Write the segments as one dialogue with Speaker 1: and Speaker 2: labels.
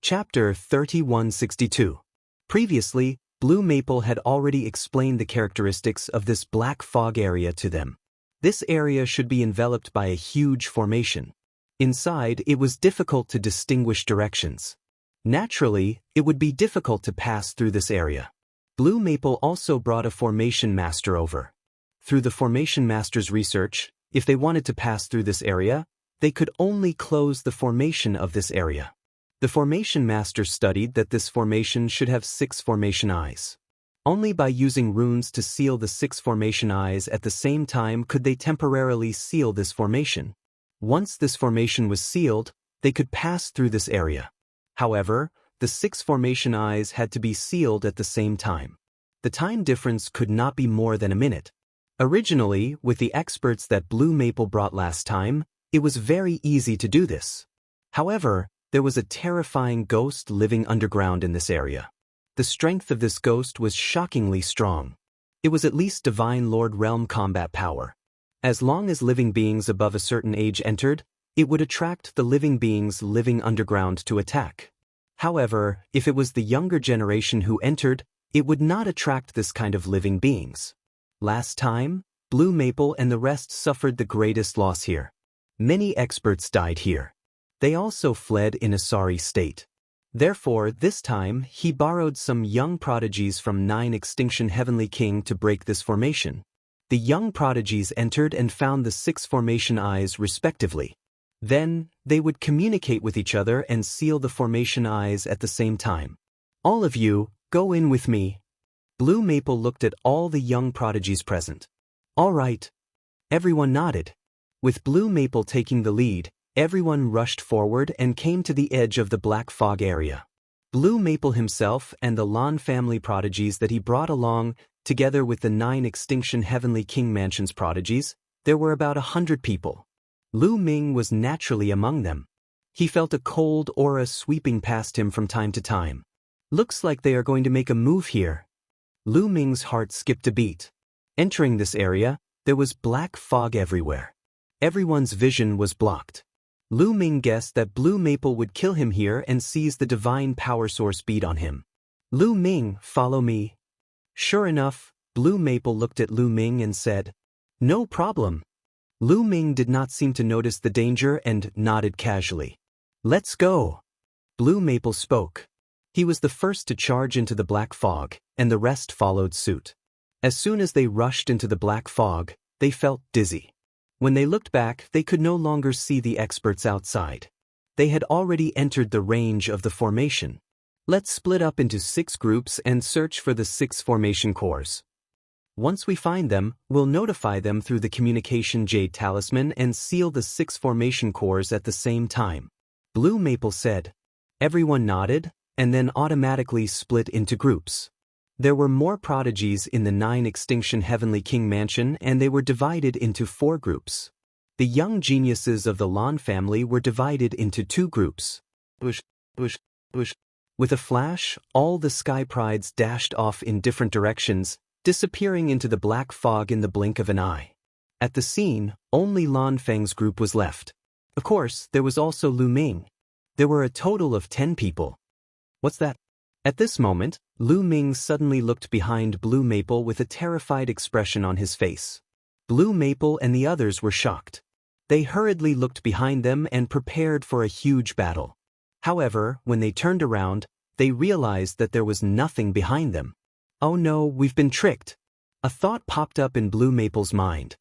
Speaker 1: Chapter 3162. Previously, Blue Maple had already explained the characteristics of this black fog area to them. This area should be enveloped by a huge formation. Inside, it was difficult to distinguish directions. Naturally, it would be difficult to pass through this area. Blue Maple also brought a formation master over. Through the formation master's research, if they wanted to pass through this area, they could only close the formation of this area. The formation master studied that this formation should have 6 formation eyes. Only by using runes to seal the 6 formation eyes at the same time could they temporarily seal this formation. Once this formation was sealed, they could pass through this area. However, the 6 formation eyes had to be sealed at the same time. The time difference could not be more than a minute. Originally, with the experts that Blue Maple brought last time, it was very easy to do this. However, there was a terrifying ghost living underground in this area. The strength of this ghost was shockingly strong. It was at least Divine Lord Realm combat power. As long as living beings above a certain age entered, it would attract the living beings living underground to attack. However, if it was the younger generation who entered, it would not attract this kind of living beings. Last time, Blue Maple and the rest suffered the greatest loss here. Many experts died here. They also fled in a sorry state. Therefore, this time, he borrowed some young prodigies from 9 Extinction Heavenly King to break this formation. The young prodigies entered and found the 6 formation eyes respectively. Then, they would communicate with each other and seal the formation eyes at the same time. All of you, go in with me. Blue Maple looked at all the young prodigies present. All right. Everyone nodded. With Blue Maple taking the lead, everyone rushed forward and came to the edge of the black fog area. Blue Maple himself and the Lan family prodigies that he brought along, together with the 9 Extinction Heavenly King Mansions prodigies, there were about 100 people. Lu Ming was naturally among them. He felt a cold aura sweeping past him from time to time. Looks like they are going to make a move here. Lu Ming's heart skipped a beat. Entering this area, there was black fog everywhere. Everyone's vision was blocked. Lu Ming guessed that Blue Maple would kill him here and seize the divine power source bead on him. Lu Ming, follow me. Sure enough, Blue Maple looked at Lu Ming and said, no problem. Lu Ming did not seem to notice the danger and nodded casually. Let's go. Blue Maple spoke. He was the first to charge into the black fog, and the rest followed suit. As soon as they rushed into the black fog, they felt dizzy. When they looked back, they could no longer see the experts outside. They had already entered the range of the formation. Let's split up into 6 groups and search for the 6 formation cores. Once we find them, we'll notify them through the communication Jade Talisman and seal the 6 formation cores at the same time. Blue Maple said. Everyone nodded, and then automatically split into groups. There were more prodigies in the 9 Extinction Heavenly King Mansion and they were divided into 4 groups. The young geniuses of the Lan family were divided into 2 groups. With a flash, all the Sky Prides dashed off in different directions, disappearing into the black fog in the blink of an eye. At the scene, only Lan Feng's group was left. Of course, there was also Lu Ming. There were a total of 10 people. What's that? At this moment, Lu Ming suddenly looked behind Blue Maple with a terrified expression on his face. Blue Maple and the others were shocked. They hurriedly looked behind them and prepared for a huge battle. However, when they turned around, they realized that there was nothing behind them. Oh no, we've been tricked. A thought popped up in Blue Maple's mind.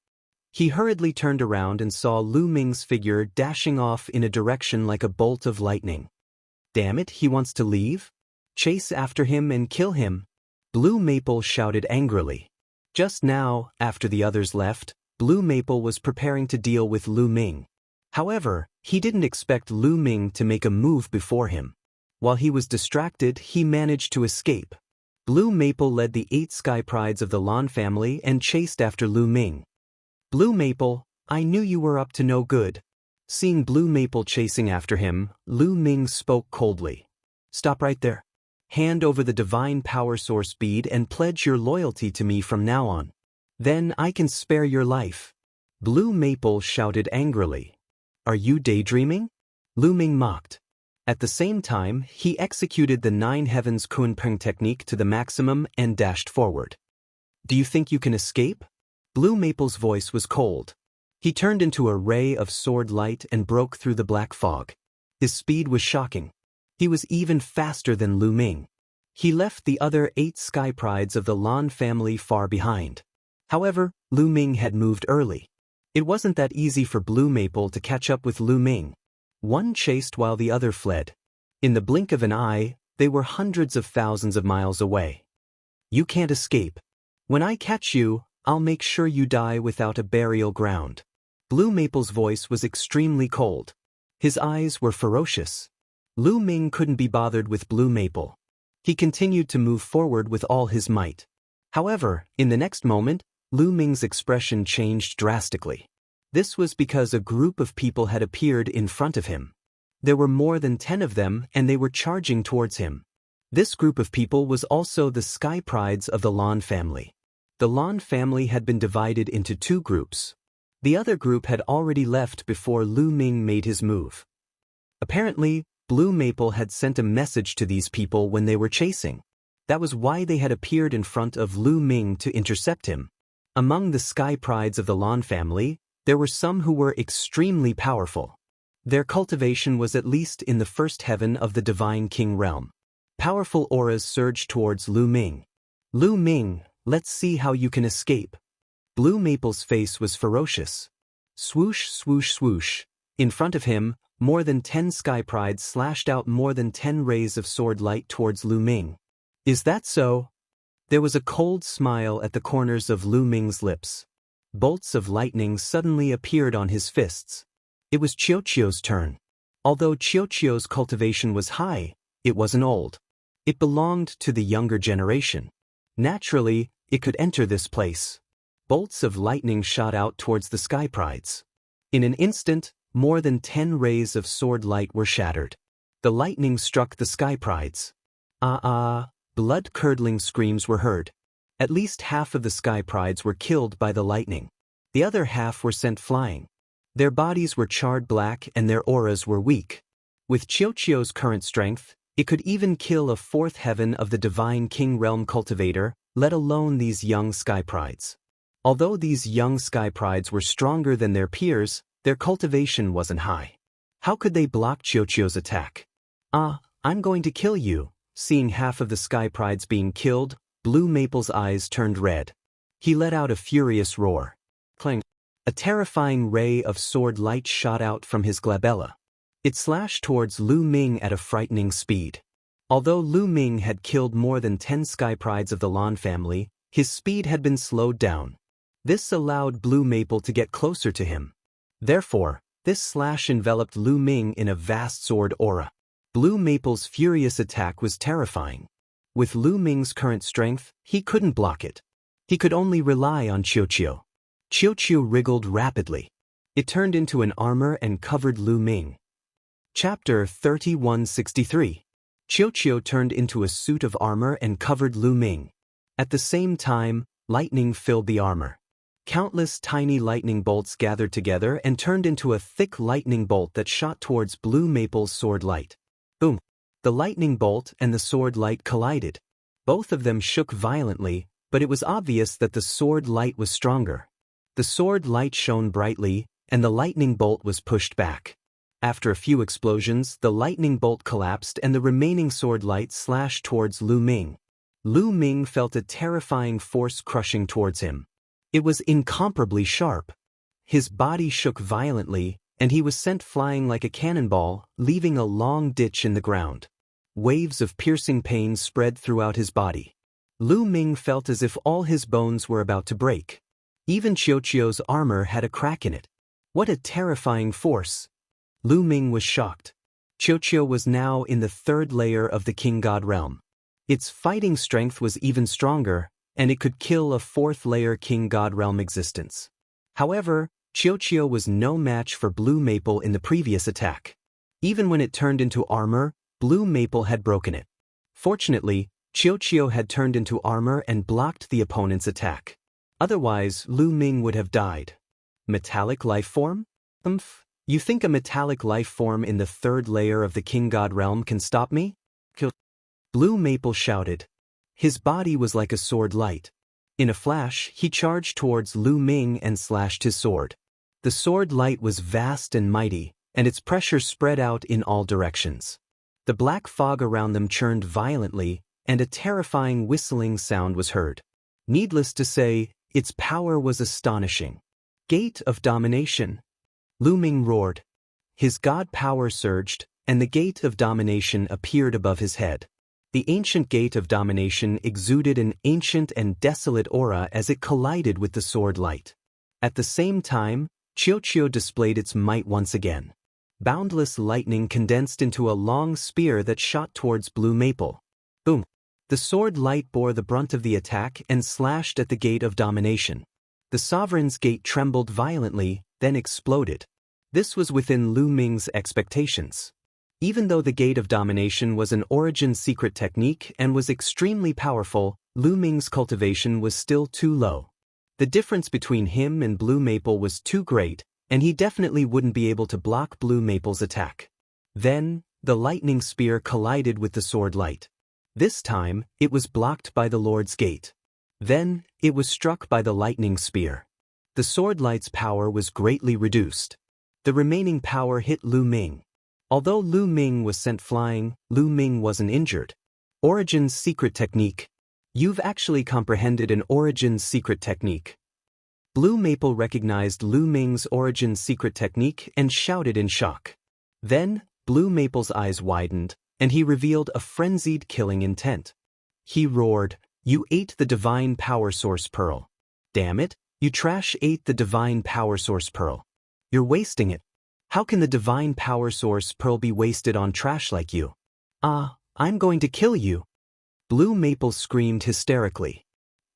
Speaker 1: He hurriedly turned around and saw Lu Ming's figure dashing off in a direction like a bolt of lightning. Damn it, he wants to leave? Chase after him and kill him. Blue Maple shouted angrily. Just now, after the others left, Blue Maple was preparing to deal with Lu Ming. However, he didn't expect Lu Ming to make a move before him. While he was distracted, he managed to escape. Blue Maple led the 8 Sky Prides of the Lan family and chased after Lu Ming. Blue Maple, I knew you were up to no good. Seeing Blue Maple chasing after him, Lu Ming spoke coldly. Stop right there. Hand over the divine power source bead and pledge your loyalty to me from now on. Then I can spare your life. Blue Maple shouted angrily. Are you daydreaming? Lu Ming mocked. At the same time, he executed the Nine Heavens Kunpeng technique to the maximum and dashed forward. Do you think you can escape? Blue Maple's voice was cold. He turned into a ray of sword light and broke through the black fog. His speed was shocking. He was even faster than Lu Ming. He left the other 8 sky prides of the Lan family far behind. However, Lu Ming had moved early. It wasn't that easy for Blue Maple to catch up with Lu Ming. One chased while the other fled. In the blink of an eye, they were hundreds of thousands of miles away. You can't escape. When I catch you, I'll make sure you die without a burial ground. Blue Maple's voice was extremely cold. His eyes were ferocious. Lu Ming couldn't be bothered with Blue Maple. He continued to move forward with all his might. However, in the next moment, Lu Ming's expression changed drastically. This was because a group of people had appeared in front of him. There were more than 10 of them and they were charging towards him. This group of people was also the sky prides of the Lan family. The Lan family had been divided into 2 groups. The other group had already left before Lu Ming made his move. Apparently, Blue Maple had sent a message to these people when they were chasing. That was why they had appeared in front of Lu Ming to intercept him. Among the sky prides of the Lan family, there were some who were extremely powerful. Their cultivation was at least in the first heaven of the Divine King realm. Powerful auras surged towards Lu Ming. Lu Ming, let's see how you can escape. Blue Maple's face was ferocious. Swoosh, swoosh, swoosh. In front of him, more than 10 sky prides slashed out more than 10 rays of sword light towards Lu Ming. Is that so? There was a cold smile at the corners of Lu Ming's lips. Bolts of lightning suddenly appeared on his fists. It was Qiuqiu's turn. Although Qiuqiu's cultivation was high, it wasn't old. It belonged to the younger generation. Naturally, it could enter this place. Bolts of lightning shot out towards the sky prides. In an instant, more than 10 rays of sword light were shattered. The lightning struck the sky prides. Blood-curdling screams were heard. At least half of the sky prides were killed by the lightning. The other half were sent flying. Their bodies were charred black and their auras were weak. With Qiuqiu's current strength, it could even kill a 4th heaven of the Divine King realm cultivator, let alone these young sky prides. Although these young sky prides were stronger than their peers, their cultivation wasn't high. How could they block Qiuqiu's attack? I'm going to kill you. Seeing half of the sky prides being killed, Blue Maple's eyes turned red. He let out a furious roar. Clang! A terrifying ray of sword light shot out from his glabella. It slashed towards Lu Ming at a frightening speed. Although Lu Ming had killed more than 10 sky prides of the Lan family, his speed had been slowed down. This allowed Blue Maple to get closer to him. Therefore, this slash enveloped Lu Ming in a vast sword aura. Blue Maple's furious attack was terrifying. With Lu Ming's current strength, he couldn't block it. He could only rely on Qiuqiu. Qiuqiu wriggled rapidly. It turned into an armor and covered Lu Ming. Chapter 3163. Qiuqiu turned into a suit of armor and covered Lu Ming. At the same time, lightning filled the armor. Countless tiny lightning bolts gathered together and turned into a thick lightning bolt that shot towards Blue Maple's sword light. Boom! The lightning bolt and the sword light collided. Both of them shook violently, but it was obvious that the sword light was stronger. The sword light shone brightly, and the lightning bolt was pushed back. After a few explosions, the lightning bolt collapsed and the remaining sword light slashed towards Lu Ming. Lu Ming felt a terrifying force crushing towards him. It was incomparably sharp. His body shook violently, and he was sent flying like a cannonball, leaving a long ditch in the ground. Waves of piercing pain spread throughout his body. Lu Ming felt as if all his bones were about to break. Even Qiuqiu's armor had a crack in it. What a terrifying force! Lu Ming was shocked. Qiuqiu was now in the 3rd layer of the King God realm. Its fighting strength was even stronger, and it could kill a 4th layer King God realm existence. However, Qiuqiu was no match for Blue Maple in the previous attack. Even when it turned into armor, Blue Maple had broken it. Fortunately, Qiuqiu had turned into armor and blocked the opponent's attack. Otherwise, Lu Ming would have died. Metallic life form? You think a metallic life form in the third layer of the King God realm can stop me? Kill. Blue Maple shouted. His body was like a sword light. In a flash, he charged towards Lu Ming and slashed his sword. The sword light was vast and mighty, and its pressure spread out in all directions. The black fog around them churned violently, and a terrifying whistling sound was heard. Needless to say, its power was astonishing. Gate of Domination. Lu Ming roared. His god power surged, and the Gate of Domination appeared above his head. The ancient Gate of Domination exuded an ancient and desolate aura as it collided with the sword light. At the same time, Qiuqiu displayed its might once again. Boundless lightning condensed into a long spear that shot towards Blue Maple. Boom! The sword light bore the brunt of the attack and slashed at the Gate of Domination. The Sovereign's Gate trembled violently, then exploded. This was within Lu Ming's expectations. Even though the Gate of Domination was an origin secret technique and was extremely powerful, Lu Ming's cultivation was still too low. The difference between him and Blue Maple was too great, and he definitely wouldn't be able to block Blue Maple's attack. Then, the lightning spear collided with the sword light. This time, it was blocked by the Lord's Gate. Then, it was struck by the lightning spear. The sword light's power was greatly reduced. The remaining power hit Lu Ming. Although Lu Ming was sent flying, Lu Ming wasn't injured. Origin's secret technique. You've actually comprehended an Origin's secret technique. Blue Maple recognized Lu Ming's Origin's secret technique and shouted in shock. Then, Blue Maple's eyes widened, and he revealed a frenzied killing intent. He roared, "You ate the Divine Power Source Pearl. Damn it, you trash ate the Divine Power Source Pearl. You're wasting it. How can the Divine Power Source Pearl be wasted on trash like you? I'm going to kill you." Blue Maple screamed hysterically.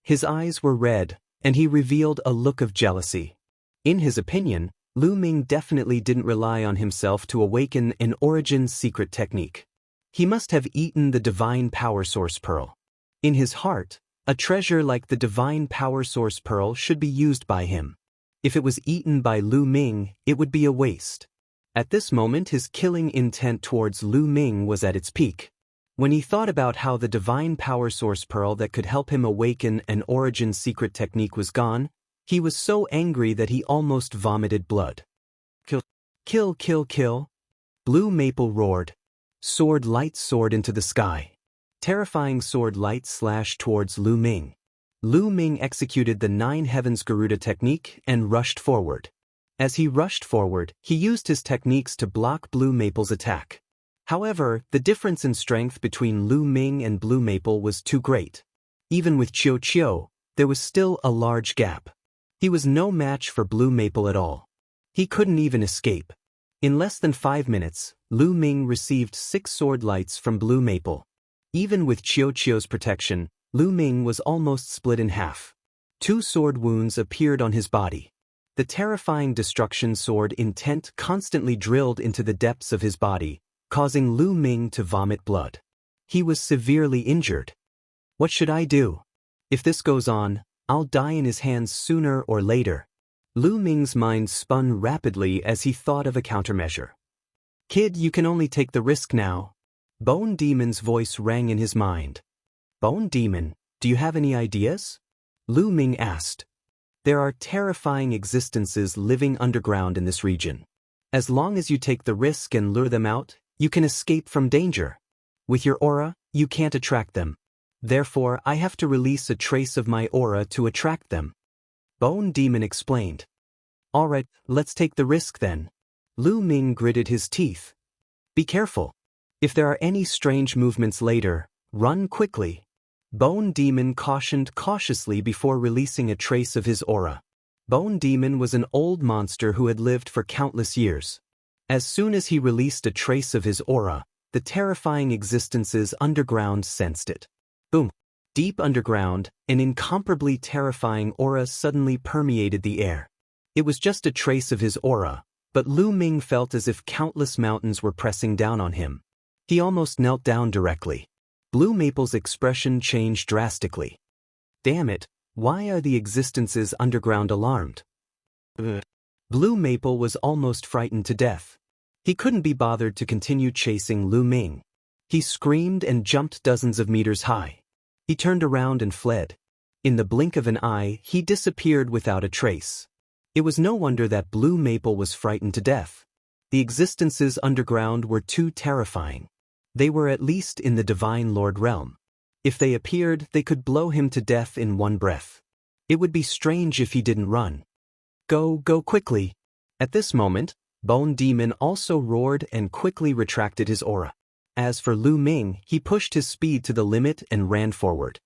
Speaker 1: His eyes were red, and he revealed a look of jealousy. In his opinion, Lu Ming definitely didn't rely on himself to awaken an Origin's secret technique. He must have eaten the Divine Power Source Pearl. In his heart, a treasure like the Divine Power Source Pearl should be used by him. If it was eaten by Lu Ming, it would be a waste. At this moment his killing intent towards Lu Ming was at its peak. When he thought about how the Divine Power Source Pearl that could help him awaken an Origin secret technique was gone, he was so angry that he almost vomited blood. Kill, kill, kill, kill. Blue Maple roared. Sword light soared into the sky. Terrifying sword light slashed towards Lu Ming. Lu Ming executed the Nine Heavens Garuda technique and rushed forward. As he rushed forward, he used his techniques to block Blue Maple's attack. However, the difference in strength between Lu Ming and Blue Maple was too great. Even with Qiuqiu, there was still a large gap. He was no match for Blue Maple at all. He couldn't even escape. In less than 5 minutes, Lu Ming received 6 sword lights from Blue Maple. Even with Qiuqiu's protection, Lu Ming was almost split in half. 2 sword wounds appeared on his body. The terrifying destruction sword intent constantly drilled into the depths of his body, causing Lu Ming to vomit blood. He was severely injured. What should I do? If this goes on, I'll die in his hands sooner or later. Lu Ming's mind spun rapidly as he thought of a countermeasure. Kid, you can only take the risk now. Bone Demon's voice rang in his mind. Bone Demon, do you have any ideas? Lu Ming asked. There are terrifying existences living underground in this region. As long as you take the risk and lure them out, you can escape from danger. With your aura, you can't attract them. Therefore, I have to release a trace of my aura to attract them. Bone Demon explained. Alright, let's take the risk then. Lu Ming gritted his teeth. Be careful. If there are any strange movements later, run quickly. Bone Demon cautioned cautiously before releasing a trace of his aura. Bone Demon was an old monster who had lived for countless years. As soon as he released a trace of his aura, the terrifying existences underground sensed it. Boom! Deep underground, an incomparably terrifying aura suddenly permeated the air. It was just a trace of his aura, but Lu Ming felt as if countless mountains were pressing down on him. He almost knelt down directly. Blue Maple's expression changed drastically. Damn it, why are the existences underground alarmed? Blue Maple was almost frightened to death. He couldn't be bothered to continue chasing Lu Ming. He screamed and jumped dozens of meters high. He turned around and fled. In the blink of an eye, he disappeared without a trace. It was no wonder that Blue Maple was frightened to death. The existences underground were too terrifying. They were at least in the Divine Lord realm. If they appeared, they could blow him to death in one breath. It would be strange if he didn't run. Go quickly. At this moment, Bone Demon also roared and quickly retracted his aura. As for Lu Ming, he pushed his speed to the limit and ran forward.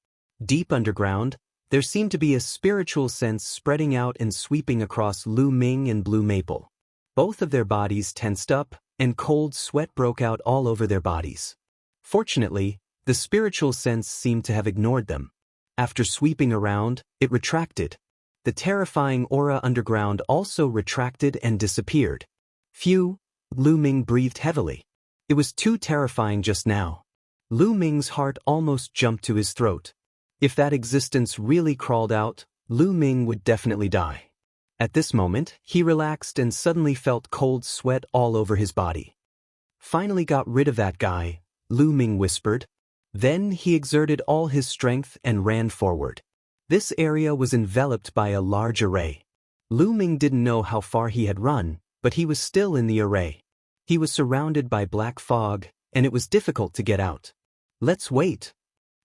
Speaker 1: Deep underground, there seemed to be a spiritual sense spreading out and sweeping across Lu Ming and Blue Maple. Both of their bodies tensed up, and cold sweat broke out all over their bodies. Fortunately, the spiritual sense seemed to have ignored them. After sweeping around, it retracted. The terrifying aura underground also retracted and disappeared. Phew, Lu Ming breathed heavily. It was too terrifying just now. Lu Ming's heart almost jumped to his throat. If that existence really crawled out, Lu Ming would definitely die. At this moment, he relaxed and suddenly felt cold sweat all over his body. Finally got rid of that guy, Lu Ming whispered. Then he exerted all his strength and ran forward. This area was enveloped by a large array. Lu Ming didn't know how far he had run, but he was still in the array. He was surrounded by black fog, and it was difficult to get out. Let's wait,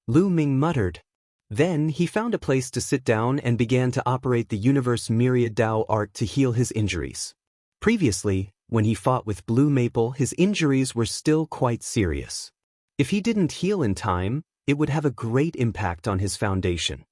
Speaker 1: Lu Ming muttered. Then he found a place to sit down and began to operate the Universe Myriad Dao art to heal his injuries. Previously, when he fought with Blue Maple, his injuries were still quite serious. If he didn't heal in time, it would have a great impact on his foundation.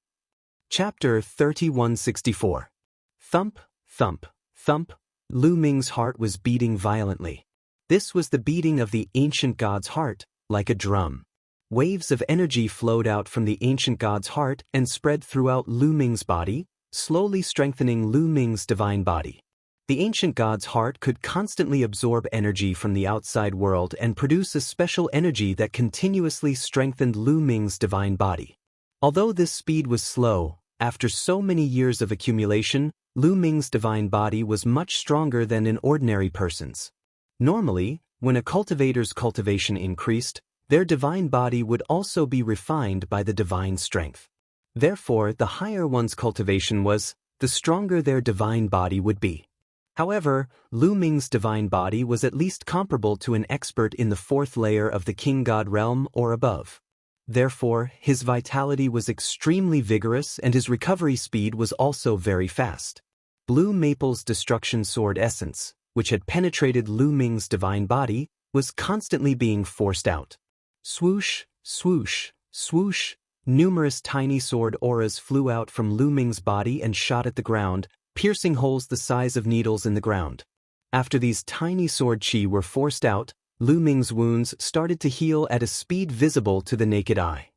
Speaker 1: Chapter 3164. Thump, thump, thump. Lu Ming's heart was beating violently. This was the beating of the ancient god's heart, like a drum. Waves of energy flowed out from the ancient god's heart and spread throughout Lu Ming's body, slowly strengthening Lu Ming's divine body. The ancient god's heart could constantly absorb energy from the outside world and produce a special energy that continuously strengthened Lu Ming's divine body. Although this speed was slow, after so many years of accumulation, Lu Ming's divine body was much stronger than an ordinary person's. Normally, when a cultivator's cultivation increased, their divine body would also be refined by the divine strength. Therefore, the higher one's cultivation was, the stronger their divine body would be. However, Lu Ming's divine body was at least comparable to an expert in the fourth layer of the King God realm or above. Therefore, his vitality was extremely vigorous and his recovery speed was also very fast. Blue Maple's destruction sword essence, which had penetrated Lu Ming's divine body, was constantly being forced out. Swoosh, swoosh, swoosh. Numerous tiny sword auras flew out from Lu Ming's body and shot at the ground, piercing holes the size of needles in the ground. After these tiny sword chi were forced out, Lu Ming's wounds started to heal at a speed visible to the naked eye.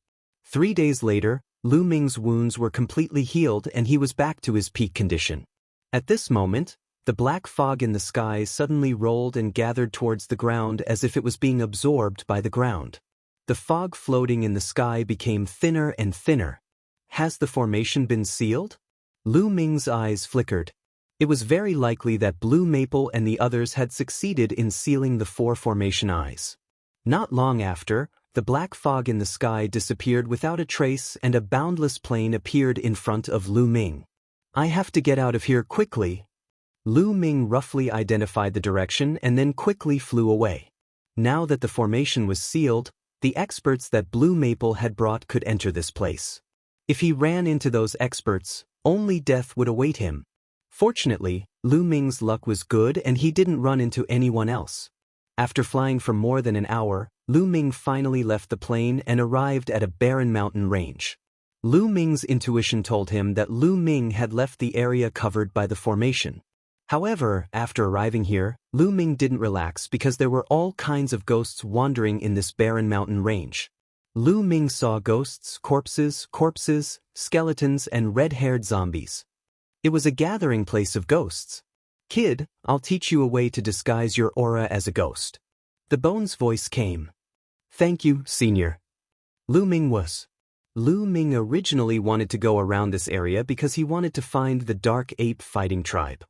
Speaker 1: 3 days later, Lu Ming's wounds were completely healed and he was back to his peak condition. At this moment, the black fog in the sky suddenly rolled and gathered towards the ground as if it was being absorbed by the ground. The fog floating in the sky became thinner and thinner. Has the formation been sealed? Lu Ming's eyes flickered. It was very likely that Blue Maple and the others had succeeded in sealing the 4 formation eyes. Not long after, the black fog in the sky disappeared without a trace and a boundless plain appeared in front of Lu Ming. I have to get out of here quickly. Lu Ming roughly identified the direction and then quickly flew away. Now that the formation was sealed, the experts that Blue Maple had brought could enter this place. If he ran into those experts, only death would await him. Fortunately, Lu Ming's luck was good and he didn't run into anyone else. After flying for more than an hour, Lu Ming finally left the plane and arrived at a barren mountain range. Lu Ming's intuition told him that Lu Ming had left the area covered by the formation. However, after arriving here, Lu Ming didn't relax because there were all kinds of ghosts wandering in this barren mountain range. Lu Ming saw ghosts, corpses, skeletons, and red-haired zombies. It was a gathering place of ghosts. Kid, I'll teach you a way to disguise your aura as a ghost. The Bone's voice came. Thank you, Senior. Lu Ming originally wanted to go around this area because he wanted to find the Dark Ape fighting tribe.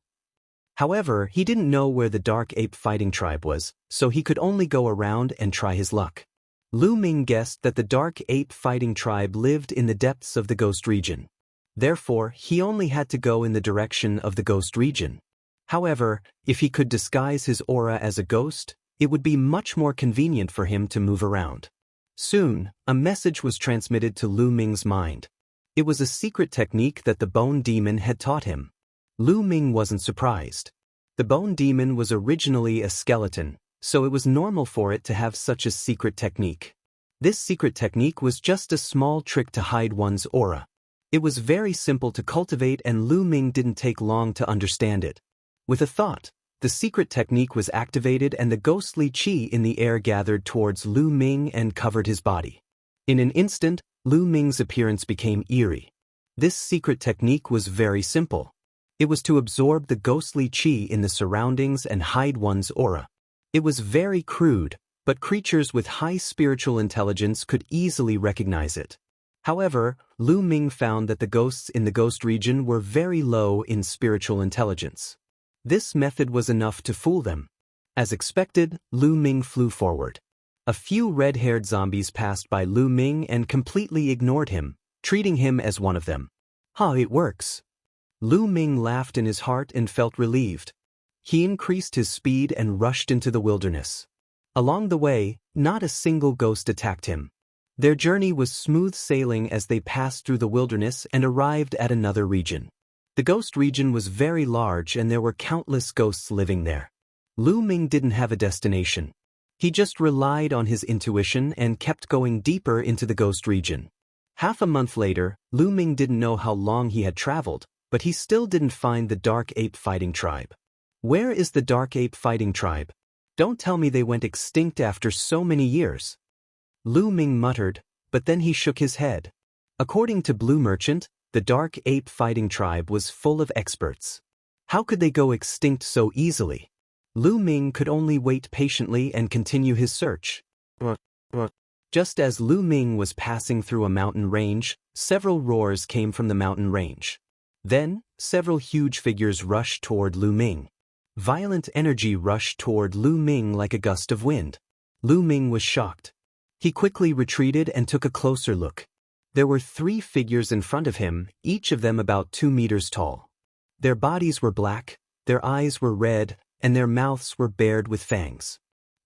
Speaker 1: However, he didn't know where the Dark Ape Fighting Tribe was, so he could only go around and try his luck. Lu Ming guessed that the Dark Ape Fighting Tribe lived in the depths of the Ghost Region. Therefore, he only had to go in the direction of the Ghost Region. However, if he could disguise his aura as a ghost, it would be much more convenient for him to move around. Soon, a message was transmitted to Lu Ming's mind. It was a secret technique that the Bone Demon had taught him. Lu Ming wasn't surprised. The Bone Demon was originally a skeleton, so it was normal for it to have such a secret technique. This secret technique was just a small trick to hide one's aura. It was very simple to cultivate and Lu Ming didn't take long to understand it. With a thought, the secret technique was activated and the ghostly qi in the air gathered towards Lu Ming and covered his body. In an instant, Lu Ming's appearance became eerie. This secret technique was very simple. It was to absorb the ghostly qi in the surroundings and hide one's aura. It was very crude, but creatures with high spiritual intelligence could easily recognize it. However, Lu Ming found that the ghosts in the Ghost Region were very low in spiritual intelligence. This method was enough to fool them. As expected, Lu Ming flew forward. A few red-haired zombies passed by Lu Ming and completely ignored him, treating him as one of them. It works. Lu Ming laughed in his heart and felt relieved. He increased his speed and rushed into the wilderness. Along the way, not a single ghost attacked him. Their journey was smooth sailing as they passed through the wilderness and arrived at another region. The Ghost Region was very large and there were countless ghosts living there. Lu Ming didn't have a destination. He just relied on his intuition and kept going deeper into the Ghost Region. Half a month later, Lu Ming didn't know how long he had traveled, but he still didn't find the Dark Ape Fighting Tribe. Where is the Dark Ape Fighting Tribe? Don't tell me they went extinct after so many years. Lu Ming muttered, but then he shook his head. According to Blue Merchant, the Dark Ape Fighting Tribe was full of experts. How could they go extinct so easily? Lu Ming could only wait patiently and continue his search. Just as Lu Ming was passing through a mountain range, several roars came from the mountain range. Then, several huge figures rushed toward Lu Ming. Violent energy rushed toward Lu Ming like a gust of wind. Lu Ming was shocked. He quickly retreated and took a closer look. There were 3 figures in front of him, each of them about 2 meters tall. Their bodies were black, their eyes were red, and their mouths were bared with fangs.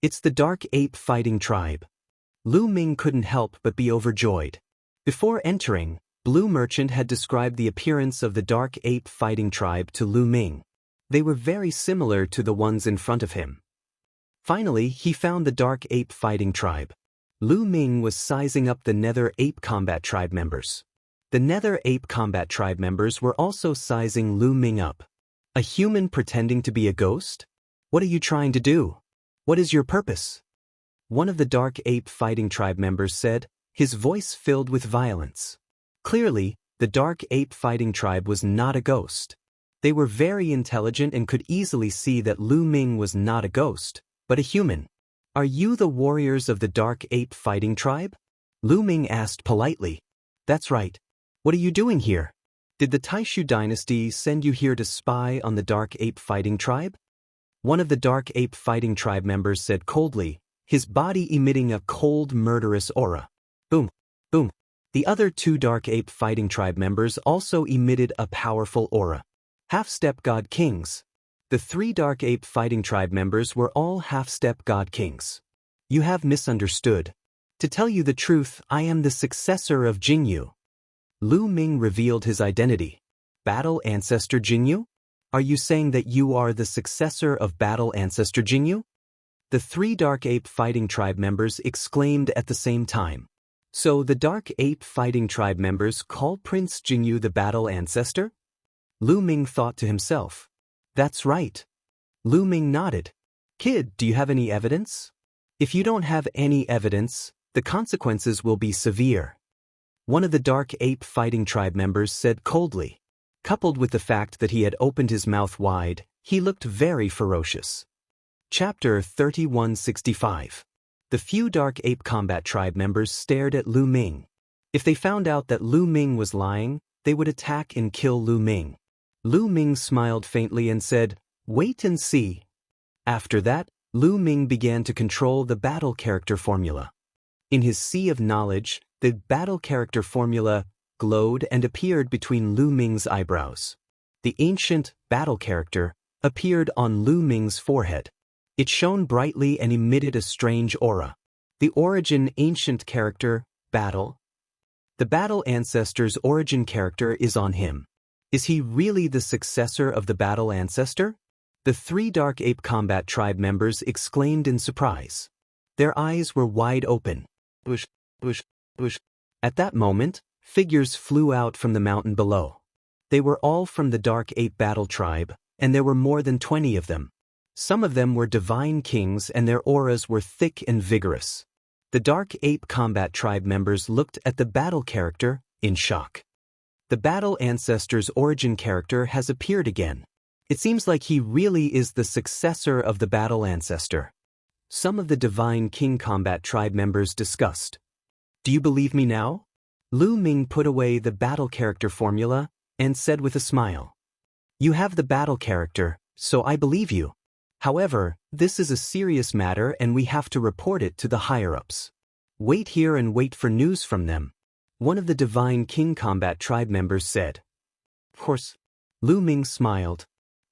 Speaker 1: It's the Dark Ape Fighting Tribe. Lu Ming couldn't help but be overjoyed. Before entering, Blue Merchant had described the appearance of the Dark Ape Fighting Tribe to Lu Ming. They were very similar to the ones in front of him. Finally, he found the Dark Ape Fighting Tribe. Lu Ming was sizing up the Nether Ape Combat Tribe members. The Nether Ape Combat Tribe members were also sizing Lu Ming up. A human pretending to be a ghost? What are you trying to do? What is your purpose? One of the Dark Ape Fighting Tribe members said, his voice filled with violence. Clearly, the Dark Ape Fighting Tribe was not a ghost. They were very intelligent and could easily see that Lu Ming was not a ghost, but a human. Are you the warriors of the Dark Ape Fighting Tribe? Lu Ming asked politely. That's right. What are you doing here? Did the Taishu dynasty send you here to spy on the Dark Ape Fighting Tribe? One of the Dark Ape Fighting Tribe members said coldly, his body emitting a cold, murderous aura. Boom, boom. The other 2 Dark Ape Fighting Tribe members also emitted a powerful aura. Half-step God Kings. The 3 Dark Ape Fighting Tribe members were all half-step God Kings. You have misunderstood. To tell you the truth, I am the successor of Jingyu. Lu Ming revealed his identity. Battle Ancestor Jingyu? Are you saying that you are the successor of Battle Ancestor Jingyu? The 3 Dark Ape Fighting Tribe members exclaimed at the same time. So the Dark Ape Fighting Tribe members call Prince Jingyu the Battle Ancestor? Lu Ming thought to himself. That's right. Lu Ming nodded. Kid, do you have any evidence? If you don't have any evidence, the consequences will be severe. One of the Dark Ape Fighting Tribe members said coldly. Coupled with the fact that he had opened his mouth wide, he looked very ferocious. Chapter 3165. The few Dark Ape Combat Tribe members stared at Lu Ming. If they found out that Lu Ming was lying, they would attack and kill Lu Ming. Lu Ming smiled faintly and said, Wait and see. After that, Lu Ming began to control the battle character formula. In his sea of knowledge, the battle character formula glowed and appeared between Lu Ming's eyebrows. The ancient battle character appeared on Lu Ming's forehead. It shone brightly and emitted a strange aura. The origin ancient character, battle. The battle ancestor's origin character is on him. Is he really the successor of the battle ancestor? The 3 Dark Ape Combat Tribe members exclaimed in surprise. Their eyes were wide open. Bush, bush, bush. At that moment, figures flew out from the mountain below. They were all from the Dark Ape Battle Tribe, and there were more than 20 of them. Some of them were divine kings and their auras were thick and vigorous. The Dark Ape Combat Tribe members looked at the battle character in shock. The battle ancestor's origin character has appeared again. It seems like he really is the successor of the battle ancestor. Some of the Divine King Combat Tribe members discussed. Do you believe me now? Lu Ming put away the battle character formula and said with a smile. You have the battle character, so I believe you. However, this is a serious matter and we have to report it to the higher-ups. Wait here and wait for news from them. One of the Divine King Combat Tribe members said. Of course. Lu Ming smiled.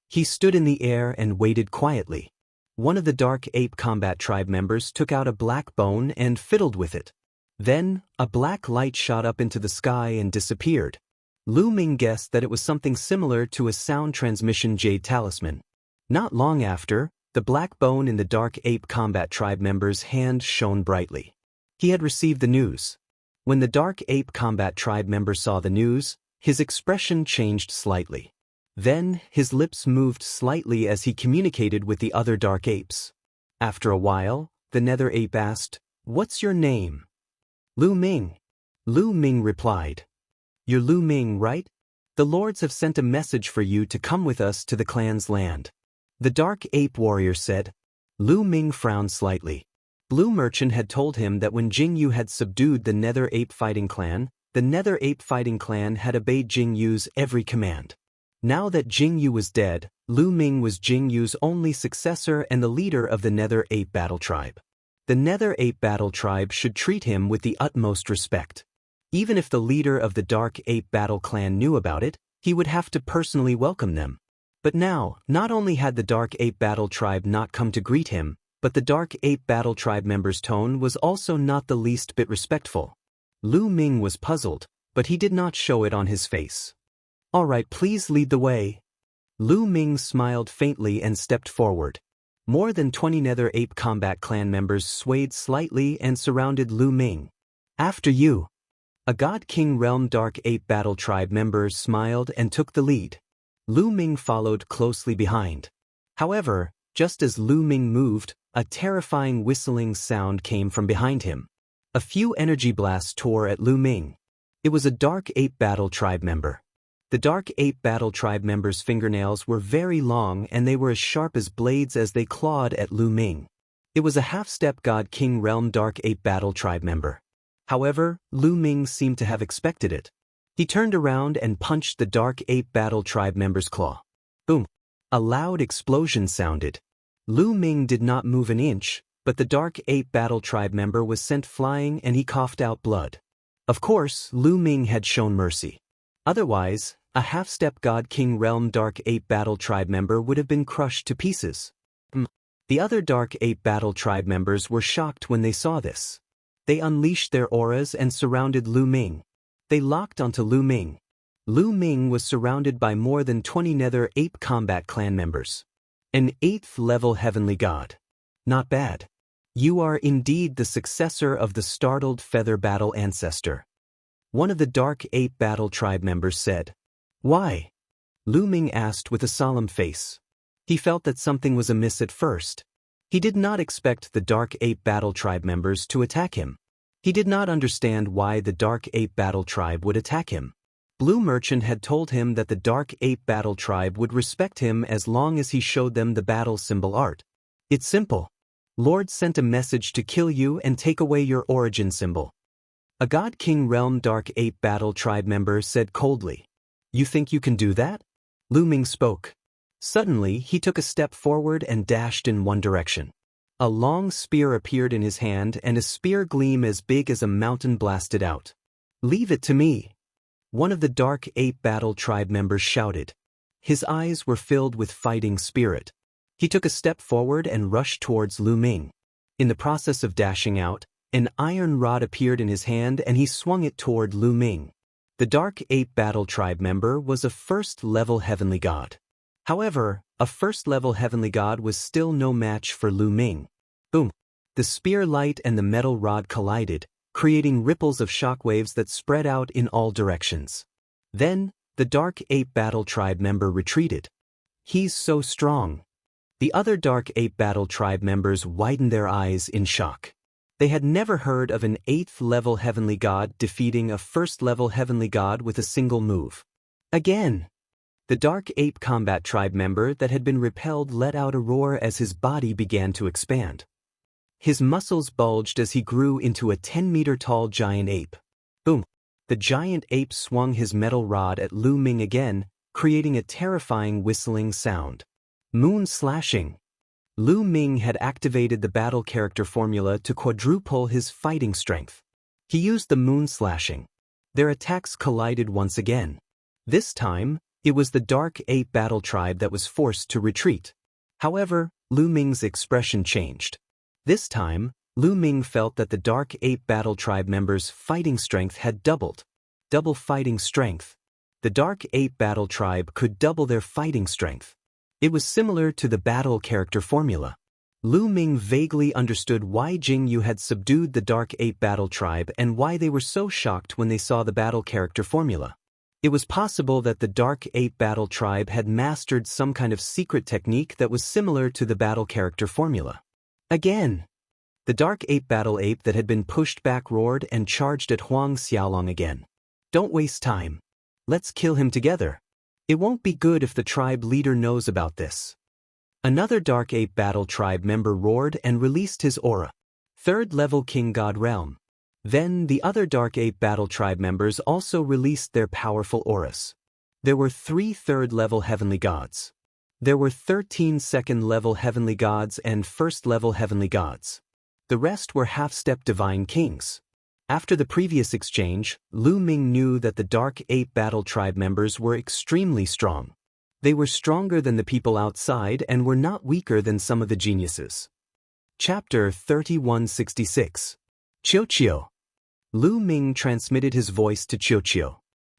Speaker 1: He stood in the air and waited quietly. One of the Dark Ape Combat Tribe members took out a black bone and fiddled with it. Then, a black light shot up into the sky and disappeared. Lu Ming guessed that it was something similar to a sound transmission jade talisman. Not long after, the black bone in the Dark Ape Combat Tribe member's hand shone brightly. He had received the news. When the Dark Ape Combat Tribe member saw the news, his expression changed slightly. Then, his lips moved slightly as he communicated with the other Dark Apes. After a while, the Nether Ape asked, "What's your name?" Lu Ming. Lu Ming replied. You're Lu Ming, right? The lords have sent a message for you to come with us to the clan's land. The Dark Ape warrior said. Lu Ming frowned slightly. Blue Merchant had told him that when Jing Yu had subdued the Nether Ape Fighting Clan, the Nether Ape Fighting Clan had obeyed Jing Yu's every command. Now that Jing Yu was dead, Lu Ming was Jing Yu's only successor and the leader of the Nether Ape Battle Tribe. The Nether Ape Battle Tribe should treat him with the utmost respect. Even if the leader of the Dark Ape Battle Clan knew about it, he would have to personally welcome them. But now, not only had the Dark Ape Battle Tribe not come to greet him, but the Dark Ape Battle Tribe member's tone was also not the least bit respectful. Lu Ming was puzzled, but he did not show it on his face. All right, please lead the way. Lu Ming smiled faintly and stepped forward. More than 20 Nether Ape Combat Clan members swayed slightly and surrounded Lu Ming. After you. A God King Realm Dark Ape Battle Tribe member smiled and took the lead. Lu Ming followed closely behind. However, just as Lu Ming moved, a terrifying whistling sound came from behind him. A few energy blasts tore at Lu Ming. It was a Dark Ape Battle Tribe member. The Dark Ape Battle Tribe members' fingernails were very long and they were as sharp as blades as they clawed at Lu Ming. It was a half-step God King Realm Dark Ape Battle Tribe member. However, Lu Ming seemed to have expected it. He turned around and punched the Dark Ape Battle Tribe member's claw. Boom! A loud explosion sounded. Lu Ming did not move an inch, but the Dark Ape Battle Tribe member was sent flying and he coughed out blood. Of course, Lu Ming had shown mercy. Otherwise, a half-step God King Realm Dark Ape Battle Tribe member would have been crushed to pieces. The other Dark Ape Battle Tribe members were shocked when they saw this. They unleashed their auras and surrounded Lu Ming. They locked onto Lu Ming. Lu Ming was surrounded by more than 20 Nether Ape Combat Clan members. An 8th-level heavenly god. Not bad. You are indeed the successor of the startled Feather Battle Ancestor. One of the Dark Ape Battle Tribe members said. Why? Lu Ming asked with a solemn face. He felt that something was amiss at first. He did not expect the Dark Ape Battle Tribe members to attack him. He did not understand why the Dark Ape Battle Tribe would attack him. Blue Merchant had told him that the Dark Ape Battle Tribe would respect him as long as he showed them the battle symbol art. It's simple. Lord sent a message to kill you and take away your origin symbol. A God King Realm Dark Ape Battle Tribe member said coldly. You think you can do that? Lu Ming spoke. Suddenly, he took a step forward and dashed in one direction. A long spear appeared in his hand and a spear gleam as big as a mountain blasted out. "Leave it to me!" one of the Dark Ape Battle Tribe members shouted. His eyes were filled with fighting spirit. He took a step forward and rushed towards Lu Ming. In the process of dashing out, an iron rod appeared in his hand and he swung it toward Lu Ming. The Dark Ape Battle Tribe member was a first-level heavenly god. However, a first-level heavenly god was still no match for Lu Ming. Boom! The spear light and the metal rod collided, creating ripples of shockwaves that spread out in all directions. Then, the Dark Ape Battle Tribe member retreated. "He's so strong." The other Dark Ape Battle Tribe members widened their eyes in shock. They had never heard of an 8th-level heavenly god defeating a 1st-level heavenly god with a single move. Again! The Dark Ape Combat Tribe member that had been repelled let out a roar as his body began to expand. His muscles bulged as he grew into a 10-meter-tall giant ape. Boom! The giant ape swung his metal rod at Lu Ming again, creating a terrifying whistling sound. Moon slashing. Lu Ming had activated the battle character formula to quadruple his fighting strength. He used the moon slashing. Their attacks collided once again. This time, it was the Dark Ape Battle Tribe that was forced to retreat. However, Lu Ming's expression changed. This time, Lu Ming felt that the Dark Ape Battle Tribe members' fighting strength had doubled. Double fighting strength. The Dark Ape Battle Tribe could double their fighting strength. It was similar to the battle character formula. Lu Ming vaguely understood why Jing Yu had subdued the Dark Ape Battle Tribe and why they were so shocked when they saw the battle character formula. It was possible that the Dark Ape Battle Tribe had mastered some kind of secret technique that was similar to the battle character formula. Again! The Dark Ape Battle Ape that had been pushed back roared and charged at Huang Xiaolong again. "Don't waste time. Let's kill him together. It won't be good if the tribe leader knows about this." Another Dark Ape Battle Tribe member roared and released his aura. 3rd-level King God Realm. Then the other Dark Ape Battle Tribe members also released their powerful auras. There were 3 3rd-level heavenly gods. There were 13 2nd-level heavenly gods and 1st-level heavenly gods. The rest were half-step divine kings. After the previous exchange, Lu Ming knew that the Dark Ape Battle Tribe members were extremely strong. They were stronger than the people outside and were not weaker than some of the geniuses. Chapter 3166. Qiuqiu. Lu Ming transmitted his voice to Qiuqiu.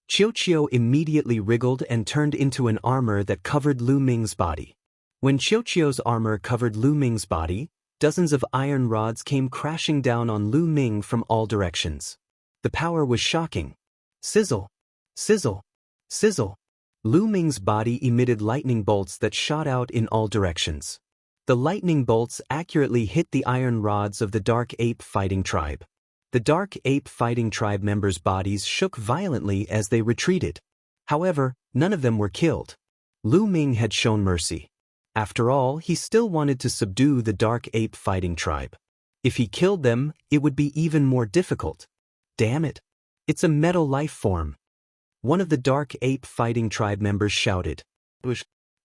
Speaker 1: Qiuqiu immediately wriggled and turned into an armor that covered Lu Ming's body. When Qiuqiu's armor covered Lu Ming's body, dozens of iron rods came crashing down on Lu Ming from all directions. The power was shocking. Sizzle! Sizzle! Sizzle! Lu Ming's body emitted lightning bolts that shot out in all directions. The lightning bolts accurately hit the iron rods of the Dark Ape Fighting Tribe. The Dark Ape Fighting Tribe members' bodies shook violently as they retreated. However, none of them were killed. Lu Ming had shown mercy. After all, he still wanted to subdue the Dark Ape Fighting Tribe. If he killed them, it would be even more difficult. Damn it! It's a metal life form. One of the Dark Ape Fighting Tribe members shouted.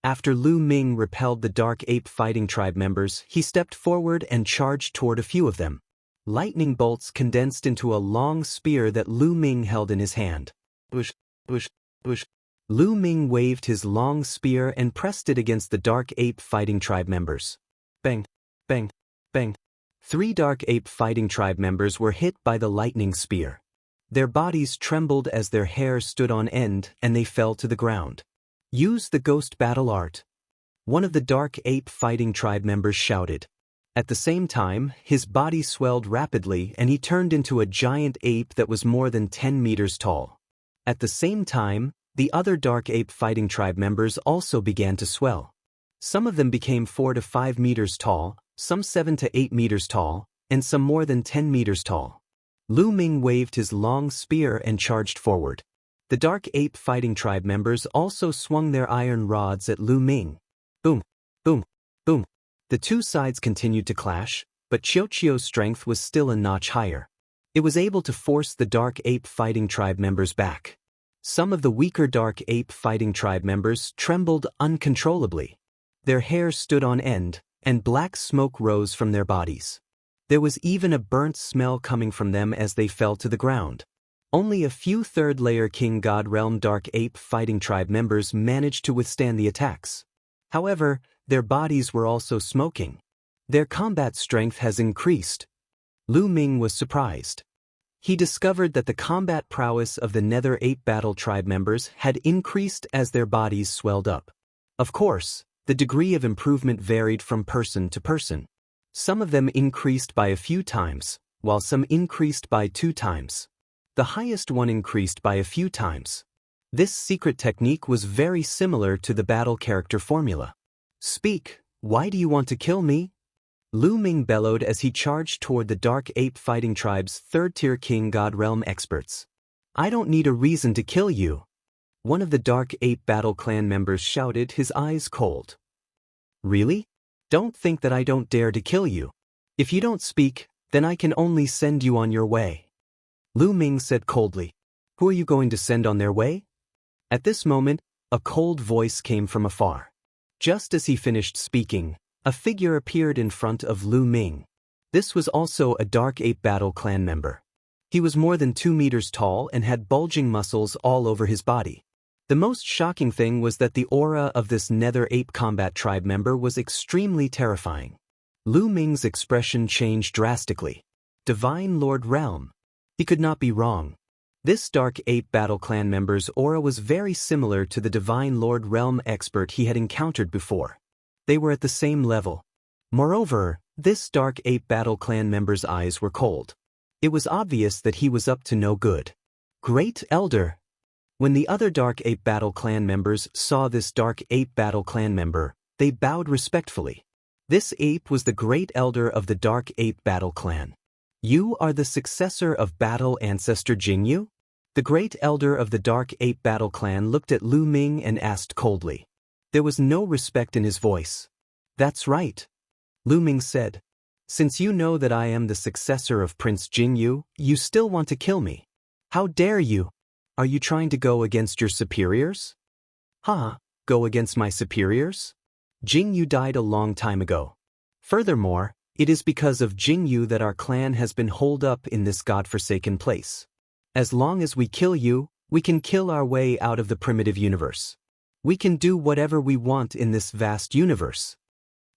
Speaker 1: After Lu Ming repelled the Dark Ape Fighting Tribe members, he stepped forward and charged toward a few of them. Lightning bolts condensed into a long spear that Lu Ming held in his hand. Lu Ming waved his long spear and pressed it against the Dark Ape Fighting Tribe members. Bang, bang, bang. 3 Dark Ape Fighting Tribe members were hit by the lightning spear. Their bodies trembled as their hair stood on end and they fell to the ground. "Use the ghost battle art," one of the Dark Ape Fighting Tribe members shouted. At the same time, his body swelled rapidly and he turned into a giant ape that was more than 10 meters tall. At the same time, the other Dark Ape Fighting Tribe members also began to swell. Some of them became 4 to 5 meters tall, some 7 to 8 meters tall, and some more than 10 meters tall. Lu Ming waved his long spear and charged forward. The Dark Ape Fighting Tribe members also swung their iron rods at Lu Ming. Boom, boom, boom. The two sides continued to clash, but Qiuqiu's strength was still a notch higher. It was able to force the Dark Ape Fighting Tribe members back. Some of the weaker Dark Ape fighting tribe members trembled uncontrollably. Their hair stood on end, and black smoke rose from their bodies. There was even a burnt smell coming from them as they fell to the ground. Only a few third-layer King God Realm Dark Ape fighting tribe members managed to withstand the attacks. However, their bodies were also smoking. Their combat strength has increased. Lu Ming was surprised. He discovered that the combat prowess of the Nether Ape Battle tribe members had increased as their bodies swelled up. Of course, the degree of improvement varied from person to person. Some of them increased by a few times, while some increased by 2 times. The highest one increased by a few times. This secret technique was very similar to the battle character formula. "Speak, why do you want to kill me?" Lu Ming bellowed as he charged toward the Dark Ape fighting tribe's third-tier King God Realm experts. "I don't need a reason to kill you," one of the Dark Ape Battle Clan members shouted, his eyes cold. "Really? Don't think that I don't dare to kill you. If you don't speak, then I can only send you on your way," Lu Ming said coldly. "Who are you going to send on their way?" At this moment, a cold voice came from afar. Just as he finished speaking, a figure appeared in front of Lu Ming. This was also a Dark Ape Battle Clan member. He was more than 2 meters tall and had bulging muscles all over his body. The most shocking thing was that the aura of this Nether Ape Combat Tribe member was extremely terrifying. Lu Ming's expression changed drastically. Divine Lord Realm. He could not be wrong. This Dark Ape Battle Clan member's aura was very similar to the Divine Lord Realm expert he had encountered before. They were at the same level. Moreover, this Dark Ape Battle Clan member's eyes were cold. It was obvious that he was up to no good. "Great Elder." When the other Dark Ape Battle Clan members saw this Dark Ape Battle Clan member, they bowed respectfully. This ape was the Great Elder of the Dark Ape Battle Clan. "You are the successor of Battle Ancestor Jingyu?" The Great Elder of the Dark Ape Battle Clan looked at Lu Ming and asked coldly. There was no respect in his voice. "That's right," Lu Ming said. "Since you know that I am the successor of Prince Jingyu, you still want to kill me. How dare you? Are you trying to go against your superiors?" "Huh, go against my superiors? Jingyu died a long time ago. Furthermore, it is because of Jingyu that our clan has been holed up in this godforsaken place. As long as we kill you, we can kill our way out of the primitive universe. We can do whatever we want in this vast universe."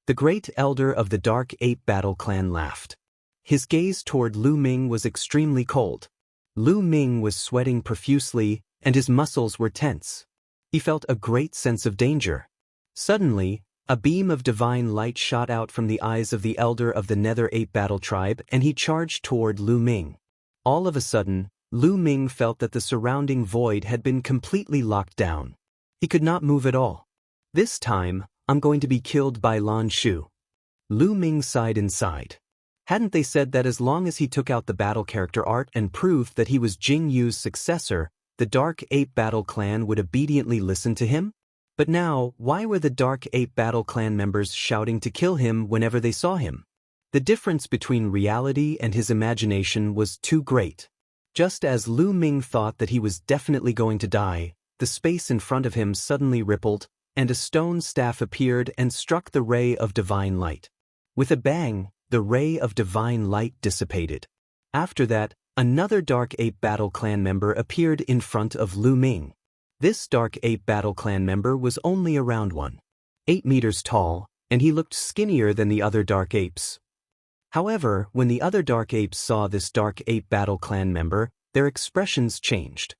Speaker 1: The Great Elder of the Dark Ape Battle Clan laughed. His gaze toward Lu Ming was extremely cold. Lu Ming was sweating profusely, and his muscles were tense. He felt a great sense of danger. Suddenly, a beam of divine light shot out from the eyes of the Elder of the Nether Ape Battle Tribe, and he charged toward Lu Ming. All of a sudden, Lu Ming felt that the surrounding void had been completely locked down. He could not move at all. "This time, I'm going to be killed by Lan Shu." Lu Ming sighed inside. Hadn't they said that as long as he took out the battle character art and proved that he was Jingyu's successor, the Dark Ape Battle Clan would obediently listen to him? But now, why were the Dark Ape Battle Clan members shouting to kill him whenever they saw him? The difference between reality and his imagination was too great. Just as Lu Ming thought that he was definitely going to die, the space in front of him suddenly rippled, and a stone staff appeared and struck the ray of divine light. With a bang, the ray of divine light dissipated. After that, another Dark Ape Battle Clan member appeared in front of Lu Ming. This Dark Ape Battle Clan member was only around 1.8 meters tall, and he looked skinnier than the other Dark Apes. However, when the other Dark Apes saw this Dark Ape Battle Clan member, their expressions changed.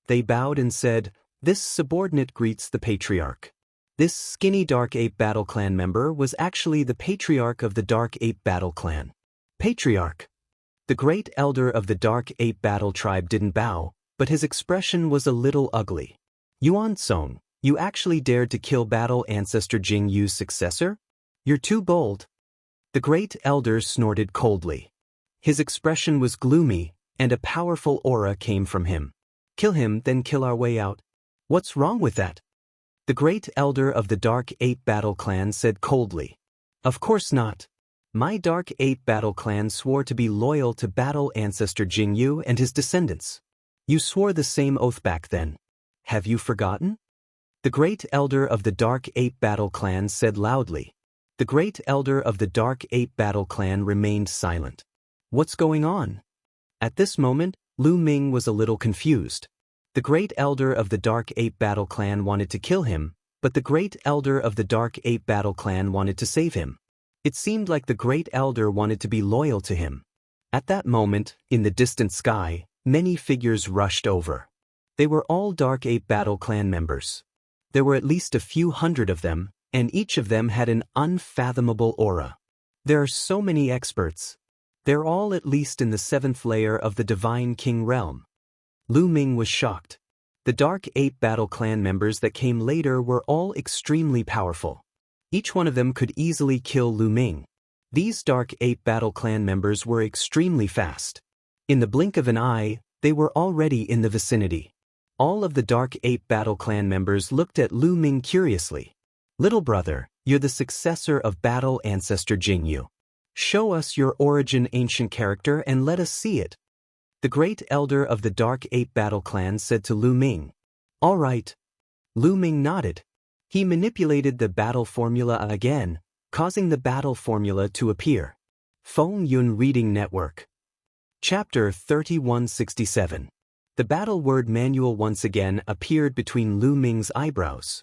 Speaker 1: They bowed and said, "This subordinate greets the Patriarch." This skinny Dark Ape Battle Clan member was actually the Patriarch of the Dark Ape Battle Clan. Patriarch. The Great Elder of the Dark Ape Battle Tribe didn't bow, but his expression was a little ugly. "Yuan Song, you actually dared to kill Battle Ancestor Jingyu's successor? You're too bold." The Great Elder snorted coldly. His expression was gloomy, and a powerful aura came from him. "Kill him, then kill our way out. What's wrong with that?" The Great Elder of the Dark Ape Battle Clan said coldly. "Of course not. My Dark Ape Battle Clan swore to be loyal to Battle Ancestor Jingyu and his descendants. You swore the same oath back then. have you forgotten? The great elder of the Dark Ape Battle Clan said loudly. The great elder of the Dark Ape Battle Clan remained silent. What's going on? At this moment, Lu Ming was a little confused. The great elder of the Dark Ape Battle Clan wanted to kill him, but the great elder of the Dark Ape Battle Clan wanted to save him. It seemed like the great elder wanted to be loyal to him. At that moment, in the distant sky, many figures rushed over. They were all Dark Ape Battle Clan members. There were at least a few hundred of them, and each of them had an unfathomable aura. There are so many experts. They're all at least in the 7th layer of the Divine King realm. Lu Ming was shocked. The Dark Ape Battle Clan members that came later were all extremely powerful. Each one of them could easily kill Lu Ming. These Dark Ape Battle Clan members were extremely fast. In the blink of an eye, they were already in the vicinity. All of the Dark Ape Battle Clan members looked at Lu Ming curiously. Little brother, you're the successor of Battle Ancestor Jingyu. Show us your origin ancient character and let us see it. The great elder of the Dark Ape Battle Clan said to Lu Ming. All right. Lu Ming nodded. He manipulated the battle formula again, causing the battle formula to appear. Feng Yun Reading Network. Chapter 3167. The battle word manual once again appeared between Lu Ming's eyebrows.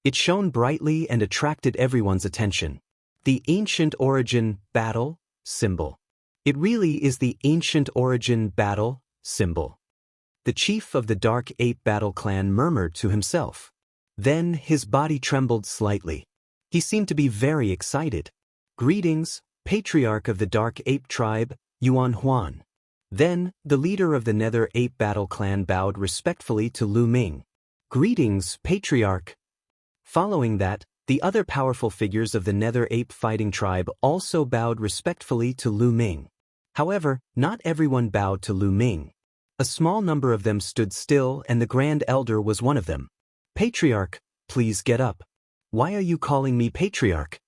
Speaker 1: It shone brightly and attracted everyone's attention. The ancient origin battle symbol. It really is the ancient origin battle symbol. The chief of the Dark Ape Battle Clan murmured to himself. Then his body trembled slightly. He seemed to be very excited. Greetings, Patriarch of the Dark Ape Tribe, Yuan Huan. Then, the leader of the Nether Ape Battle Clan bowed respectfully to Lu Ming. Greetings, Patriarch. Following that, the other powerful figures of the Nether Ape Fighting Tribe also bowed respectfully to Lu Ming. However, not everyone bowed to Lu Ming. A small number of them stood still and the Grand Elder was one of them. Patriarch, please get up. Why are you calling me Patriarch?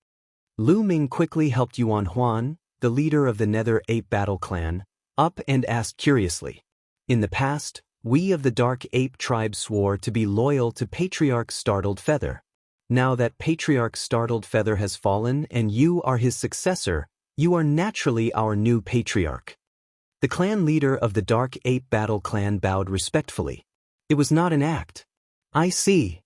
Speaker 1: Lu Ming quickly helped Yuan Huan, the leader of the Nether Ape Battle Clan, up and asked curiously. In the past, we of the Dark Ape Tribe swore to be loyal to Patriarch Startled Feather. Now that Patriarch Startled Feather has fallen and you are his successor, you are naturally our new Patriarch. The clan leader of the Dark Ape Battle Clan bowed respectfully. It was not an act. I see.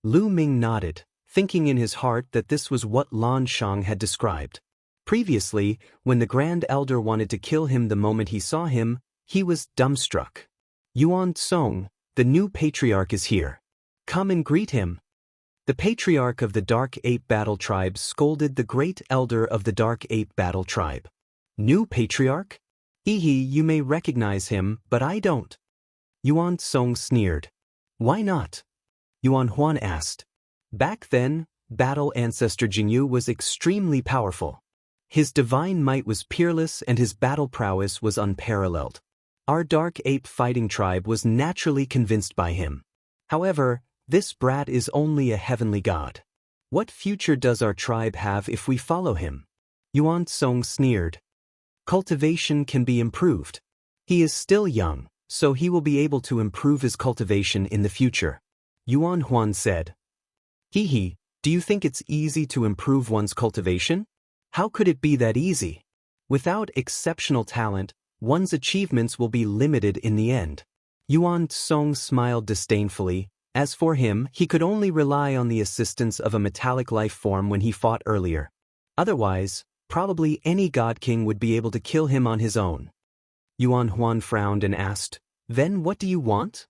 Speaker 1: Lu Ming nodded, thinking in his heart that this was what Lan Shang had described. Previously, when the Grand Elder wanted to kill him the moment he saw him, he was dumbstruck. Yuan Song, the new Patriarch is here. Come and greet him. The Patriarch of the Dark Ape Battle Tribe scolded the Great Elder of the Dark Ape Battle Tribe. New Patriarch? You may recognize him, but I don't. Yuan Song sneered. Why not? Yuan Huan asked. Back then, Battle Ancestor Jingyu was extremely powerful. His divine might was peerless and his battle prowess was unparalleled. Our Dark Ape Fighting Tribe was naturally convinced by him. However, this brat is only a heavenly god. What future does our tribe have if we follow him? Yuan Song sneered. Cultivation can be improved. He is still young, so he will be able to improve his cultivation in the future. Yuan Huan said. Do you think it's easy to improve one's cultivation? How could it be that easy? Without exceptional talent, one's achievements will be limited in the end. Yuan Song smiled disdainfully. As for him, he could only rely on the assistance of a metallic life form when he fought earlier. Otherwise, probably any God King would be able to kill him on his own. Yuan Huan frowned and asked, Then what do you want?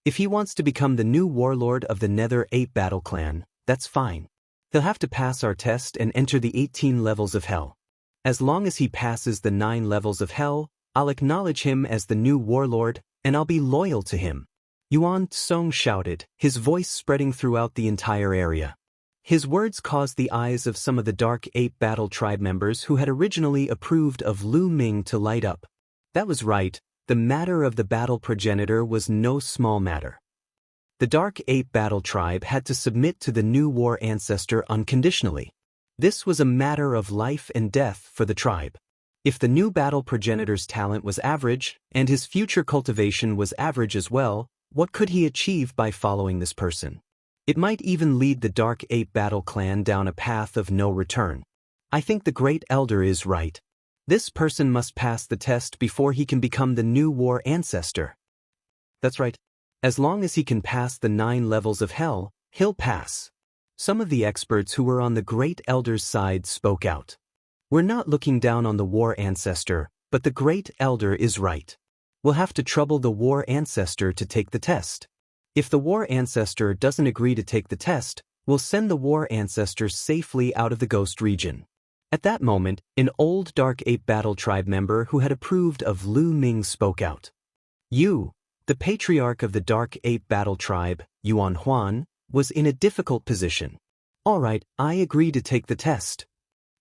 Speaker 1: If he wants to become the new warlord of the Nether Ape Battle Clan, that's fine. He'll have to pass our test and enter the 18 levels of hell. As long as he passes the 9 levels of hell, I'll acknowledge him as the new warlord, and I'll be loyal to him. Yuan Song shouted, his voice spreading throughout the entire area. His words caused the eyes of some of the Dark Ape Battle Tribe members who had originally approved of Lu Ming to light up. That was right, the matter of the battle progenitor was no small matter. The Dark Ape Battle Tribe had to submit to the new war ancestor unconditionally. This was a matter of life and death for the tribe. If the new battle progenitor's talent was average, and his future cultivation was average as well, What could he achieve by following this person? It might even lead the Dark Ape Battle Clan down a path of no return. I think the Great Elder is right. This person must pass the test before he can become the new war ancestor. That's right. As long as he can pass the 9 levels of hell, he'll pass. Some of the experts who were on the Great Elder's side spoke out. We're not looking down on the war ancestor, but the Great Elder is right. We'll have to trouble the war ancestor to take the test. If the war ancestor doesn't agree to take the test, we'll send the war ancestor safely out of the ghost region. At that moment, an old Dark Ape Battle Tribe member who had approved of Lu Ming spoke out. You, the patriarch of the Dark Ape Battle Tribe, Yuan Huan, was in a difficult position. All right, I agree to take the test.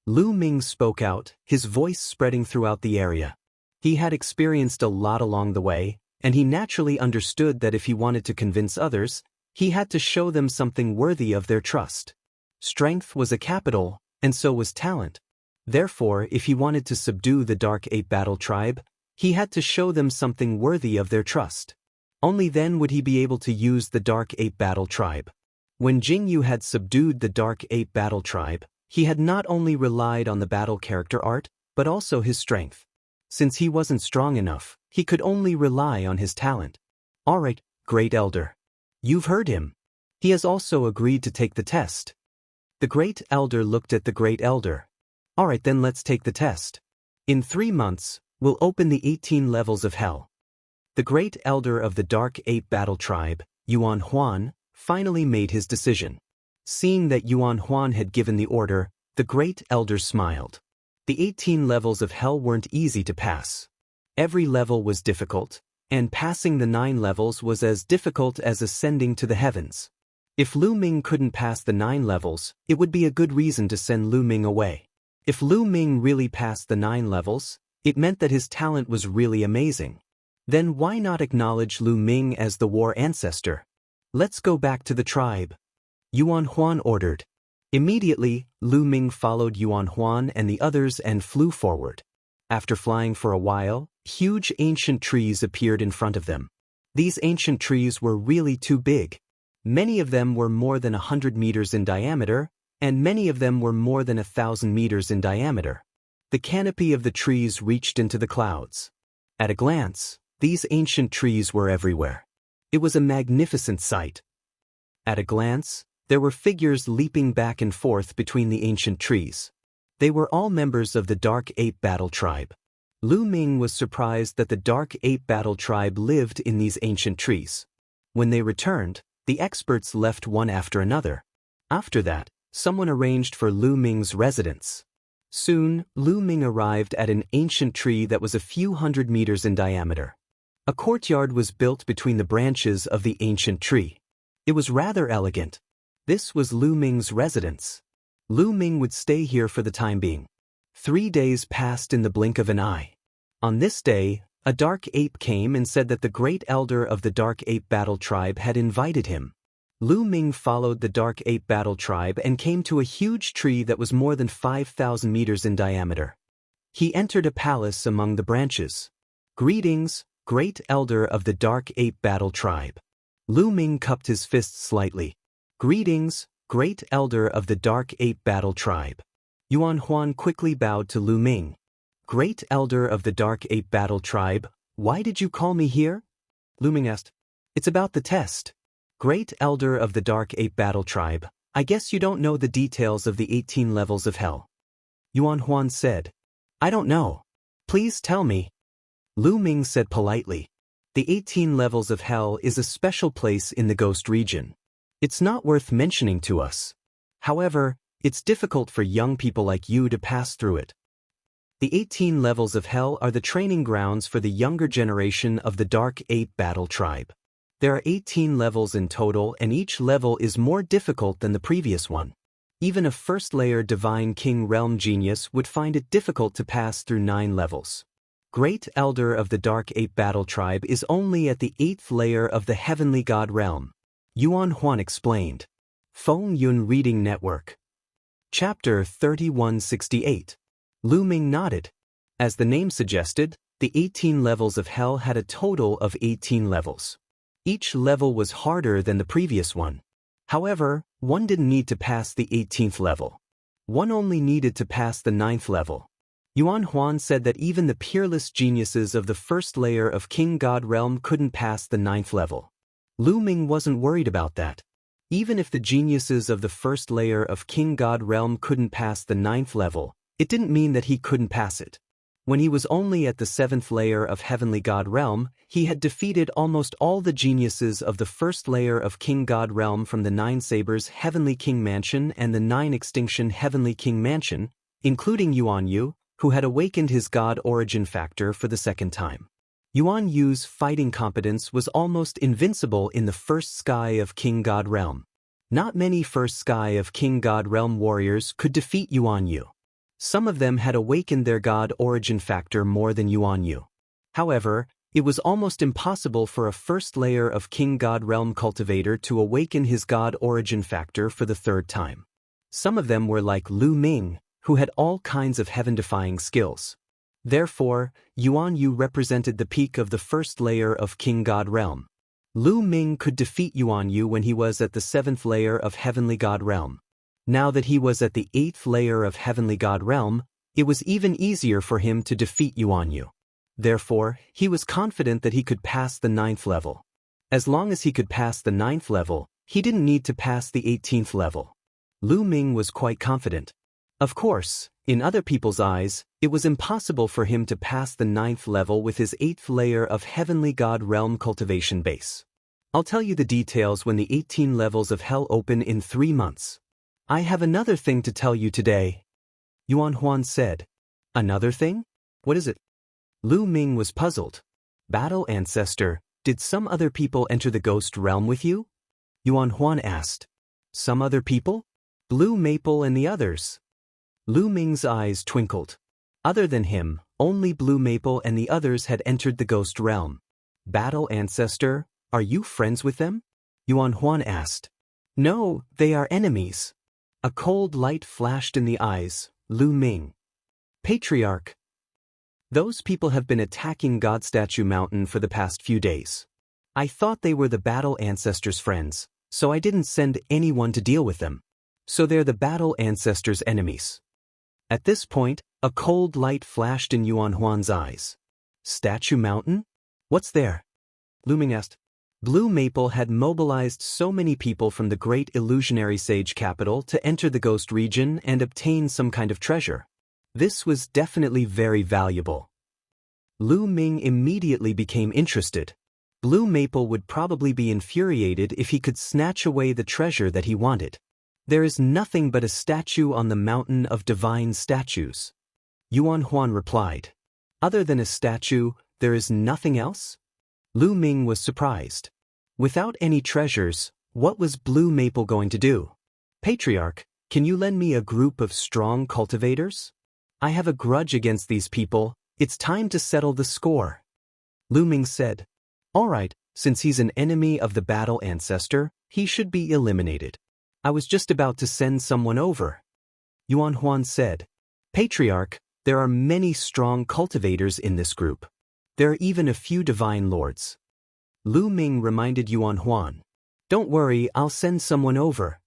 Speaker 1: Lu Ming spoke out, his voice spreading throughout the area. He had experienced a lot along the way, and he naturally understood that if he wanted to convince others, he had to show them something worthy of their trust. Strength was a capital, and so was talent. Therefore, if he wanted to subdue the Dark Ape Battle Tribe, he had to show them something worthy of their trust. Only then would he be able to use the Dark Ape Battle Tribe. When Jingyu had subdued the Dark Ape Battle Tribe, he had not only relied on the battle character art, but also his strength. Since he wasn't strong enough, he could only rely on his talent. Alright, Great Elder. You've heard him. He has also agreed to take the test. The Great Elder looked at the Great Elder. Alright, then let's take the test. In 3 months, we'll open the 18 levels of hell. The Great Elder of the Dark Ape Battle Tribe, Yuan Huan, finally made his decision. Seeing that Yuan Huan had given the order, the Great Elder smiled. The 18 levels of hell weren't easy to pass. Every level was difficult, and passing the 9 levels was as difficult as ascending to the heavens. If Lu Ming couldn't pass the 9 levels, it would be a good reason to send Lu Ming away. If Lu Ming really passed the 9 levels, it meant that his talent was really amazing. Then why not acknowledge Lu Ming as the war ancestor? Let's go back to the tribe. Yuan Huan ordered. Immediately, Lu Ming followed Yuan Huan and the others and flew forward. After flying for a while, huge ancient trees appeared in front of them. These ancient trees were really too big. Many of them were more than 100 meters in diameter, and many of them were more than 1,000 meters in diameter. The canopy of the trees reached into the clouds. At a glance, these ancient trees were everywhere. It was a magnificent sight. At a glance, there were figures leaping back and forth between the ancient trees. They were all members of the Dark Ape Battle Tribe. Lu Ming was surprised that the Dark Ape Battle Tribe lived in these ancient trees. When they returned, the experts left one after another. After that, someone arranged for Lu Ming's residence. Soon, Lu Ming arrived at an ancient tree that was a few hundred meters in diameter. A courtyard was built between the branches of the ancient tree. It was rather elegant. This was Lu Ming's residence. Lu Ming would stay here for the time being. 3 days passed in the blink of an eye. On this day, a dark ape came and said that the Great Elder of the Dark Ape Battle Tribe had invited him. Lu Ming followed the Dark Ape Battle Tribe and came to a huge tree that was more than 5,000 meters in diameter. He entered a palace among the branches. Greetings, Great Elder of the Dark Ape Battle Tribe. Lu Ming cupped his fist slightly. Greetings, Great Elder of the Dark Ape Battle Tribe. Yuan Huan quickly bowed to Lu Ming. Great Elder of the Dark Ape Battle Tribe, why did you call me here? Lu Ming asked. It's about the test. Great Elder of the Dark Ape Battle Tribe, I guess you don't know the details of the 18 levels of hell. Yuan Huan said. I don't know. Please tell me. Lu Ming said politely. The 18 levels of hell is a special place in the ghost region. It's not worth mentioning to us. However, it's difficult for young people like you to pass through it. The 18 levels of hell are the training grounds for the younger generation of the Dark Ape Battle Tribe. There are 18 levels in total, and each level is more difficult than the previous one. Even a first-layer Divine King Realm genius would find it difficult to pass through 9 levels. Great Elder of the Dark Ape Battle Tribe is only at the 8th layer of the Heavenly God Realm. Yuan Huan explained. Feng Yun Reading Network. Chapter 3168. Lu Ming nodded. As the name suggested, the 18 levels of hell had a total of 18 levels. Each level was harder than the previous one. However, one didn't need to pass the 18th level. One only needed to pass the 9th level. Yuan Huan said that even the peerless geniuses of the first layer of King God Realm couldn't pass the 9th level. Lu Ming wasn't worried about that. Even if the geniuses of the first layer of King God Realm couldn't pass the 9th level, it didn't mean that he couldn't pass it. When he was only at the 7th layer of Heavenly God Realm, he had defeated almost all the geniuses of the first layer of King God Realm from the 9 Sabers Heavenly King Mansion and the 9 Extinction Heavenly King Mansion, including Yuan Yu, who had awakened his God origin factor for the second time. Yuan Yu's fighting competence was almost invincible in the first sky of King God Realm. Not many first sky of King God Realm warriors could defeat Yuan Yu. Some of them had awakened their God origin factor more than Yuan Yu. However, it was almost impossible for a first layer of King God Realm cultivator to awaken his God origin factor for the third time. Some of them were like Lu Ming, who had all kinds of heaven-defying skills. Therefore, Yuan Yu represented the peak of the first layer of King God Realm. Lu Ming could defeat Yuan Yu when he was at the 7th layer of Heavenly God Realm. Now that he was at the 8th layer of Heavenly God Realm, it was even easier for him to defeat Yuan Yu. Therefore, he was confident that he could pass the 9th level. As long as he could pass the 9th level, he didn't need to pass the 18th level. Lu Ming was quite confident. Of course, in other people's eyes, it was impossible for him to pass the 9th level with his 8th layer of Heavenly God Realm cultivation base. I'll tell you the details when the 18 levels of Hell open in 3 months. I have another thing to tell you today, Yuan Huan said. Another thing? What is it? Lu Ming was puzzled. Battle Ancestor, did some other people enter the ghost realm with you? Yuan Huan asked. Some other people? Blue Maple and the others. Lu Ming's eyes twinkled. Other than him, only Blue Maple and the others had entered the ghost realm. Battle Ancestor, are you friends with them? Yuan Huan asked. No, they are enemies. A cold light flashed in the eyes. Lu Ming. Patriarch. Those people have been attacking God Statue Mountain for the past few days. I thought they were the Battle Ancestors' friends, so I didn't send anyone to deal with them. So they're the Battle Ancestors' enemies. At this point, a cold light flashed in Yuan Huan's eyes. Statue Mountain? What's there? Lu Ming asked. Blue Maple had mobilized so many people from the great illusionary sage capital to enter the ghost region and obtain some kind of treasure. This was definitely very valuable. Lu Ming immediately became interested. Blue Maple would probably be infuriated if he could snatch away the treasure that he wanted. There is nothing but a statue on the mountain of divine statues. Yuan Huan replied. Other than a statue, there is nothing else? Lu Ming was surprised. Without any treasures, what was Blue Maple going to do? Patriarch, can you lend me a group of strong cultivators? I have a grudge against these people. It's time to settle the score. Lu Ming said. All right, since he's an enemy of the Battle Ancestor, he should be eliminated. I was just about to send someone over. Yuan Huan said. Patriarch, there are many strong cultivators in this group. There are even a few divine lords. Lu Ming reminded Yuan Huan. Don't worry, I'll send someone over.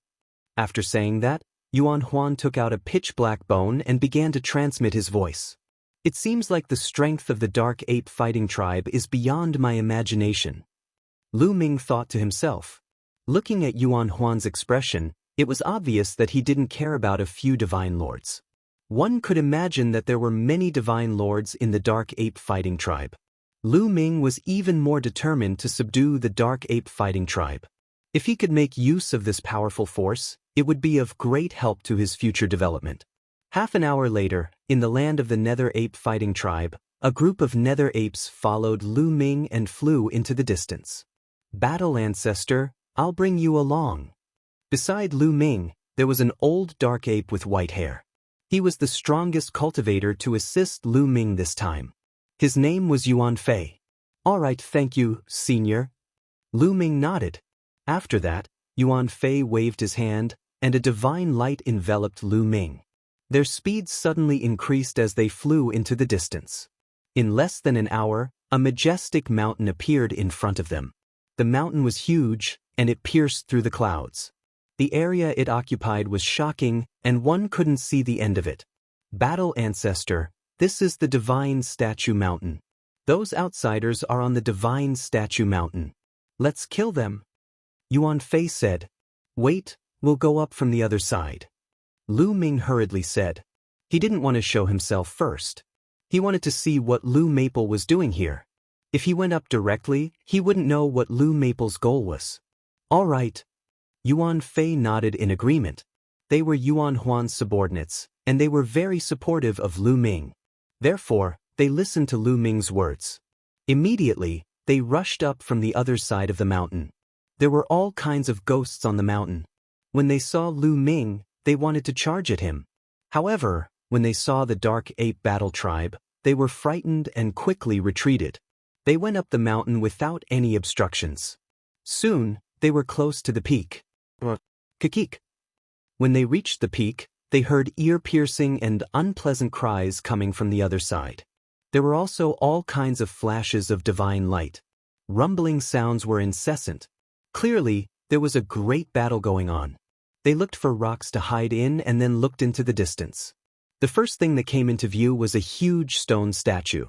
Speaker 1: After saying that, Yuan Huan took out a pitch-black bone and began to transmit his voice. It seems like the strength of the Dark Ape fighting tribe is beyond my imagination. Lu Ming thought to himself. Looking at Yuan Huan's expression, it was obvious that he didn't care about a few divine lords. One could imagine that there were many divine lords in the Dark Ape fighting tribe. Lu Ming was even more determined to subdue the Dark Ape fighting tribe. If he could make use of this powerful force, it would be of great help to his future development. Half an hour later, in the land of the Nether Ape fighting tribe, a group of Nether Apes followed Lu Ming and flew into the distance. Battle Ancestor, I'll bring you along. Beside Lu Ming, there was an old Dark Ape with white hair. He was the strongest cultivator to assist Lu Ming this time. His name was Yuan Fei. All right, thank you, Senior. Lu Ming nodded. After that, Yuan Fei waved his hand, and a divine light enveloped Lu Ming. Their speed suddenly increased as they flew into the distance. In less than an hour, a majestic mountain appeared in front of them. The mountain was huge, and it pierced through the clouds. The area it occupied was shocking, and one couldn't see the end of it. Battle Ancestor, this is the Divine Statue Mountain. Those outsiders are on the Divine Statue Mountain. Let's kill them. Yuan Fei said. Wait, we'll go up from the other side. Lu Ming hurriedly said. He didn't want to show himself first. He wanted to see what Lu Maple was doing here. If he went up directly, he wouldn't know what Lu Maple's goal was. All right. Yuan Fei nodded in agreement. They were Yuan Huan's subordinates, and they were very supportive of Lu Ming. Therefore, they listened to Lu Ming's words. Immediately, they rushed up from the other side of the mountain. There were all kinds of ghosts on the mountain. When they saw Lu Ming, they wanted to charge at him. However, when they saw the Dark Ape Battle Tribe, they were frightened and quickly retreated. They went up the mountain without any obstructions. Soon, they were close to the peak. Kikik. When they reached the peak, they heard ear-piercing and unpleasant cries coming from the other side. There were also all kinds of flashes of divine light. Rumbling sounds were incessant. Clearly, there was a great battle going on. They looked for rocks to hide in and then looked into the distance. The first thing that came into view was a huge stone statue.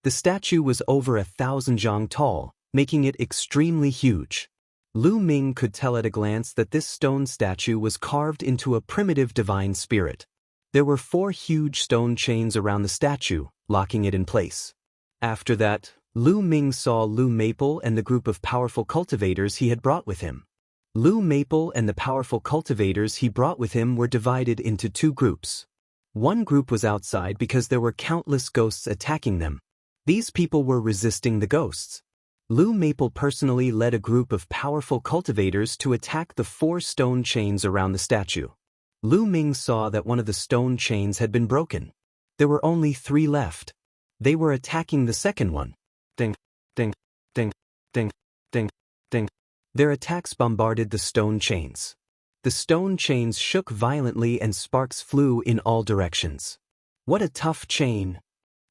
Speaker 1: The statue was over 1,000 zhang tall, making it extremely huge. Lu Ming could tell at a glance that this stone statue was carved into a primitive divine spirit. There were 4 huge stone chains around the statue, locking it in place. After that, Lu Ming saw Lu Maple and the group of powerful cultivators he had brought with him. Lu Maple and the powerful cultivators he brought with him were divided into 2 groups. One group was outside because there were countless ghosts attacking them. These people were resisting the ghosts. Lu Maple personally led a group of powerful cultivators to attack the 4 stone chains around the statue. Lu Ming saw that one of the stone chains had been broken. There were only 3 left. They were attacking the second one. Ding, ding, ding, ding, ding, ding. Their attacks bombarded the stone chains. The stone chains shook violently and sparks flew in all directions. What a tough chain!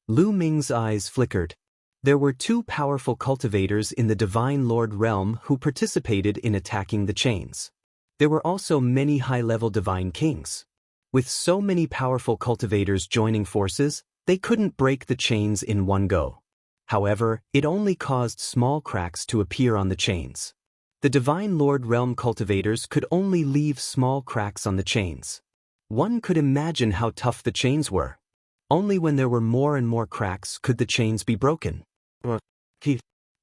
Speaker 1: Lu Ming's eyes flickered. There were 2 powerful cultivators in the Divine Lord realm who participated in attacking the chains. There were also many high-level divine kings. With so many powerful cultivators joining forces, they couldn't break the chains in one go. However, it only caused small cracks to appear on the chains. The Divine Lord realm cultivators could only leave small cracks on the chains. One could imagine how tough the chains were. Only when there were more and more cracks could the chains be broken.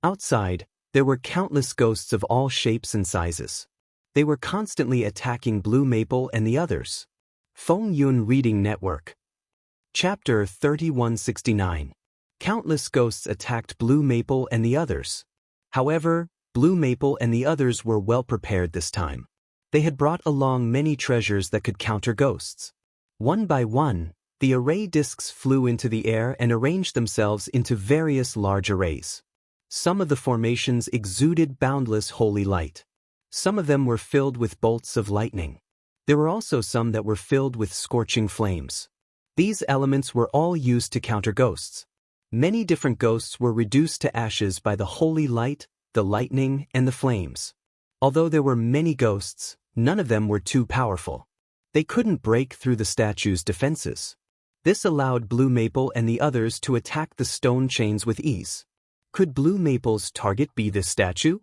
Speaker 1: Outside, there were countless ghosts of all shapes and sizes. They were constantly attacking Blue Maple and the others. Feng Yun Reading Network. Chapter 3169. Countless ghosts attacked Blue Maple and the others. However, Blue Maple and the others were well prepared this time. They had brought along many treasures that could counter ghosts. One by one, the array discs flew into the air and arranged themselves into various large arrays. Some of the formations exuded boundless holy light. Some of them were filled with bolts of lightning. There were also some that were filled with scorching flames. These elements were all used to counter ghosts. Many different ghosts were reduced to ashes by the holy light, the lightning, and the flames. Although there were many ghosts, none of them were too powerful. They couldn't break through the statue's defenses. This allowed Blue Maple and the others to attack the stone chains with ease. Could Blue Maple's target be this statue?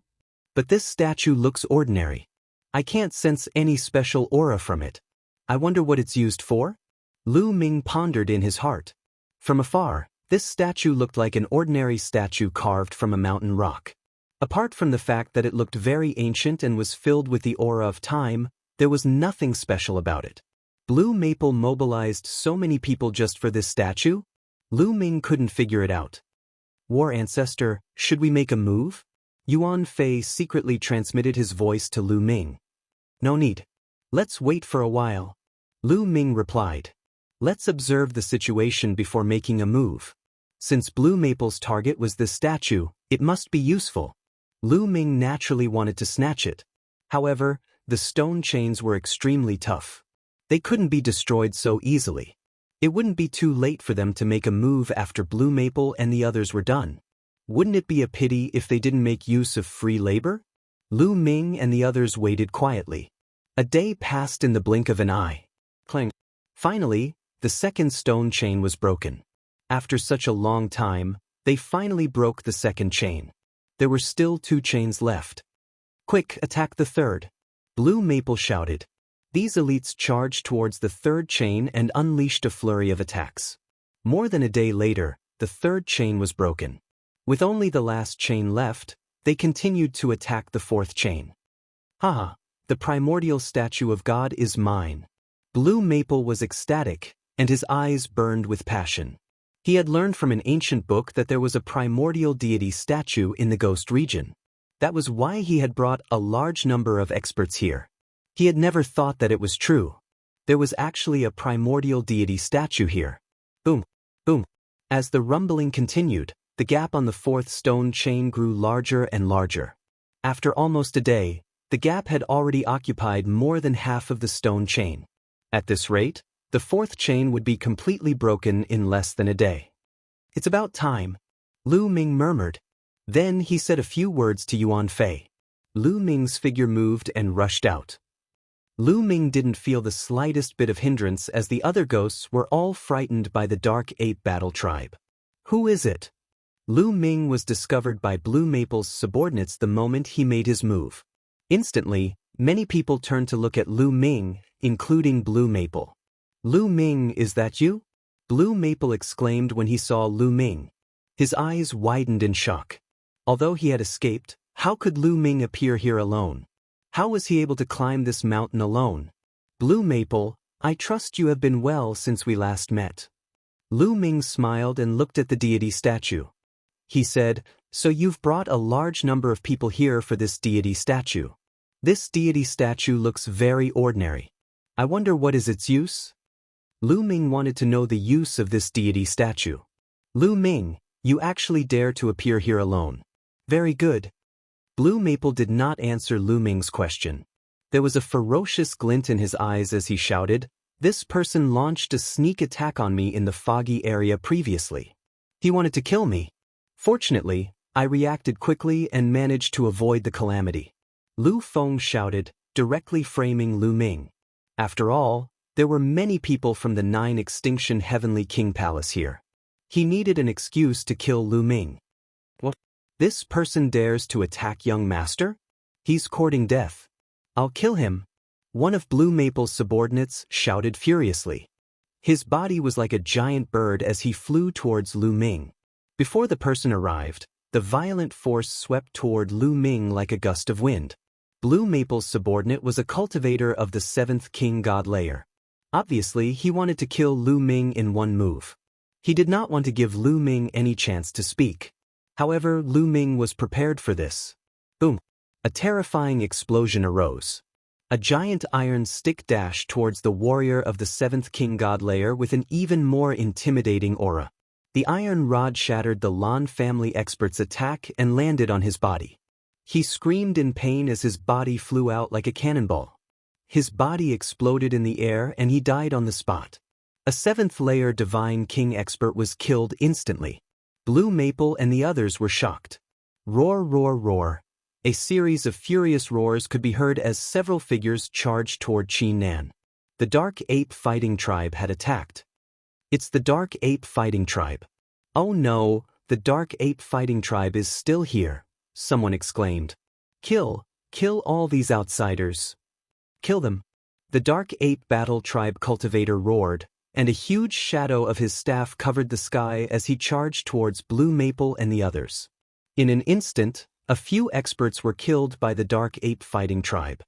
Speaker 1: But this statue looks ordinary. I can't sense any special aura from it. I wonder what it's used for? Lu Ming pondered in his heart. From afar, this statue looked like an ordinary statue carved from a mountain rock. Apart from the fact that it looked very ancient and was filled with the aura of time, there was nothing special about it. Blue Maple mobilized so many people just for this statue? Lu Ming couldn't figure it out. War Ancestor, should we make a move? Yuan Fei secretly transmitted his voice to Lu Ming. No need. Let's wait for a while. Lu Ming replied. Let's observe the situation before making a move. Since Blue Maple's target was this statue, it must be useful. Lu Ming naturally wanted to snatch it. However, the stone chains were extremely tough. They couldn't be destroyed so easily. It wouldn't be too late for them to make a move after Blue Maple and the others were done. Wouldn't it be a pity if they didn't make use of free labor? Lu Ming and the others waited quietly. A day passed in the blink of an eye. Clang. Finally, the second stone chain was broken. After such a long time, they finally broke the second chain. There were still 2 chains left. Quick, attack the third! Blue Maple shouted. These elites charged towards the third chain and unleashed a flurry of attacks. More than a day later, the third chain was broken. With only the last chain left, they continued to attack the fourth chain. Haha, the primordial statue of God is mine. Blue Maple was ecstatic, and his eyes burned with passion. He had learned from an ancient book that there was a primordial deity statue in the Ghost region. That was why he had brought a large number of experts here. He had never thought that it was true. There was actually a primordial deity statue here. Boom, boom. As the rumbling continued, the gap on the fourth stone chain grew larger and larger. After almost a day, the gap had already occupied more than half of the stone chain. At this rate, the fourth chain would be completely broken in less than a day. It's about time, Lu Ming murmured. Then he said a few words to Yuan Fei. Lu Ming's figure moved and rushed out. Lu Ming didn't feel the slightest bit of hindrance as the other ghosts were all frightened by the Dark Ape Battle Tribe. Who is it? Lu Ming was discovered by Blue Maple's subordinates the moment he made his move. Instantly, many people turned to look at Lu Ming, including Blue Maple. Lu Ming, is that you? Blue Maple exclaimed when he saw Lu Ming. His eyes widened in shock. Although he had escaped, how could Lu Ming appear here alone? How was he able to climb this mountain alone? Blue Maple, I trust you have been well since we last met. Lu Ming smiled and looked at the deity statue. He said, so you've brought a large number of people here for this deity statue. This deity statue looks very ordinary. I wonder what is its use? Lu Ming wanted to know the use of this deity statue. Lu Ming, you actually dare to appear here alone. Very good. Blue Maple did not answer Lu Ming's question. There was a ferocious glint in his eyes as he shouted, this person launched a sneak attack on me in the foggy area previously. He wanted to kill me. Fortunately, I reacted quickly and managed to avoid the calamity. Lu Feng shouted, directly framing Lu Ming. After all, there were many people from the 9 Extinction Heavenly King Palace here. He needed an excuse to kill Lu Ming. What? This person dares to attack young master? He's courting death. I'll kill him. One of Blue Maple's subordinates shouted furiously. His body was like a giant bird as he flew towards Lu Ming. Before the person arrived, the violent force swept toward Lu Ming like a gust of wind. Blue Maple's subordinate was a cultivator of the 7th King God layer. Obviously, he wanted to kill Lu Ming in one move. He did not want to give Lu Ming any chance to speak. However, Lu Ming was prepared for this. Boom! A terrifying explosion arose. A giant iron stick dashed towards the warrior of the 7th King God layer with an even more intimidating aura. The iron rod shattered the Lan family expert's attack and landed on his body. He screamed in pain as his body flew out like a cannonball. His body exploded in the air and he died on the spot. A 7th layer Divine King expert was killed instantly. Blue Maple and the others were shocked. Roar, roar, roar. A series of furious roars could be heard as several figures charged toward Qi Nan. The Dark Ape Fighting Tribe had attacked. It's the Dark Ape Fighting Tribe. Oh no, the Dark Ape Fighting Tribe is still here, someone exclaimed. Kill all these outsiders. Kill them. The Dark Ape Battle Tribe cultivator roared, and a huge shadow of his staff covered the sky as he charged towards Blue Maple and the others. In an instant, a few experts were killed by the Dark Ape Fighting Tribe.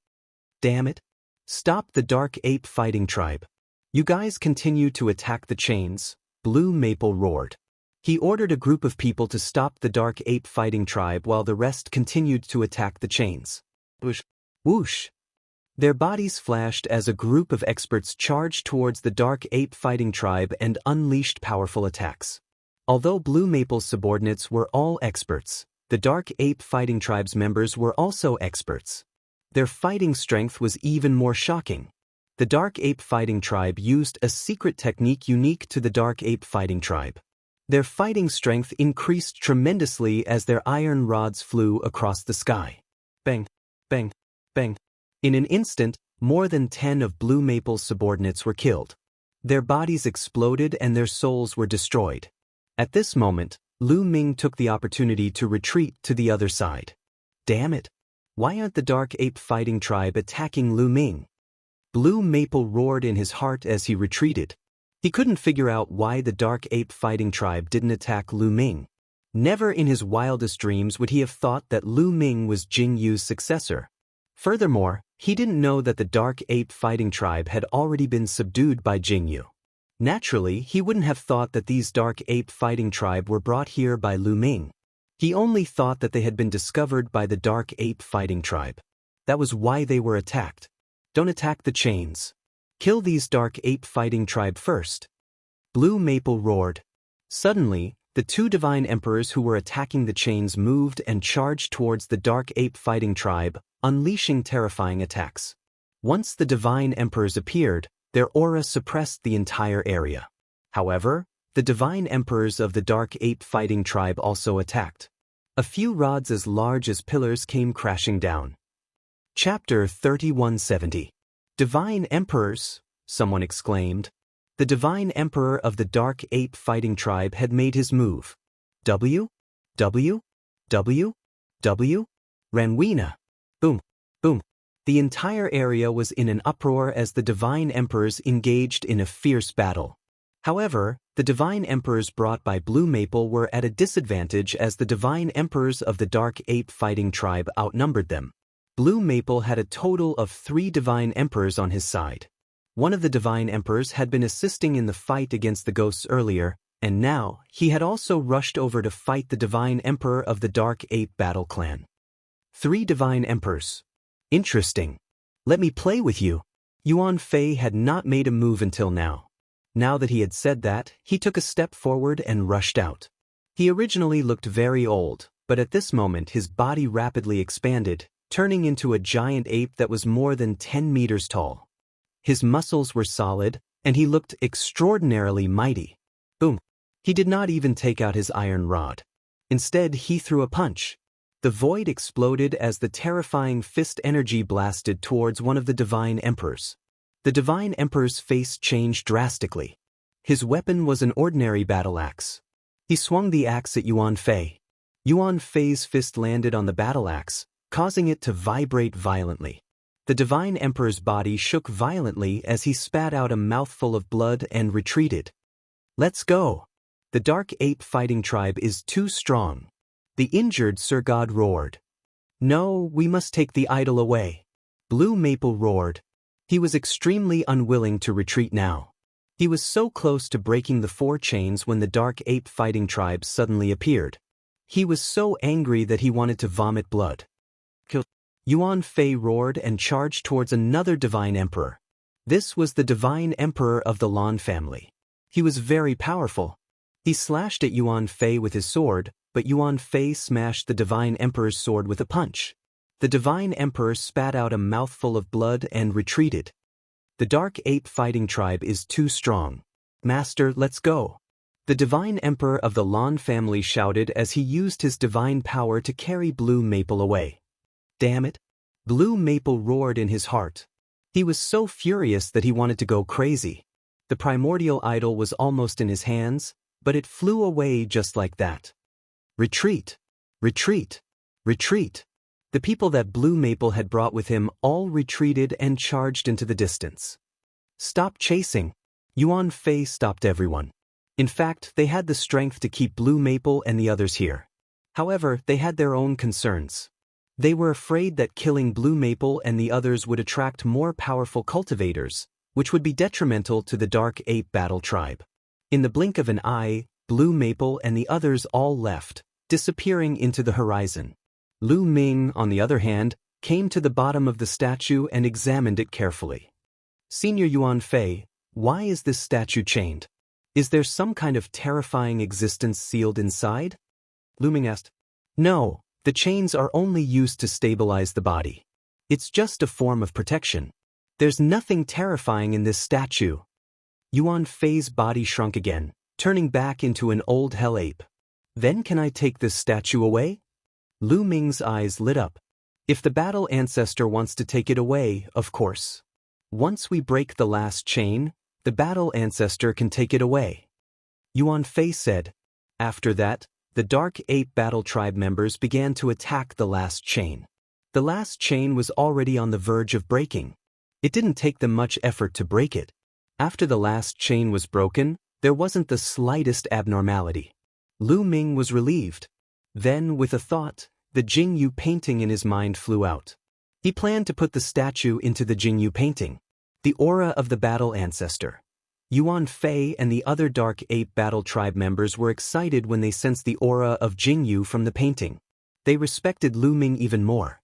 Speaker 1: Damn it. Stop the Dark Ape Fighting Tribe. You guys continue to attack the chains, Blue Maple roared. He ordered a group of people to stop the Dark Ape Fighting Tribe while the rest continued to attack the chains. Whoosh! Whoosh! Their bodies flashed as a group of experts charged towards the Dark Ape Fighting Tribe and unleashed powerful attacks. Although Blue Maple's subordinates were all experts, the Dark Ape Fighting Tribe's members were also experts. Their fighting strength was even more shocking. The Dark Ape Fighting Tribe used a secret technique unique to the Dark Ape Fighting Tribe. Their fighting strength increased tremendously as their iron rods flew across the sky. Bang, bang, bang. In an instant, more than 10 of Blue Maple's subordinates were killed. Their bodies exploded and their souls were destroyed. At this moment, Lu Ming took the opportunity to retreat to the other side. Damn it! Why aren't the Dark Ape fighting tribe attacking Lu Ming? Blue Maple roared in his heart as he retreated. He couldn't figure out why the Dark Ape fighting tribe didn't attack Lu Ming. Never in his wildest dreams would he have thought that Lu Ming was Jing Yu's successor. Furthermore, he didn't know that the Dark Ape fighting tribe had already been subdued by Jing Yu. Naturally, he wouldn't have thought that these Dark Ape fighting tribe were brought here by Lu Ming. He only thought that they had been discovered by the Dark Ape fighting tribe. That was why they were attacked. Don't attack the chains. Kill these Dark Ape fighting tribe first. Blue Maple roared. Suddenly, the two divine emperors who were attacking the chains moved and charged towards the Dark Ape fighting tribe, unleashing terrifying attacks. Once the divine emperors appeared, their aura suppressed the entire area. However, the divine emperors of the Dark Ape fighting tribe also attacked. A few rods as large as pillars came crashing down. Chapter 3170. Divine Emperors, someone exclaimed. The divine emperor of the Dark Ape fighting tribe had made his move. W? W? W? W? Ranweena. Boom, boom. The entire area was in an uproar as the divine emperors engaged in a fierce battle. However, the divine emperors brought by Blue Maple were at a disadvantage as the divine emperors of the Dark Ape fighting tribe outnumbered them. Blue Maple had a total of 3 divine emperors on his side. One of the divine emperors had been assisting in the fight against the ghosts earlier, and now he had also rushed over to fight the divine emperor of the Dark Ape Battle Clan. 3 divine emperors. Interesting. Let me play with you. Yuan Fei had not made a move until now. Now that he had said that, he took a step forward and rushed out. He originally looked very old, but at this moment his body rapidly expanded, turning into a giant ape that was more than 10 meters tall. His muscles were solid, and he looked extraordinarily mighty. Boom. He did not even take out his iron rod. Instead, he threw a punch. The void exploded as the terrifying fist energy blasted towards one of the divine emperors. The divine emperor's face changed drastically. His weapon was an ordinary battle axe. He swung the axe at Yuan Fei. Yuan Fei's fist landed on the battle axe, causing it to vibrate violently. The divine emperor's body shook violently as he spat out a mouthful of blood and retreated. Let's go. The Dark Ape fighting tribe is too strong. The injured Sir God roared. No, we must take the idol away. Blue Maple roared. He was extremely unwilling to retreat now. He was so close to breaking the 4 chains when the Dark Ape fighting tribe suddenly appeared. He was so angry that he wanted to vomit blood. Kill. Yuan Fei roared and charged towards another divine emperor. This was the divine emperor of the Lan family. He was very powerful. He slashed at Yuan Fei with his sword, but Yuan Fei smashed the divine emperor's sword with a punch. The divine emperor spat out a mouthful of blood and retreated. The Dark Ape fighting tribe is too strong. Master, let's go. The divine emperor of the Lan family shouted as he used his divine power to carry Blue Maple away. Damn it. Blue Maple roared in his heart. He was so furious that he wanted to go crazy. The primordial idol was almost in his hands, but it flew away just like that. Retreat! Retreat! Retreat! The people that Blue Maple had brought with him all retreated and charged into the distance. Stop chasing! Yuan Fei stopped everyone. In fact, they had the strength to keep Blue Maple and the others here. However, they had their own concerns. They were afraid that killing Blue Maple and the others would attract more powerful cultivators, which would be detrimental to the Dark Ape Battle Tribe. In the blink of an eye, Blue Maple and the others all left, disappearing into the horizon. Lu Ming, on the other hand, came to the bottom of the statue and examined it carefully. Senior Yuan Fei, why is this statue chained? Is there some kind of terrifying existence sealed inside? Lu Ming asked. No. The chains are only used to stabilize the body. It's just a form of protection. There's nothing terrifying in this statue. Yuan Fei's body shrunk again, turning back into an old hell ape. Then can I take this statue away? Lu Ming's eyes lit up. If the battle ancestor wants to take it away, of course. Once we break the last chain, the battle ancestor can take it away. Yuan Fei said. After that, the Dark Ape Battle Tribe members began to attack the last chain. The last chain was already on the verge of breaking. It didn't take them much effort to break it. After the last chain was broken, there wasn't the slightest abnormality. Lu Ming was relieved. Then, with a thought, the Jingyu painting in his mind flew out. He planned to put the statue into the Jingyu painting. The aura of the battle ancestor. Yuan Fei and the other Dark Ape Battle Tribe members were excited when they sensed the aura of Jingyu from the painting. They respected Lu Ming even more.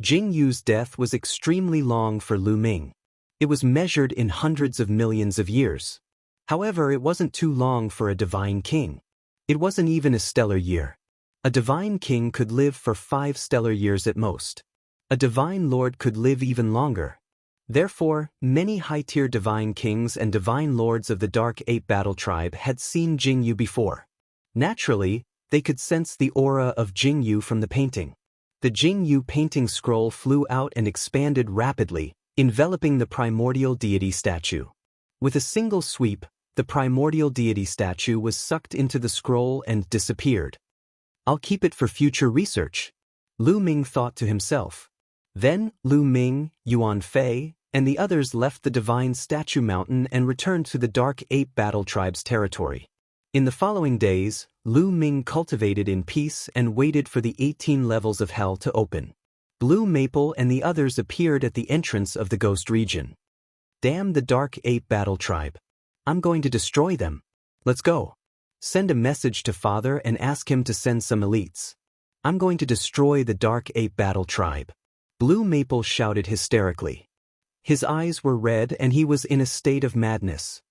Speaker 1: Jingyu's death was extremely long for Lu Ming. It was measured in hundreds of millions of years. However, it wasn't too long for a divine king. It wasn't even a stellar year. A divine king could live for 5 stellar years at most. A divine lord could live even longer. Therefore, many high-tier divine kings and divine lords of the Dark Ape Battle Tribe had seen Jingyu before. Naturally, they could sense the aura of Jingyu from the painting. The Jingyu painting scroll flew out and expanded rapidly, enveloping the primordial deity statue. With a single sweep, the primordial deity statue was sucked into the scroll and disappeared. I'll keep it for future research, Lu Ming thought to himself. Then, Lu Ming, Yuan Fei, and the others left the divine statue mountain and returned to the Dark Ape Battle Tribe's territory. In the following days, Lu Ming cultivated in peace and waited for the 18 levels of hell to open. Blue Maple and the others appeared at the entrance of the Ghost region. Damn the Dark Ape Battle Tribe. I'm going to destroy them. Let's go. Send a message to Father and ask him to send some elites. I'm going to destroy the Dark Ape Battle Tribe. Blue Maple shouted hysterically. His eyes were red and he was in a state of madness.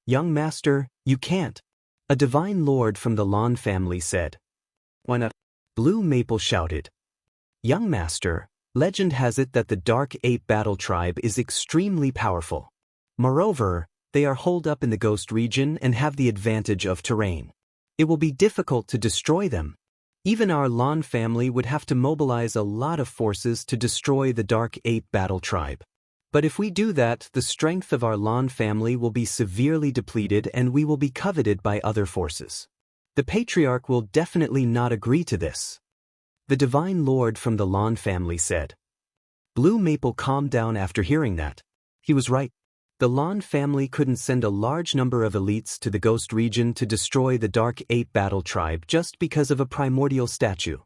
Speaker 1: Young master, you can't. A divine lord from the Lan family said. Why not? Blue Maple shouted. Young master, legend has it that the Dark Ape Battle Tribe is extremely powerful. Moreover, they are holed up in the Ghost region and have the advantage of terrain. It will be difficult to destroy them. Even our Lan family would have to mobilize a lot of forces to destroy the Dark Ape Battle Tribe. But if we do that, the strength of our Lan family will be severely depleted and we will be coveted by other forces. The Patriarch will definitely not agree to this. The Divine Lord from the Lan family said. Blue Maple calmed down after hearing that. He was right. The Lan family couldn't send a large number of elites to the Ghost region to destroy the Dark Ape Battle Tribe just because of a primordial statue.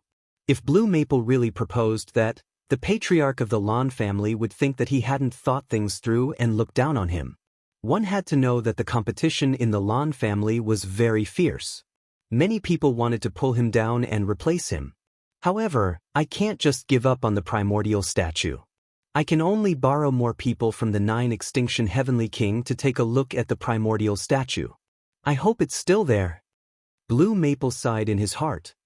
Speaker 1: If Blue Maple really proposed that, the Patriarch of the Lan family would think that he hadn't thought things through and look down on him. One had to know that the competition in the Lan family was very fierce. Many people wanted to pull him down and replace him. However, I can't just give up on the primordial statue. I can only borrow more people from the 9 Extinction Heavenly King to take a look at the primordial statue. I hope it's still there. Blue Maple sighed in his heart.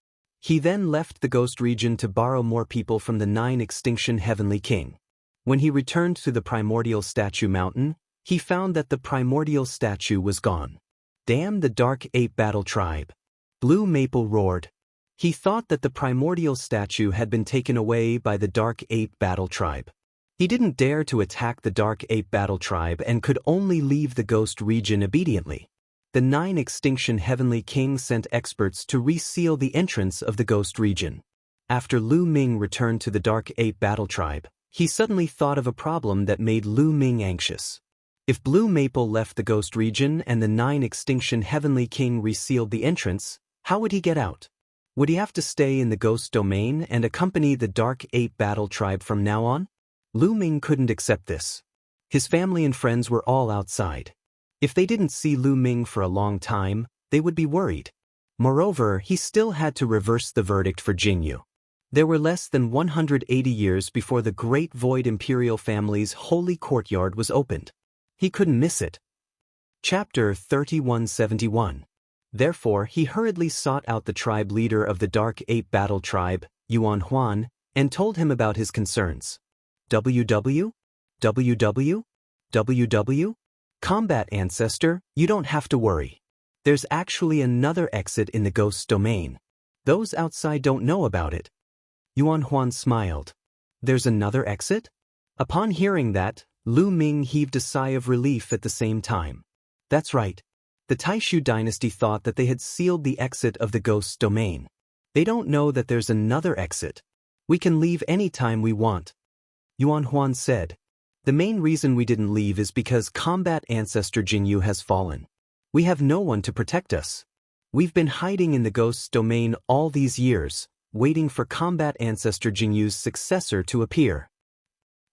Speaker 1: He then left the Ghost region to borrow more people from the 9 Extinction Heavenly King. When he returned to the primordial statue mountain, he found that the primordial statue was gone. Damn the Dark Ape Battle Tribe. Blue Maple roared. He thought that the primordial statue had been taken away by the Dark Ape Battle Tribe. He didn't dare to attack the Dark Ape Battle Tribe and could only leave the Ghost region obediently. The 9 Extinction Heavenly King sent experts to reseal the entrance of the Ghost region. After Lu Ming returned to the Dark Ape Battle Tribe, he suddenly thought of a problem that made Lu Ming anxious. If Blue Maple left the Ghost region and the 9 Extinction Heavenly King resealed the entrance, how would he get out? Would he have to stay in the Ghost domain and accompany the Dark Ape Battle Tribe from now on? Lu Ming couldn't accept this. His family and friends were all outside. If they didn't see Lu Ming for a long time, they would be worried. Moreover, he still had to reverse the verdict for Jingyu. There were less than 180 years before the Great Void Imperial family's holy courtyard was opened. He couldn't miss it. Chapter 3171. Therefore, he hurriedly sought out the tribe leader of the Dark Ape Battle Tribe, Yuan Huan, and told him about his concerns. WW? WW? WW? Combat Ancestor, you don't have to worry. There's actually another exit in the ghost's domain. Those outside don't know about it. Yuan Huan smiled. There's another exit? Upon hearing that, Lu Ming heaved a sigh of relief at the same time. That's right. The Taishu dynasty thought that they had sealed the exit of the ghost's domain. They don't know that there's another exit. We can leave any time we want. Yuan Huan said. The main reason we didn't leave is because combat ancestor Jinyu has fallen. We have no one to protect us. We've been hiding in the ghost's domain all these years, waiting for combat ancestor Jinyu's successor to appear.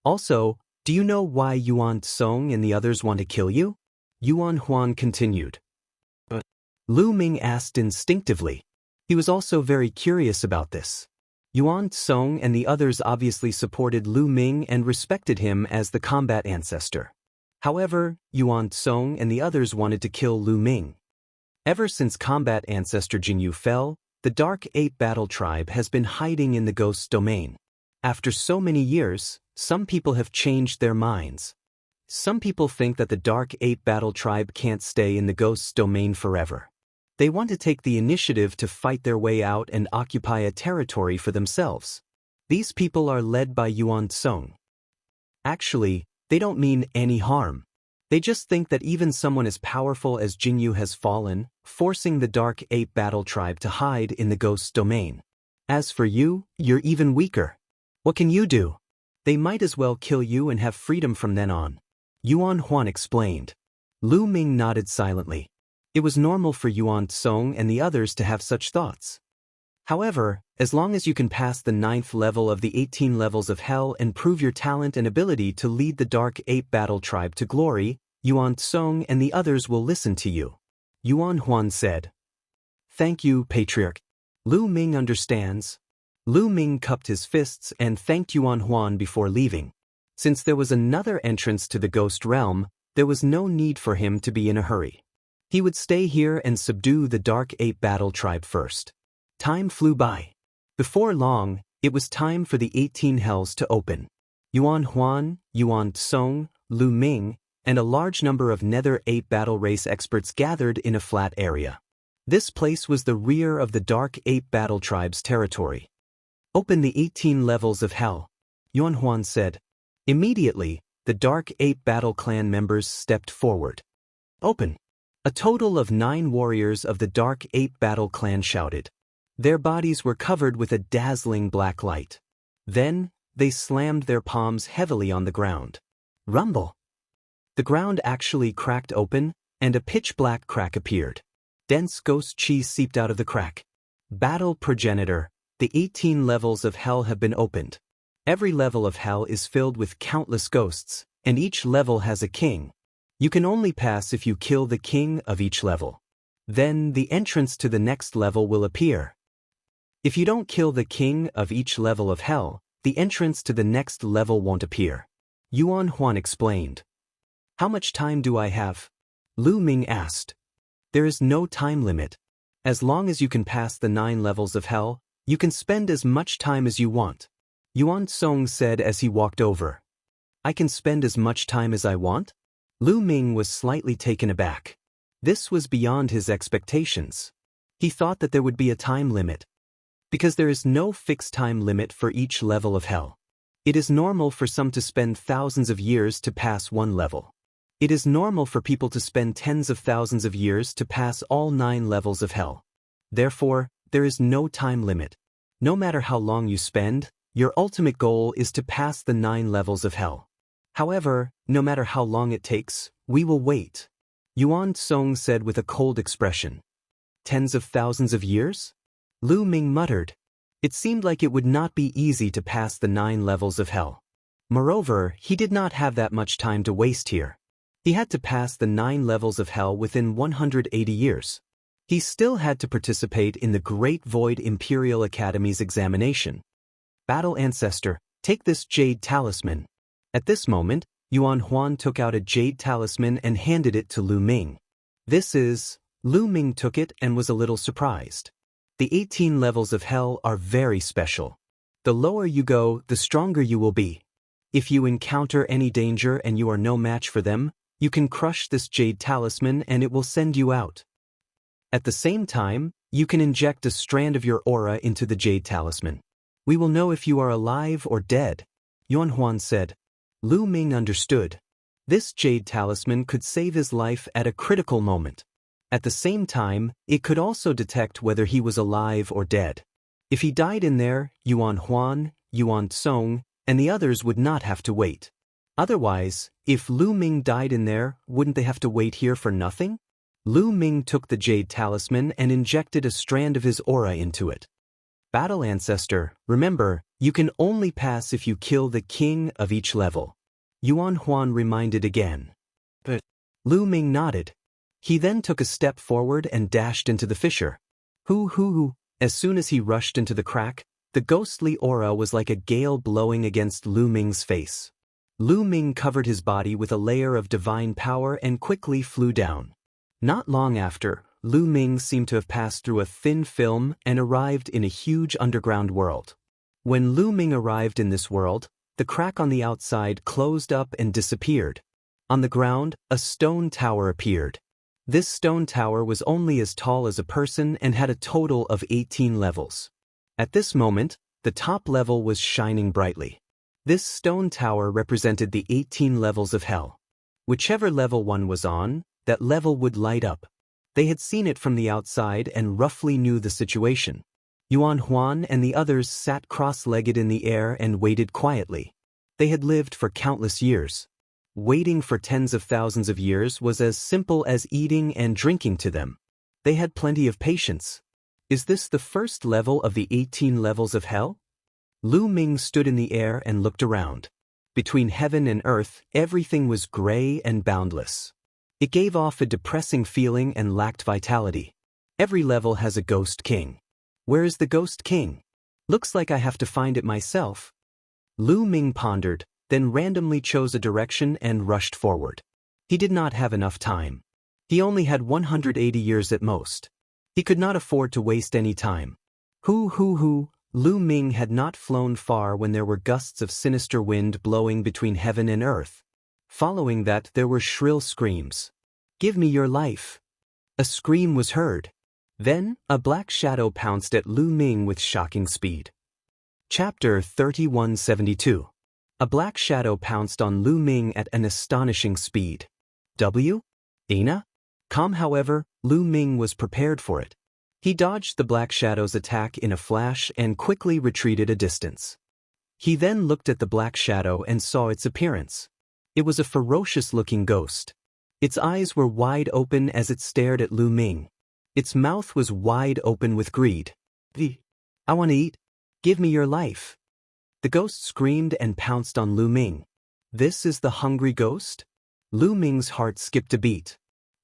Speaker 1: Also, do you know why Yuan Song and the others want to kill you? Yuan Huan continued. Lu Ming asked instinctively. He was also very curious about this. Yuan Song and the others obviously supported Lu Ming and respected him as the combat ancestor. However, Yuan Song and the others wanted to kill Lu Ming. Ever since combat ancestor Jinyu fell, the Dark Ape Battle Tribe has been hiding in the ghost's domain. After so many years, some people have changed their minds. Some people think that the Dark Ape Battle Tribe can't stay in the ghost's domain forever. They want to take the initiative to fight their way out and occupy a territory for themselves. These people are led by Yuan Song. Actually, they don't mean any harm. They just think that even someone as powerful as Jinyu has fallen, forcing the Dark Ape Battle Tribe to hide in the ghost's domain. As for you, you're even weaker. What can you do? They might as well kill you and have freedom from then on. Yuan Huan explained. Lu Ming nodded silently. It was normal for Yuan Song and the others to have such thoughts. However, as long as you can pass the 9th level of the 18 levels of hell and prove your talent and ability to lead the Dark Ape Battle Tribe to glory, Yuan Song and the others will listen to you. Yuan Huan said. Thank you, Patriarch. Lu Ming understands. Lu Ming cupped his fists and thanked Yuan Huan before leaving. Since there was another entrance to the ghost realm, there was no need for him to be in a hurry. He would stay here and subdue the Dark Ape Battle Tribe first. Time flew by. Before long, it was time for the 18 hells to open. Yuan Huan, Yuan Song, Lu Ming, and a large number of Nether Ape Battle Race experts gathered in a flat area. This place was the rear of the Dark Ape Battle Tribe's territory. Open the 18 levels of hell, Yuan Huan said. Immediately, the Dark Ape Battle Clan members stepped forward. Open! A total of 9 warriors of the Dark Ape Battle Clan shouted. Their bodies were covered with a dazzling black light. Then, they slammed their palms heavily on the ground. Rumble! The ground actually cracked open, and a pitch-black crack appeared. Dense ghost chi seeped out of the crack. Battle Progenitor, the 18 levels of hell have been opened. Every level of hell is filled with countless ghosts, and each level has a king. You can only pass if you kill the king of each level. Then the entrance to the next level will appear. If you don't kill the king of each level of hell, the entrance to the next level won't appear. Yuan Huan explained. How much time do I have? Lu Ming asked. There is no time limit. As long as you can pass the 9 levels of hell, you can spend as much time as you want. Yuan Song said as he walked over. I can spend as much time as I want? Lu Ming was slightly taken aback. This was beyond his expectations. He thought that there would be a time limit. Because there is no fixed time limit for each level of hell. It is normal for some to spend thousands of years to pass one level. It is normal for people to spend tens of thousands of years to pass all 9 levels of hell. Therefore, there is no time limit. No matter how long you spend, your ultimate goal is to pass the 9 levels of hell. However, no matter how long it takes, we will wait. Yuan Song said with a cold expression. Tens of thousands of years? Lu Ming muttered. It seemed like it would not be easy to pass the 9 levels of hell. Moreover, he did not have that much time to waste here. He had to pass the 9 levels of hell within 180 years. He still had to participate in the Great Void Imperial Academy's examination. Battle Ancestor, take this jade talisman. At this moment, Yuan Huan took out a jade talisman and handed it to Lu Ming. Lu Ming took it and was a little surprised. The 18 levels of hell are very special. The lower you go, the stronger you will be. If you encounter any danger and you are no match for them, you can crush this jade talisman and it will send you out. At the same time, you can inject a strand of your aura into the jade talisman. We will know if you are alive or dead, Yuan Huan said. Lu Ming understood. This jade talisman could save his life at a critical moment. At the same time, it could also detect whether he was alive or dead. If he died in there, Yuan Huan, Yuan Tsong, and the others would not have to wait. Otherwise, if Lu Ming died in there, wouldn't they have to wait here for nothing? Lu Ming took the jade talisman and injected a strand of his aura into it. Battle Ancestor, remember, you can only pass if you kill the king of each level. Yuan Huan reminded again. But Lu Ming nodded. He then took a step forward and dashed into the fissure. Hoo. As soon as he rushed into the crack, the ghostly aura was like a gale blowing against Lu Ming's face. Lu Ming covered his body with a layer of divine power and quickly flew down. Not long after, Lu Ming seemed to have passed through a thin film and arrived in a huge underground world. When Lu Ming arrived in this world, the crack on the outside closed up and disappeared. On the ground, a stone tower appeared. This stone tower was only as tall as a person and had a total of 18 levels. At this moment, the top level was shining brightly. This stone tower represented the 18 levels of hell. Whichever level one was on, that level would light up. They had seen it from the outside and roughly knew the situation. Yuan Huan and the others sat cross-legged in the air and waited quietly. They had lived for countless years. Waiting for tens of thousands of years was as simple as eating and drinking to them. They had plenty of patience. Is this the first level of the 18 levels of hell? Lu Ming stood in the air and looked around. Between heaven and earth, everything was gray and boundless. It gave off a depressing feeling and lacked vitality. Every level has a ghost king. Where is the ghost king? Looks like I have to find it myself. Lu Ming pondered, then randomly chose a direction and rushed forward. He did not have enough time. He only had 180 years at most. He could not afford to waste any time. Hoo. Lu Ming had not flown far when there were gusts of sinister wind blowing between heaven and earth. Following that, there were shrill screams. Give me your life. A scream was heard. Then, a black shadow pounced at Lu Ming with shocking speed. Chapter 3172. A black shadow pounced on Lu Ming at an astonishing speed. Ina? Calm, however, Lu Ming was prepared for it. He dodged the black shadow's attack in a flash and quickly retreated a distance. He then looked at the black shadow and saw its appearance. It was a ferocious-looking ghost. Its eyes were wide open as it stared at Lu Ming. Its mouth was wide open with greed. I want to eat. Give me your life. The ghost screamed and pounced on Lu Ming. This is the hungry ghost? Lu Ming's heart skipped a beat.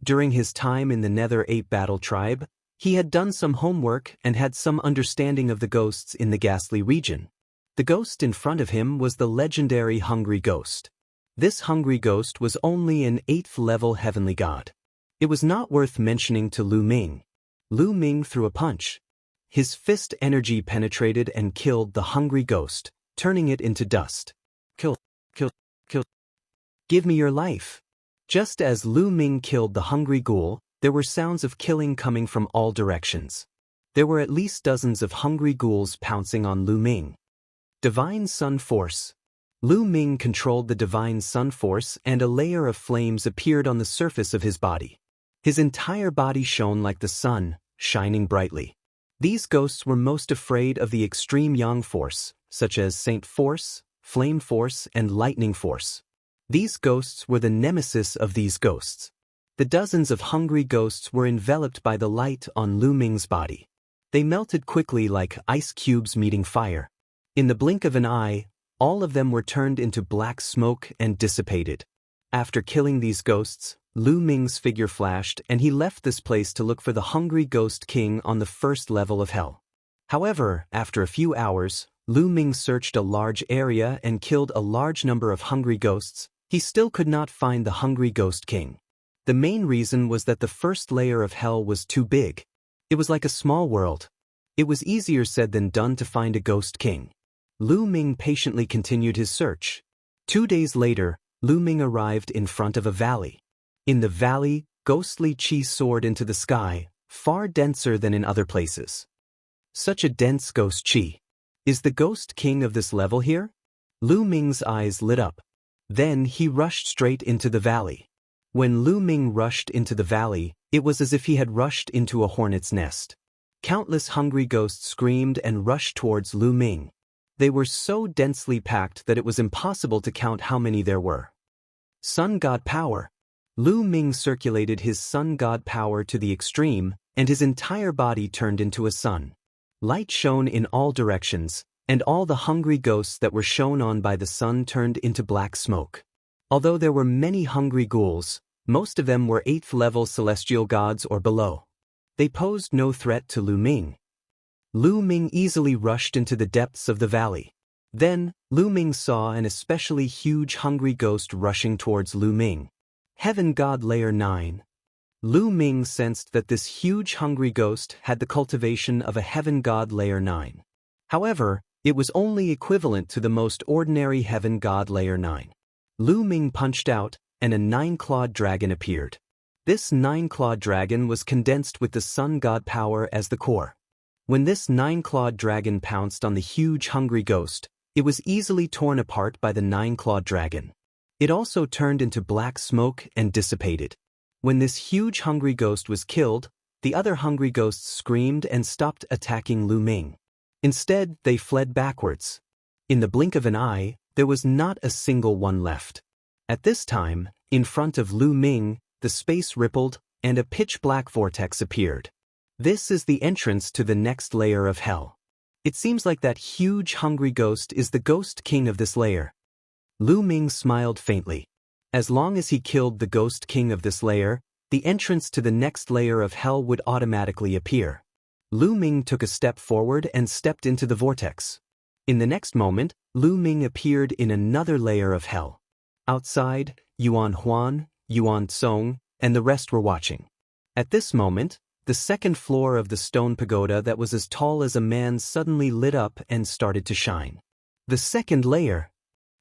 Speaker 1: During his time in the Nether Ape Battle Tribe, he had done some homework and had some understanding of the ghosts in the ghastly region. The ghost in front of him was the legendary Hungry Ghost. This Hungry Ghost was only an 8th level heavenly god. It was not worth mentioning to Lu Ming. Lu Ming threw a punch. His fist energy penetrated and killed the Hungry Ghost, turning it into dust. Kill. Give me your life. Just as Lu Ming killed the Hungry Ghoul, there were sounds of killing coming from all directions. There were at least dozens of hungry ghouls pouncing on Lu Ming. Divine Sun Force. Lu Ming controlled the Divine Sun Force and a layer of flames appeared on the surface of his body. His entire body shone like the sun, shining brightly. These ghosts were most afraid of the extreme Yang Force, such as Saint Force, Flame Force, and Lightning Force. These ghosts were the nemesis of these ghosts. The dozens of hungry ghosts were enveloped by the light on Lu Ming's body. They melted quickly like ice cubes meeting fire. In the blink of an eye, all of them were turned into black smoke and dissipated. After killing these ghosts, Lu Ming's figure flashed and he left this place to look for the Hungry Ghost King on the 1st level of hell. However, after a few hours, Lu Ming searched a large area and killed a large number of hungry ghosts. He still could not find the Hungry Ghost King. The main reason was that the first layer of hell was too big. It was like a small world. It was easier said than done to find a ghost king. Lu Ming patiently continued his search. 2 days later, Lu Ming arrived in front of a valley. In the valley, ghostly chi soared into the sky, far denser than in other places. Such a dense ghost chi. Is the ghost king of this level here? Lu Ming's eyes lit up. Then he rushed straight into the valley. When Lu Ming rushed into the valley, it was as if he had rushed into a hornet's nest. Countless hungry ghosts screamed and rushed towards Lu Ming. They were so densely packed that it was impossible to count how many there were. Sun God power. Lu Ming circulated his sun god power to the extreme, and his entire body turned into a sun. Light shone in all directions, and all the hungry ghosts that were shone on by the sun turned into black smoke. Although there were many hungry ghouls, most of them were 8th level celestial gods or below. They posed no threat to Lu Ming. Lu Ming easily rushed into the depths of the valley. Then, Lu Ming saw an especially huge hungry ghost rushing towards Lu Ming. Heaven God Layer 9. Lu Ming sensed that this huge hungry ghost had the cultivation of a Heaven God Layer 9. However, it was only equivalent to the most ordinary Heaven God Layer 9. Lu Ming punched out, and a 9-clawed dragon appeared. This 9-clawed dragon was condensed with the sun god power as the core. When this 9-clawed dragon pounced on the huge hungry ghost, it was easily torn apart by the 9-clawed dragon. It also turned into black smoke and dissipated. When this huge hungry ghost was killed, the other hungry ghosts screamed and stopped attacking Lu Ming. Instead, they fled backwards. In the blink of an eye, there was not a single one left. At this time, in front of Lu Ming, the space rippled, and a pitch-black vortex appeared. This is the entrance to the next layer of hell. It seems like that huge hungry ghost is the ghost king of this layer. Lu Ming smiled faintly. As long as he killed the ghost king of this layer, the entrance to the next layer of hell would automatically appear. Lu Ming took a step forward and stepped into the vortex. In the next moment, Lu Ming appeared in another layer of hell. Outside, Yuan Huan, Yuan Song, and the rest were watching. At this moment, the second floor of the stone pagoda that was as tall as a man suddenly lit up and started to shine. The second layer.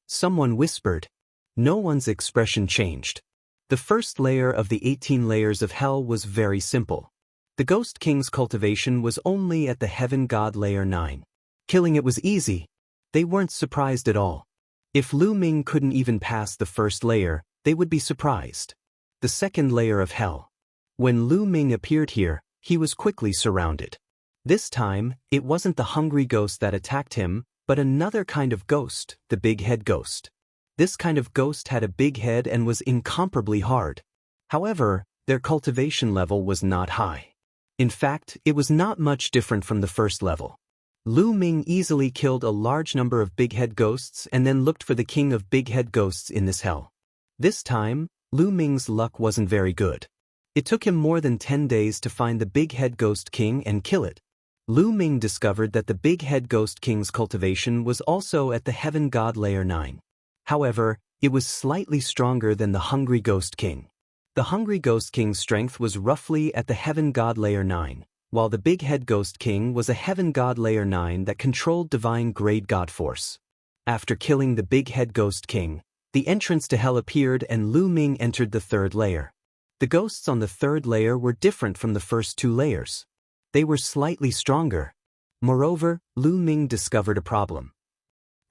Speaker 1: Someone whispered. No one's expression changed. The first layer of the 18 layers of hell was very simple. The Ghost King's cultivation was only at the Heaven God Layer 9. Killing it was easy. They weren't surprised at all. If Lu Ming couldn't even pass the first layer, they would be surprised. The second layer of hell. When Lu Ming appeared here, he was quickly surrounded. This time, it wasn't the hungry ghost that attacked him, but another kind of ghost, the big head ghost. This kind of ghost had a big head and was incomparably hard. However, their cultivation level was not high. In fact, it was not much different from the first level. Lu Ming easily killed a large number of big head ghosts and then looked for the king of big head ghosts in this hell. This time, Lu Ming's luck wasn't very good. It took him more than 10 days to find the big head ghost king and kill it. Lu Ming discovered that the big head ghost king's cultivation was also at the Heaven God Layer 9. However, it was slightly stronger than the hungry ghost king. The hungry ghost king's strength was roughly at the Heaven God Layer 9, while the big head ghost king was a Heaven God Layer 9 that controlled divine grade god force. After killing the big head ghost king, the entrance to hell appeared and Lu Ming entered the third layer. The ghosts on the third layer were different from the first two layers. They were slightly stronger. Moreover, Lu Ming discovered a problem.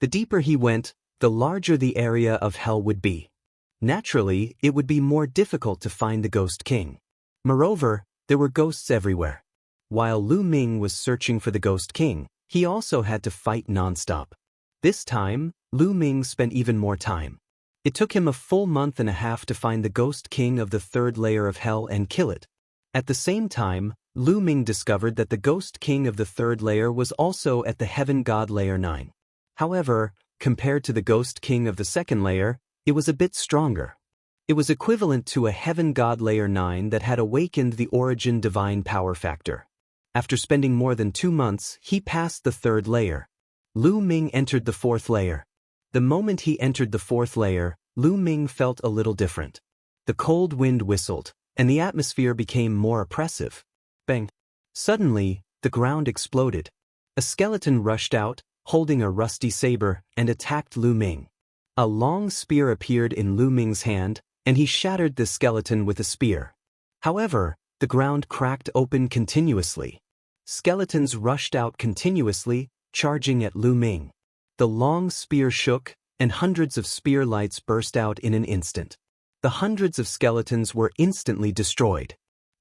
Speaker 1: The deeper he went, the larger the area of hell would be. Naturally, it would be more difficult to find the Ghost King. Moreover, there were ghosts everywhere. While Lu Ming was searching for the Ghost King, he also had to fight non-stop. This time, Lu Ming spent even more time. It took him a full month and a half to find the Ghost King of the third layer of hell and kill it. At the same time, Lu Ming discovered that the Ghost King of the third layer was also at the Heaven God Layer 9. However, compared to the Ghost King of the second layer, it was a bit stronger. It was equivalent to a Heaven God Layer 9 that had awakened the origin divine power factor. After spending more than 2 months, he passed the third layer. Lu Ming entered the fourth layer. The moment he entered the fourth layer, Lu Ming felt a little different. The cold wind whistled, and the atmosphere became more oppressive. Bang! Suddenly, the ground exploded. A skeleton rushed out, holding a rusty saber, and attacked Lu Ming. A long spear appeared in Lu Ming's hand, and he shattered the skeleton with a spear. However, The ground cracked open continuously. Skeletons rushed out continuously, charging at Lu Ming. The long spear shook, and hundreds of spear lights burst out in an instant. The hundreds of skeletons were instantly destroyed.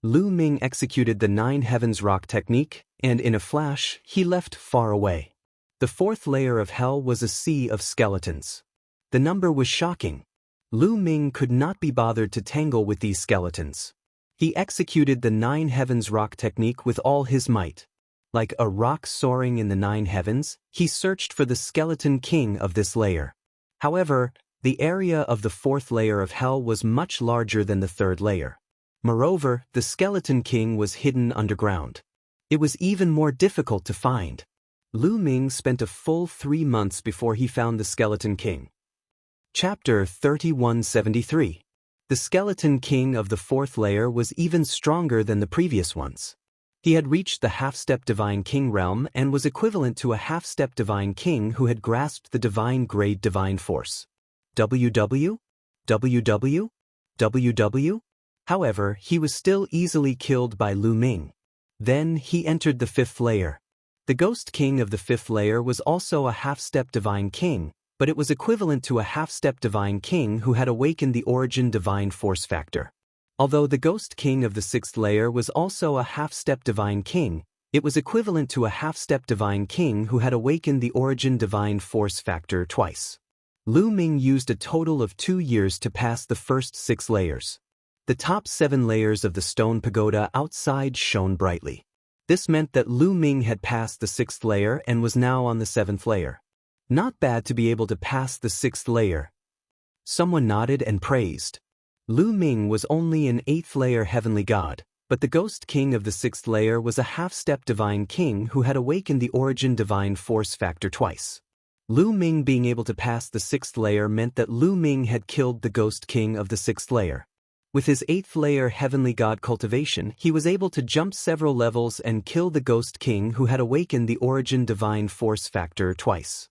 Speaker 1: Lu Ming executed the Nine Heavens Rock technique, and in a flash, he left far away. The fourth layer of hell was a sea of skeletons. The number was shocking. Lu Ming could not be bothered to tangle with these skeletons. He executed the Nine Heavens Rock technique with all his might. Like a rock soaring in the nine heavens, he searched for the skeleton king of this layer. However, the area of the fourth layer of hell was much larger than the third layer. Moreover, the skeleton king was hidden underground. It was even more difficult to find. Lu Ming spent a full 3 months before he found the skeleton king. Chapter 3173. The skeleton king of the fourth layer was even stronger than the previous ones. He had reached the half-step divine king realm and was equivalent to a half-step divine king who had grasped the divine grade divine force. WW? WW? WW? However, he was still easily killed by Lu Ming. Then he entered the fifth layer. The ghost king of the fifth layer was also a half-step divine king, but it was equivalent to a half-step divine king who had awakened the origin divine force factor. Although the ghost king of the sixth layer was also a half-step divine king, it was equivalent to a half-step divine king who had awakened the origin divine force factor twice. Lu Ming used a total of 2 years to pass the first 6 layers. The top 7 layers of the stone pagoda outside shone brightly. This meant that Lu Ming had passed the 6th layer and was now on the 7th layer. Not bad to be able to pass the 6th layer. Someone nodded and praised. Lu Ming was only an 8th layer heavenly god, but the ghost king of the 6th layer was a half-step divine king who had awakened the origin divine force factor twice. Lu Ming being able to pass the 6th layer meant that Lu Ming had killed the ghost king of the 6th layer. With his 8th layer heavenly god cultivation, he was able to jump several levels and kill the ghost king who had awakened the origin divine force factor twice.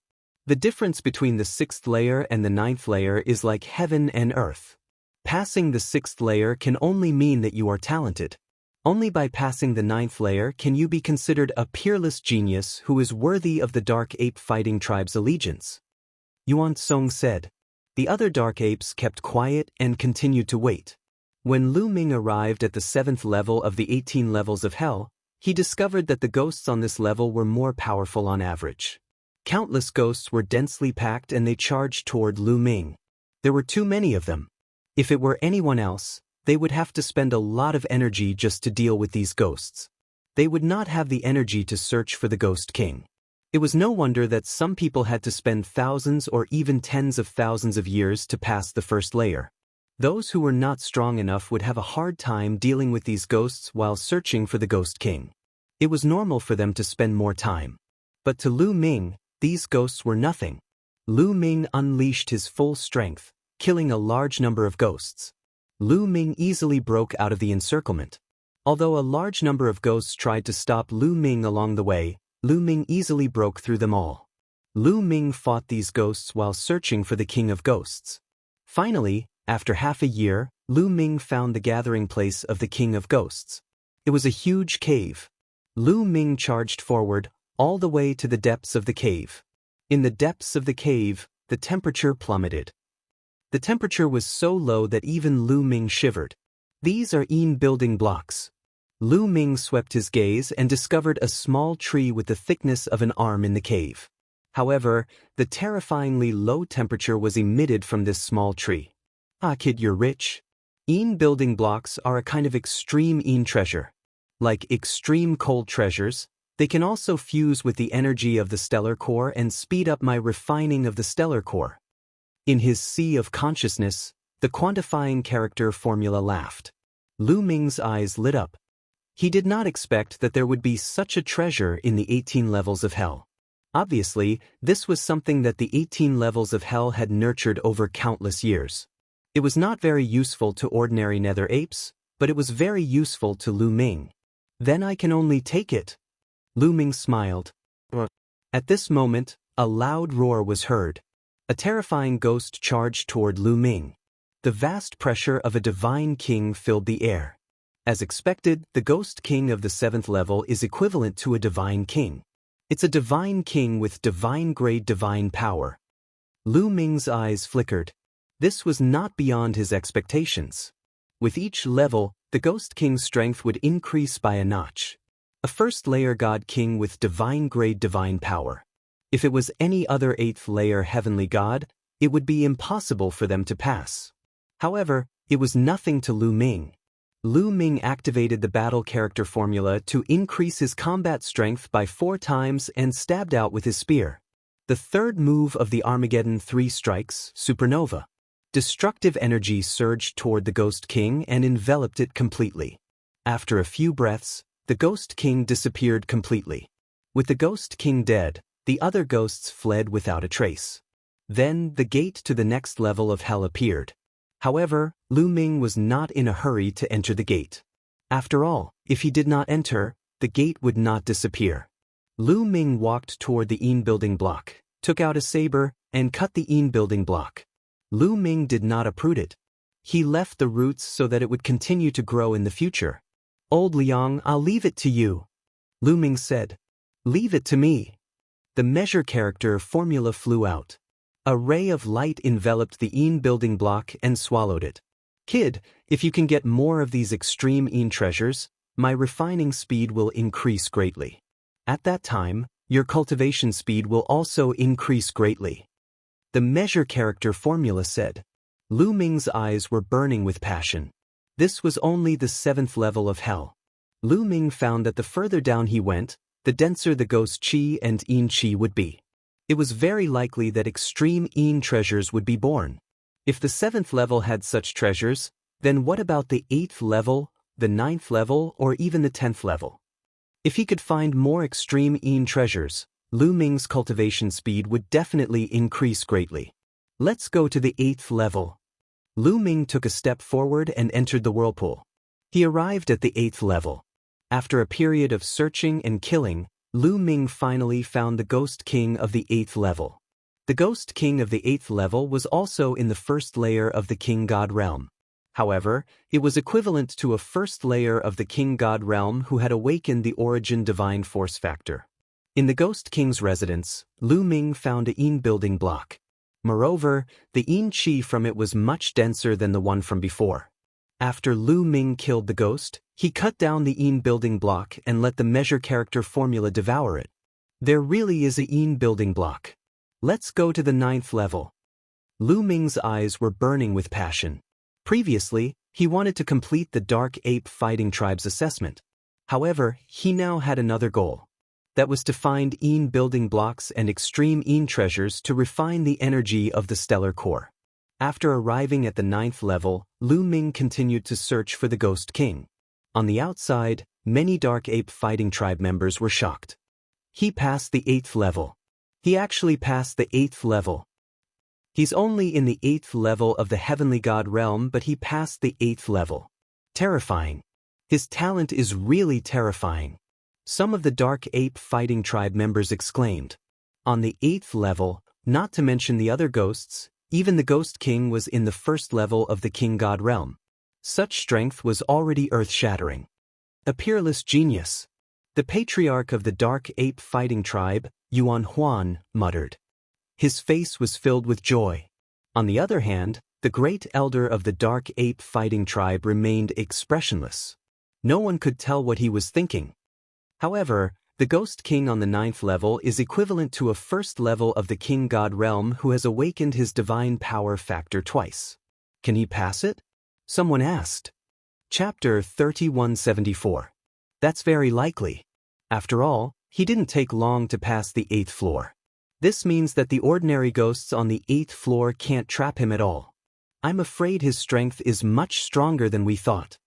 Speaker 1: The difference between the 6th layer and the 9th layer is like heaven and earth. Passing the 6th layer can only mean that you are talented. Only by passing the 9th layer can you be considered a peerless genius who is worthy of the Dark Ape Fighting Tribe's allegiance. Yuan Song said. The other Dark Apes kept quiet and continued to wait. When Lu Ming arrived at the 7th level of the 18 levels of hell, he discovered that the ghosts on this level were more powerful on average. Countless ghosts were densely packed and they charged toward Lu Ming. There were too many of them. If it were anyone else, they would have to spend a lot of energy just to deal with these ghosts. They would not have the energy to search for the Ghost King. It was no wonder that some people had to spend thousands or even tens of thousands of years to pass the first layer. Those who were not strong enough would have a hard time dealing with these ghosts while searching for the Ghost King. It was normal for them to spend more time. But to Lu Ming, these ghosts were nothing. Lu Ming unleashed his full strength, killing a large number of ghosts. Lu Ming easily broke out of the encirclement. Although a large number of ghosts tried to stop Lu Ming along the way, Lu Ming easily broke through them all. Lu Ming fought these ghosts while searching for the King of Ghosts. Finally, after half a year, Lu Ming found the gathering place of the King of Ghosts. It was a huge cave. Lu Ming charged forward, all the way to the depths of the cave. In the depths of the cave, the temperature plummeted. The temperature was so low that even Lu Ming shivered. These are building blocks. Lu Ming swept his gaze and discovered a small tree with the thickness of an arm in the cave. However, the terrifyingly low temperature was emitted from this small tree. Ah, kid, you're rich. Building blocks are a kind of extreme treasure. Like extreme cold treasures, they can also fuse with the energy of the stellar core and speed up my refining of the stellar core. In his sea of consciousness, the quantifying character formula laughed. Lu Ming's eyes lit up. He did not expect that there would be such a treasure in the 18 levels of hell. Obviously, this was something that the 18 levels of hell had nurtured over countless years. It was not very useful to ordinary nether apes, but it was very useful to Lu Ming. Then I can only take it. Lu Ming smiled. At this moment, a loud roar was heard. A terrifying ghost charged toward Lu Ming. The vast pressure of a divine king filled the air. As expected, the Ghost King of the 7th level is equivalent to a Divine King. It's a Divine King with divine-grade divine power. Lu Ming's eyes flickered. This was not beyond his expectations. With each level, the Ghost King's strength would increase by a notch. A first-layer God King with divine-grade divine power. If it was any other 8th-layer heavenly god, it would be impossible for them to pass. However, it was nothing to Lu Ming. Lu Ming activated the battle character formula to increase his combat strength by 4 times and stabbed out with his spear. The third move of the Armageddon 3 strikes, Supernova. Destructive energy surged toward the Ghost King and enveloped it completely. After a few breaths, the Ghost King disappeared completely. With the Ghost King dead, the other ghosts fled without a trace. Then, the gate to the next level of hell appeared. However, Lu Ming was not in a hurry to enter the gate. After all, if he did not enter, the gate would not disappear. Lu Ming walked toward the Yin building block, took out a saber, and cut the Yin building block. Lu Ming did not uproot it. He left the roots so that it would continue to grow in the future. "Old Liang, I'll leave it to you," Lu Ming said. "Leave it to me." The measure character formula flew out. A ray of light enveloped the Yin building block and swallowed it. "Kid, if you can get more of these extreme Yin treasures, my refining speed will increase greatly. At that time, your cultivation speed will also increase greatly," the measure character formula said. Lu Ming's eyes were burning with passion. This was only the 7th level of hell. Lu Ming found that the further down he went, the denser the Ghost Qi and Yin Qi would be. It was very likely that extreme Yin treasures would be born. If the 7th level had such treasures, then what about the 8th level, the 9th level, or even the 10th level? If he could find more extreme Yin treasures, Lu Ming's cultivation speed would definitely increase greatly. "Let's go to the 8th level." Lu Ming took a step forward and entered the whirlpool. He arrived at the 8th level. After a period of searching and killing, Lu Ming finally found the Ghost King of the 8th level. The Ghost King of the 8th level was also in the first layer of the King God realm. However, it was equivalent to a first layer of the King God realm who had awakened the origin divine force factor. In the Ghost King's residence, Lu Ming found a Yin building block. Moreover, the Yin Qi from it was much denser than the one from before. After Lu Ming killed the ghost, he cut down the Yin building block and let the measure character formula devour it. There really is a Yin building block. Let's go to the 9th level. Lu Ming's eyes were burning with passion. Previously, he wanted to complete the Dark Ape Fighting Tribe's assessment. However, he now had another goal. That was to find Yin building blocks and extreme Yin treasures to refine the energy of the stellar core. After arriving at the 9th level, Lu Ming continued to search for the Ghost King. On the outside, many Dark Ape Fighting Tribe members were shocked. He passed the 8th level. He actually passed the 8th level. He's only in the 8th level of the Heavenly God realm, but he passed the 8th level. Terrifying. His talent is really terrifying. Some of the Dark Ape Fighting Tribe members exclaimed. On the 8th level, not to mention the other ghosts, even the Ghost King was in the first level of the King God realm. Such strength was already earth-shattering. A peerless genius. The patriarch of the Dark Ape Fighting Tribe, Yuan Huan, muttered. His face was filled with joy. On the other hand, the great elder of the Dark Ape Fighting Tribe remained expressionless. No one could tell what he was thinking. However, the Ghost King on the 9th level is equivalent to a first level of the King God realm who has awakened his divine power factor twice. Can he pass it? Someone asked. Chapter 3174. That's very likely. After all, he didn't take long to pass the 8th floor. This means that the ordinary ghosts on the 8th floor can't trap him at all. I'm afraid his strength is much stronger than we thought.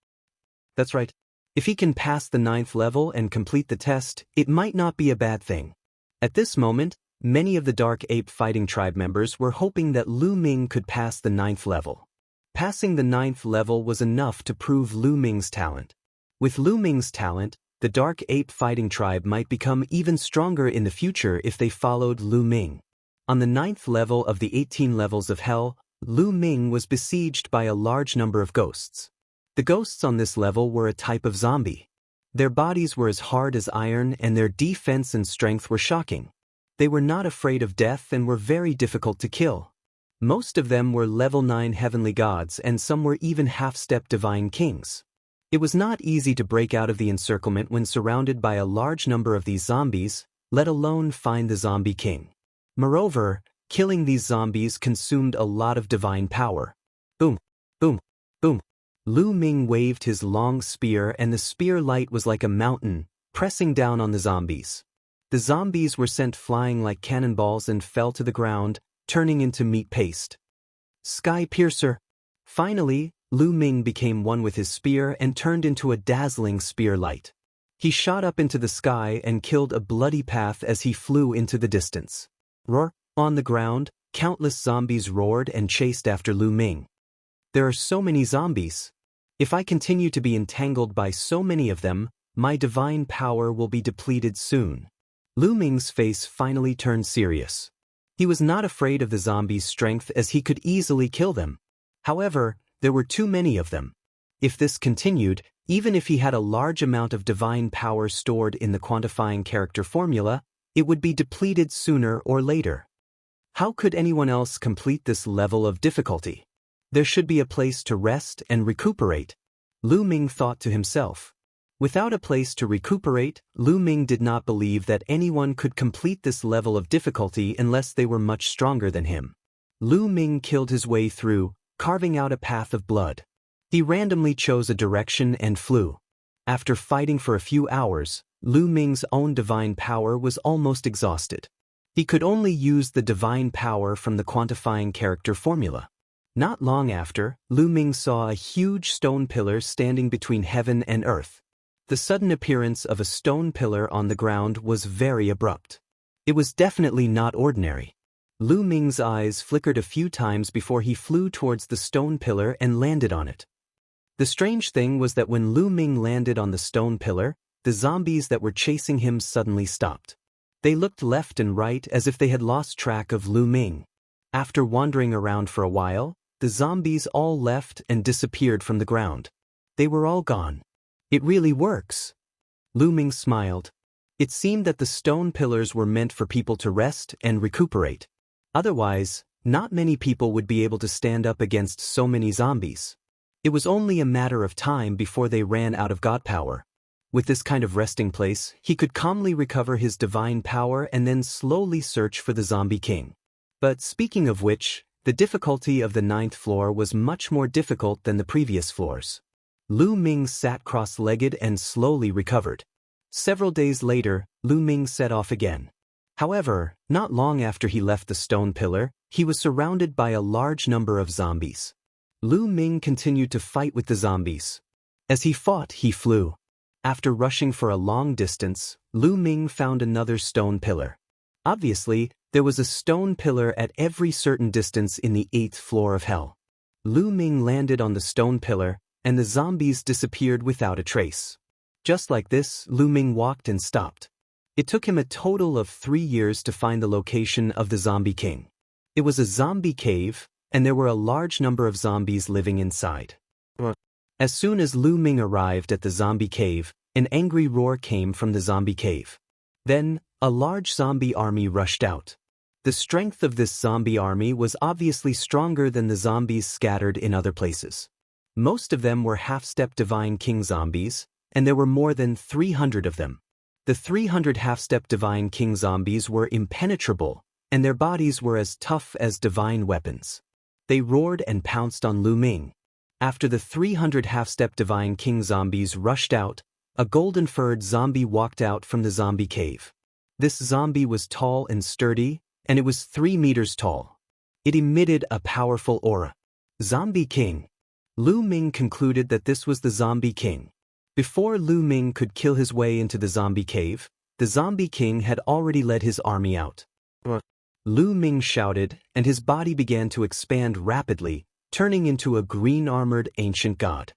Speaker 1: That's right. If he can pass the 9th level and complete the test, it might not be a bad thing. At this moment, many of the Dark Ape Fighting Tribe members were hoping that Lu Ming could pass the 9th level. Passing the 9th level was enough to prove Lu Ming's talent. With Lu Ming's talent, the Dark Ape Fighting Tribe might become even stronger in the future if they followed Lu Ming. On the 9th level of the 18 levels of hell, Lu Ming was besieged by a large number of ghosts. The ghosts on this level were a type of zombie. Their bodies were as hard as iron and their defense and strength were shocking. They were not afraid of death and were very difficult to kill. Most of them were level 9 heavenly gods and some were even half-step divine kings. It was not easy to break out of the encirclement when surrounded by a large number of these zombies, let alone find the zombie king. Moreover, killing these zombies consumed a lot of divine power. Boom, boom, boom. Lu Ming waved his long spear and the spear light was like a mountain, pressing down on the zombies. The zombies were sent flying like cannonballs and fell to the ground, turning into meat paste. Sky Piercer. Finally, Lu Ming became one with his spear and turned into a dazzling spear light. He shot up into the sky and killed a bloody path as he flew into the distance. Roar! On the ground, countless zombies roared and chased after Lu Ming. There are so many zombies. If I continue to be entangled by so many of them, my divine power will be depleted soon. Lu Ming's face finally turned serious. He was not afraid of the zombies' strength as he could easily kill them. However, there were too many of them. If this continued, even if he had a large amount of divine power stored in the quantifying character formula, it would be depleted sooner or later. How could anyone else complete this level of difficulty? There should be a place to rest and recuperate. Lu Ming thought to himself. Without a place to recuperate, Lu Ming did not believe that anyone could complete this level of difficulty unless they were much stronger than him. Lu Ming killed his way through, carving out a path of blood. He randomly chose a direction and flew. After fighting for a few hours, Lu Ming's own divine power was almost exhausted. He could only use the divine power from the quantifying character formula. Not long after, Lu Ming saw a huge stone pillar standing between heaven and earth. The sudden appearance of a stone pillar on the ground was very abrupt. It was definitely not ordinary. Lu Ming's eyes flickered a few times before he flew towards the stone pillar and landed on it. The strange thing was that when Lu Ming landed on the stone pillar, the zombies that were chasing him suddenly stopped. They looked left and right as if they had lost track of Lu Ming. After wandering around for a while, the zombies all left and disappeared from the ground. They were all gone. It really works. Lu Ming smiled. It seemed that the stone pillars were meant for people to rest and recuperate. Otherwise, not many people would be able to stand up against so many zombies. It was only a matter of time before they ran out of god power. With this kind of resting place, he could calmly recover his divine power and then slowly search for the zombie king. But speaking of which, the difficulty of the 9th floor was much more difficult than the previous floors. Lu Ming sat cross-legged and slowly recovered. Several days later, Lu Ming set off again. However, not long after he left the stone pillar, he was surrounded by a large number of zombies. Lu Ming continued to fight with the zombies. As he fought, he flew. After rushing for a long distance, Lu Ming found another stone pillar. Obviously, there was a stone pillar at every certain distance in the 8th floor of hell. Lu Ming landed on the stone pillar, and the zombies disappeared without a trace. Just like this, Lu Ming walked and stopped. It took him a total of 3 years to find the location of the zombie king. It was a zombie cave, and there were a large number of zombies living inside. As soon as Lu Ming arrived at the zombie cave, an angry roar came from the zombie cave. Then, a large zombie army rushed out. The strength of this zombie army was obviously stronger than the zombies scattered in other places. Most of them were half-step divine king zombies, and there were more than 300 of them. The 300 half-step divine king zombies were impenetrable, and their bodies were as tough as divine weapons. They roared and pounced on Lu Ming. After the 300 half-step divine king zombies rushed out, a golden-furred zombie walked out from the zombie cave. This zombie was tall and sturdy, and it was 3 meters tall. It emitted a powerful aura. Zombie King. Lu Ming concluded that this was the zombie king. Before Lu Ming could kill his way into the zombie cave, the zombie king had already led his army out. Lu Ming shouted, and his body began to expand rapidly, turning into a green-armored ancient god.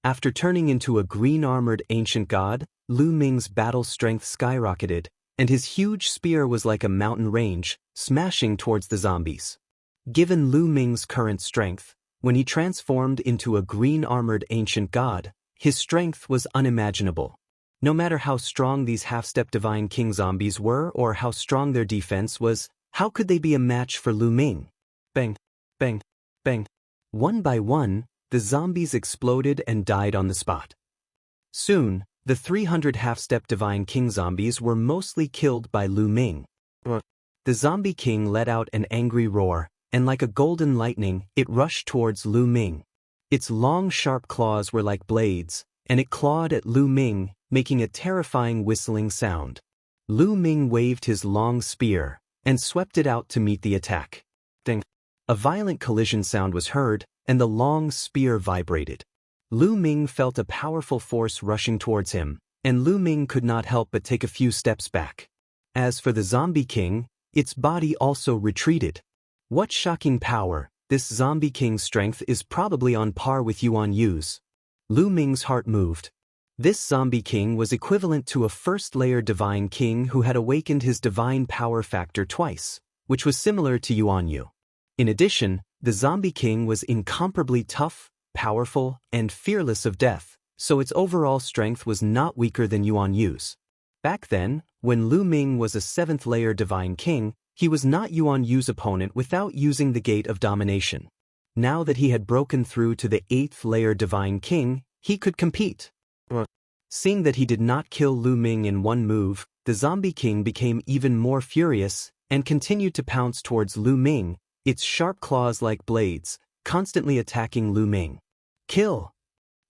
Speaker 1: After turning into a green-armored ancient god, Lu Ming's battle strength skyrocketed, and his huge spear was like a mountain range, smashing towards the zombies. Given Lu Ming's current strength, When he transformed into a green-armored ancient god, his strength was unimaginable. No matter how strong these half-step Divine King zombies were or how strong their defense was, how could they be a match for Lu Ming? Bang, bang, bang. One by one, the zombies exploded and died on the spot. Soon, the 300 half-step Divine King zombies were mostly killed by Lu Ming. The Zombie King let out an angry roar, and like a golden lightning, it rushed towards Lu Ming. Its long sharp claws were like blades, and it clawed at Lu Ming, making a terrifying whistling sound. Lu Ming waved his long spear, and swept it out to meet the attack. Ding! A violent collision sound was heard, and the long spear vibrated. Lu Ming felt a powerful force rushing towards him, and Lu Ming could not help but take a few steps back. As for the Zombie King, its body also retreated. What shocking power! This Zombie King's strength is probably on par with Yuan Yu's. Lu Ming's heart moved. This Zombie King was equivalent to a first-layer Divine King who had awakened his divine power factor twice, which was similar to Yuan Yu. In addition, the Zombie King was incomparably tough, powerful, and fearless of death, so its overall strength was not weaker than Yuan Yu's. Back then, when Lu Ming was a 7th-layer Divine King, he was not Yuan Yu's opponent without using the Gate of Domination. Now that he had broken through to the 8th-layer Divine King, he could compete. Seeing that he did not kill Lu Ming in one move, the Zombie King became even more furious and continued to pounce towards Lu Ming, its sharp claws like blades, constantly attacking Lu Ming. Kill!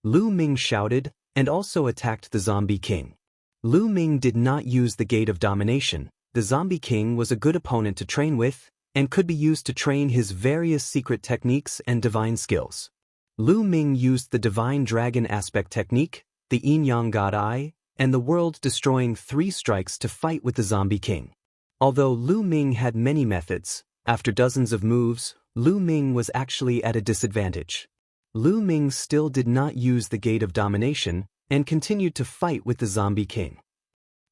Speaker 1: Lu Ming shouted, and also attacked the Zombie King. Lu Ming did not use the Gate of Domination. The Zombie King was a good opponent to train with, and could be used to train his various secret techniques and divine skills. Lu Ming used the Divine Dragon Aspect Technique, the Yin-Yang God Eye, and the world-destroying 3 strikes to fight with the Zombie King. Although Lu Ming had many methods, after dozens of moves, Lu Ming was actually at a disadvantage. Lu Ming still did not use the Gate of Domination and continued to fight with the Zombie King.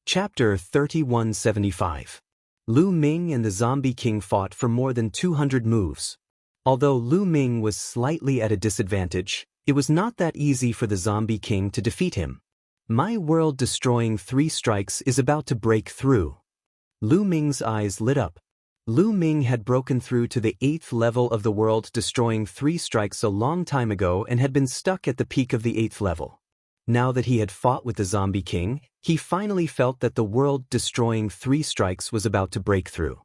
Speaker 1: Chapter 3175. Lu Ming and the Zombie King fought for more than 200 moves. Although Lu Ming was slightly at a disadvantage, it was not that easy for the Zombie King to defeat him. My world-destroying 3 strikes is about to break through. Lu Ming's eyes lit up. Lu Ming had broken through to the 8th level of the world-destroying 3 strikes a long time ago and had been stuck at the peak of the 8th level. Now that he had fought with the Zombie King, he finally felt that the world-destroying 3 strikes was about to break through.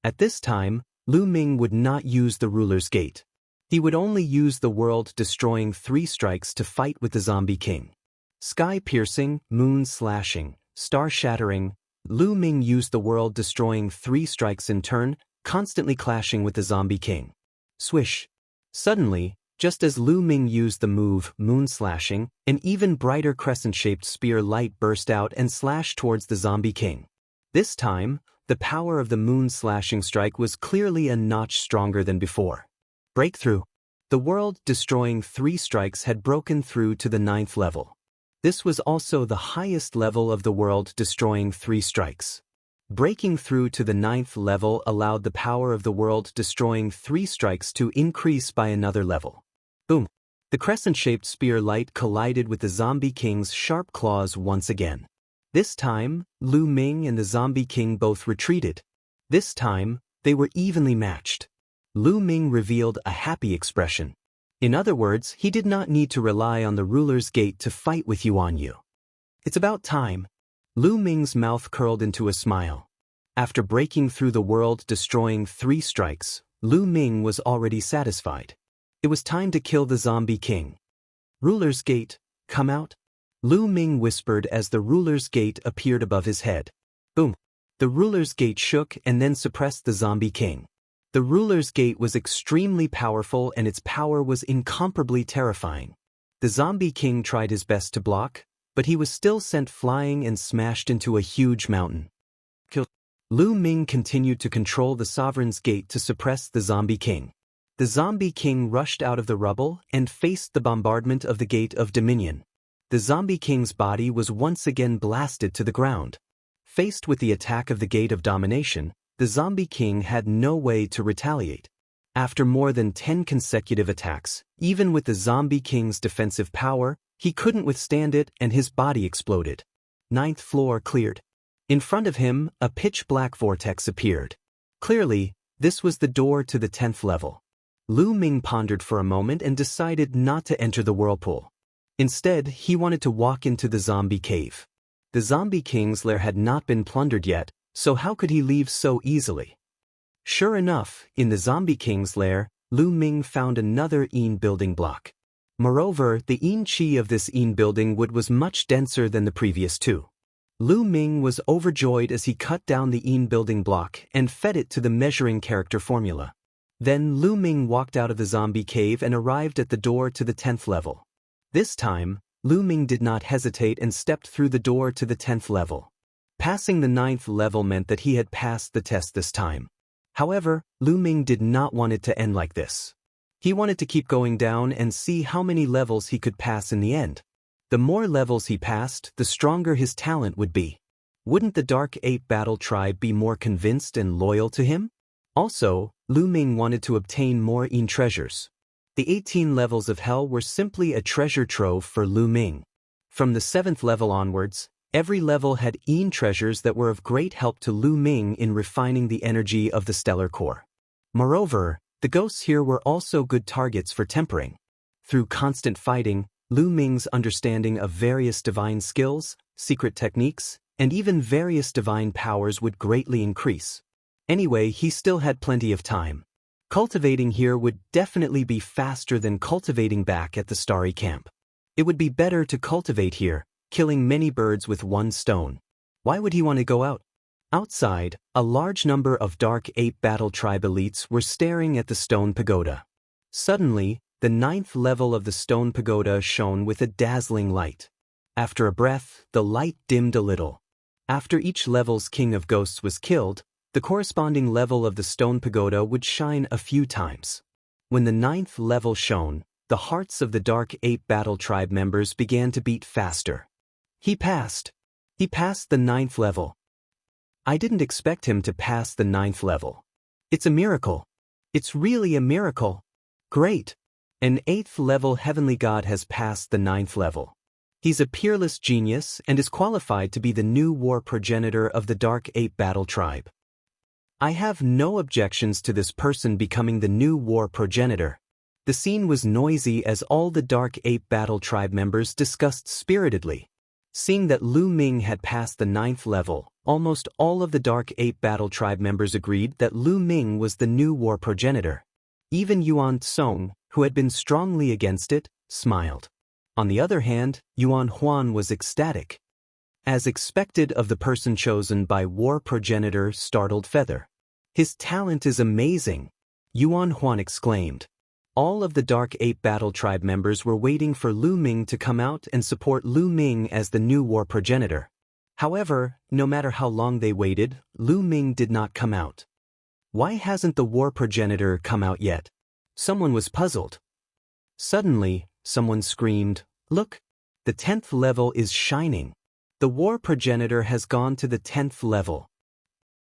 Speaker 1: At this time, Lu Ming would not use the Ruler's Gate. He would only use the world-destroying 3 strikes to fight with the Zombie King. Sky-piercing, moon-slashing, star-shattering, Lu Ming used the world-destroying 3 strikes in turn, constantly clashing with the Zombie King. Swish! Suddenly, just as Lu Ming used the move moon-slashing, an even brighter crescent-shaped spear light burst out and slashed towards the Zombie King. This time, the power of the moon-slashing strike was clearly a notch stronger than before. Breakthrough. The world-destroying 3 strikes had broken through to the 9th level. This was also the highest level of the world-destroying 3 strikes. Breaking through to the 9th level allowed the power of the world-destroying 3 strikes to increase by another level. Boom! The crescent-shaped spear light collided with the Zombie King's sharp claws once again. This time, Lu Ming and the Zombie King both retreated. This time, they were evenly matched. Lu Ming revealed a happy expression. In other words, he did not need to rely on the Ruler's Gate to fight with Yuan Yu. It's about time. Lu Ming's mouth curled into a smile. After breaking through the world-destroying 3 strikes, Lu Ming was already satisfied. It was time to kill the Zombie King. Ruler's Gate, come out. Lu Ming whispered as the Ruler's Gate appeared above his head. Boom! The Ruler's Gate shook and then suppressed the Zombie King. The Ruler's Gate was extremely powerful and its power was incomparably terrifying. The Zombie King tried his best to block, but he was still sent flying and smashed into a huge mountain. Kill. Lu Ming continued to control the Sovereign's Gate to suppress the Zombie King. The Zombie King rushed out of the rubble and faced the bombardment of the Gate of Dominion. The Zombie King's body was once again blasted to the ground. Faced with the attack of the Gate of Domination, the Zombie King had no way to retaliate. After more than 10 consecutive attacks, even with the Zombie King's defensive power, he couldn't withstand it and his body exploded. Ninth floor cleared. In front of him, a pitch-black vortex appeared. Clearly, this was the door to the 10th level. Lu Ming pondered for a moment and decided not to enter the whirlpool. Instead, he wanted to walk into the zombie cave. The Zombie King's lair had not been plundered yet, so how could he leave so easily? Sure enough, in the Zombie King's lair, Lu Ming found another Yin building block. Moreover, the Yin chi of this Yin building wood was much denser than the previous two. Lu Ming was overjoyed as he cut down the Yin building block and fed it to the measuring character formula. Then Lu Ming walked out of the zombie cave and arrived at the door to the 10th level. This time, Lu Ming did not hesitate and stepped through the door to the 10th level. Passing the 9th level meant that he had passed the test this time. However, Lu Ming did not want it to end like this. He wanted to keep going down and see how many levels he could pass in the end. The more levels he passed, the stronger his talent would be. Wouldn't the Dark Ape Battle Tribe be more convinced and loyal to him? Also, Lu Ming wanted to obtain more Yin treasures. The 18 levels of hell were simply a treasure trove for Lu Ming. From the 7th level onwards, every level had Yin treasures that were of great help to Lu Ming in refining the energy of the stellar core. Moreover, the ghosts here were also good targets for tempering. Through constant fighting, Lu Ming's understanding of various divine skills, secret techniques, and even various divine powers would greatly increase. Anyway, he still had plenty of time. Cultivating here would definitely be faster than cultivating back at the Starry Camp. It would be better to cultivate here, killing many birds with one stone. Why would he want to go out? Outside, a large number of Dark Ape Battle Tribe elites were staring at the stone pagoda. Suddenly, the 9th level of the stone pagoda shone with a dazzling light. After a breath, the light dimmed a little. After each level's king of ghosts was killed, the corresponding level of the stone pagoda would shine a few times. When the 9th level shone, the hearts of the Dark Ape Battle Tribe members began to beat faster. He passed. He passed the 9th level. I didn't expect him to pass the 9th level. It's a miracle. It's really a miracle. Great. An 8th level heavenly god has passed the 9th level. He's a peerless genius and is qualified to be the new war progenitor of the Dark Ape Battle Tribe. I have no objections to this person becoming the new war progenitor. The scene was noisy as all the Dark Ape Battle Tribe members discussed spiritedly. Seeing that Lu Ming had passed the 9th level, almost all of the Dark Ape Battle Tribe members agreed that Lu Ming was the new war progenitor. Even Yuan Tsong, who had been strongly against it, smiled. On the other hand, Yuan Huan was ecstatic. As expected of the person chosen by war progenitor Startled Feather. His talent is amazing, Yuan Huan exclaimed. All of the Dark Ape Battle Tribe members were waiting for Lu Ming to come out and support Lu Ming as the new war progenitor. However, no matter how long they waited, Lu Ming did not come out. Why hasn't the war progenitor come out yet? Someone was puzzled. Suddenly, someone screamed, "Look! The 10th level is shining. The war progenitor has gone to the 10th level."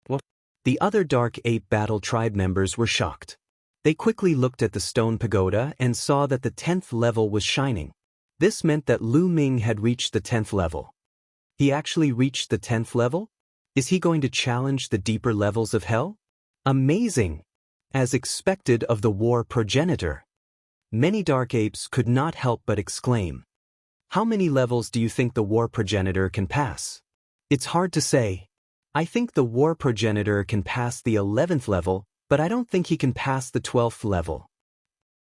Speaker 1: What? The other Dark Ape Battle Tribe members were shocked. They quickly looked at the stone pagoda and saw that the 10th level was shining. This meant that Lu Ming had reached the 10th level. He actually reached the 10th level? Is he going to challenge the deeper levels of hell? Amazing! As expected of the war progenitor. Many Dark Apes could not help but exclaim. How many levels do you think the war progenitor can pass? It's hard to say. I think the war progenitor can pass the 11th level, but I don't think he can pass the 12th level.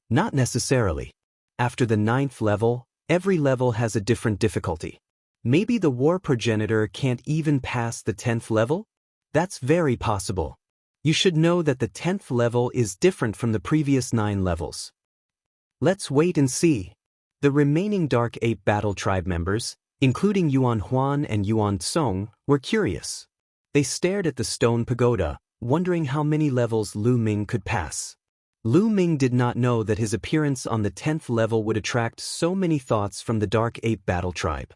Speaker 1: Not necessarily. After the 9th level, every level has a different difficulty. Maybe the war progenitor can't even pass the 10th level? That's very possible. You should know that the 10th level is different from the previous 9 levels. Let's wait and see. The remaining Dark Ape Battle Tribe members, including Yuan Huan and Yuan Tsong, were curious. They stared at the stone pagoda, wondering how many levels Lu Ming could pass. Lu Ming did not know that his appearance on the 10th level would attract so many thoughts from the Dark Ape Battle Tribe.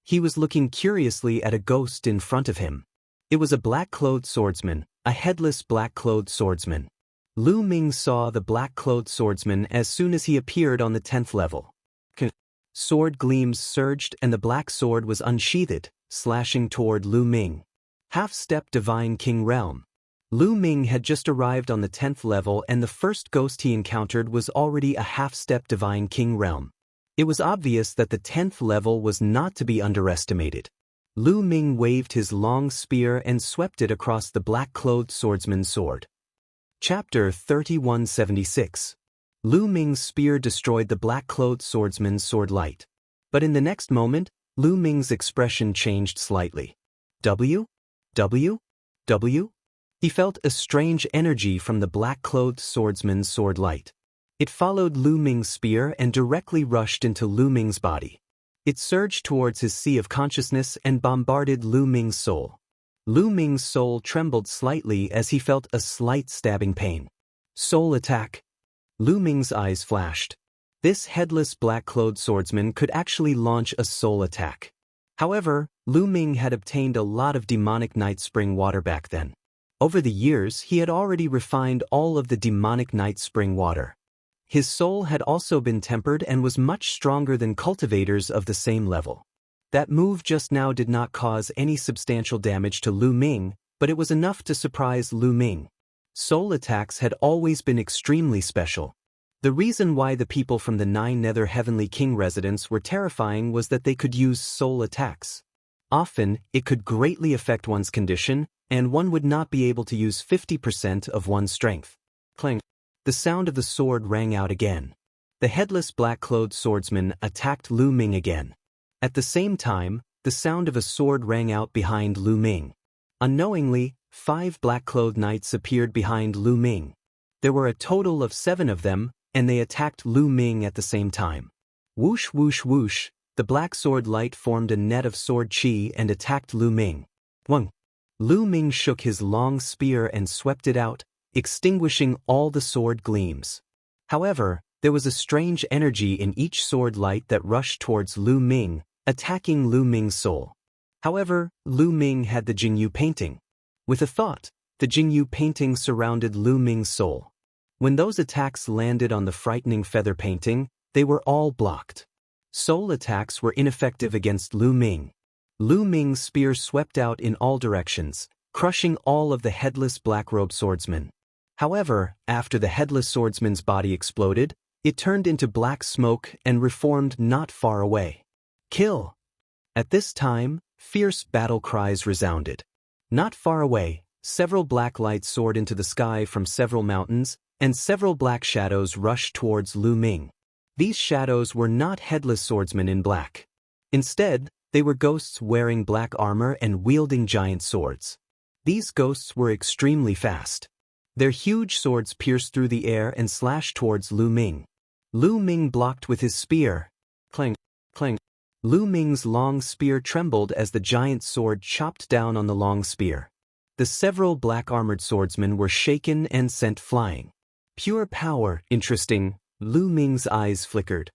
Speaker 1: He was looking curiously at a ghost in front of him. It was a black-clothed swordsman, a headless black-clothed swordsman. Lu Ming saw the black-clothed swordsman as soon as he appeared on the 10th level. Sword gleams surged and the black sword was unsheathed, slashing toward Lu Ming. Half-step Divine King Realm. Lu Ming had just arrived on the 10th level and the first ghost he encountered was already a half-step Divine King Realm. It was obvious that the 10th level was not to be underestimated. Lu Ming waved his long spear and swept it across the black-clothed swordsman's sword. Chapter 3176. Lu Ming's spear destroyed the black-clothed swordsman's sword light. But in the next moment, Lu Ming's expression changed slightly. W? He felt a strange energy from the black-clothed swordsman's sword light. It followed Lu Ming's spear and directly rushed into Lu Ming's body. It surged towards his sea of consciousness and bombarded Lu Ming's soul. Lu Ming's soul trembled slightly as he felt a slight stabbing pain. Soul attack. Lu Ming's eyes flashed. This headless black-clothed swordsman could actually launch a soul attack. However, Lu Ming had obtained a lot of demonic night spring water back then. Over the years, he had already refined all of the demonic night spring water. His soul had also been tempered and was much stronger than cultivators of the same level. That move just now did not cause any substantial damage to Lu Ming, but it was enough to surprise Lu Ming. Soul attacks had always been extremely special. The reason why the people from the 9 Nether Heavenly King residents were terrifying was that they could use soul attacks. Often, it could greatly affect one's condition, and one would not be able to use 50% of one's strength. Clang. The sound of the sword rang out again. The headless black-clothed swordsman attacked Lu Ming again. At the same time, the sound of a sword rang out behind Lu Ming. Unknowingly, 5 black-clothed knights appeared behind Lu Ming. There were a total of 7 of them, and they attacked Lu Ming at the same time. Whoosh whoosh whoosh, the black sword light formed a net of sword chi and attacked Lu Ming. Wang. Lu Ming shook his long spear and swept it out, extinguishing all the sword gleams. However, there was a strange energy in each sword light that rushed towards Lu Ming, attacking Lu Ming's soul. However, Lu Ming had the Jingyu painting. With a thought, the Jingyu painting surrounded Lu Ming's soul. When those attacks landed on the frightening feather painting, they were all blocked. Soul attacks were ineffective against Lu Ming. Lu Ming's spear swept out in all directions, crushing all of the headless black-robed swordsmen. However, after the headless swordsman's body exploded, it turned into black smoke and reformed not far away. Kill! At this time, fierce battle cries resounded. Not far away, several black lights soared into the sky from several mountains, and several black shadows rushed towards Lu Ming. These shadows were not headless swordsmen in black. Instead, they were ghosts wearing black armor and wielding giant swords. These ghosts were extremely fast. Their huge swords pierced through the air and slashed towards Lu Ming. Lu Ming blocked with his spear. Clang, clang. Lu Ming's long spear trembled as the giant sword chopped down on the long spear. The several black-armored swordsmen were shaken and sent flying. Pure power, interesting. Lu Ming's eyes flickered.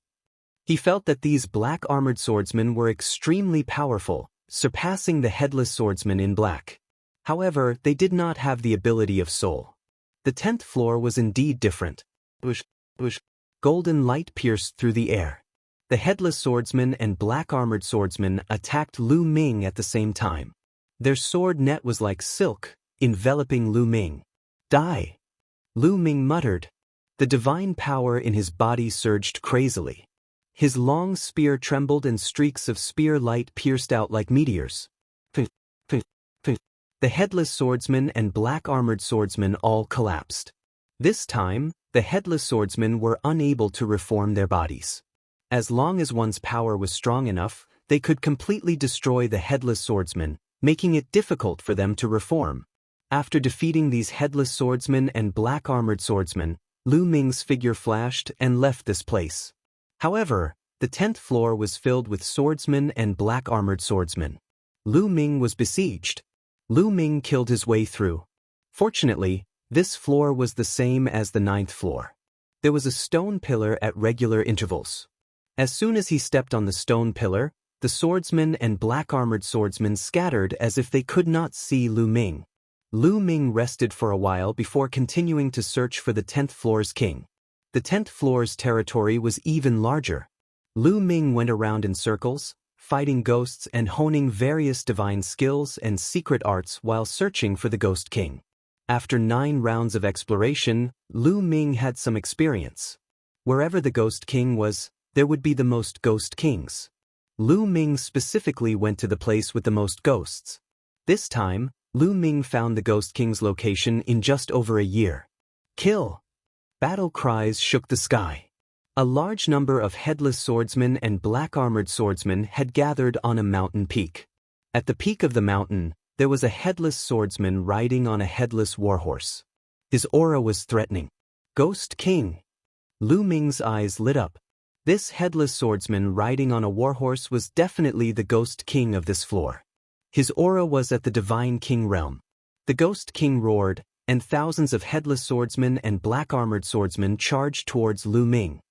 Speaker 1: He felt that these black-armored swordsmen were extremely powerful, surpassing the headless swordsmen in black. However, they did not have the ability of soul. The 10th floor was indeed different. Whoosh, whoosh. Golden light pierced through the air. The headless swordsman and black-armored swordsman attacked Lu Ming at the same time. Their sword net was like silk, enveloping Lu Ming. Die! Lu Ming muttered. The divine power in his body surged crazily. His long spear trembled and streaks of spear light pierced out like meteors. The headless swordsman and black-armored swordsman all collapsed. This time, the headless swordsmen were unable to reform their bodies. As long as one's power was strong enough, they could completely destroy the headless swordsmen, making it difficult for them to reform. After defeating these headless swordsmen and black-armored swordsmen, Lu Ming's figure flashed and left this place. However, the 10th floor was filled with swordsmen and black-armored swordsmen. Lu Ming was besieged. Lu Ming killed his way through. Fortunately, this floor was the same as the 9th floor. There was a stone pillar at regular intervals. As soon as he stepped on the stone pillar, the swordsmen and black-armored swordsmen scattered as if they could not see Lu Ming. Lu Ming rested for a while before continuing to search for the 10th floor's king. The 10th floor's territory was even larger. Lu Ming went around in circles, fighting ghosts and honing various divine skills and secret arts while searching for the Ghost King. After 9 rounds of exploration, Lu Ming had some experience. Wherever the Ghost King was, there would be the most Ghost Kings. Lu Ming specifically went to the place with the most ghosts. This time, Lu Ming found the Ghost King's location in just over a year. Kill! Battle cries shook the sky. A large number of headless swordsmen and black-armored swordsmen had gathered on a mountain peak. At the peak of the mountain, there was a headless swordsman riding on a headless warhorse. His aura was threatening. Ghost King! Lu Ming's eyes lit up. This headless swordsman riding on a warhorse was definitely the Ghost King of this floor. His aura was at the Divine King realm. The Ghost King roared, and thousands of headless swordsmen and black-armored swordsmen charged towards Lu Ming.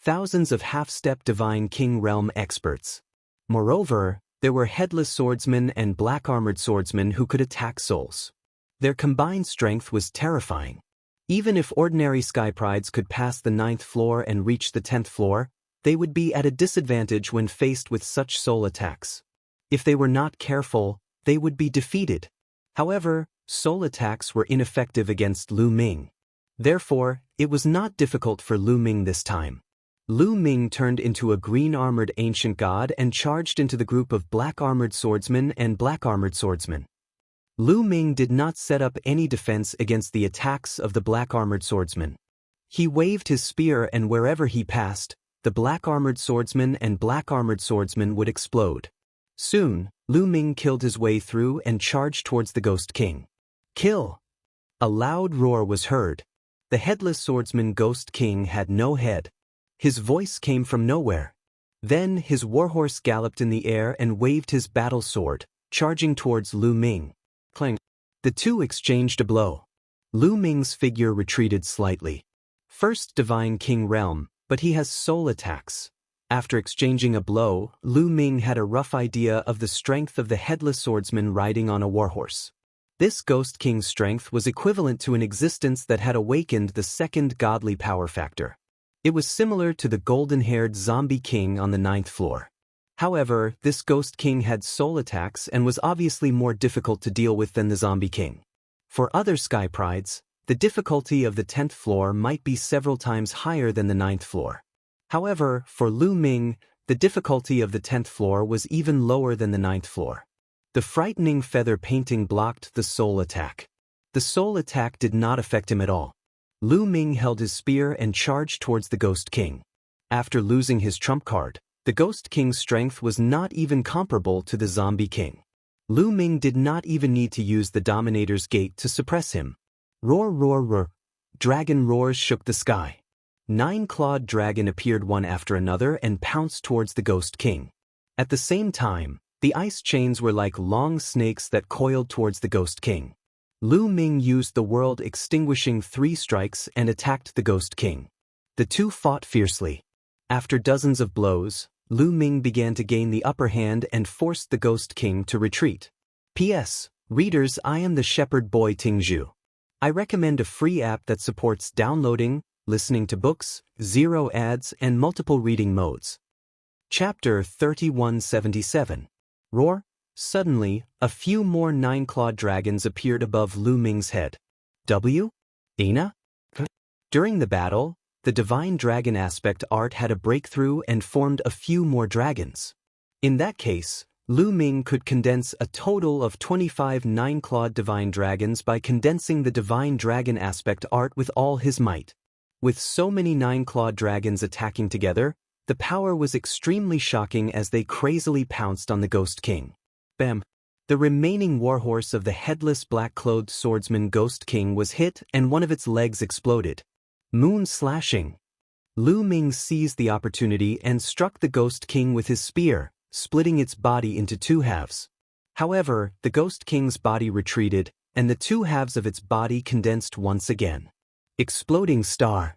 Speaker 1: Thousands of half-step Divine King realm experts. Moreover, there were headless swordsmen and black-armored swordsmen who could attack souls. Their combined strength was terrifying. Even if ordinary Skyprides could pass the 9th floor and reach the 10th floor, they would be at a disadvantage when faced with such soul attacks. If they were not careful, they would be defeated. However, soul attacks were ineffective against Lu Ming. Therefore, it was not difficult for Lu Ming this time. Lu Ming turned into a green-armored ancient god and charged into the group of black-armored swordsmen and black-armored swordsmen. Lu Ming did not set up any defense against the attacks of the black-armored swordsmen. He waved his spear, and wherever he passed, the black-armored swordsmen and black-armored swordsmen would explode. Soon, Lu Ming killed his way through and charged towards the Ghost King. Kill! A loud roar was heard. The headless swordsman Ghost King had no head. His voice came from nowhere. Then his warhorse galloped in the air and waved his battle sword, charging towards Lu Ming. Clang! The two exchanged a blow. Lu Ming's figure retreated slightly. First Divine King realm, but he has soul attacks. After exchanging a blow, Lu Ming had a rough idea of the strength of the headless swordsman riding on a warhorse. This Ghost King's strength was equivalent to an existence that had awakened the second godly power factor. It was similar to the golden-haired zombie king on the 9th floor. However, this Ghost King had soul attacks and was obviously more difficult to deal with than the zombie king. For other Skyprides, the difficulty of the 10th floor might be several times higher than the 9th floor. However, for Lu Ming, the difficulty of the 10th floor was even lower than the 9th floor. The frightening feather painting blocked the soul attack. The soul attack did not affect him at all. Lu Ming held his spear and charged towards the Ghost King. After losing his trump card, the Ghost King's strength was not even comparable to the Zombie King. Lu Ming did not even need to use the Dominator's Gate to suppress him. Roar, roar, roar. Dragon roars shook the sky. 9-clawed dragon appeared one after another and pounced towards the Ghost King. At the same time, the ice chains were like long snakes that coiled towards the Ghost King. Lu Ming used the world-extinguishing 3 strikes and attacked the Ghost King. The two fought fiercely. After dozens of blows, Lu Ming began to gain the upper hand and forced the Ghost King to retreat. P.S. Readers, I am the Shepherd Boy Tingzhu. I recommend a free app that supports downloading, listening to books, 0 ads, and multiple reading modes. Chapter 3177. Roar. Suddenly, a few more 9-clawed dragons appeared above Lu Ming's head. W? Ina? During the battle, the Divine Dragon aspect art had a breakthrough and formed a few more dragons. In that case, Lu Ming could condense a total of 25 9-clawed Divine Dragons by condensing the Divine Dragon aspect art with all his might. With so many 9-clawed dragons attacking together, the power was extremely shocking as they crazily pounced on the Ghost King. Bam! The remaining warhorse of the headless black-clothed swordsman Ghost King was hit and one of its legs exploded. Moon slashing. Lu Ming seized the opportunity and struck the Ghost King with his spear, splitting its body into 2 halves. However, the Ghost King's body retreated, and the 2 halves of its body condensed once again. Exploding star.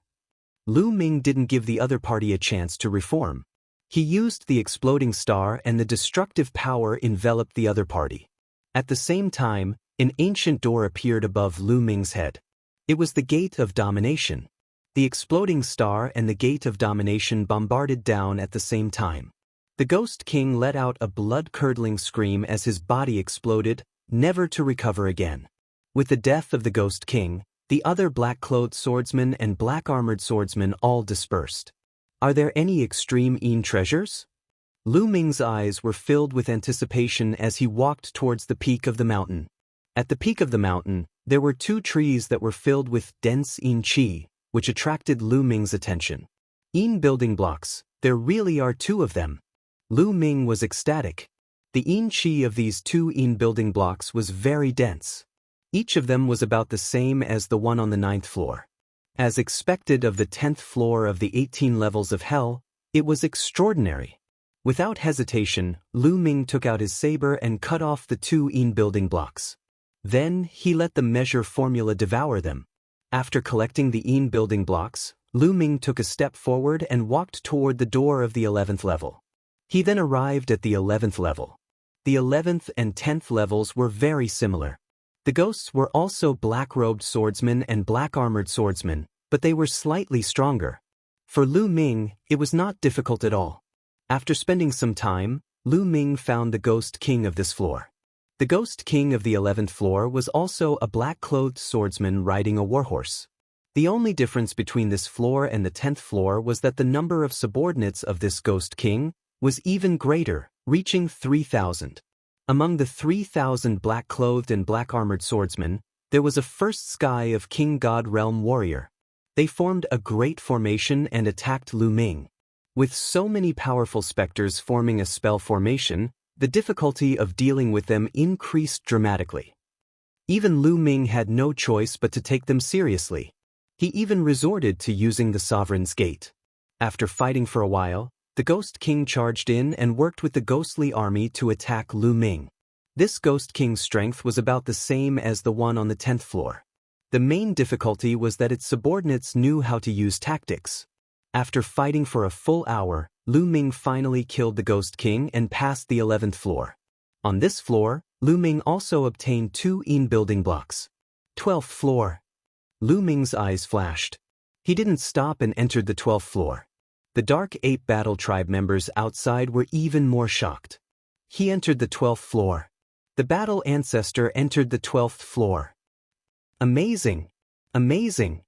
Speaker 1: Lu Ming didn't give the other party a chance to reform. He used the exploding star and the destructive power enveloped the other party. At the same time, An ancient door appeared above Lu Ming's head. It was the Gate of Domination. The exploding star and the Gate of Domination bombarded down at the same time. The Ghost King let out a blood-curdling scream as his body exploded, never to recover again. With the death of the Ghost King, the other black-clothed swordsmen and black-armored swordsmen all dispersed. Are there any extreme Yin treasures? Lu Ming's eyes were filled with anticipation as he walked towards the peak of the mountain. At the peak of the mountain, there were 2 trees that were filled with dense Yin qi, which attracted Lu Ming's attention. Yin building blocks, there really are 2 of them. Lu Ming was ecstatic. The Yin qi of these 2 Yin building blocks was very dense. Each of them was about the same as the one on the 9th floor. As expected of the 10th floor of the 18 levels of hell, it was extraordinary. Without hesitation, Lu Ming took out his saber and cut off the 2 Yin building blocks. Then, he let the measure formula devour them. After collecting the Yin building blocks, Lu Ming took a step forward and walked toward the door of the 11th level. He then arrived at the 11th level. The 11th and 10th levels were very similar. The ghosts were also black-robed swordsmen and black-armored swordsmen, but they were slightly stronger. For Lu Ming, it was not difficult at all. After spending some time, Lu Ming found the Ghost King of this floor. The Ghost King of the 11th floor was also a black-clothed swordsman riding a warhorse. The only difference between this floor and the 10th floor was that the number of subordinates of this Ghost King was even greater, reaching 3,000. Among the 3,000 black-clothed and black-armored swordsmen, there was a first sky of King God Realm warrior. They formed a great formation and attacked Lu Ming. With so many powerful specters forming a spell formation, the difficulty of dealing with them increased dramatically. Even Lu Ming had no choice but to take them seriously. He even resorted to using the Sovereign's Gate. After fighting for a while, the Ghost King charged in and worked with the ghostly army to attack Lu Ming. This Ghost King's strength was about the same as the one on the 10th floor. The main difficulty was that its subordinates knew how to use tactics. After fighting for a full hour, Lu Ming finally killed the Ghost King and passed the 11th floor. On this floor, Lu Ming also obtained 2 Yin building blocks. 12th floor. Lu Ming's eyes flashed. He didn't stop and entered the 12th floor. The Dark Ape Battle Tribe members outside were even more shocked. He entered the 12th floor. The Battle Ancestor entered the 12th floor. Amazing! Amazing!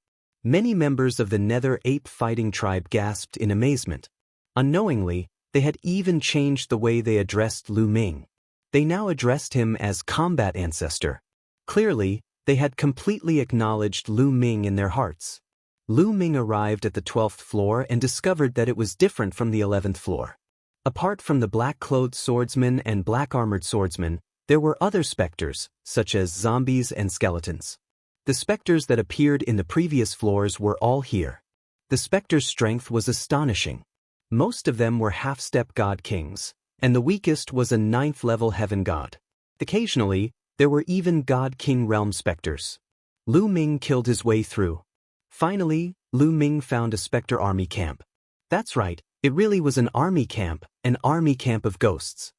Speaker 1: Many members of the Nether Ape Fighting Tribe gasped in amazement. Unknowingly, they had even changed the way they addressed Lu Ming. They now addressed him as Combat Ancestor. Clearly, they had completely acknowledged Lu Ming in their hearts. Lu Ming arrived at the 12th floor and discovered that it was different from the 11th floor. Apart from the black-clothed swordsmen and black-armored swordsmen, there were other specters, such as zombies and skeletons. The specters that appeared in the previous floors were all here. The specters' strength was astonishing. Most of them were half-step god kings, and the weakest was a 9th-level heaven god. Occasionally, there were even god king realm specters. Lu Ming killed his way through. Finally, Lu Ming found a specter army camp. That's right, it really was an army camp of ghosts.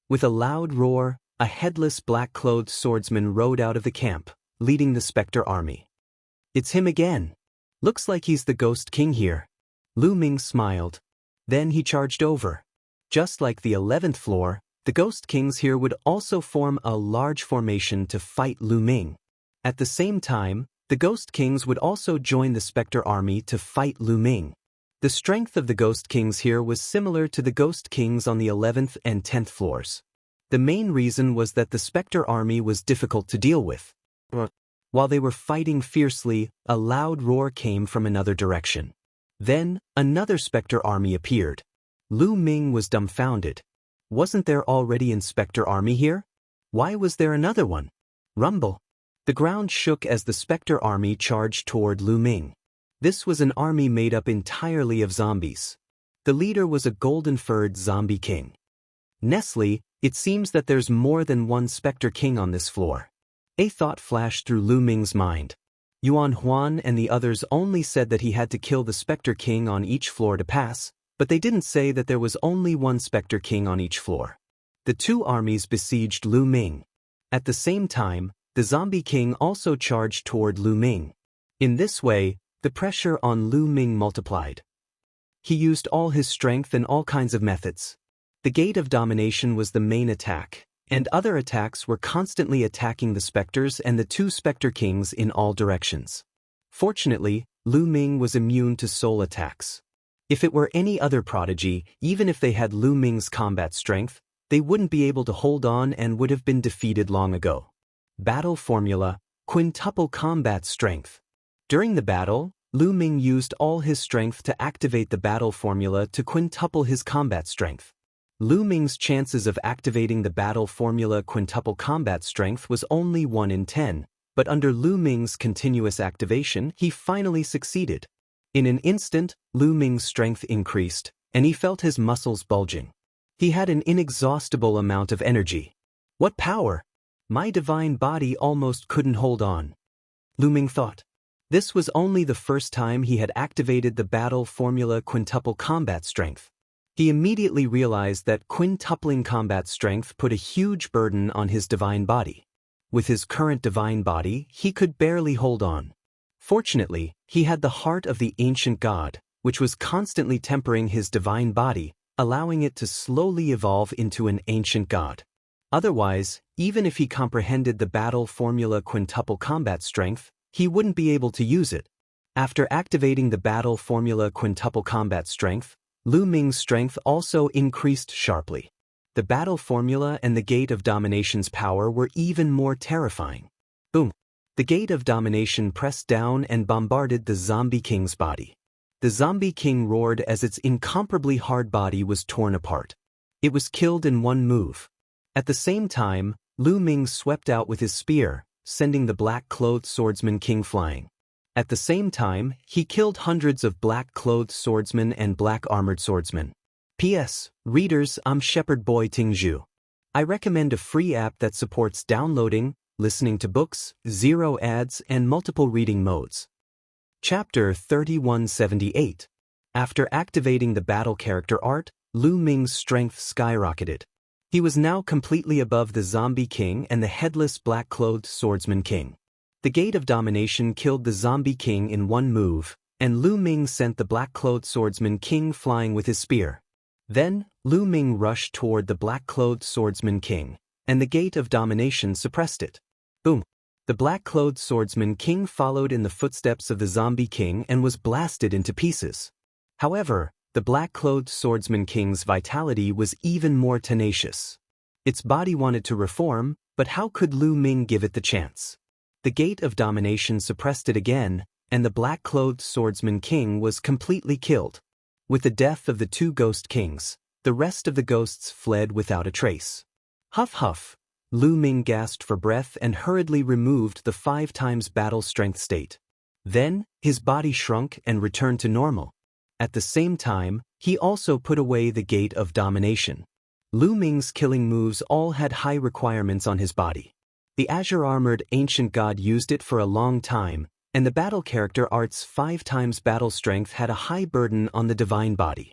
Speaker 1: With a loud roar, a headless black-clothed swordsman rode out of the camp, leading the specter army. It's him again. Looks like he's the Ghost King here. Lu Ming smiled. Then he charged over. Just like the 11th floor, the Ghost Kings here would also form a large formation to fight Lu Ming. At the same time, the Ghost Kings would also join the Spectre army to fight Lu Ming. The strength of the Ghost Kings here was similar to the Ghost Kings on the 11th and 10th floors. The main reason was that the Spectre army was difficult to deal with. While they were fighting fiercely, a loud roar came from another direction. Then, another Spectre army appeared. Lu Ming was dumbfounded. Wasn't there already an Spectre army here? Why was there another one? Rumble. The ground shook as the Spectre army charged toward Lu Ming. This was an army made up entirely of zombies. The leader was a golden-furred zombie king. Nestle, it seems that there's more than one Spectre king on this floor. A thought flashed through Lu Ming's mind. Yuan Huan and the others only said that he had to kill the Spectre king on each floor to pass, but they didn't say that there was only one Spectre king on each floor. The 2 armies besieged Lu Ming. At the same time, the Zombie King also charged toward Lu Ming. In this way, the pressure on Lu Ming multiplied. He used all his strength and all kinds of methods. The Gate of Domination was the main attack, and other attacks were constantly attacking the specters and the two Spectre Kings in all directions. Fortunately, Lu Ming was immune to soul attacks. If it were any other prodigy, even if they had Lu Ming's combat strength, they wouldn't be able to hold on and would have been defeated long ago. Battle Formula: Quintuple Combat Strength. During the battle, Lu Ming used all his strength to activate the battle formula to quintuple his combat strength. Lu Ming's chances of activating the battle formula quintuple combat strength was only 1 in 10, but under Lu Ming's continuous activation, he finally succeeded. In an instant, Lu Ming's strength increased, and he felt his muscles bulging. He had an inexhaustible amount of energy. What power! My divine body almost couldn't hold on. Lu Ming thought. This was only the first time he had activated the battle formula quintuple combat strength. He immediately realized that quintupling combat strength put a huge burden on his divine body. With his current divine body, he could barely hold on. Fortunately, he had the heart of the ancient god, which was constantly tempering his divine body, allowing it to slowly evolve into an ancient god. Otherwise, even if he comprehended the battle formula quintuple combat strength, he wouldn't be able to use it. After activating the battle formula quintuple combat strength, Lu Ming's strength also increased sharply. The battle formula and the Gate of Domination's power were even more terrifying. Boom! The Gate of Domination pressed down and bombarded the Zombie King's body. The Zombie King roared as its incomparably hard body was torn apart. It was killed in one move. At the same time, Lu Ming swept out with his spear, sending the black-clothed swordsman king flying. At the same time, he killed hundreds of black-clothed swordsmen and black-armored swordsmen. P.S. Readers, I'm Shepherd Boy Tingzhu. I recommend a free app that supports downloading, listening to books, zero ads, and multiple reading modes. Chapter 3178. After activating the battle character art, Lu Ming's strength skyrocketed. He was now completely above the Zombie King and the headless black-clothed swordsman king. The Gate of Domination killed the Zombie King in one move, and Lu Ming sent the black-clothed swordsman king flying with his spear. Then, Lu Ming rushed toward the black-clothed swordsman king, and the Gate of Domination suppressed it. Boom! The black-clothed swordsman king followed in the footsteps of the Zombie King and was blasted into pieces. However, the black-clothed swordsman king's vitality was even more tenacious. Its body wanted to reform, but how could Lu Ming give it the chance? The Gate of Domination suppressed it again, and the black-clothed swordsman king was completely killed. With the death of the two ghost kings, the rest of the ghosts fled without a trace. Huff huff! Lu Ming gasped for breath and hurriedly removed the 5 times battle strength state. Then, his body shrunk and returned to normal. At the same time, he also put away the Gate of Domination. Lu Ming's killing moves all had high requirements on his body. The azure-armored ancient god used it for a long time, and the battle character art's 5 times battle strength had a high burden on the divine body.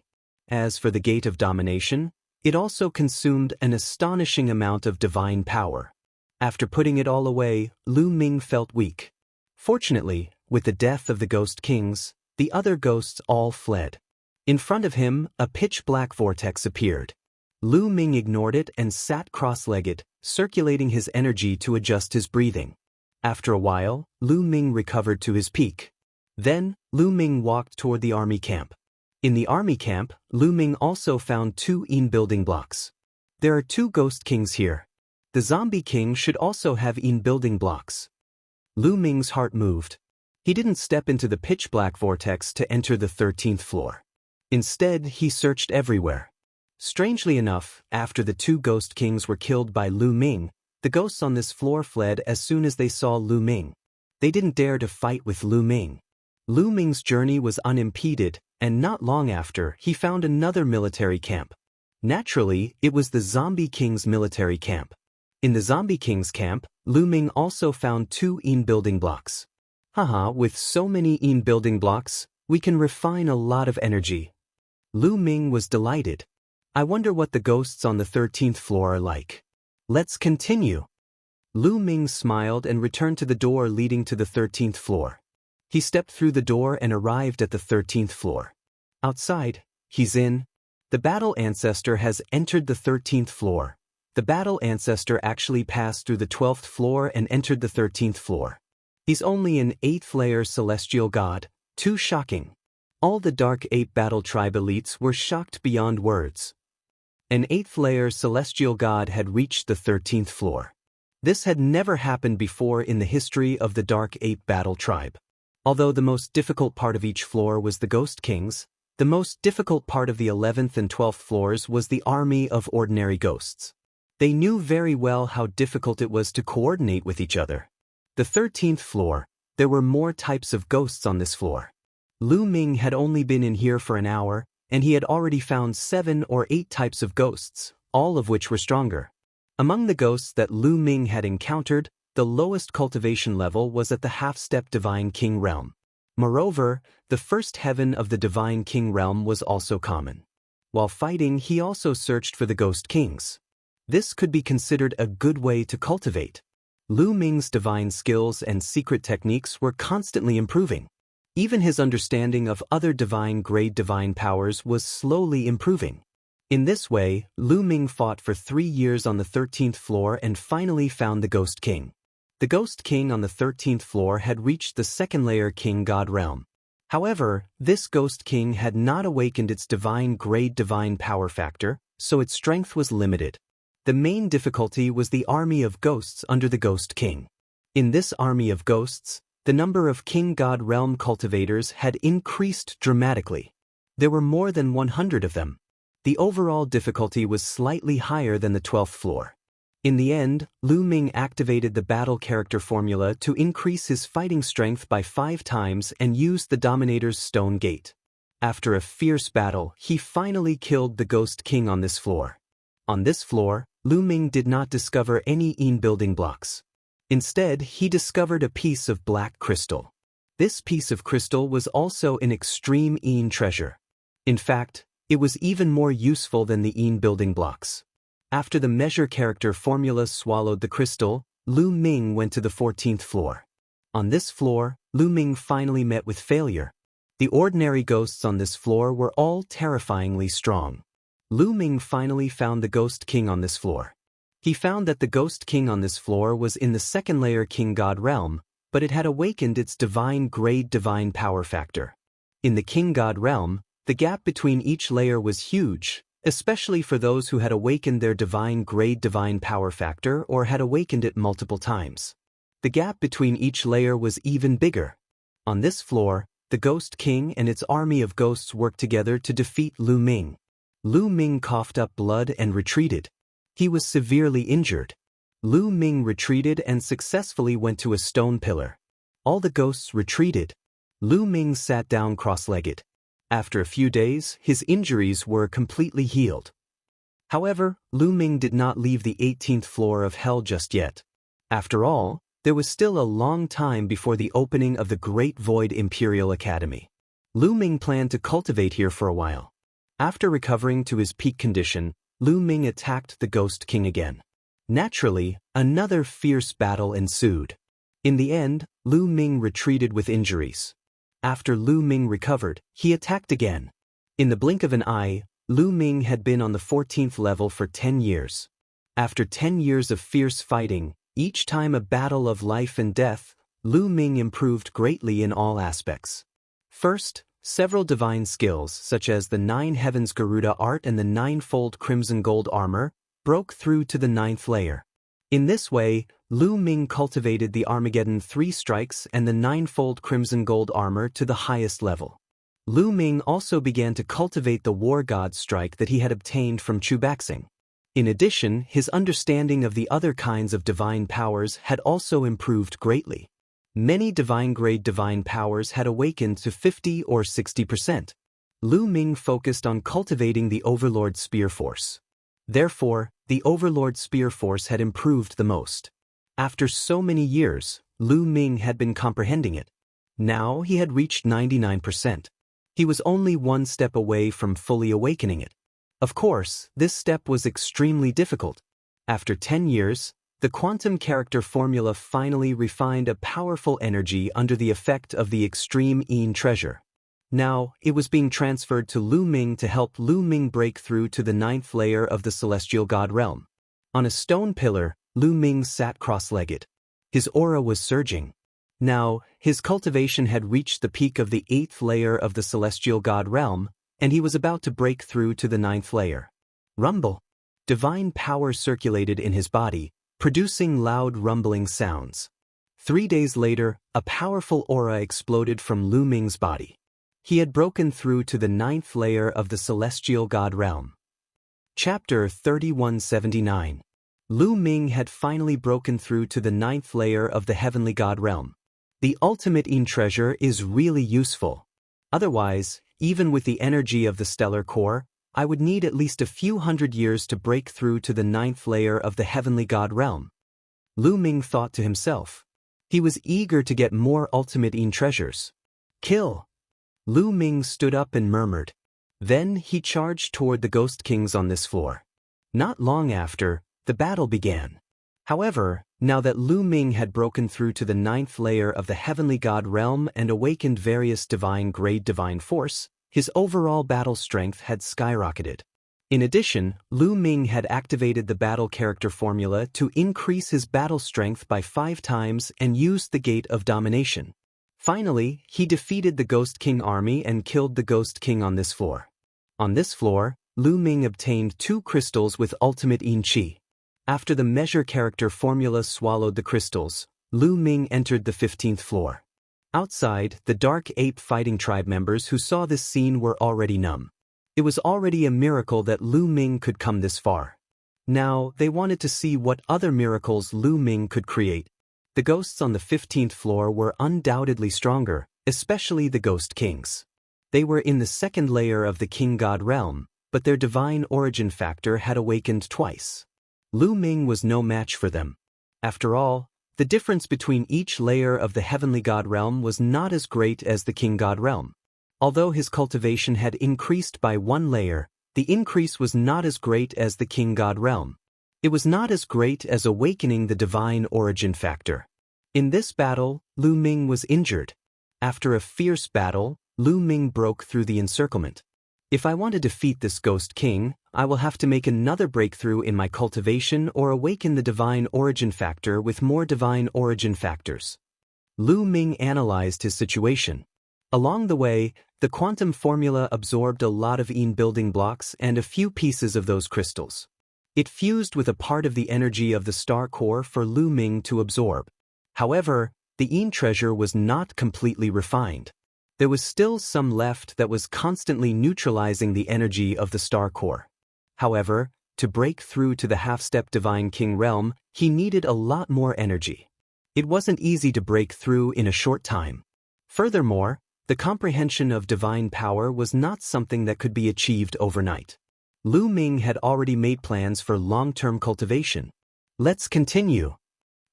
Speaker 1: As for the Gate of Domination, it also consumed an astonishing amount of divine power. After putting it all away, Lu Ming felt weak. Fortunately, with the death of the ghost kings, the other ghosts all fled. In front of him, a pitch-black vortex appeared. Lu Ming ignored it and sat cross-legged, circulating his energy to adjust his breathing. After a while, Lu Ming recovered to his peak. Then, Lu Ming walked toward the army camp. In the army camp, Lu Ming also found 2 building blocks. There are 2 ghost kings here. The Zombie King should also have building blocks. Lu Ming's heart moved. He didn't step into the pitch-black vortex to enter the 13th floor. Instead, he searched everywhere. Strangely enough, after the 2 ghost kings were killed by Lu Ming, the ghosts on this floor fled as soon as they saw Lu Ming. They didn't dare to fight with Lu Ming. Lu Ming's journey was unimpeded, and not long after, he found another military camp. Naturally, it was the Zombie King's military camp. In the Zombie King's camp, Lu Ming also found 2 building blocks. Haha, with so many building blocks, we can refine a lot of energy. Lu Ming was delighted. I wonder what the ghosts on the 13th floor are like. Let's continue. Lu Ming smiled and returned to the door leading to the 13th floor. He stepped through the door and arrived at the 13th floor. Outside, he's in. The battle ancestor has entered the 13th floor. The battle ancestor actually passed through the 12th floor and entered the 13th floor. He's only an 8th layer celestial god, too shocking. All the Dark Ape Battle Tribe elites were shocked beyond words. An 8th layer celestial god had reached the 13th floor. This had never happened before in the history of the Dark Ape Battle Tribe. Although the most difficult part of each floor was the Ghost Kings, the most difficult part of the 11th and 12th floors was the army of ordinary ghosts. They knew very well how difficult it was to coordinate with each other. The 13th floor, there were more types of ghosts on this floor. Lu Ming had only been in here for an hour, and he had already found 7 or 8 types of ghosts, all of which were stronger. Among the ghosts that Lu Ming had encountered, the lowest cultivation level was at the half-step Divine King realm. Moreover, the first heaven of the Divine King realm was also common. While fighting, he also searched for the Ghost Kings. This could be considered a good way to cultivate. Lu Ming's divine skills and secret techniques were constantly improving. Even his understanding of other divine-grade divine powers was slowly improving. In this way, Lu Ming fought for 3 years on the 13th floor and finally found the Ghost King. The Ghost King on the 13th floor had reached the 2nd layer King God realm. However, this Ghost King had not awakened its divine-grade divine power factor, so its strength was limited. The main difficulty was the army of ghosts under the Ghost King. In this army of ghosts, the number of King God realm cultivators had increased dramatically. There were more than 100 of them. The overall difficulty was slightly higher than the 12th floor. In the end, Lu Ming activated the battle character formula to increase his fighting strength by 5 times and used the Dominator's Stone Gate. After a fierce battle, he finally killed the Ghost King on this floor. On this floor, Lu Ming did not discover any building blocks. Instead, he discovered a piece of black crystal. This piece of crystal was also an extreme treasure. In fact, it was even more useful than the building blocks. After the measure character formula swallowed the crystal, Lu Ming went to the 14th floor. On this floor, Lu Ming finally met with failure. The ordinary ghosts on this floor were all terrifyingly strong. Lu Ming finally found the Ghost King on this floor. He found that the Ghost King on this floor was in the 2nd layer King God realm, but it had awakened its divine-grade divine power factor. In the King God realm, the gap between each layer was huge, especially for those who had awakened their divine-grade divine power factor or had awakened it multiple times. The gap between each layer was even bigger. On this floor, the Ghost King and its army of ghosts worked together to defeat Lu Ming. Lu Ming coughed up blood and retreated. He was severely injured. Lu Ming retreated and successfully went to a stone pillar. All the ghosts retreated. Lu Ming sat down cross-legged. After a few days, his injuries were completely healed. However, Lu Ming did not leave the 18th floor of Hell just yet. After all, there was still a long time before the opening of the Great Void Imperial Academy. Lu Ming planned to cultivate here for a while. After recovering to his peak condition, Lu Ming attacked the Ghost King again. Naturally, another fierce battle ensued. In the end, Lu Ming retreated with injuries. After Lu Ming recovered, he attacked again. In the blink of an eye, Lu Ming had been on the 14th level for 10 years. After 10 years of fierce fighting, each time a battle of life and death, Lu Ming improved greatly in all aspects. First, several divine skills, such as the 9 Heavens Garuda art and the 9-fold Crimson Gold armor, broke through to the 9th layer. In this way, Lu Ming cultivated the Armageddon 3 strikes and the 9-fold Crimson Gold armor to the highest level. Lu Ming also began to cultivate the War God strike that he had obtained from Chubaxing. In addition, his understanding of the other kinds of divine powers had also improved greatly. Many divine-grade divine powers had awakened to 50 or 60%. Lu Ming focused on cultivating the Overlord Spear Force. Therefore, the Overlord Spear Force had improved the most. After so many years, Lu Ming had been comprehending it. Now he had reached 99%. He was only one step away from fully awakening it. Of course, this step was extremely difficult. After 10 years, the quantum character formula finally refined a powerful energy under the effect of the extreme Yin treasure. Now, it was being transferred to Lu Ming to help Lu Ming break through to the 9th layer of the celestial god realm. On a stone pillar, Lu Ming sat cross-legged. His aura was surging. Now, his cultivation had reached the peak of the 8th layer of the celestial god realm, and he was about to break through to the 9th layer. Rumble. Divine power circulated in his body, producing loud rumbling sounds. 3 days later, a powerful aura exploded from Lu Ming's body. He had broken through to the 9th layer of the celestial god realm. Chapter 3179. Lu Ming had finally broken through to the 9th layer of the heavenly god realm. The ultimate Yin treasure is really useful. Otherwise, even with the energy of the stellar core, I would need at least a few hundred years to break through to the 9th layer of the heavenly god realm. Lu Ming thought to himself. He was eager to get more ultimate Yin treasures. Kill! Lu Ming stood up and murmured. Then he charged toward the ghost kings on this floor. Not long after, the battle began. However, now that Lu Ming had broken through to the 9th layer of the heavenly god realm and awakened various divine-grade divine force, his overall battle strength had skyrocketed. In addition, Lu Ming had activated the battle character formula to increase his battle strength by 5 times and used the Gate of Domination. Finally, he defeated the Ghost King army and killed the Ghost King on this floor. On this floor, Lu Ming obtained 2 crystals with ultimate Yin Qi. After the measure character formula swallowed the crystals, Lu Ming entered the 15th floor. Outside, the Dark Ape fighting tribe members who saw this scene were already numb. It was already a miracle that Lu Ming could come this far. Now, they wanted to see what other miracles Lu Ming could create. The ghosts on the 15th floor were undoubtedly stronger, especially the Ghost Kings. They were in the 2nd layer of the King God realm, but their divine origin factor had awakened twice. Lu Ming was no match for them. After all, the difference between each layer of the heavenly god realm was not as great as the King God realm. Although his cultivation had increased by 1 layer, the increase was not as great as the King God realm. It was not as great as awakening the divine origin factor. In this battle, Lu Ming was injured. After a fierce battle, Lu Ming broke through the encirclement. If I want to defeat this Ghost King, I will have to make another breakthrough in my cultivation or awaken the divine origin factor with more divine origin factors. Lu Ming analyzed his situation. Along the way, the quantum formula absorbed a lot of Yin building blocks and a few pieces of those crystals. It fused with a part of the energy of the star core for Lu Ming to absorb. However, the Yin treasure was not completely refined. There was still some left that was constantly neutralizing the energy of the star core. However, to break through to the half-step Divine King realm, he needed a lot more energy. It wasn't easy to break through in a short time. Furthermore, the comprehension of divine power was not something that could be achieved overnight. Lu Ming had already made plans for long-term cultivation. Let's continue.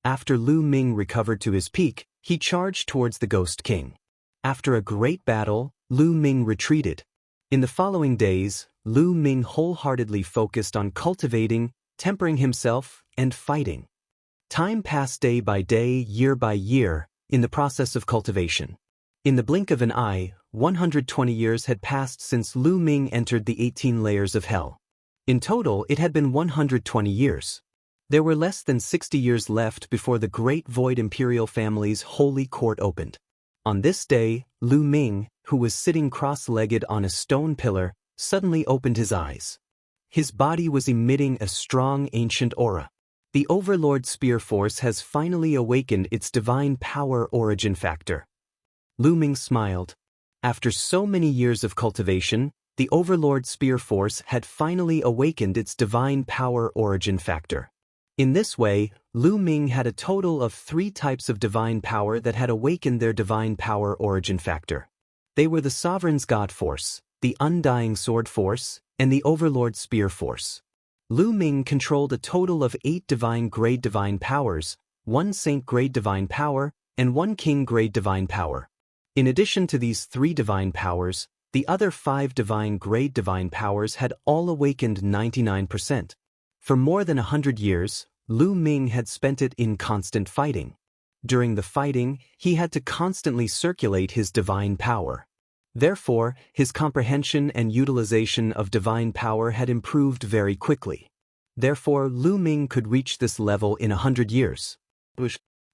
Speaker 1: After Lu Ming recovered to his peak, he charged towards the Ghost King. After a great battle, Lu Ming retreated. In the following days, Lu Ming wholeheartedly focused on cultivating, tempering himself, and fighting. Time passed day by day, year by year, in the process of cultivation. In the blink of an eye, 120 years had passed since Lu Ming entered the 18 layers of hell. In total, it had been 120 years. There were less than 60 years left before the Great Void Imperial family's holy court opened. On this day, Lu Ming, who was sitting cross-legged on a stone pillar, suddenly opened his eyes. His body was emitting a strong ancient aura. The Overlord Spear Force has finally awakened its divine power origin factor. Lu Ming smiled. After so many years of cultivation, the Overlord Spear Force had finally awakened its divine power origin factor. In this way, Lu Ming had a total of 3 types of divine power that had awakened their divine power origin factor. They were the Sovereign's God Force, the Undying Sword Force, and the Overlord Spear Force. Lu Ming controlled a total of 8 divine-grade divine powers, 1 saint-grade divine power, and 1 king-grade divine power. In addition to these 3 divine powers, the other 5 divine-grade divine powers had all awakened 99%. For more than 100 years, Lu Ming had spent it in constant fighting. During the fighting, he had to constantly circulate his divine power. Therefore, his comprehension and utilization of divine power had improved very quickly. Therefore, Lu Ming could reach this level in 100 years.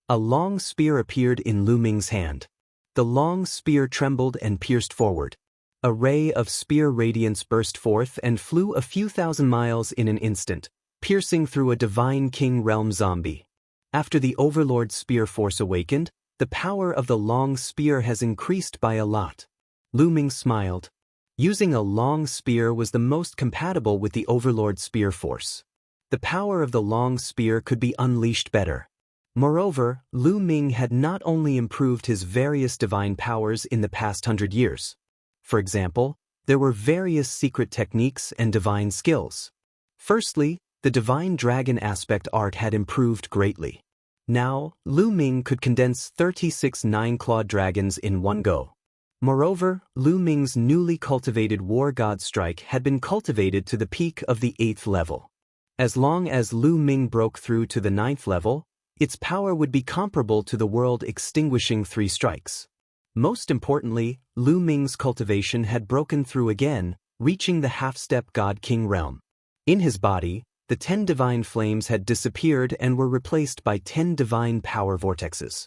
Speaker 1: A long spear appeared in Lu Ming's hand. The long spear trembled and pierced forward. A ray of spear radiance burst forth and flew a few thousand miles in an instant, piercing through a divine king realm zombie. After the Overlord spear force awakened, the power of the long spear has increased by a lot. Lu Ming smiled. Using a long spear was the most compatible with the Overlord spear force. The power of the long spear could be unleashed better. Moreover, Lu Ming had not only improved his various divine powers in the past 100 years. For example, there were various secret techniques and divine skills. Firstly, the divine dragon aspect art had improved greatly. Now, Lu Ming could condense 36 nine-clawed dragons in one go. Moreover, Lu Ming's newly cultivated War God Strike had been cultivated to the peak of the 8th level. As long as Lu Ming broke through to the 9th level, its power would be comparable to the world extinguishing 3 strikes. Most importantly, Lu Ming's cultivation had broken through again, reaching the half-step God-King realm. In his body, the 10 divine flames had disappeared and were replaced by 10 divine power vortexes.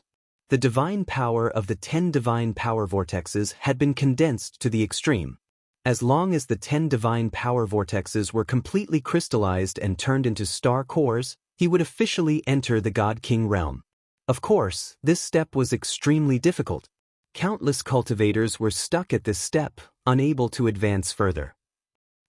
Speaker 1: The divine power of the 10 divine power vortexes had been condensed to the extreme. As long as the 10 divine power vortexes were completely crystallized and turned into star cores, he would officially enter the God-King realm. Of course, this step was extremely difficult. Countless cultivators were stuck at this step, unable to advance further.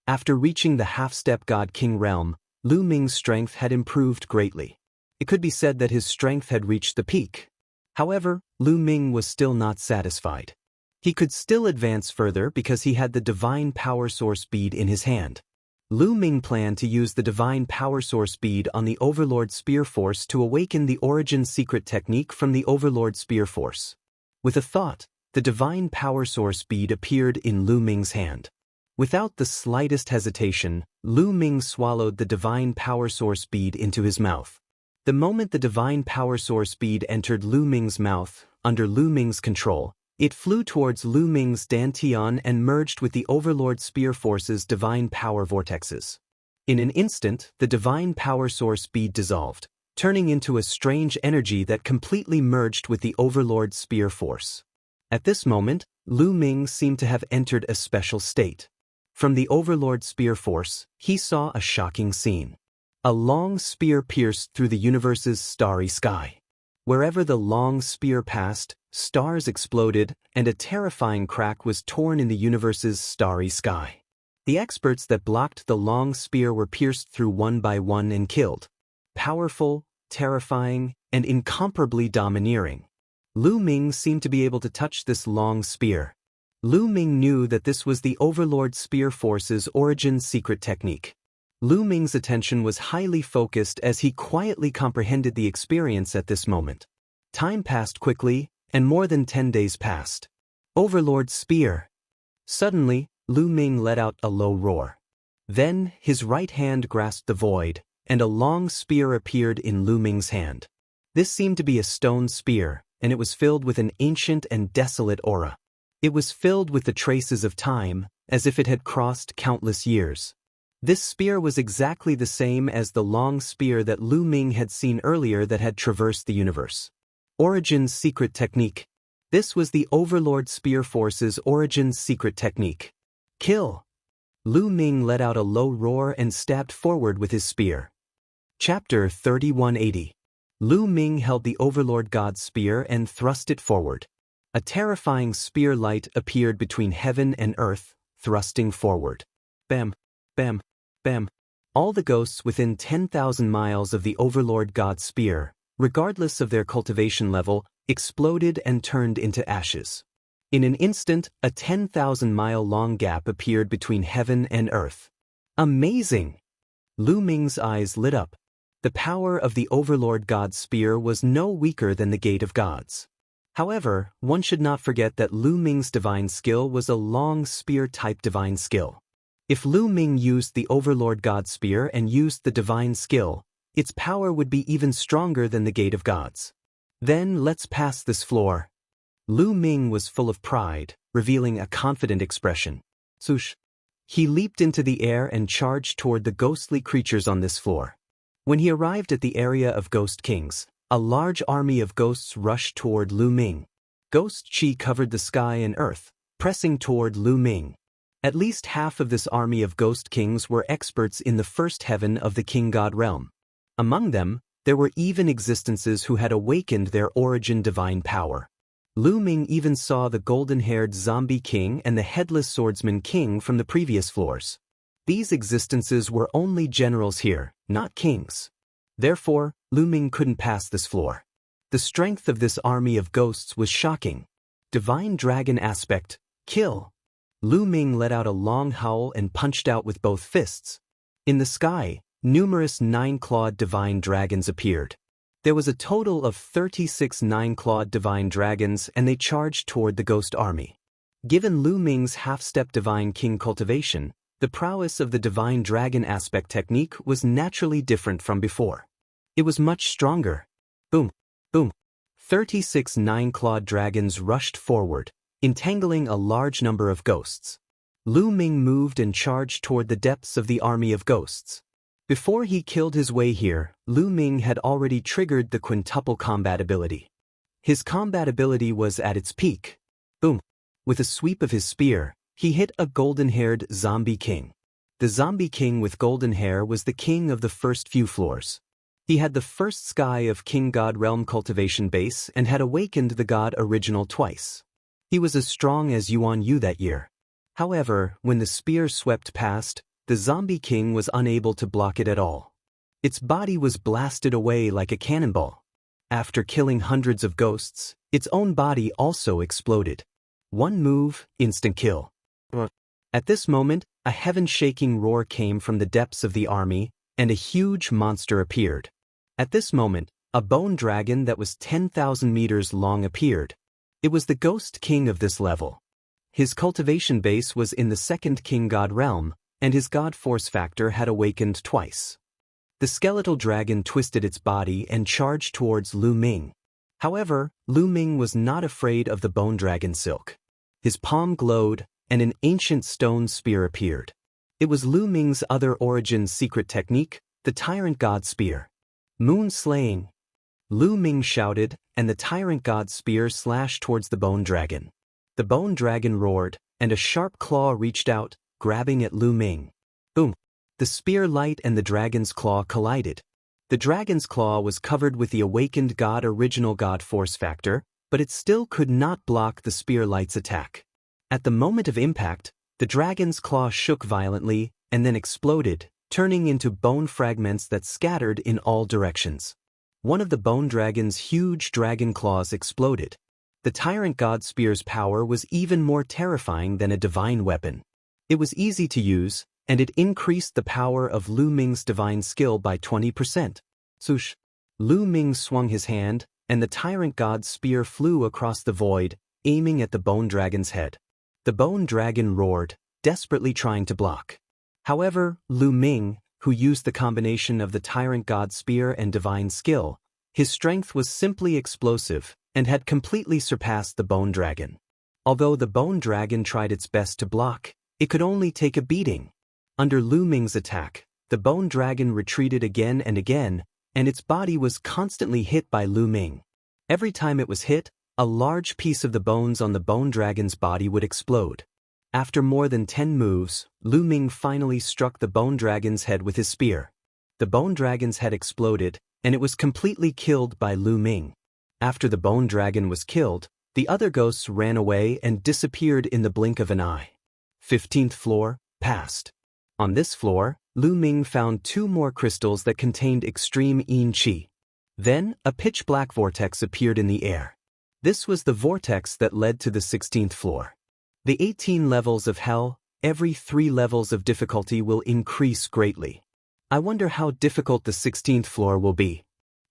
Speaker 1: After reaching the half-step God-King realm, Lu Ming's strength had improved greatly. It could be said that his strength had reached the peak. However, Lu Ming was still not satisfied. He could still advance further because he had the Divine Power Source bead in his hand. Lu Ming planned to use the Divine Power Source bead on the Overlord Spear Force to awaken the Origin Secret Technique from the Overlord Spear Force. With a thought, the Divine Power Source bead appeared in Lu Ming's hand. Without the slightest hesitation, Lu Ming swallowed the Divine Power Source bead into his mouth. The moment the Divine Power Source bead entered Lu Ming's mouth, under Lu Ming's control, it flew towards Lu Ming's dantian and merged with the Overlord Spear Force's divine power vortexes. In an instant, the Divine Power Source bead dissolved, turning into a strange energy that completely merged with the Overlord Spear Force. At this moment, Lu Ming seemed to have entered a special state. From the Overlord Spear Force, he saw a shocking scene. A long spear pierced through the universe's starry sky. Wherever the long spear passed, stars exploded, and a terrifying crack was torn in the universe's starry sky. The experts that blocked the long spear were pierced through one by one and killed. Powerful, terrifying, and incomparably domineering. Lu Ming seemed to be able to touch this long spear. Lu Ming knew that this was the Overlord Spear Force's origin secret technique. Lu Ming's attention was highly focused as he quietly comprehended the experience at this moment. Time passed quickly, and more than 10 days passed. Overlord Spear. Suddenly, Lu Ming let out a low roar. Then, his right hand grasped the void, and a long spear appeared in Lu Ming's hand. This seemed to be a stone spear, and it was filled with an ancient and desolate aura. It was filled with the traces of time, as if it had crossed countless years. This spear was exactly the same as the long spear that Lu Ming had seen earlier that had traversed the universe. Origin's secret technique. This was the Overlord Spear Force's Origin's secret technique. Kill! Lu Ming let out a low roar and stabbed forward with his spear. Chapter 3180. Lu Ming held the Overlord God's spear and thrust it forward. A terrifying spear light appeared between heaven and earth, thrusting forward. Bam! Bam! Bam! All the ghosts within 10,000 miles of the Overlord God's spear, regardless of their cultivation level, exploded and turned into ashes. In an instant, a 10,000-mile-long gap appeared between heaven and earth. Amazing! Lu Ming's eyes lit up. The power of the Overlord God's spear was no weaker than the Gate of Gods. However, one should not forget that Lu Ming's divine skill was a long spear-type divine skill. If Lu Ming used the Overlord God Spear and used the divine skill, its power would be even stronger than the Gate of Gods. Then let's pass this floor. Lu Ming was full of pride, revealing a confident expression. Swoosh. He leaped into the air and charged toward the ghostly creatures on this floor. When he arrived at the area of Ghost Kings, a large army of ghosts rushed toward Lu Ming. Ghost Chi covered the sky and earth, pressing toward Lu Ming. At least half of this army of Ghost Kings were experts in the first heaven of the King God realm. Among them, there were even existences who had awakened their origin divine power. Lu Ming even saw the golden-haired zombie king and the headless swordsman king from the previous floors. These existences were only generals here, not kings. Therefore, Lu Ming couldn't pass this floor. The strength of this army of ghosts was shocking. Divine dragon aspect, kill. Lu Ming let out a long howl and punched out with both fists. In the sky, numerous 9-clawed divine dragons appeared. There was a total of 36 9-clawed divine dragons, and they charged toward the ghost army. Given Lu Ming's half-step divine king cultivation, the prowess of the divine dragon aspect technique was naturally different from before. It was much stronger. Boom, boom. 36 9-clawed dragons rushed forward, entangling a large number of ghosts. Lu Ming moved and charged toward the depths of the army of ghosts. Before he killed his way here, Lu Ming had already triggered the quintuple combat ability. His combat ability was at its peak. Boom. With a sweep of his spear, he hit a golden-haired zombie king. The zombie king with golden hair was the king of the first few floors. He had the first sky of King God Realm cultivation base and had awakened the God Original twice. He was as strong as Yuan Yu that year. However, when the spear swept past, the zombie king was unable to block it at all. Its body was blasted away like a cannonball. After killing hundreds of ghosts, its own body also exploded. One move, instant kill. At this moment, a heaven-shaking roar came from the depths of the army, and a huge monster appeared. At this moment, a bone dragon that was 10,000 meters long appeared. It was the ghost king of this level. His cultivation base was in the second King God realm, and his God force factor had awakened twice. The skeletal dragon twisted its body and charged towards Lu Ming. However, Lu Ming was not afraid of the bone dragon silk. His palm glowed, and an ancient stone spear appeared. It was Lu Ming's other origin secret technique, the Tyrant God Spear. Moon slaying. Lu Ming shouted, and the Tyrant God Spear slashed towards the bone dragon. The bone dragon roared, and a sharp claw reached out, grabbing at Lu Ming. Boom. The spear light and the dragon's claw collided. The dragon's claw was covered with the awakened God Original God Force factor, but it still could not block the spear light's attack. At the moment of impact, the dragon's claw shook violently and then exploded, turning into bone fragments that scattered in all directions. One of the bone dragon's huge dragon claws exploded. The Tyrant God Spear's power was even more terrifying than a divine weapon. It was easy to use, and it increased the power of Lu Ming's divine skill by 20%. Swoosh! Lu Ming swung his hand, and the Tyrant God Spear flew across the void, aiming at the bone dragon's head. The bone dragon roared, desperately trying to block. However, Lu Ming, who used the combination of the Tyrant God Spear and divine skill, his strength was simply explosive, and had completely surpassed the bone dragon. Although the bone dragon tried its best to block, it could only take a beating. Under Lu Ming's attack, the bone dragon retreated again and again, and its body was constantly hit by Lu Ming. Every time it was hit, a large piece of the bones on the bone dragon's body would explode. After more than 10 moves, Lu Ming finally struck the bone dragon's head with his spear. The bone dragon's head exploded, and it was completely killed by Lu Ming. After the bone dragon was killed, the other ghosts ran away and disappeared in the blink of an eye. 15th floor, passed. On this floor, Lu Ming found 2 more crystals that contained extreme yin qi. Then, a pitch-black vortex appeared in the air. This was the vortex that led to the 16th floor. The 18 levels of hell, every 3 levels of difficulty will increase greatly. I wonder how difficult the 16th floor will be.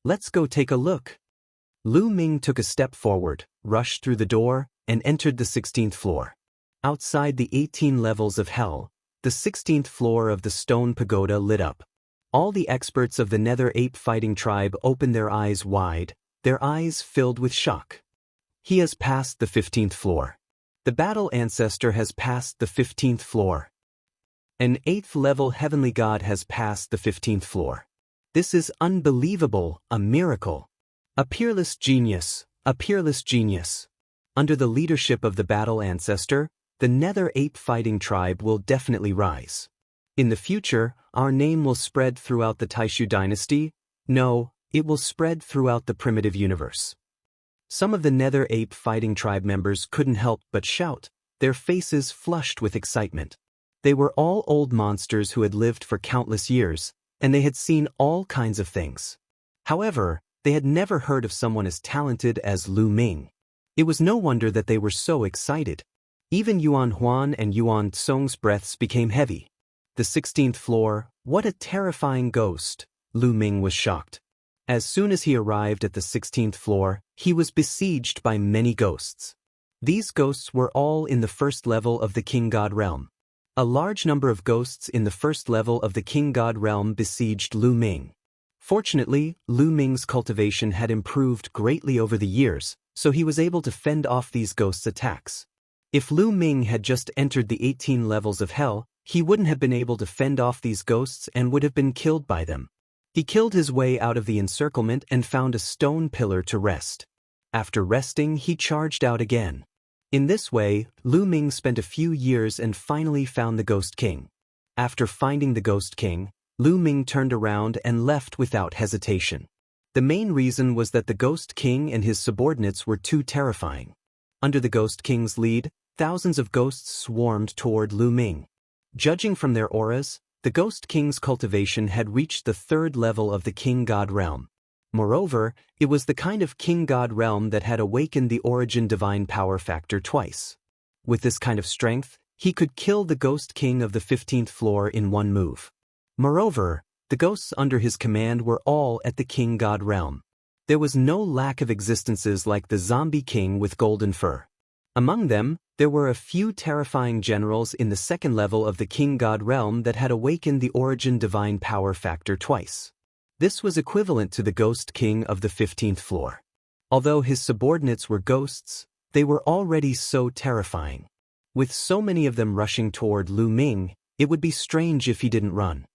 Speaker 1: Let's go take a look. Lu Ming took a step forward, rushed through the door, and entered the 16th floor. Outside the 18 levels of hell, the 16th floor of the stone pagoda lit up. All the experts of the Nether Ape fighting tribe opened their eyes wide, their eyes filled with shock. He has passed the 15th floor. The battle ancestor has passed the 15th floor. An 8th level heavenly god has passed the 15th floor. This is unbelievable, a miracle. A peerless genius, a peerless genius. Under the leadership of the battle ancestor, the Nether Ape fighting tribe will definitely rise. In the future, our name will spread throughout the Taishu dynasty. No, it will spread throughout the primitive universe. Some of the Nether Ape fighting tribe members couldn't help but shout, their faces flushed with excitement. They were all old monsters who had lived for countless years, and they had seen all kinds of things. However, they had never heard of someone as talented as Lu Ming. It was no wonder that they were so excited. Even Yuan Huan and Yuan Tsong's breaths became heavy. The 16th floor, what a terrifying ghost, Lu Ming was shocked. As soon as he arrived at the 16th floor, he was besieged by many ghosts. These ghosts were all in the first level of the King God realm. A large number of ghosts in the first level of the King God realm besieged Lu Ming. Fortunately, Lu Ming's cultivation had improved greatly over the years, so he was able to fend off these ghosts' attacks. If Lu Ming had just entered the 18 levels of hell, he wouldn't have been able to fend off these ghosts and would have been killed by them. He killed his way out of the encirclement and found a stone pillar to rest. After resting, he charged out again. In this way, Lu Ming spent a few years and finally found the Ghost King. After finding the Ghost King, Lu Ming turned around and left without hesitation. The main reason was that the Ghost King and his subordinates were too terrifying. Under the Ghost King's lead, thousands of ghosts swarmed toward Lu Ming. Judging from their auras, the Ghost King's cultivation had reached the 3rd level of the King God realm. Moreover, it was the kind of King God realm that had awakened the origin divine power factor twice. With this kind of strength, he could kill the Ghost King of the 15th floor in one move. Moreover, the ghosts under his command were all at the King God realm. There was no lack of existences like the Zombie King with golden fur. Among them, there were a few terrifying generals in the 2nd level of the King God realm that had awakened the origin divine power factor twice. This was equivalent to the Ghost King of the 15th floor. Although his subordinates were ghosts, they were already so terrifying. With so many of them rushing toward Lu Ming, it would be strange if he didn't run.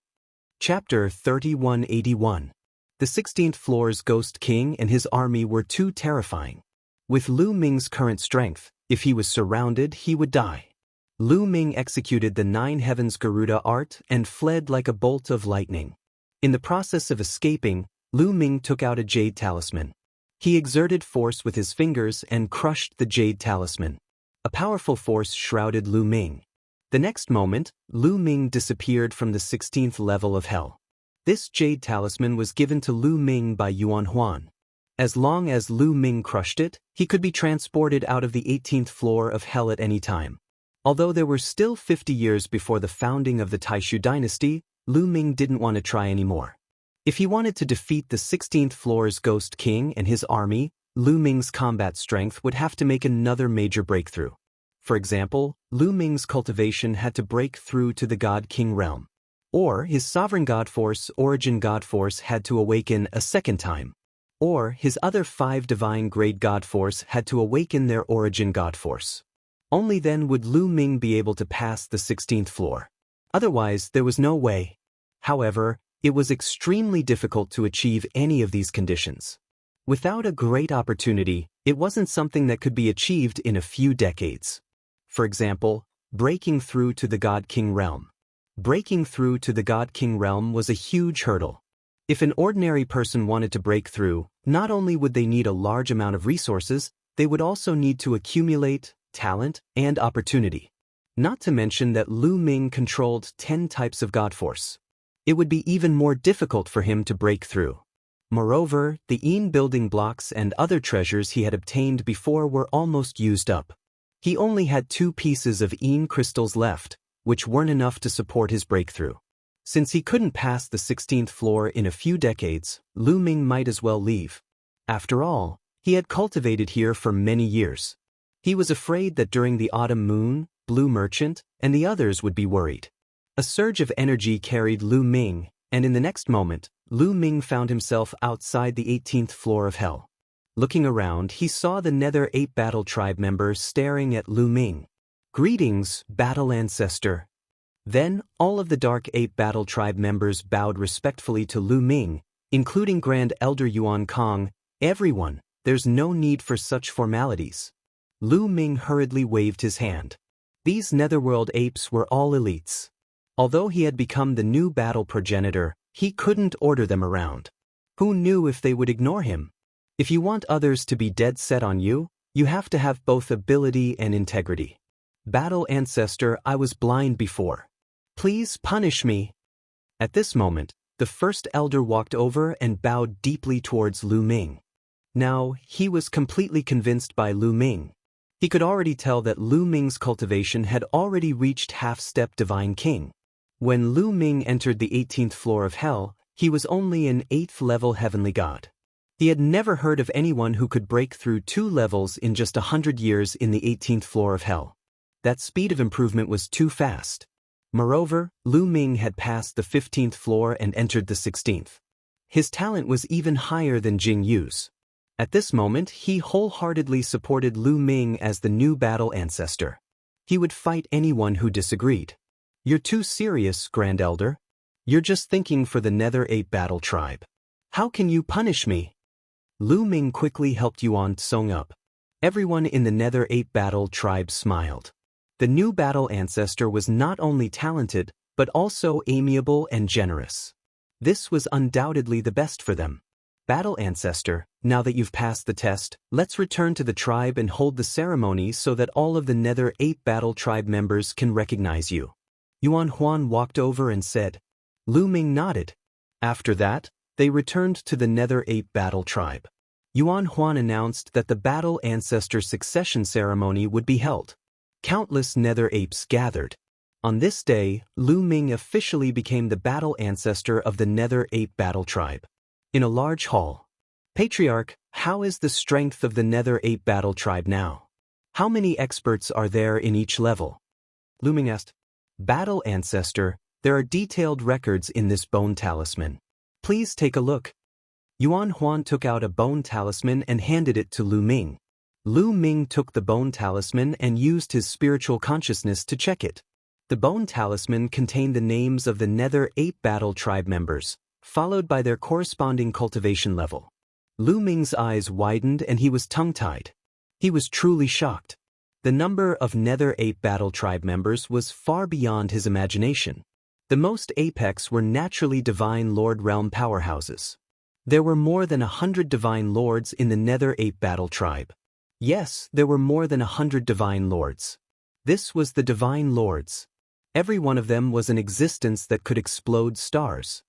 Speaker 1: Chapter 3181. The 16th floor's Ghost King and his army were too terrifying. With Lu Ming's current strength, if he was surrounded, he would die. Lu Ming executed the 9 Heavens Garuda art and fled like a bolt of lightning. In the process of escaping, Lu Ming took out a jade talisman. He exerted force with his fingers and crushed the jade talisman. A powerful force shrouded Lu Ming. The next moment, Lu Ming disappeared from the 16th level of hell. This jade talisman was given to Lu Ming by Yuan Huan. As long as Lu Ming crushed it, he could be transported out of the 18th floor of hell at any time. Although there were still 50 years before the founding of the Taishu dynasty, Lu Ming didn't want to try anymore. If he wanted to defeat the 16th floor's Ghost King and his army, Lu Ming's combat strength would have to make another major breakthrough. For example, Lu Ming's cultivation had to break through to the God King realm. Or his sovereign god force, origin god force, had to awaken a second time. Or his other 5 divine grade god force had to awaken their origin god force. Only then would Lu Ming be able to pass the 16th floor. Otherwise, there was no way. However, it was extremely difficult to achieve any of these conditions. Without a great opportunity, it wasn't something that could be achieved in a few decades. For example, breaking through to the God King realm. Breaking through to the God King realm was a huge hurdle. If an ordinary person wanted to break through, not only would they need a large amount of resources, they would also need to accumulate talent and opportunity. Not to mention that Lu Ming controlled 10 types of god force. It would be even more difficult for him to break through. Moreover, the Yin building blocks and other treasures he had obtained before were almost used up. He only had 2 pieces of Yin crystals left, which weren't enough to support his breakthrough. Since he couldn't pass the 16th floor in a few decades, Lu Ming might as well leave. After all, he had cultivated here for many years. He was afraid that during the autumn moon, Blue Merchant and the others would be worried. A surge of energy carried Lu Ming, And in the next moment, Lu Ming found himself outside the 18th floor of Hell. Looking around, he saw the Nether 8 Battle Tribe members staring at Lu Ming. "Greetings, Battle Ancestor." Then, all of the Dark 8 Battle Tribe members bowed respectfully to Lu Ming, including Grand Elder Yuan Kong. "Everyone, there's no need for such formalities." Lu Ming hurriedly waved his hand. These Netherworld apes were all elites. Although he had become the new battle progenitor, he couldn't order them around. Who knew if they would ignore him? If you want others to be dead set on you, you have to have both ability and integrity. "Battle Ancestor, I was blind before. Please punish me." At this moment, the first elder walked over and bowed deeply towards Lu Ming. Now, he was completely convinced by Lu Ming. He could already tell that Lu Ming's cultivation had already reached half-step Divine King. When Lu Ming entered the 18th floor of Hell, he was only an 8th-level heavenly god. He had never heard of anyone who could break through 2 levels in just 100 years in the 18th floor of Hell. That speed of improvement was too fast. Moreover, Lu Ming had passed the 15th floor and entered the 16th. His talent was even higher than Jing Yu's. At this moment, he wholeheartedly supported Lu Ming as the new battle ancestor. He would fight anyone who disagreed. "You're too serious, Grand Elder. You're just thinking for the Nether 8 Battle Tribe. How can you punish me?" Lu Ming quickly helped Yuan Tsong up. Everyone in the Nether 8 Battle Tribe smiled. The new battle ancestor was not only talented, but also amiable and generous. This was undoubtedly the best for them. "Battle Ancestor, now that you've passed the test, let's return to the tribe and hold the ceremony so that all of the Nether 8 Battle Tribe members can recognize you." Yuan Huan walked over and said. Lu Ming nodded. After that, they returned to the Nether 8 Battle Tribe. Yuan Huan announced that the Battle Ancestor succession ceremony would be held. Countless Nether apes gathered. On this day, Lu Ming officially became the battle ancestor of the Nether 8 Battle Tribe. In a large hall. "Patriarch, how is the strength of the Nether 8 Battle Tribe now? How many experts are there in each level?" Lu Ming asked. "Battle Ancestor, there are detailed records in this bone talisman. Please take a look." Yuan Huan took out a bone talisman and handed it to Lu Ming. Lu Ming took the bone talisman and used his spiritual consciousness to check it. The bone talisman contained the names of the Nether 8 Battle Tribe members, followed by their corresponding cultivation level. Lu Ming's eyes widened and he was tongue-tied. He was truly shocked. The number of Nether 8 Battle Tribe members was far beyond his imagination. The most apex were naturally Divine Lord realm powerhouses. There were more than 100 Divine Lords in the Nether 8 Battle Tribe. Yes, there were more than 100 Divine Lords. This was the Divine Lords. Every one of them was an existence that could explode stars.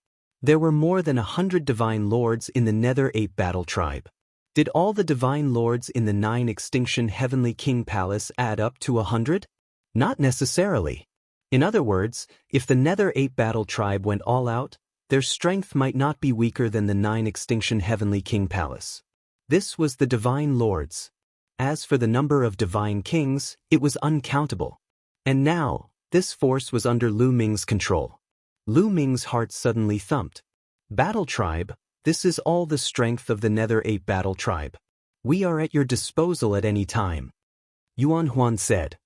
Speaker 1: There were more than 100 Divine Lords in the Nether 8 Battle Tribe. Did all the Divine Lords in the 9 Extinction Heavenly King Palace add up to 100? Not necessarily. In other words, if the Nether 8 Battle Tribe went all out, their strength might not be weaker than the 9 Extinction Heavenly King Palace. This was the Divine Lords. As for the number of Divine Kings, it was uncountable. And now, this force was under Lu Ming's control. Lu Ming's heart suddenly thumped. "Battle Tribe, this is all the strength of the Nether 8 Battle Tribe. We are at your disposal at any time." Yuan Huan said.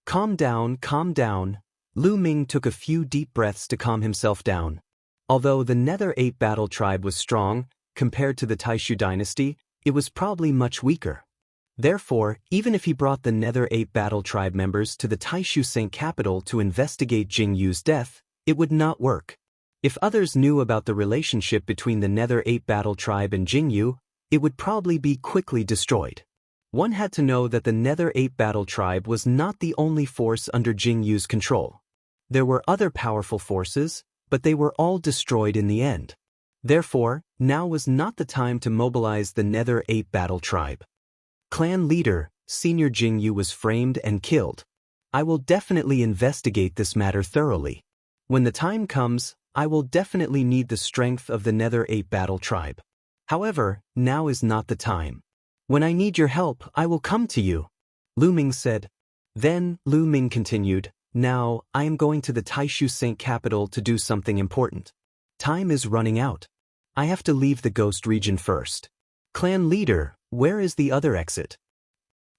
Speaker 1: Calm down, calm down." Lu Ming took a few deep breaths to calm himself down. Although the Nether 8 Battle Tribe was strong, compared to the Taishu dynasty, it was probably much weaker. Therefore, even if he brought the Nether 8 Battle Tribe members to the Taishu Saint capital to investigate Jing Yu's death, it would not work. If others knew about the relationship between the Nether 8 Battle Tribe and Jing Yu, it would probably be quickly destroyed. One had to know that the Nether 8 Battle Tribe was not the only force under Jing Yu's control. There were other powerful forces, but they were all destroyed in the end. Therefore, now was not the time to mobilize the Nether 8 Battle Tribe. Clan leader, Senior Jing Yu was framed and killed. I will definitely investigate this matter thoroughly. When the time comes, I will definitely need the strength of the Nether 8 Battle Tribe. However, now is not the time. When I need your help, I will come to you, Lu Ming said. Then, Lu Ming continued, now, I am going to the Taishu Saint capital to do something important. Time is running out. I have to leave the ghost region first. Clan leader, where is the other exit?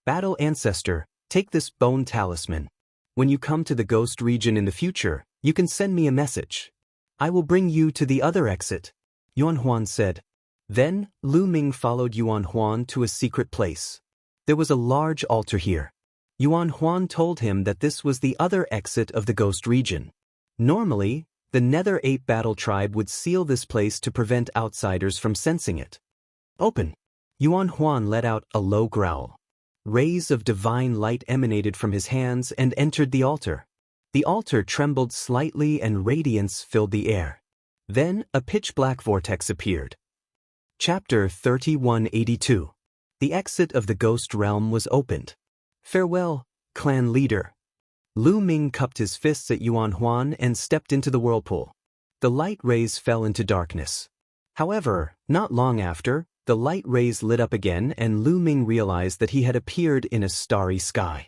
Speaker 1: Battle ancestor, take this bone talisman. When you come to the ghost region in the future, you can send me a message. I will bring you to the other exit, Yuan Huan said. Then, Lu Ming followed Yuan Huan to a secret place. There was a large altar here. Yuan Huan told him that this was the other exit of the ghost region. Normally, the Nether Ape Battle Tribe would seal this place to prevent outsiders from sensing it. Open! Yuan Huan let out a low growl. Rays of divine light emanated from his hands and entered the altar. The altar trembled slightly and radiance filled the air. Then a pitch-black vortex appeared. Chapter 3182. The exit of the ghost realm was opened. Farewell, clan leader. Lu Ming cupped his fists at Yuan Huan and stepped into the whirlpool. The light rays fell into darkness. However, not long after, the light rays lit up again and Lu Ming realized that he had appeared in a starry sky.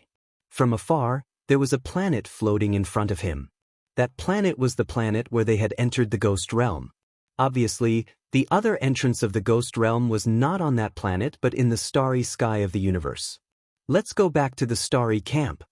Speaker 1: From afar, there was a planet floating in front of him. That planet was the planet where they had entered the ghost realm. Obviously, the other entrance of the ghost realm was not on that planet but in the starry sky of the universe. Let's go back to the starry camp.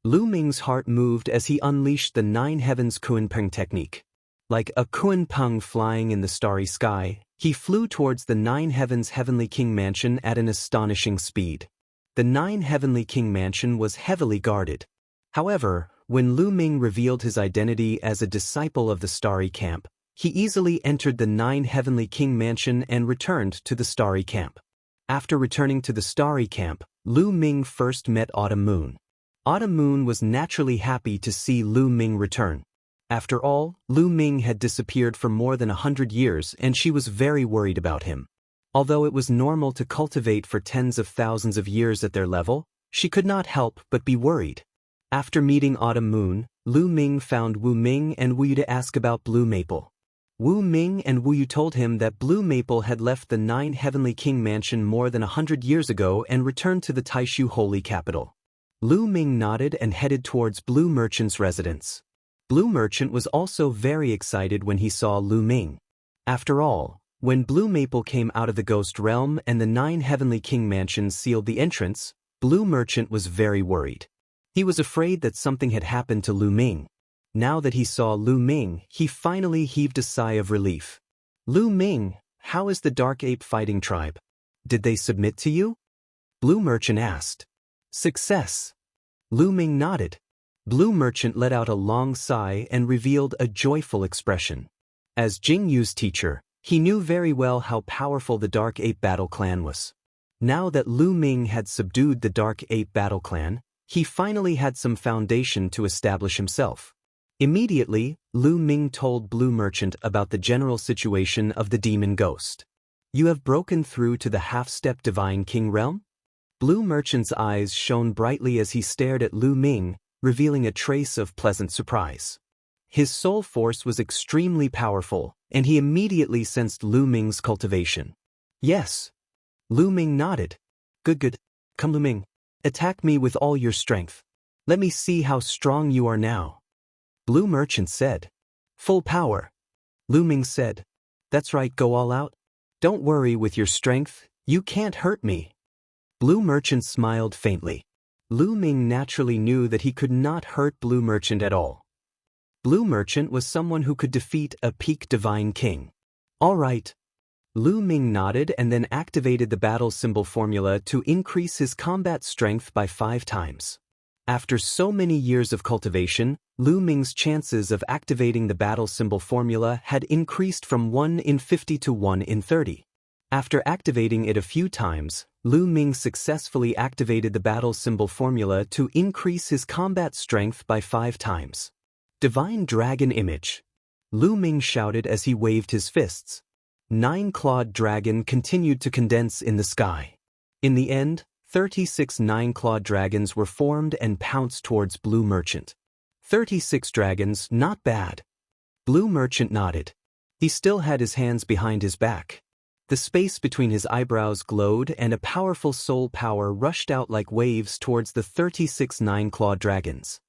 Speaker 1: Lu Ming's heart moved as he unleashed the Nine Heavens Kunpeng technique. Like a Kunpeng flying in the starry sky, he flew towards the Nine Heavens Heavenly King Mansion at an astonishing speed. The Nine Heavenly King Mansion was heavily guarded. However, when Lu Ming revealed his identity as a disciple of the starry camp, he easily entered the Nine Heavenly King Mansion and returned to the starry camp. After returning to the starry camp, Lu Ming first met Autumn Moon. Autumn Moon was naturally happy to see Lu Ming return. After all, Lu Ming had disappeared for more than 100 years and she was very worried about him. Although it was normal to cultivate for tens of thousands of years at their level, she could not help but be worried. After meeting Autumn Moon, Lu Ming found Wu Ming and Wu Yu to ask about Blue Maple. Wu Ming and Wu Yu told him that Blue Maple had left the Nine Heavenly King Mansion more than 100 years ago and returned to the Taishu Holy Capital. Lu Ming nodded and headed towards Blue Merchant's residence. Blue Merchant was also very excited when he saw Lu Ming. After all, when Blue Maple came out of the ghost realm and the Nine Heavenly King Mansion sealed the entrance, Blue Merchant was very worried. He was afraid that something had happened to Lu Ming. Now that he saw Lu Ming, he finally heaved a sigh of relief. Lu Ming, how is the Dark Ape Fighting Tribe? Did they submit to you? Blue Merchant asked. Success. Lu Ming nodded. Blue Merchant let out a long sigh and revealed a joyful expression. As Jing Yu's teacher, he knew very well how powerful the Dark Ape Battle Clan was. Now that Lu Ming had subdued the Dark Ape Battle Clan, he finally had some foundation to establish himself. Immediately, Lu Ming told Blue Merchant about the general situation of the demon ghost. You have broken through to the half-step Divine King realm? Blue Merchant's eyes shone brightly as he stared at Lu Ming, revealing a trace of pleasant surprise. His soul force was extremely powerful, and he immediately sensed Lu Ming's cultivation. Yes. Lu Ming nodded. Good. Come Lu Ming. Attack me with all your strength. Let me see how strong you are now. Blue Merchant said. Full power. Lu Ming said. That's right, go all out. Don't worry with your strength, you can't hurt me. Blue Merchant smiled faintly. Lu Ming naturally knew that he could not hurt Blue Merchant at all. Blue Merchant was someone who could defeat a peak Divine King. All right. Lu Ming nodded and then activated the battle symbol formula to increase his combat strength by 5 times. After so many years of cultivation, Lu Ming's chances of activating the battle symbol formula had increased from 1 in 50 to 1 in 30. After activating it a few times, Lu Ming successfully activated the battle symbol formula to increase his combat strength by 5 times. Divine Dragon Image. Lu Ming shouted as he waved his fists. 9-clawed dragon continued to condense in the sky. In the end, 36 9-clawed dragons were formed and pounced towards Blue Merchant. 36 dragons, not bad. Blue Merchant nodded. He still had his hands behind his back. The space between his eyebrows glowed and a powerful soul power rushed out like waves towards the 36 9-clawed dragons.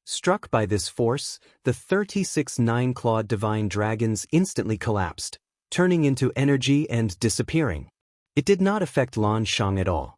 Speaker 1: Struck by this force, the 36 nine-clawed divine dragons instantly collapsed, turning into energy and disappearing. It did not affect Lan Shang at all.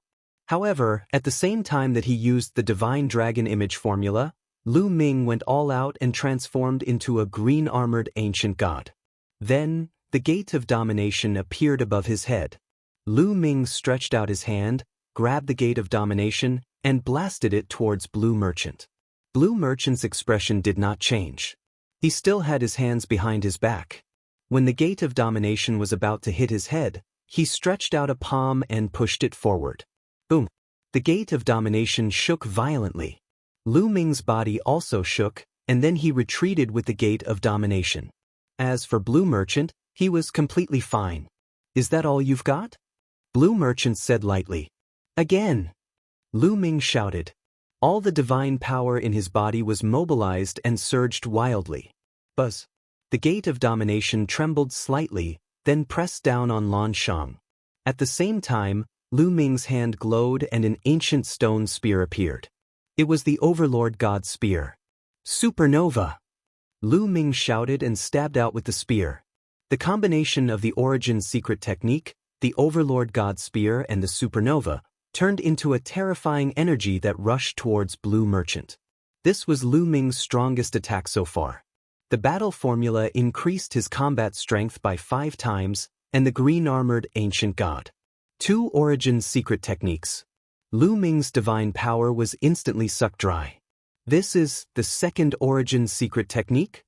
Speaker 1: However, at the same time that he used the divine dragon image formula, Lu Ming went all out and transformed into a green-armored ancient god. Then, the gate of domination appeared above his head. Lu Ming stretched out his hand, grabbed the gate of domination, and blasted it towards Blue Merchant. Blue Merchant's expression did not change. He still had his hands behind his back. When the gate of domination was about to hit his head, he stretched out a palm and pushed it forward. Boom! The gate of domination shook violently. Lu Ming's body also shook, and then he retreated with the gate of domination. As for Blue Merchant, he was completely fine. Is that all you've got? Blue Merchant said lightly. Again! Lu Ming shouted. All the divine power in his body was mobilized and surged wildly. Buzz! The gate of domination trembled slightly, then pressed down on Lan Shang. At the same time, Lu Ming's hand glowed and an ancient stone spear appeared. It was the Overlord God's spear. Supernova! Lu Ming shouted and stabbed out with the spear. The combination of the Origin secret technique, the Overlord God spear and the supernova, turned into a terrifying energy that rushed towards Blue Merchant. This was Lu Ming's strongest attack so far. The battle formula increased his combat strength by 5 times, and the green-armored ancient god. 2 Origin secret techniques. Lu Ming's divine power was instantly sucked dry. This is the 2nd Origin secret technique?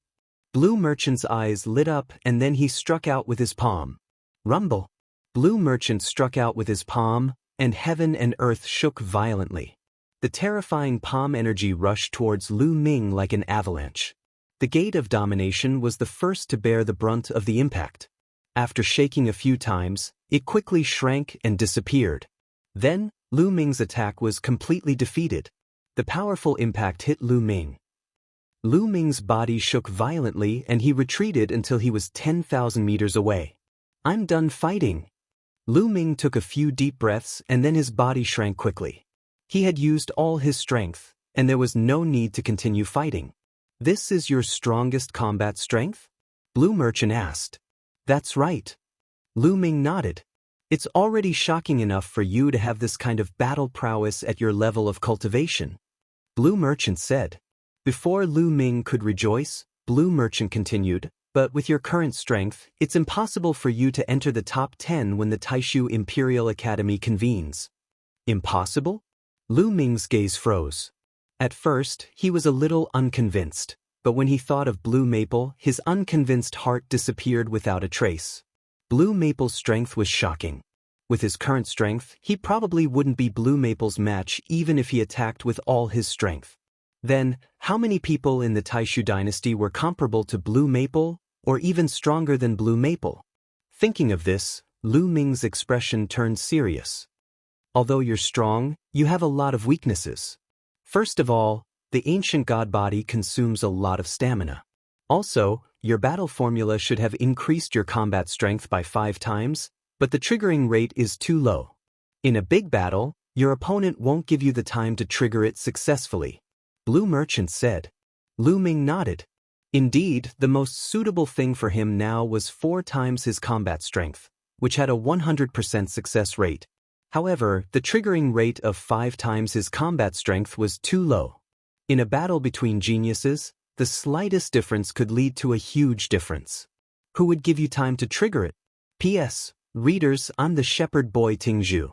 Speaker 1: Blue Merchant's eyes lit up and then he struck out with his palm. Rumble! Blue Merchant struck out with his palm, and heaven and earth shook violently. The terrifying palm energy rushed towards Lu Ming like an avalanche. The gate of domination was the first to bear the brunt of the impact. After shaking a few times, it quickly shrank and disappeared. Then, Lu Ming's attack was completely defeated. The powerful impact hit Lu Ming. Lu Ming's body shook violently and he retreated until he was 10,000 meters away. I'm done fighting. Lu Ming took a few deep breaths and then his body shrank quickly. He had used all his strength, and there was no need to continue fighting. This is your strongest combat strength? Blue Merchant asked. That's right. Lu Ming nodded. It's already shocking enough for you to have this kind of battle prowess at your level of cultivation. Blue Merchant said. Before Lu Ming could rejoice, Blue Merchant continued, but with your current strength, it's impossible for you to enter the top 10 when the Taishu Imperial Academy convenes. Impossible? Lu Ming's gaze froze. At first, he was a little unconvinced, but when he thought of Blue Maple, his unconvinced heart disappeared without a trace. Blue Maple's strength was shocking. With his current strength, he probably wouldn't be Blue Maple's match even if he attacked with all his strength. Then, how many people in the Taishu dynasty were comparable to Blue Maple, or even stronger than Blue Maple? Thinking of this, Lu Ming's expression turned serious. Although you're strong, you have a lot of weaknesses. First of all, the ancient god body consumes a lot of stamina. Also, your battle formula should have increased your combat strength by 5 times, but the triggering rate is too low. In a big battle, your opponent won't give you the time to trigger it successfully. Blue Merchant said. Lu Ming nodded. Indeed, the most suitable thing for him now was 4 times his combat strength, which had a 100% success rate. However, the triggering rate of 5 times his combat strength was too low. In a battle between geniuses, the slightest difference could lead to a huge difference. Who would give you time to trigger it? P.S. Readers, I'm the Shepherd Boy Tingzhu.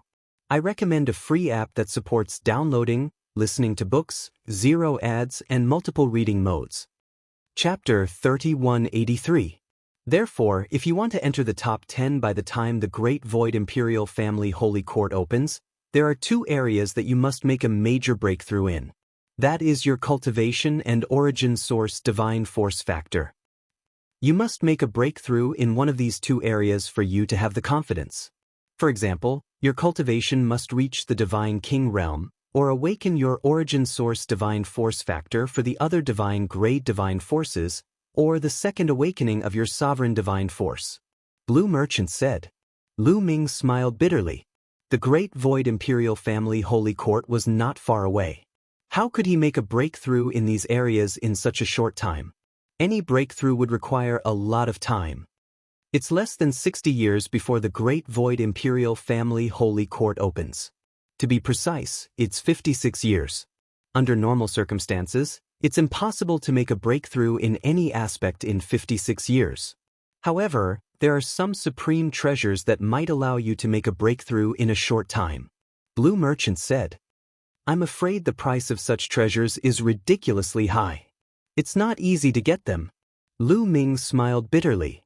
Speaker 1: I recommend a free app that supports downloading, listening to books, 0 ads, and multiple reading modes. Chapter 3183. Therefore, if you want to enter the top 10 by the time the Great Void Imperial Family Holy Court opens, there are 2 areas that you must make a major breakthrough in. That is your cultivation and origin source divine force factor. You must make a breakthrough in one of these 2 areas for you to have the confidence. For example, your cultivation must reach the Divine King realm, or awaken your origin source divine force factor for the other divine grade divine forces, or the second awakening of your sovereign divine force. Blue Merchant said. Lu Ming smiled bitterly. The Great Void Imperial Family Holy Court was not far away. How could he make a breakthrough in these areas in such a short time? Any breakthrough would require a lot of time. It's less than 60 years before the Great Void Imperial Family Holy Court opens. To be precise, it's 56 years. Under normal circumstances, it's impossible to make a breakthrough in any aspect in 56 years. However, there are some supreme treasures that might allow you to make a breakthrough in a short time. Blue Merchant said. I'm afraid the price of such treasures is ridiculously high. It's not easy to get them. Lu Ming smiled bitterly.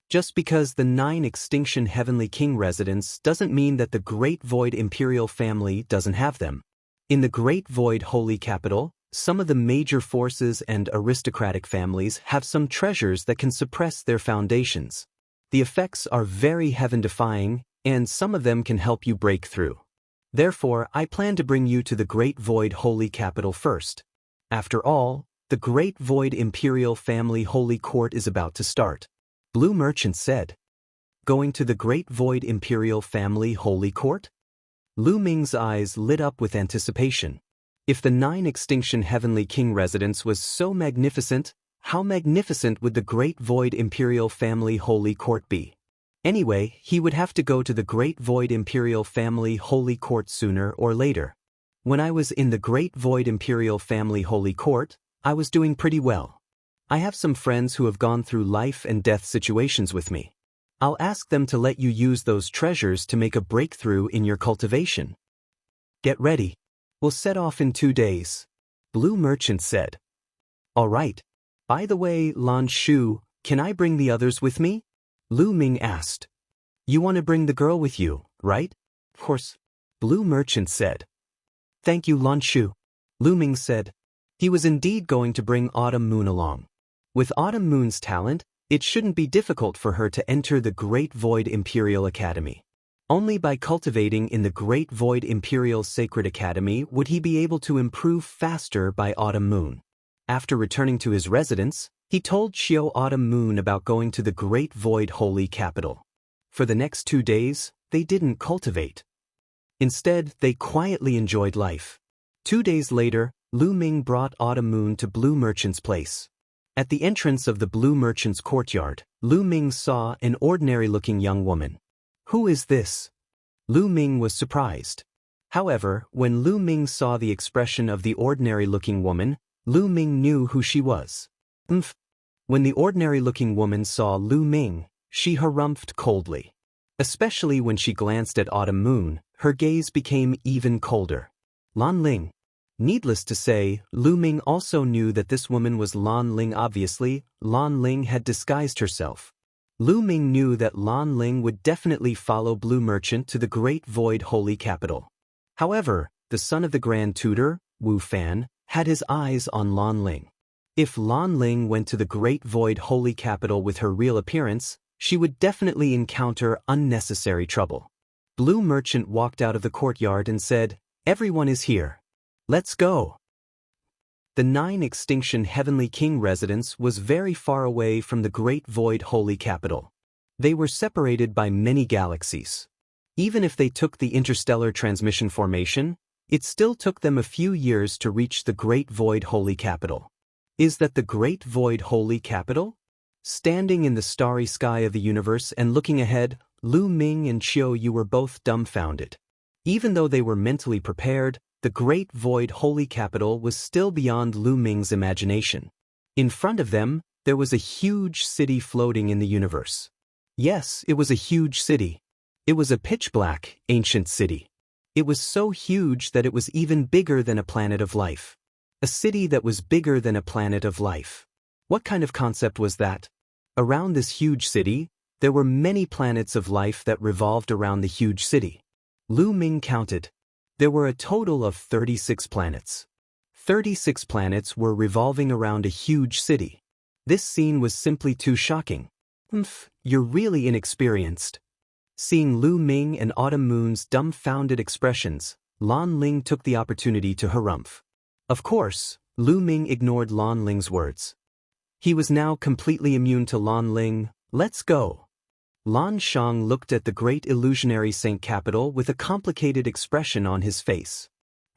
Speaker 1: Just because the 9 Extinction Heavenly King residents doesn't mean that the Great Void Imperial family doesn't have them. In the Great Void Holy Capital, some of the major forces and aristocratic families have some treasures that can suppress their foundations. The effects are very heaven-defying, and some of them can help you break through. Therefore, I plan to bring you to the Great Void Holy Capital first. After all, the Great Void Imperial Family Holy Court is about to start. Blue Merchant said. Going to the Great Void Imperial Family Holy Court? Lu Ming's eyes lit up with anticipation. If the 9 Extinction Heavenly King residence was so magnificent, how magnificent would the Great Void Imperial Family Holy Court be? Anyway, he would have to go to the Great Void Imperial Family Holy Court sooner or later. When I was in the Great Void Imperial Family Holy Court, I was doing pretty well. I have some friends who have gone through life and death situations with me. I'll ask them to let you use those treasures to make a breakthrough in your cultivation. Get ready. We'll set off in 2 days. Blue Merchant said. All right. By the way, Lan Shu, can I bring the others with me? Lu Ming asked. You want to bring the girl with you, right? Of course. Blue Merchant said. Thank you, Lan Shu. Lu Ming said. He was indeed going to bring Autumn Moon along. With Autumn Moon's talent, it shouldn't be difficult for her to enter the Great Void Imperial Academy. Only by cultivating in the Great Void Imperial Sacred Academy would he be able to improve faster by Autumn Moon. After returning to his residence, he told Xiao Autumn Moon about going to the Great Void Holy Capital. For the next 2 days, they didn't cultivate. Instead, they quietly enjoyed life. 2 days later, Lu Ming brought Autumn Moon to Blue Merchant's place. At the entrance of the Blue Merchant's courtyard, Lu Ming saw an ordinary-looking young woman. Who is this? Lu Ming was surprised. However, when Lu Ming saw the expression of the ordinary-looking woman, Lu Ming knew who she was. When the ordinary-looking woman saw Lu Ming, she harumphed coldly. Especially when she glanced at Autumn Moon, her gaze became even colder. Lan Ling. Needless to say, Lu Ming also knew that this woman was Lan Ling. Obviously, Lan Ling had disguised herself. Lu Ming knew that Lan Ling would definitely follow Blue Merchant to the Great Void Holy Capital. However, the son of the Grand Tutor, Wu Fan, had his eyes on Lan Ling. If Lan Ling went to the Great Void Holy Capital with her real appearance, she would definitely encounter unnecessary trouble. Blue Merchant walked out of the courtyard and said, "Everyone is here. Let's go." The 9 Extinction Heavenly King residence was very far away from the Great Void Holy Capital. They were separated by many galaxies. Even if they took the interstellar transmission formation, it still took them a few years to reach the Great Void Holy Capital. Is that the Great Void Holy Capital? Standing in the starry sky of the universe and looking ahead, Lu Ming and Qiu Yu were both dumbfounded. Even though they were mentally prepared, the Great Void Holy Capital was still beyond Lu Ming's imagination. In front of them, there was a huge city floating in the universe. Yes, it was a huge city. It was a pitch-black, ancient city. It was so huge that it was even bigger than a planet of life. A city that was bigger than a planet of life. What kind of concept was that? Around this huge city, there were many planets of life that revolved around the huge city. Lu Ming counted. There were a total of 36 planets. 36 planets were revolving around a huge city. This scene was simply too shocking. You're really inexperienced. Seeing Lu Ming and Autumn Moon's dumbfounded expressions, Lan Ling took the opportunity to harumph. Of course, Lu Ming ignored Lan Ling's words. He was now completely immune to Lan Ling. Let's go. Lan Shang looked at the great illusionary Saint Capital with a complicated expression on his face.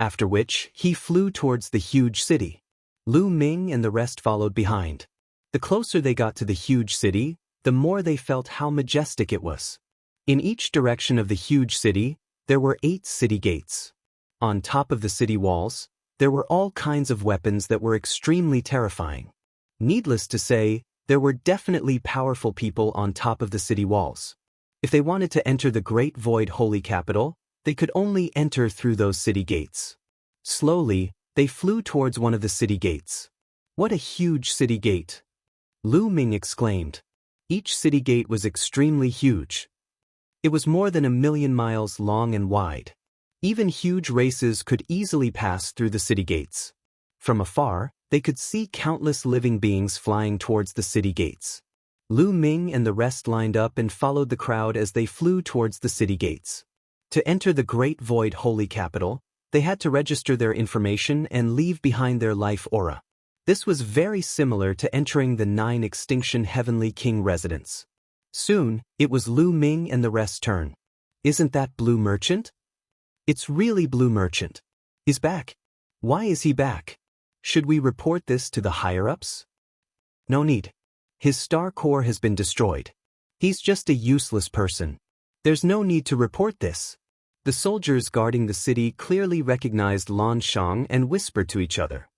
Speaker 1: after which he flew towards the huge city. Lu Ming and the rest followed behind. The closer they got to the huge city, the more they felt how majestic it was. In each direction of the huge city, there were 8 city gates. On top of the city walls, there were all kinds of weapons that were extremely terrifying. Needless to say, there were definitely powerful people on top of the city walls. If they wanted to enter the Great Void Holy Capital, they could only enter through those city gates. Slowly, they flew towards one of the city gates. What a huge city gate! Lu Ming exclaimed. Each city gate was extremely huge. It was more than 1,000,000 miles long and wide. Even huge races could easily pass through the city gates. From afar, they could see countless living beings flying towards the city gates. Lu Ming and the rest lined up and followed the crowd as they flew towards the city gates. To enter the Great Void Holy Capital, they had to register their information and leave behind their life aura. This was very similar to entering the 9 Extinction Heavenly King residence. Soon, it was Lu Ming and the rest's turn. Isn't that Blue Merchant? It's really Blue Merchant. He's back. Why is he back? Should we report this to the higher-ups? No need. His star core has been destroyed. He's just a useless person. There's no need to report this. The soldiers guarding the city clearly recognized Lan Shang and whispered to each other.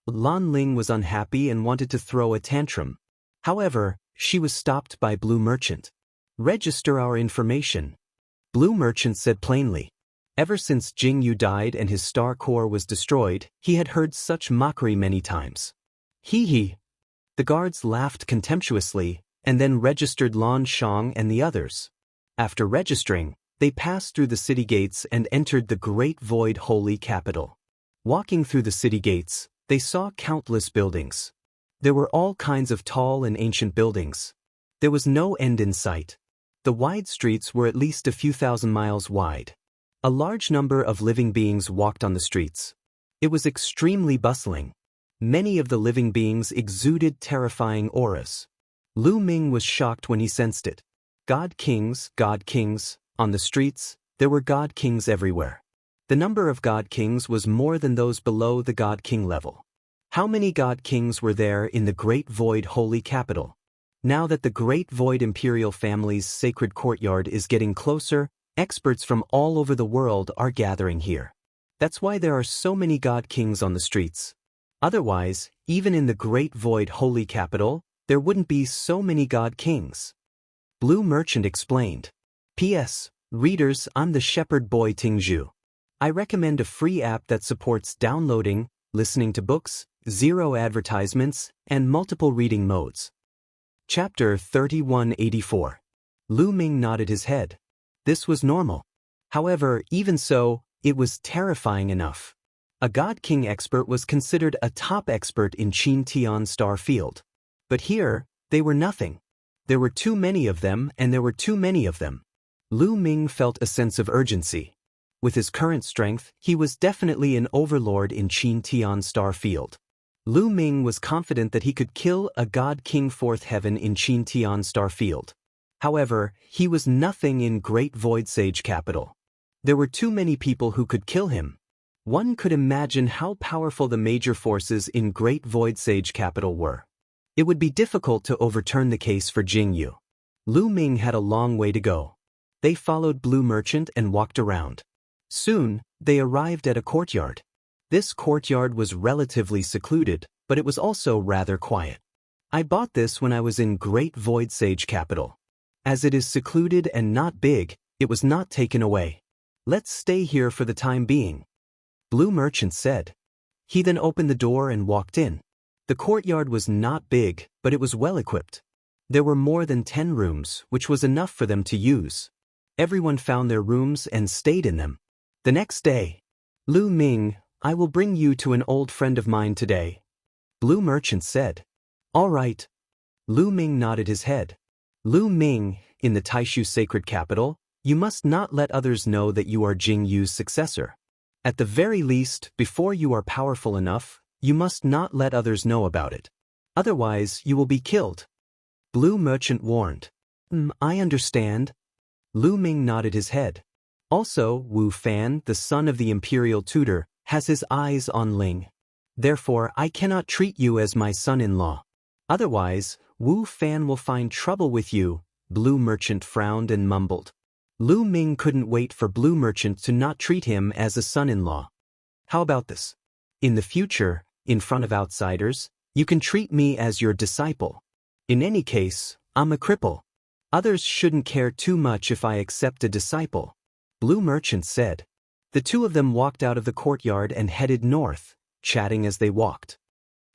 Speaker 1: Lan Ling was unhappy and wanted to throw a tantrum. However, she was stopped by Blue Merchant. Register our information. Blue Merchant said plainly. Ever since Jing Yu died and his star core was destroyed, he had heard such mockery many times. Hee. The guards laughed contemptuously and then registered Lan Shang and the others. After registering, they passed through the city gates and entered the Great Void Holy Capital. Walking through the city gates, they saw countless buildings. There were all kinds of tall and ancient buildings. There was no end in sight. The wide streets were at least a few thousand miles wide. A large number of living beings walked on the streets. It was extremely bustling. Many of the living beings exuded terrifying auras. Lu Ming was shocked when he sensed it. God Kings. On the streets, there were God Kings everywhere. The number of God Kings was more than those below the God King level. How many God Kings were there in the Great Void Holy Capital? Now that the Great Void Imperial family's sacred courtyard is getting closer, experts from all over the world are gathering here. That's why there are so many God Kings on the streets. Otherwise, even in the Great Void Holy Capital, there wouldn't be so many God Kings. Blue Merchant explained. P.S. Readers, I'm the Shepherd Boy Tingzhu. I recommend a free app that supports downloading, listening to books, 0 advertisements, and multiple reading modes. Chapter 3184. Lu Ming nodded his head. This was normal. However, even so, it was terrifying enough. A God King expert was considered a top expert in Qin Tian Star Field. But here, they were nothing. There were too many of them, and there were too many of them. Lu Ming felt a sense of urgency. With his current strength, he was definitely an overlord in Qin Tian Star Field. Lu Ming was confident that he could kill a God King 4th Heaven in Qin Tian Star Field. However, he was nothing in Great Void Sage Capital. There were too many people who could kill him. One could imagine how powerful the major forces in Great Void Sage Capital were. It would be difficult to overturn the case for Jing Yu. Lu Ming had a long way to go. They followed Blue Merchant and walked around. Soon, they arrived at a courtyard. This courtyard was relatively secluded, but it was also rather quiet. I bought this when I was in Great Void Sage Capital. As it is secluded and not big, it was not taken away. Let's stay here for the time being. Blue Merchant said. He then opened the door and walked in. The courtyard was not big, but it was well equipped. There were more than 10 rooms, which was enough for them to use. Everyone found their rooms and stayed in them. The next day, Lu Ming, I will bring you to an old friend of mine today. Blue Merchant said. All right. Lu Ming nodded his head. Lu Ming, in the Taishu Sacred Capital, you must not let others know that you are Jing Yu's successor. At the very least, before you are powerful enough, you must not let others know about it. Otherwise, you will be killed. Blue Merchant warned. I understand. Lu Ming nodded his head. Also, Wu Fan, the son of the imperial tutor, has his eyes on Ling. Therefore, I cannot treat you as my son-in-law. Otherwise, Wu Fan will find trouble with you." Blue Merchant frowned and mumbled. Lu Ming couldn't wait for Blue Merchant to not treat him as a son-in-law. "How about this? In the future, in front of outsiders, you can treat me as your disciple. In any case, I'm a cripple. Others shouldn't care too much if I accept a disciple," Blue Merchant said. The two of them walked out of the courtyard and headed north, chatting as they walked.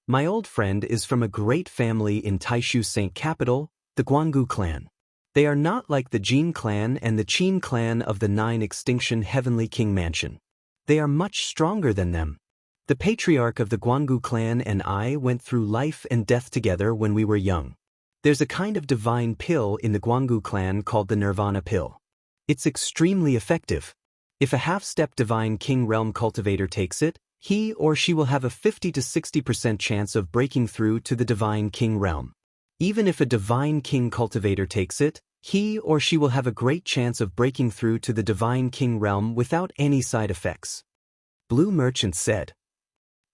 Speaker 1: "My old friend is from a great family in Taishu Saint capital, the Guanggu clan. They are not like the Jin clan and the Qin clan of the 9 extinction Heavenly King Mansion. They are much stronger than them. The patriarch of the Guanggu clan and I went through life and death together when we were young. There's a kind of divine pill in the Guanggu clan called the Nirvana pill. It's extremely effective. If a half-step divine king realm cultivator takes it, he or she will have a 50 to 60% chance of breaking through to the divine king realm. Even if a divine king cultivator takes it, he or she will have a great chance of breaking through to the divine king realm without any side effects," Blue Merchant said.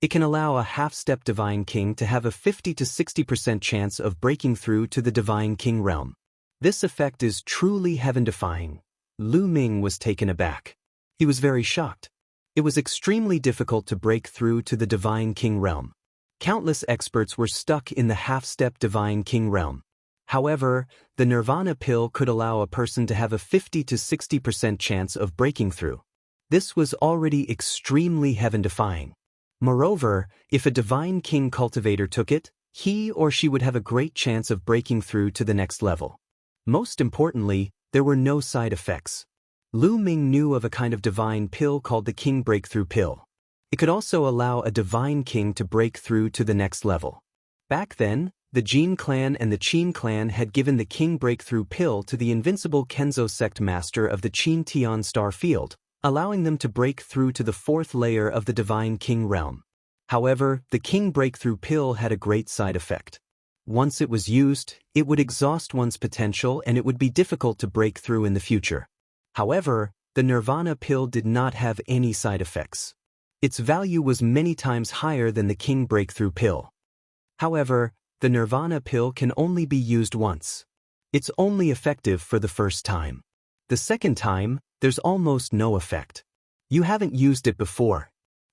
Speaker 1: It can allow a half-step divine king to have a 50 to 60% chance of breaking through to the divine king realm. This effect is truly heaven-defying. Lu Ming was taken aback. He was very shocked. It was extremely difficult to break through to the divine king realm. Countless experts were stuck in the half-step divine king realm. However, the Nirvana pill could allow a person to have a 50 to 60% chance of breaking through. This was already extremely heaven-defying. Moreover, if a divine king cultivator took it, he or she would have a great chance of breaking through to the next level. Most importantly, there were no side effects. Lu Ming knew of a kind of divine pill called the King Breakthrough Pill. It could also allow a divine king to break through to the next level. Back then, the Jin clan and the Qin clan had given the King Breakthrough Pill to the invincible Kenzo sect master of the Qin Tian Star Field, allowing them to break through to the 4th layer of the divine king realm. However, the King Breakthrough Pill had a great side effect. Once it was used, it would exhaust one's potential and it would be difficult to break through in the future. However, the Nirvana pill did not have any side effects. Its value was many times higher than the King Breakthrough Pill. However, the Nirvana pill can only be used once. It's only effective for the first time. The second time, there's almost no effect. You haven't used it before.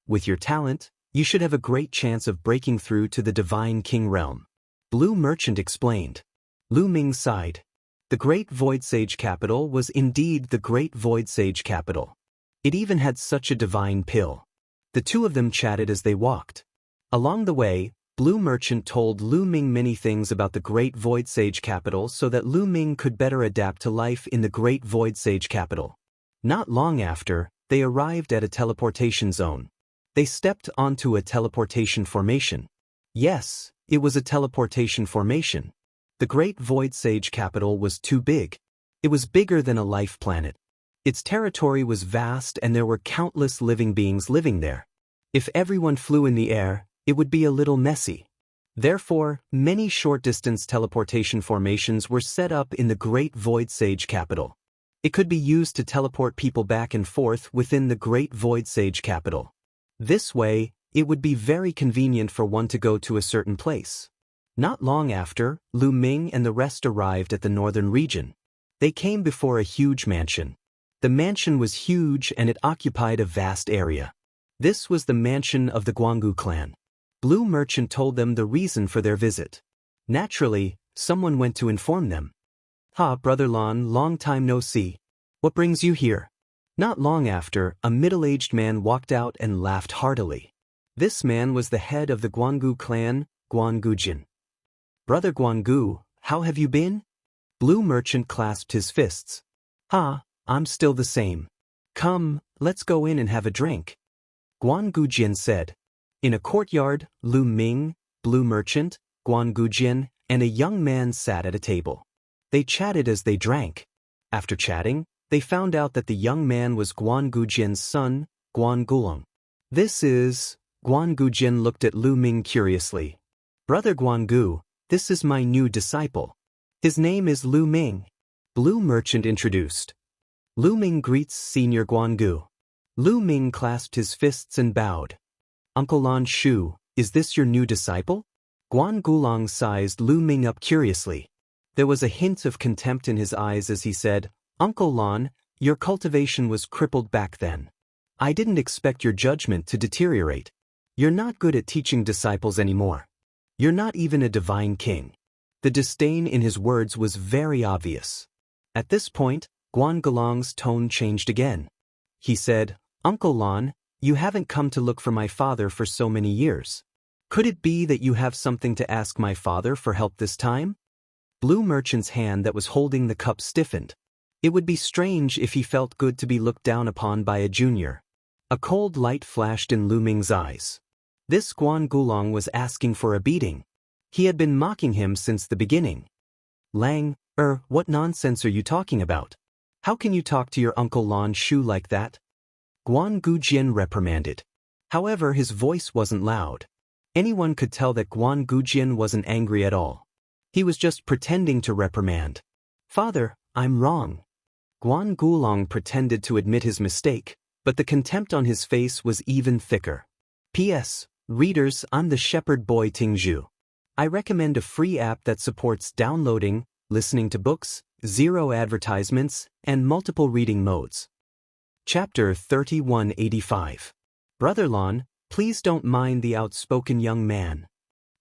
Speaker 1: With your talent, you should have a great chance of breaking through to the divine king realm, Blue Merchant explained. Lu Ming sighed. The Great Void Sage capital was indeed the Great Void Sage capital. It even had such a divine pill. The two of them chatted as they walked. Along the way, Blue Merchant told Lu Ming many things about the Great Void Sage capital so that Lu Ming could better adapt to life in the Great Void Sage capital. Not long after, they arrived at a teleportation zone. They stepped onto a teleportation formation. Yes, it was a teleportation formation. The Great Void Sage capital was too big. It was bigger than a life planet. Its territory was vast and there were countless living beings living there. If everyone flew in the air, it would be a little messy. Therefore, many short-distance teleportation formations were set up in the Great Void Sage capital. It could be used to teleport people back and forth within the Great Void Sage capital. This way, it would be very convenient for one to go to a certain place. Not long after, Lu Ming and the rest arrived at the northern region. They came before a huge mansion. The mansion was huge and it occupied a vast area. This was the mansion of the Guanggu clan. Blue Merchant told them the reason for their visit. Naturally, someone went to inform them. "Ha, Brother Lon, long time no see. What brings you here?" Not long after, a middle-aged man walked out and laughed heartily. This man was the head of the Guanggu clan, Guanggu Jin. "Brother Guanggu, how have you been?" Blue Merchant clasped his fists. "Ha, I'm still the same. Come, let's go in and have a drink," Guanggu Jin said. In a courtyard, Lu Ming, Blue Merchant, Guanggu Jin, and a young man sat at a table. They chatted as they drank. After chatting, they found out that the young man was Guanggu Jin's son, Guangulong. Guanggu Jin looked at Lu Ming curiously. "Brother Guanggu, this is my new disciple. His name is Lu Ming," Blue Merchant introduced. Lu Ming greets Senior Guangu. Lu Ming clasped his fists and bowed. Uncle Lan Shu, is this your new disciple? Guan Gulong sized Lu Ming up curiously. There was a hint of contempt in his eyes as he said, Uncle Lan, your cultivation was crippled back then. I didn't expect your judgment to deteriorate. You're not good at teaching disciples anymore. You're not even a divine king. The disdain in his words was very obvious. At this point, Guan Gulong's tone changed again. He said, Uncle Lan, you haven't come to look for my father for so many years. Could it be that you have something to ask my father for help this time? Blue Merchant's hand that was holding the cup stiffened. It would be strange if he felt good to be looked down upon by a junior. A cold light flashed in Lu Ming's eyes. This Guan Gulong was asking for a beating. He had been mocking him since the beginning. Lang, what nonsense are you talking about? How can you talk to your Uncle Lan Shu like that? Guan Gujian reprimanded. However, his voice wasn't loud. Anyone could tell that Guan Gujian wasn't angry at all. He was just pretending to reprimand. Father, I'm wrong. Guan Gulong pretended to admit his mistake, but the contempt on his face was even thicker. P.S. Readers, I'm the shepherd boy Tingzhu. I recommend a free app that supports downloading, listening to books, 0 advertisements, and multiple reading modes. Chapter 3185. Brother Lan, please don't mind the outspoken young man.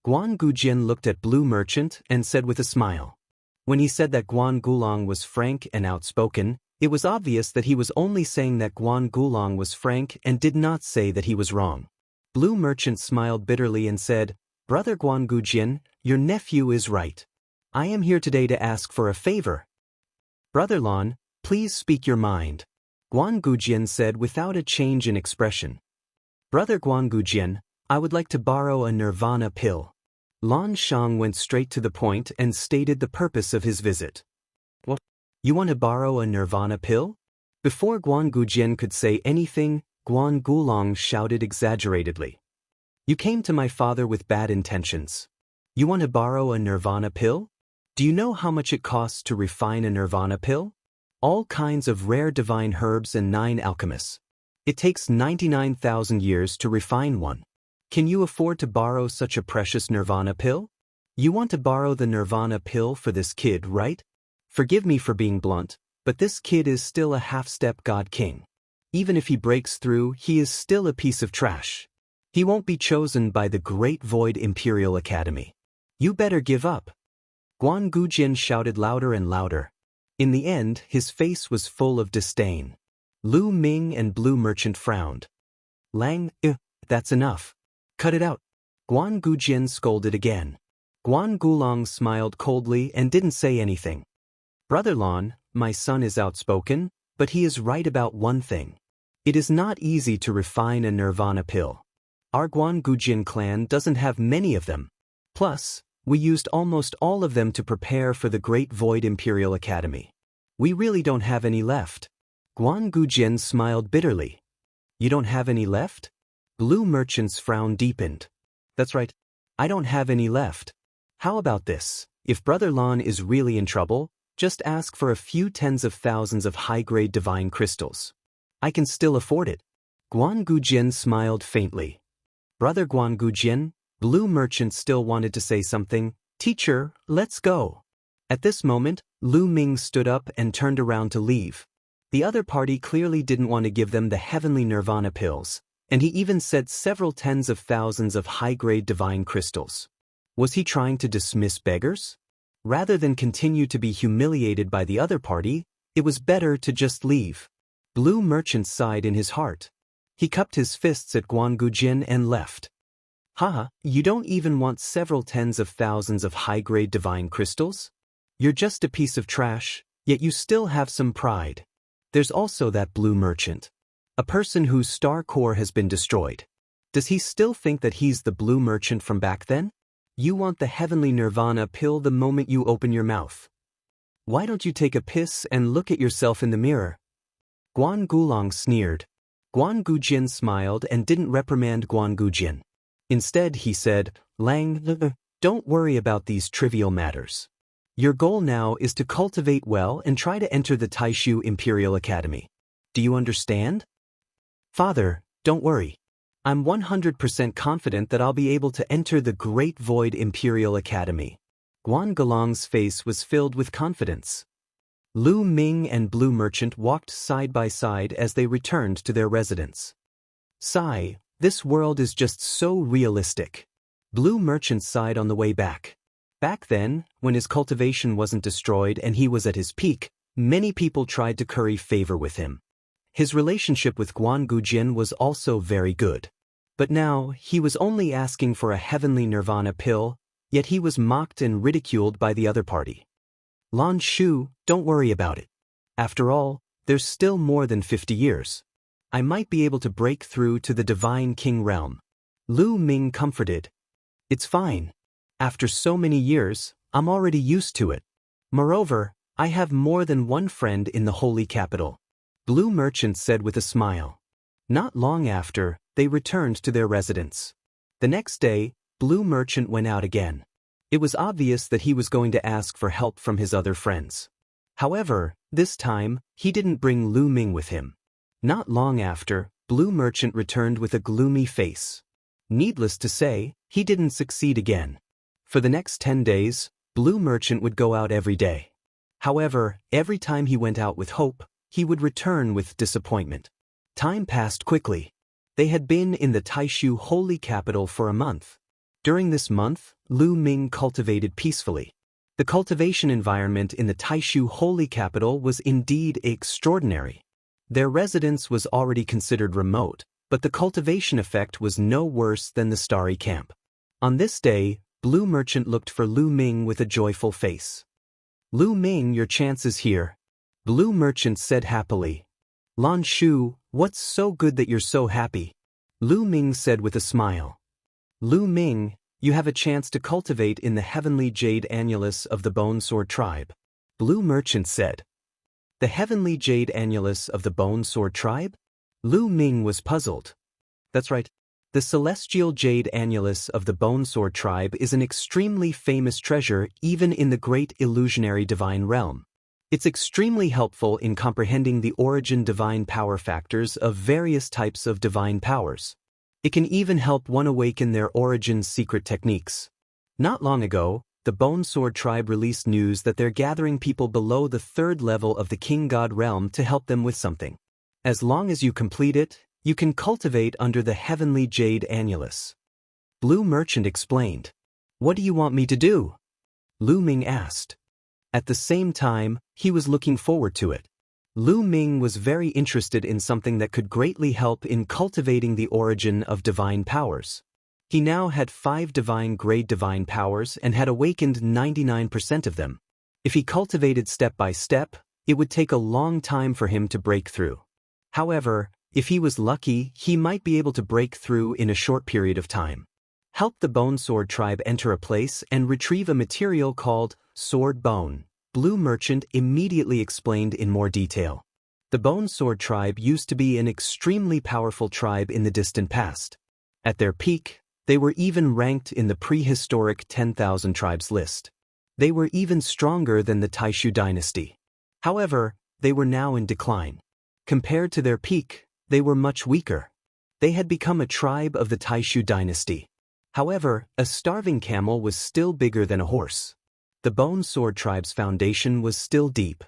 Speaker 1: Guan Gujian looked at Blue Merchant and said with a smile. When he said that Guan Gulong was frank and outspoken, it was obvious that he was only saying that Guan Gulong was frank and did not say that he was wrong. Blue Merchant smiled bitterly and said, Brother Guan Gujian, your nephew is right. I am here today to ask for a favor. Brother Lan, please speak your mind. Guan Gujian said without a change in expression. Brother Guan Gujian, I would like to borrow a nirvana pill. Lan Shang went straight to the point and stated the purpose of his visit. What? You want to borrow a nirvana pill? Before Guan Gujian could say anything, Guan Gulong shouted exaggeratedly. You came to my father with bad intentions. You want to borrow a nirvana pill? Do you know how much it costs to refine a nirvana pill? All kinds of rare divine herbs and 9 alchemists. It takes 99,000 years to refine one. Can you afford to borrow such a precious nirvana pill? You want to borrow the nirvana pill for this kid, right? Forgive me for being blunt, but this kid is still a half-step god king. Even if he breaks through, he is still a piece of trash. He won't be chosen by the Great Void Imperial Academy. You better give up. Guan Gujian shouted louder and louder. In the end, his face was full of disdain. Lu Ming and Blue Merchant frowned. Lang, that's enough. Cut it out. Guan Gujian scolded again. Guan Gulong smiled coldly and didn't say anything. Brother Lan, my son is outspoken, but he is right about one thing. It is not easy to refine a nirvana pill. Our Guan Gujian clan doesn't have many of them. Plus, we used almost all of them to prepare for the Great Void Imperial Academy. We really don't have any left. Guan Gujian smiled bitterly. You don't have any left? Blue Merchant's frown deepened. That's right. I don't have any left. How about this? If Brother Lan is really in trouble, just ask for a few tens of thousands of high-grade divine crystals. I can still afford it. Guan Gujian smiled faintly. Brother Guan Gujian, Blue Merchant still wanted to say something. Teacher, let's go. At this moment, Lu Ming stood up and turned around to leave. The other party clearly didn't want to give them the heavenly nirvana pills, and he even said several tens of thousands of high-grade divine crystals. Was he trying to dismiss beggars? Rather than continue to be humiliated by the other party, it was better to just leave. Blue Merchant sighed in his heart. He cupped his fists at Guan Gujian and left. Haha, you don't even want several tens of thousands of high-grade divine crystals? You're just a piece of trash, yet you still have some pride. There's also that Blue Merchant. A person whose star core has been destroyed. Does he still think that he's the Blue Merchant from back then? You want the heavenly nirvana pill the moment you open your mouth. Why don't you take a piss and look at yourself in the mirror? Guan Gulong sneered. Guan Gujian smiled and didn't reprimand Guan Gujian. Instead, he said, Lang, don't worry about these trivial matters. Your goal now is to cultivate well and try to enter the Taishu Imperial Academy. Do you understand? Father, don't worry. I'm 100% confident that I'll be able to enter the Great Void Imperial Academy. Guan Galong's face was filled with confidence. Lu Ming and Blue Merchant walked side by side as they returned to their residence. Sigh, this world is just so realistic. Blue Merchant sighed on the way back. Back then, when his cultivation wasn't destroyed and he was at his peak, many people tried to curry favor with him. His relationship with Guan Gujin was also very good. But now, he was only asking for a heavenly nirvana pill, yet he was mocked and ridiculed by the other party. Lan Shu, don't worry about it. After all, there's still more than 50 years. I might be able to break through to the Divine King realm. Lu Ming comforted. It's fine. After so many years, I'm already used to it. Moreover, I have more than one friend in the holy capital. Blue Merchant said with a smile. Not long after, they returned to their residence. The next day, Blue Merchant went out again. It was obvious that he was going to ask for help from his other friends. However, this time, he didn't bring Lu Ming with him. Not long after, Blue Merchant returned with a gloomy face. Needless to say, he didn't succeed again. For the next 10 days, Blue Merchant would go out every day. However, every time he went out with hope, he would return with disappointment. Time passed quickly. They had been in the Taishu holy capital for a month. During this month, Lu Ming cultivated peacefully. The cultivation environment in the Taishu holy capital was indeed extraordinary. Their residence was already considered remote, but the cultivation effect was no worse than the starry camp. On this day, Blue Merchant looked for Lu Ming with a joyful face. Lu Ming, your chance is here. Blue Merchant said happily. Lan Shu, what's so good that you're so happy? Lu Ming said with a smile. Lu Ming, you have a chance to cultivate in the heavenly jade annulus of the Bone Sword tribe. Blue Merchant said. The heavenly jade annulus of the Bone Sword tribe? Lu Ming was puzzled. That's right. The celestial jade annulus of the Bone Sword tribe is an extremely famous treasure even in the great illusionary divine realm. It's extremely helpful in comprehending the origin divine power factors of various types of divine powers. It can even help one awaken their origin's secret techniques. Not long ago, the Bone Sword tribe released news that they're gathering people below the 3rd level of the King God realm to help them with something. As long as you complete it, you can cultivate under the heavenly jade annulus. Blue Merchant explained. What do you want me to do? Lu Ming asked. At the same time, he was looking forward to it. Lu Ming was very interested in something that could greatly help in cultivating the origin of divine powers. He now had 5 divine-grade divine powers and had awakened 99% of them. If he cultivated step by step, it would take a long time for him to break through. However, if he was lucky, he might be able to break through in a short period of time. Help the Bone Sword tribe enter a place and retrieve a material called sword bone. Blue Merchant immediately explained in more detail. The Bone Sword tribe used to be an extremely powerful tribe in the distant past. At their peak, they were even ranked in the prehistoric 10,000 tribes list. They were even stronger than the Taishu dynasty. However, they were now in decline. Compared to their peak, they were much weaker. They had become a tribe of the Taishu dynasty. However, a starving camel was still bigger than a horse. The Bone Sword tribe's foundation was still deep.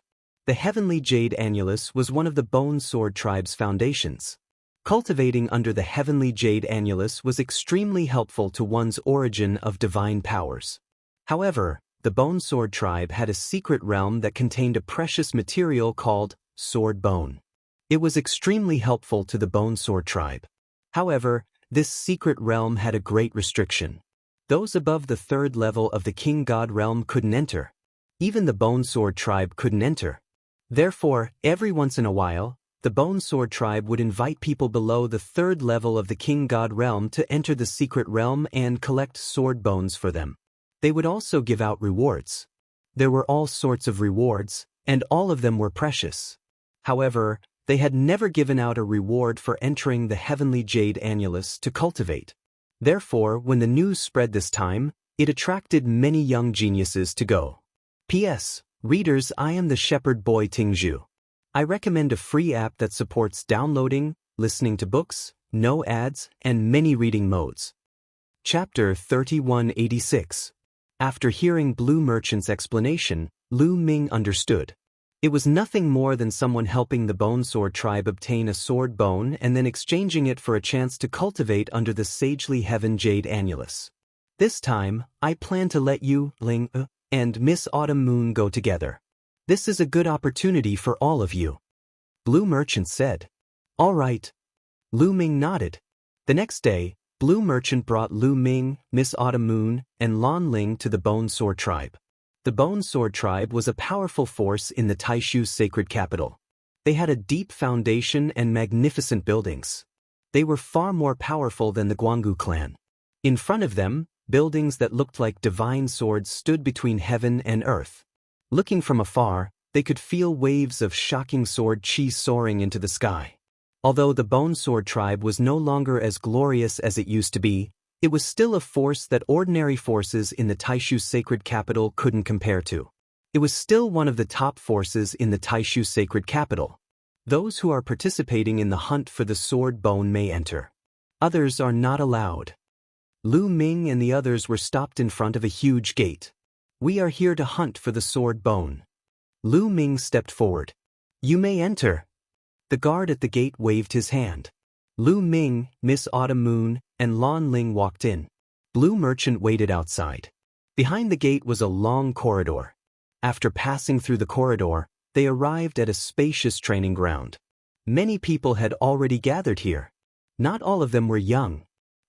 Speaker 1: The heavenly jade annulus was one of the Bone Sword tribe's foundations. Cultivating under the heavenly jade annulus was extremely helpful to one's origin of divine powers. However, the Bone Sword tribe had a secret realm that contained a precious material called sword bone. It was extremely helpful to the Bone Sword tribe. However, this secret realm had a great restriction. Those above the 3rd level of the King God realm couldn't enter. Even the Bone Sword tribe couldn't enter. Therefore, every once in a while, the Bone Sword tribe would invite people below the 3rd level of the King God realm to enter the secret realm and collect sword bones for them. They would also give out rewards. There were all sorts of rewards, and all of them were precious. However, they had never given out a reward for entering the heavenly jade annulus to cultivate. Therefore, when the news spread this time, it attracted many young geniuses to go. P.S. Readers, I am the shepherd boy Tingzhu. I recommend a free app that supports downloading, listening to books, no ads, and many reading modes. Chapter 3186. After hearing Blue Merchant's explanation, Lu Ming understood. It was nothing more than someone helping the Bone Sword tribe obtain a sword bone and then exchanging it for a chance to cultivate under the sagely heaven jade annulus. This time, I plan to let you, Ling, and Miss Autumn Moon go together. This is a good opportunity for all of you. Blue Merchant said. All right. Lu Ming nodded. The next day, Blue Merchant brought Lu Ming, Miss Autumn Moon, and Lan Ling to the Bone Sword tribe. The Bone Sword tribe was a powerful force in the Taishu's sacred capital. They had a deep foundation and magnificent buildings. They were far more powerful than the Guanggu clan. In front of them, buildings that looked like divine swords stood between heaven and earth. Looking from afar, they could feel waves of shocking sword chi soaring into the sky. Although the Bone Sword tribe was no longer as glorious as it used to be, it was still a force that ordinary forces in the Taishu sacred capital couldn't compare to. It was still one of the top forces in the Taishu sacred capital. Those who are participating in the hunt for the sword bone may enter. Others are not allowed. Lu Ming and the others were stopped in front of a huge gate. We are here to hunt for the sword bone. Lu Ming stepped forward. You may enter. The guard at the gate waved his hand. Lu Ming, Miss Autumn Moon, and Lan Ling walked in. Blue Merchant waited outside. Behind the gate was a long corridor. After passing through the corridor, they arrived at a spacious training ground. Many people had already gathered here. Not all of them were young.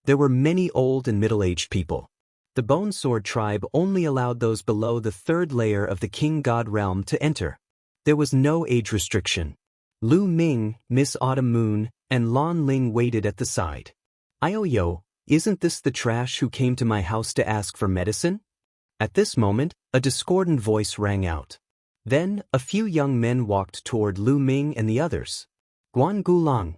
Speaker 1: There were many old and middle-aged people. The Bone Sword tribe only allowed those below the third layer of the King God realm to enter. There was no age restriction. Lu Ming, Miss Autumn Moon, and Lan Ling waited at the side. Ioyo, isn't this the trash who came to my house to ask for medicine? At this moment, a discordant voice rang out. Then, a few young men walked toward Lu Ming and the others. Guan Gulang.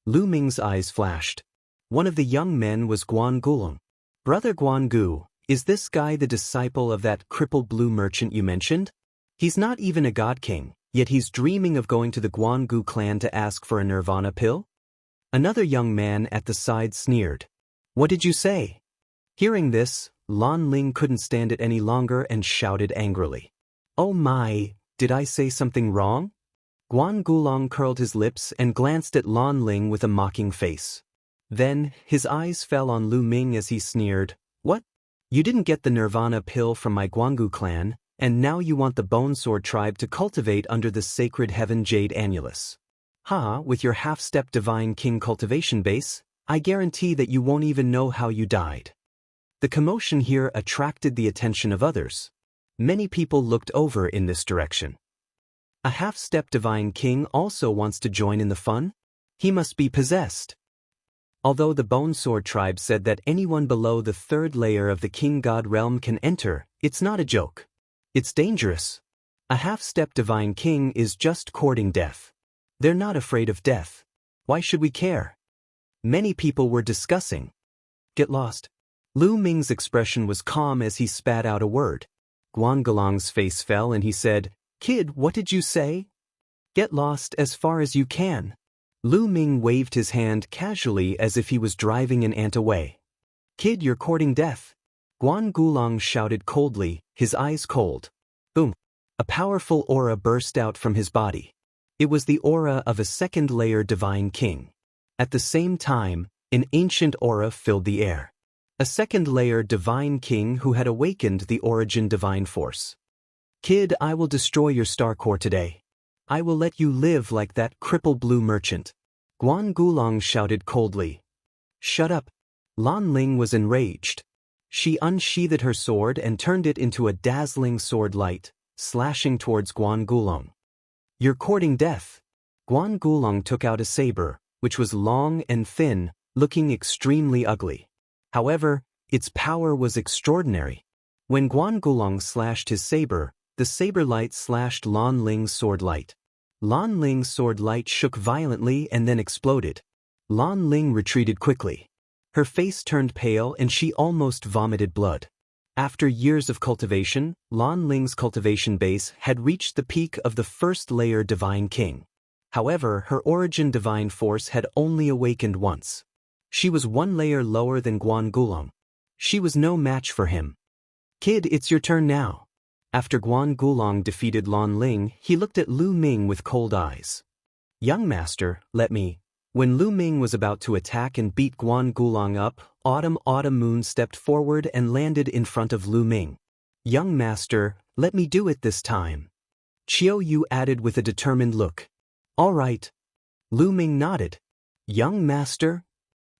Speaker 1: Lu Ming's eyes flashed. One of the young men was Guan Gulang. Brother Guan Gu, is this guy the disciple of that crippled Blue Merchant you mentioned? He's not even a god king, yet he's dreaming of going to the Guan Gu clan to ask for a nirvana pill? Another young man at the side sneered. What did you say? Hearing this, Lan Ling couldn't stand it any longer and shouted angrily. Oh my, did I say something wrong? Guan Gulang curled his lips and glanced at Lan Ling with a mocking face. Then, his eyes fell on Lu Ming as he sneered. What? You didn't get the nirvana pill from my Guanggu clan, and now you want the Bone Sword tribe to cultivate under the sacred heaven jade annulus. With your half-step divine king cultivation base, I guarantee that you won't even know how you died. The commotion here attracted the attention of others. Many people looked over in this direction. A half-step divine king also wants to join in the fun? He must be possessed. Although the Bone Sword tribe said that anyone below the third layer of the King God realm can enter, it's not a joke. It's dangerous. A half-step divine king is just courting death. They're not afraid of death. Why should we care? Many people were discussing. Get lost. Lu Ming's expression was calm as he spat out a word. Guan Galang's face fell and he said, Kid, what did you say? Get lost as far as you can. Lu Ming waved his hand casually as if he was driving an ant away. Kid, you're courting death. Guan Gulang shouted coldly, his eyes cold. Boom. A powerful aura burst out from his body. It was the aura of a second-layer divine king. At the same time, an ancient aura filled the air. A second-layer divine king who had awakened the origin divine force. Kid, I will destroy your star core today. I will let you live like that crippled Blue Merchant. Guan Gulang shouted coldly. Shut up. Lan Ling was enraged. She unsheathed her sword and turned it into a dazzling sword light, slashing towards Guan Gulang. You're courting death. Guan Gulang took out a saber, which was long and thin, looking extremely ugly. However, its power was extraordinary. When Guan Gulang slashed his saber, the saber light slashed Lan Ling's sword light. Lan Ling's sword light shook violently and then exploded. Lan Ling retreated quickly. Her face turned pale and she almost vomited blood. After years of cultivation, Lan Ling's cultivation base had reached the peak of the first layer Divine King. However, her origin divine force had only awakened once. She was one layer lower than Guan Gulong. She was no match for him. Kid, it's your turn now. After Guan Gulong defeated Lan Ling, he looked at Lu Ming with cold eyes. Young master, let me. When Lu Ming was about to attack and beat Guan Gulong up, Autumn Moon stepped forward and landed in front of Lu Ming. Young master, let me do it this time. Qiu Yu added with a determined look. All right. Lu Ming nodded. Young master?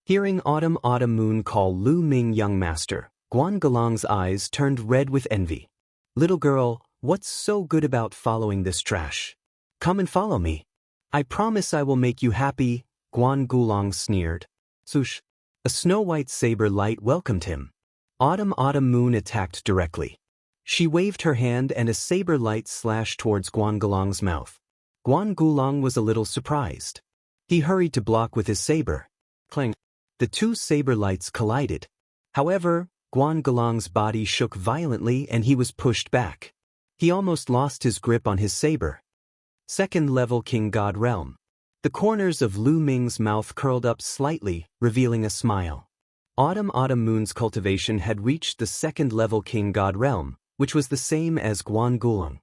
Speaker 1: Hearing Autumn Moon call Lu Ming young master, Guan Gulong's eyes turned red with envy. Little girl, what's so good about following this trash? Come and follow me. I promise I will make you happy, Guan Gulong sneered. Swoosh. A snow-white saber light welcomed him. Autumn Moon attacked directly. She waved her hand and a saber light slashed towards Guan Gulong's mouth. Guan Gulong was a little surprised. He hurried to block with his saber. Clang. The two saber lights collided. However, Guan Gulong's body shook violently and he was pushed back. He almost lost his grip on his saber. Second-level King God Realm. The corners of Lu Ming's mouth curled up slightly, revealing a smile. Autumn Moon's cultivation had reached the second-level King God Realm, which was the same as Guan Gulong.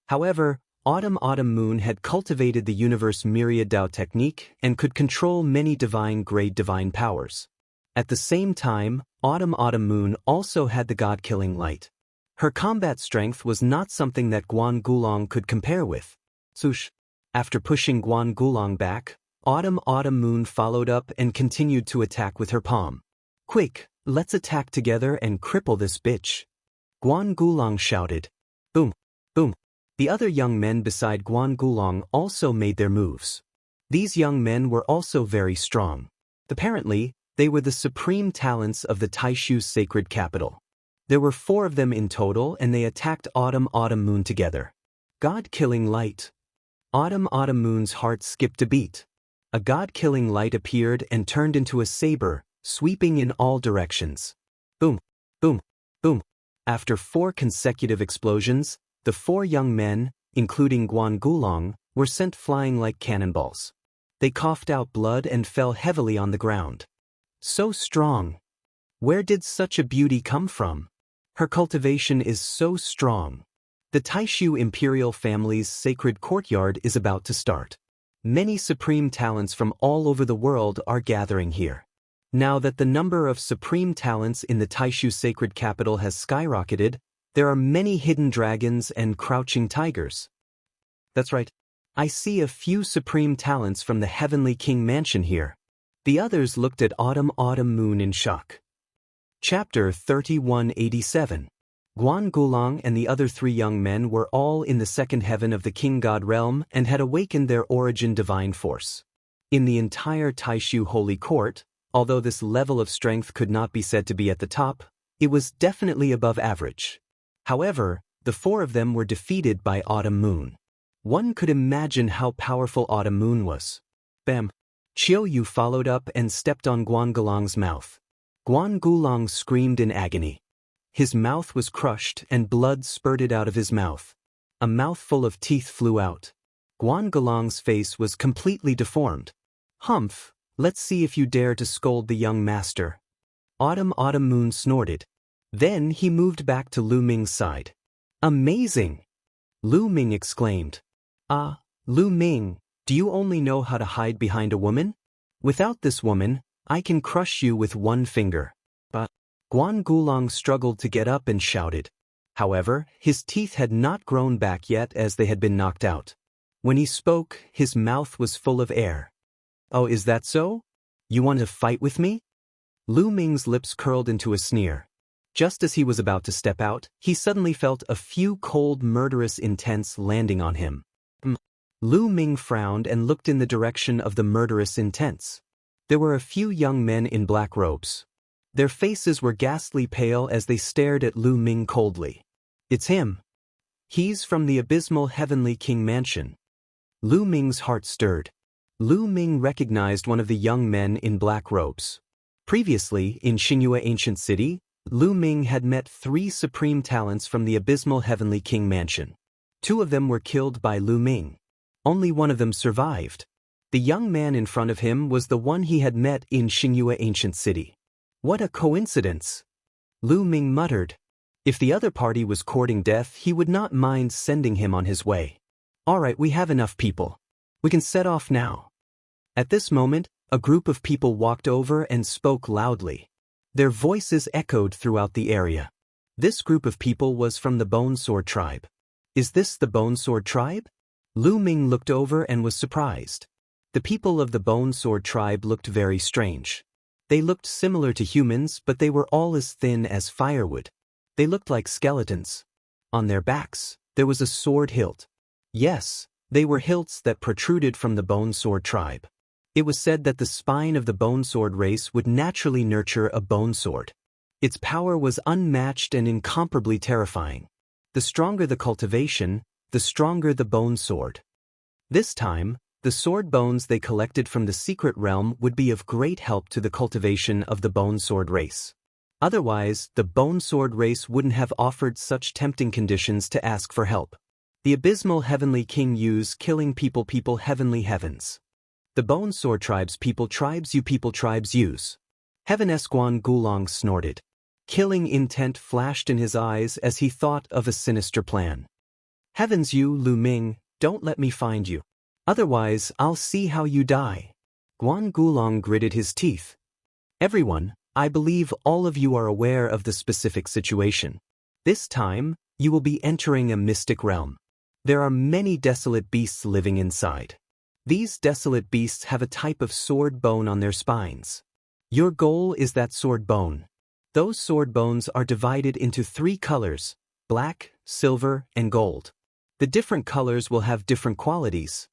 Speaker 1: However, Autumn Moon had cultivated the universe Myriad Dao technique and could control many divine-grade divine powers. At the same time, Autumn Moon also had the God-killing light. Her combat strength was not something that Guan Gulong could compare with. Swoosh. After pushing Guan Gulong back, Autumn Moon followed up and continued to attack with her palm. Quick, let's attack together and cripple this bitch. Guan Gulong shouted. Boom, boom. The other young men beside Guan Gulong also made their moves. These young men were also very strong. Apparently, they were the supreme talents of the Taishu's sacred capital. There were 4 of them in total and they attacked Autumn Moon together. God-killing light. Autumn Moon's heart skipped a beat. A God-killing light appeared and turned into a saber, sweeping in all directions. Boom, boom, boom. After 4 consecutive explosions, the 4 young men, including Guan Gulong, were sent flying like cannonballs. They coughed out blood and fell heavily on the ground. So strong. Where did such a beauty come from? Her cultivation is so strong. The Taishu imperial family's sacred courtyard is about to start. Many supreme talents from all over the world are gathering here. Now that the number of supreme talents in the Taishu sacred capital has skyrocketed, there are many hidden dragons and crouching tigers. That's right. I see a few supreme talents from the Heavenly King Mansion here. The others looked at Autumn Moon in shock. Chapter 3187. Guan Gulong and the other 3 young men were all in the second heaven of the King God Realm and had awakened their origin divine force. In the entire Taishu Holy Court, although this level of strength could not be said to be at the top, it was definitely above average. However, the 4 of them were defeated by Autumn Moon. One could imagine how powerful Autumn Moon was. Bam! Qiu Yu followed up and stepped on Guan Gulong's mouth. Guan Gulong screamed in agony. His mouth was crushed and blood spurted out of his mouth. A mouthful of teeth flew out. Guan Gulong's face was completely deformed. Humph, let's see if you dare to scold the young master. Autumn Moon snorted. Then he moved back to Lu Ming's side. Amazing! Lu Ming exclaimed. Ah, Lu Ming, do you only know how to hide behind a woman? Without this woman, I can crush you with one finger. But Guan Gulong struggled to get up and shouted. However, his teeth had not grown back yet as they had been knocked out. When he spoke, his mouth was full of air. Oh, is that so? You want to fight with me? Lu Ming's lips curled into a sneer. Just as he was about to step out, he suddenly felt a few cold, murderous intents landing on him. Lu Ming frowned and looked in the direction of the murderous intents. There were a few young men in black robes. Their faces were ghastly pale as they stared at Lu Ming coldly. It's him. He's from the abysmal Heavenly King Mansion. Lu Ming's heart stirred. Lu Ming recognized one of the young men in black robes. Previously, in Xinhua Ancient City, Lu Ming had met 3 supreme talents from the abysmal Heavenly King mansion. 2 of them were killed by Lu Ming. Only one of them survived. The young man in front of him was the one he had met in Xingyue Ancient City. What a coincidence! Lu Ming muttered. If the other party was courting death, he would not mind sending him on his way. Alright, we have enough people. We can set off now. At this moment, a group of people walked over and spoke loudly. Their voices echoed throughout the area. This group of people was from the Bone Sword tribe. Is this the Bone Sword tribe? Lu Ming looked over and was surprised. The people of the Bone Sword tribe looked very strange. They looked similar to humans, but they were all as thin as firewood. They looked like skeletons. On their backs, there was a sword hilt. Yes, they were hilts that protruded from the Bone Sword tribe. It was said that the spine of the Bone Sword race would naturally nurture a bone sword. Its power was unmatched and incomparably terrifying. The stronger the cultivation, the stronger the bone sword. This time, the sword bones they collected from the secret realm would be of great help to the cultivation of the Bone Sword race. Otherwise, the Bone Sword race wouldn't have offered such tempting conditions to ask for help. The abysmal Heavenly King used killing people heavenly heavens. The Bone Sword tribe's people tribes use. Heaven Guan Gulong snorted. Killing intent flashed in his eyes as he thought of a sinister plan. Heavens you, Lu Ming, don't let me find you. Otherwise, I'll see how you die. Guan Gulong gritted his teeth. Everyone, I believe all of you are aware of the specific situation. This time, you will be entering a mystic realm. There are many desolate beasts living inside. These desolate beasts have a type of sword bone on their spines. Your goal is that sword bone. Those sword bones are divided into 3 colors: black, silver, and gold. The different colors will have different qualities.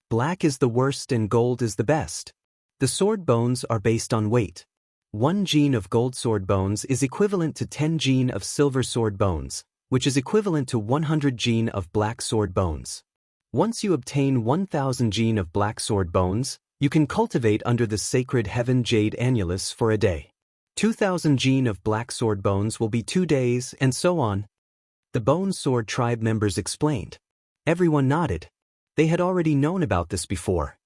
Speaker 1: Black is the worst and gold is the best. The sword bones are based on weight. 1 gene of gold sword bones is equivalent to 10 gene of silver sword bones, which is equivalent to 100 gene of black sword bones. Once you obtain 1000 gene of black sword bones, you can cultivate under the sacred heaven jade annulus for a day. 2000 gene of black sword bones will be 2 days, and so on. The Bone Sword tribe members explained. Everyone nodded. They had already known about this before.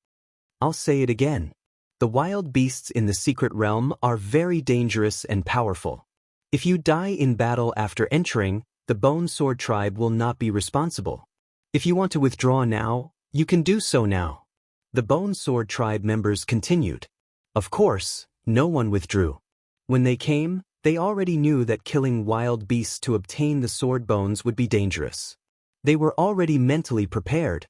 Speaker 1: I'll say it again. The wild beasts in the secret realm are very dangerous and powerful. If you die in battle after entering, the Bone Sword tribe will not be responsible. If you want to withdraw now, you can do so now. The Bone Sword tribe members continued. Of course, no one withdrew. When they came, they already knew that killing wild beasts to obtain the sword bones would be dangerous. They were already mentally prepared.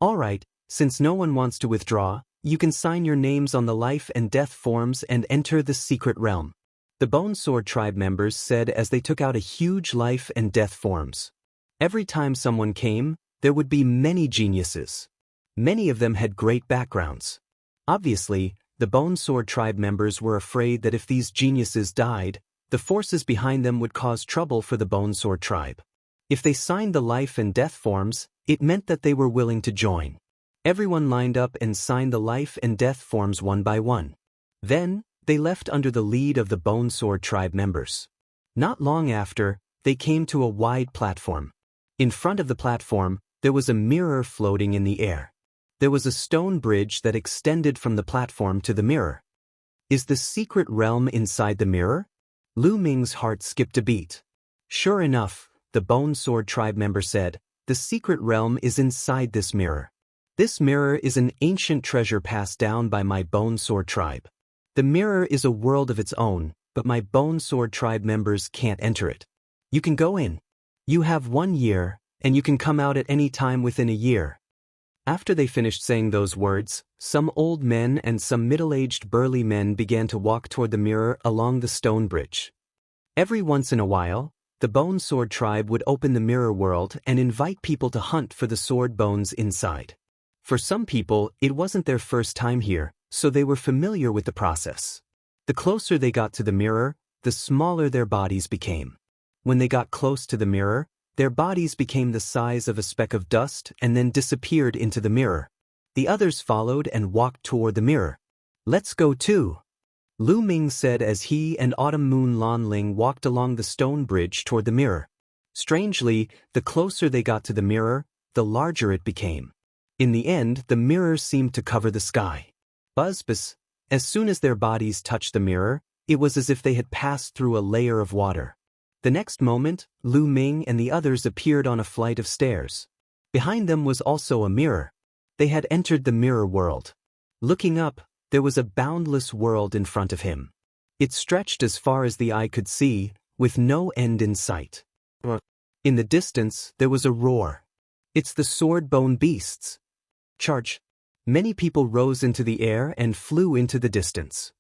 Speaker 1: Alright, since no one wants to withdraw, you can sign your names on the life and death forms and enter the secret realm. The Bone Sword tribe members said as they took out a huge life and death forms. Every time someone came, there would be many geniuses. Many of them had great backgrounds. Obviously, the Bone Sword tribe members were afraid that if these geniuses died, the forces behind them would cause trouble for the Bone Sword tribe. If they signed the life and death forms, it meant that they were willing to join. Everyone lined up and signed the life and death forms one by one. Then, they left under the lead of the Bone Sword tribe members. Not long after, they came to a wide platform. In front of the platform, there was a mirror floating in the air. There was a stone bridge that extended from the platform to the mirror. Is the secret realm inside the mirror? Lu Ming's heart skipped a beat. Sure enough, the Bone Sword tribe member said, the secret realm is inside this mirror. This mirror is an ancient treasure passed down by my Bone Sword tribe. The mirror is a world of its own, but my Bone Sword tribe members can't enter it. You can go in. You have 1 year, and you can come out at any time within a year. After they finished saying those words, some old men and some middle-aged burly men began to walk toward the mirror along the stone bridge. Every once in a while, the Bone Sword tribe would open the mirror world and invite people to hunt for the sword bones inside. For some people, it wasn't their first time here, so they were familiar with the process. The closer they got to the mirror, the smaller their bodies became. When they got close to the mirror, their bodies became the size of a speck of dust and then disappeared into the mirror. The others followed and walked toward the mirror. Let's go too. Lu Ming said as he and Autumn Moon Lanling walked along the stone bridge toward the mirror. Strangely, the closer they got to the mirror, the larger it became. In the end, the mirror seemed to cover the sky. Buzz. As soon as their bodies touched the mirror, it was as if they had passed through a layer of water. The next moment, Lu Ming and the others appeared on a flight of stairs. Behind them was also a mirror. They had entered the mirror world. Looking up, there was a boundless world in front of him. It stretched as far as the eye could see, with no end in sight. In the distance, there was a roar. It's the sword-bone beasts. Charge! Many people rose into the air and flew into the distance.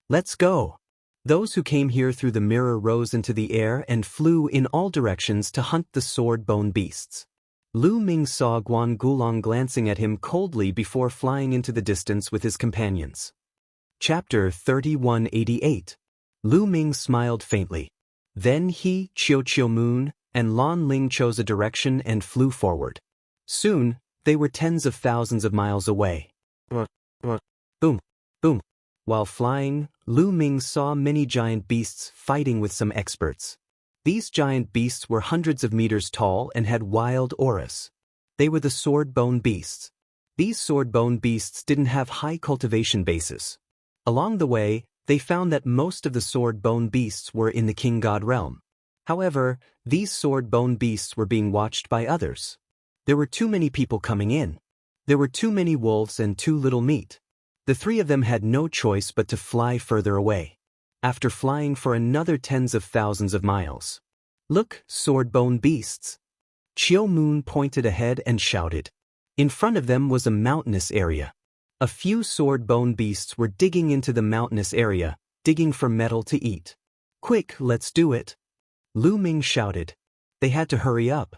Speaker 1: Let's go! Those who came here through the mirror rose into the air and flew in all directions to hunt the sword-bone beasts. Lu Ming saw Guan Gulong glancing at him coldly before flying into the distance with his companions. Chapter 3188. Lu Ming smiled faintly. Then he, Chiu Moon, and Lan Ling chose a direction and flew forward. Soon, they were tens of thousands of miles away. Boom, boom. While flying, Lu Ming saw many giant beasts fighting with some experts. These giant beasts were hundreds of meters tall and had wild auras. They were the sword-bone beasts. These sword-bone beasts didn't have high cultivation bases. Along the way, they found that most of the sword-bone beasts were in the King God realm. However, these sword-bone beasts were being watched by others. There were too many people coming in. There were too many wolves and too little meat. The three of them had no choice but to fly further away. After flying for another tens of thousands of miles. Look, sword-bone beasts. Chiu Moon pointed ahead and shouted. In front of them was a mountainous area. A few sword-bone beasts were digging into the mountainous area, digging for metal to eat. Quick, let's do it. Lu Ming shouted. They had to hurry up.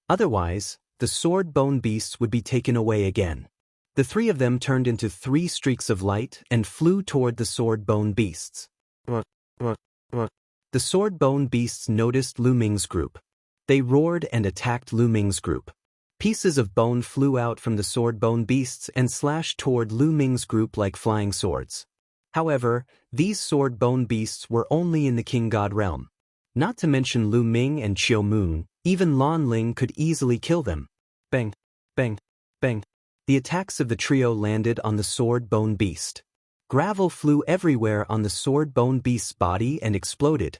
Speaker 1: Otherwise, the sword-bone beasts would be taken away again. The three of them turned into 3 streaks of light and flew toward the sword-bone beasts. The sword-bone beasts noticed Lu Ming's group. They roared and attacked Lu Ming's group. Pieces of bone flew out from the sword-bone beasts and slashed toward Lu Ming's group like flying swords. However, these sword-bone beasts were only in the King God realm. Not to mention Lu Ming and Chiu Moon, even Lan Ling could easily kill them. Bang, bang, bang. The attacks of the trio landed on the sword-bone beast. Gravel flew everywhere on the sword-bone beast's body and exploded.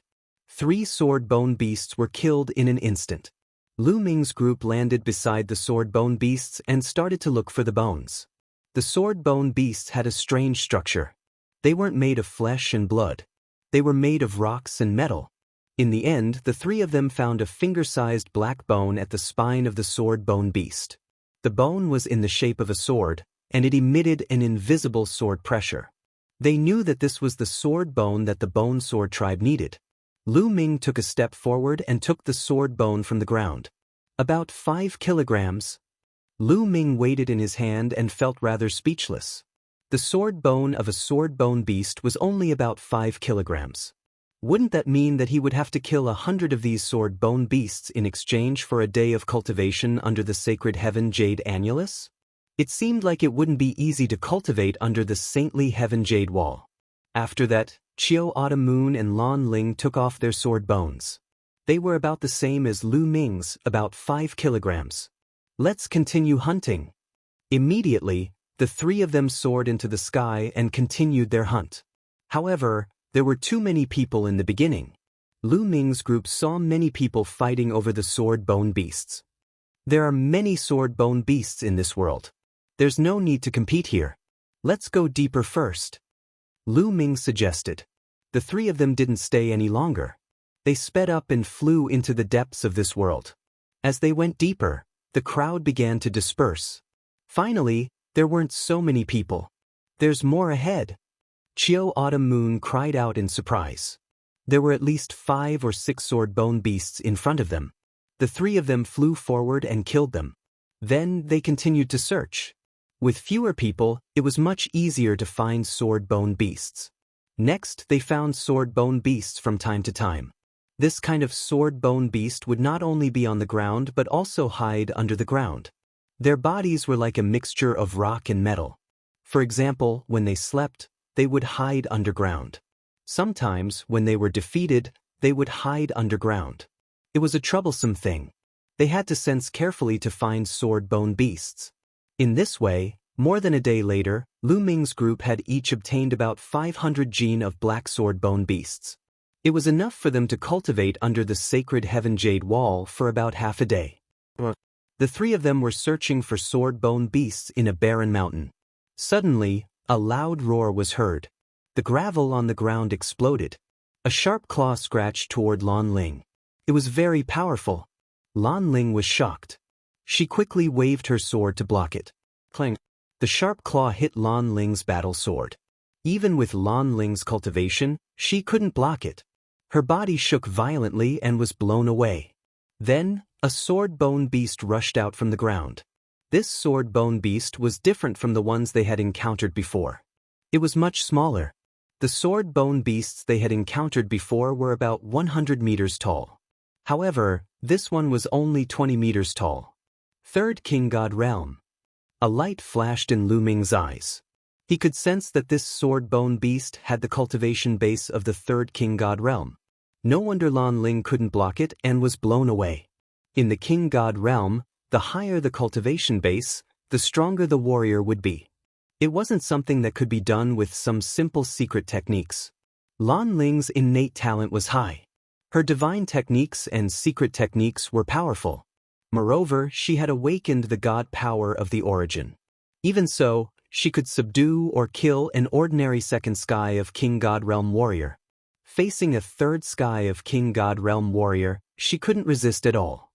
Speaker 1: 3 sword-bone beasts were killed in an instant. Lu Ming's group landed beside the sword-bone beasts and started to look for the bones. The sword-bone beasts had a strange structure. They weren't made of flesh and blood. They were made of rocks and metal. In the end, the 3 of them found a finger-sized black bone at the spine of the sword-bone beast. The bone was in the shape of a sword, and it emitted an invisible sword pressure. They knew that this was the sword bone that the Bone Sword tribe needed. Lu Ming took a step forward and took the sword bone from the ground. About 5 kilograms. Lu Ming weighed it in his hand and felt rather speechless. The sword bone of a sword bone beast was only about 5 kilograms. Wouldn't that mean that he would have to kill 100 of these sword bone beasts in exchange for a day of cultivation under the sacred heaven jade annulus? It seemed like it wouldn't be easy to cultivate under the saintly heaven jade wall. After that, Chiu Autumn Moon and Lan Ling took off their sword bones. They were about the same as Lu Ming's, about 5 kilograms. Let's continue hunting. Immediately, the 3 of them soared into the sky and continued their hunt. However, there were too many people in the beginning. Lu Ming's group saw many people fighting over the sword-bone beasts. There are many sword-bone beasts in this world. There's no need to compete here. Let's go deeper first. Lu Ming suggested. The 3 of them didn't stay any longer. They sped up and flew into the depths of this world. As they went deeper, the crowd began to disperse. Finally, there weren't so many people. There's more ahead. Chiu Autumn Moon cried out in surprise. There were at least 5 or 6 sword-bone beasts in front of them. The 3 of them flew forward and killed them. Then they continued to search. With fewer people, it was much easier to find sword-bone beasts. Next, they found sword-bone beasts from time to time. This kind of sword-bone beast would not only be on the ground but also hide under the ground. Their bodies were like a mixture of rock and metal. For example, when they slept, they would hide underground. Sometimes, when they were defeated, they would hide underground. It was a troublesome thing. They had to sense carefully to find sword-bone beasts. In this way, more than a day later, Lu Ming's group had each obtained about 500 gene of black sword-bone beasts. It was enough for them to cultivate under the sacred heaven jade wall for about half a day. The three of them were searching for sword-bone beasts in a barren mountain. Suddenly, a loud roar was heard. The gravel on the ground exploded. A sharp claw scratched toward Lan Ling. It was very powerful. Lan Ling was shocked. She quickly waved her sword to block it. Clang! The sharp claw hit Lan Ling's battle sword. Even with Lan Ling's cultivation, she couldn't block it. Her body shook violently and was blown away. Then, a sword-bone beast rushed out from the ground. This sword-bone beast was different from the ones they had encountered before. It was much smaller. The sword-bone beasts they had encountered before were about 100 meters tall. However, this one was only 20 meters tall. Third King God Realm. A light flashed in Lu Ming's eyes. He could sense that this sword-bone beast had the cultivation base of the Third King God Realm. No wonder Lan Ling couldn't block it and was blown away. In the King God Realm, the higher the cultivation base, the stronger the warrior would be. It wasn't something that could be done with some simple secret techniques. Lan Ling's innate talent was high. Her divine techniques and secret techniques were powerful. Moreover, she had awakened the god power of the origin. Even so, she could subdue or kill an ordinary second sky of King God Realm warrior. Facing a third sky of King God Realm warrior, she couldn't resist at all.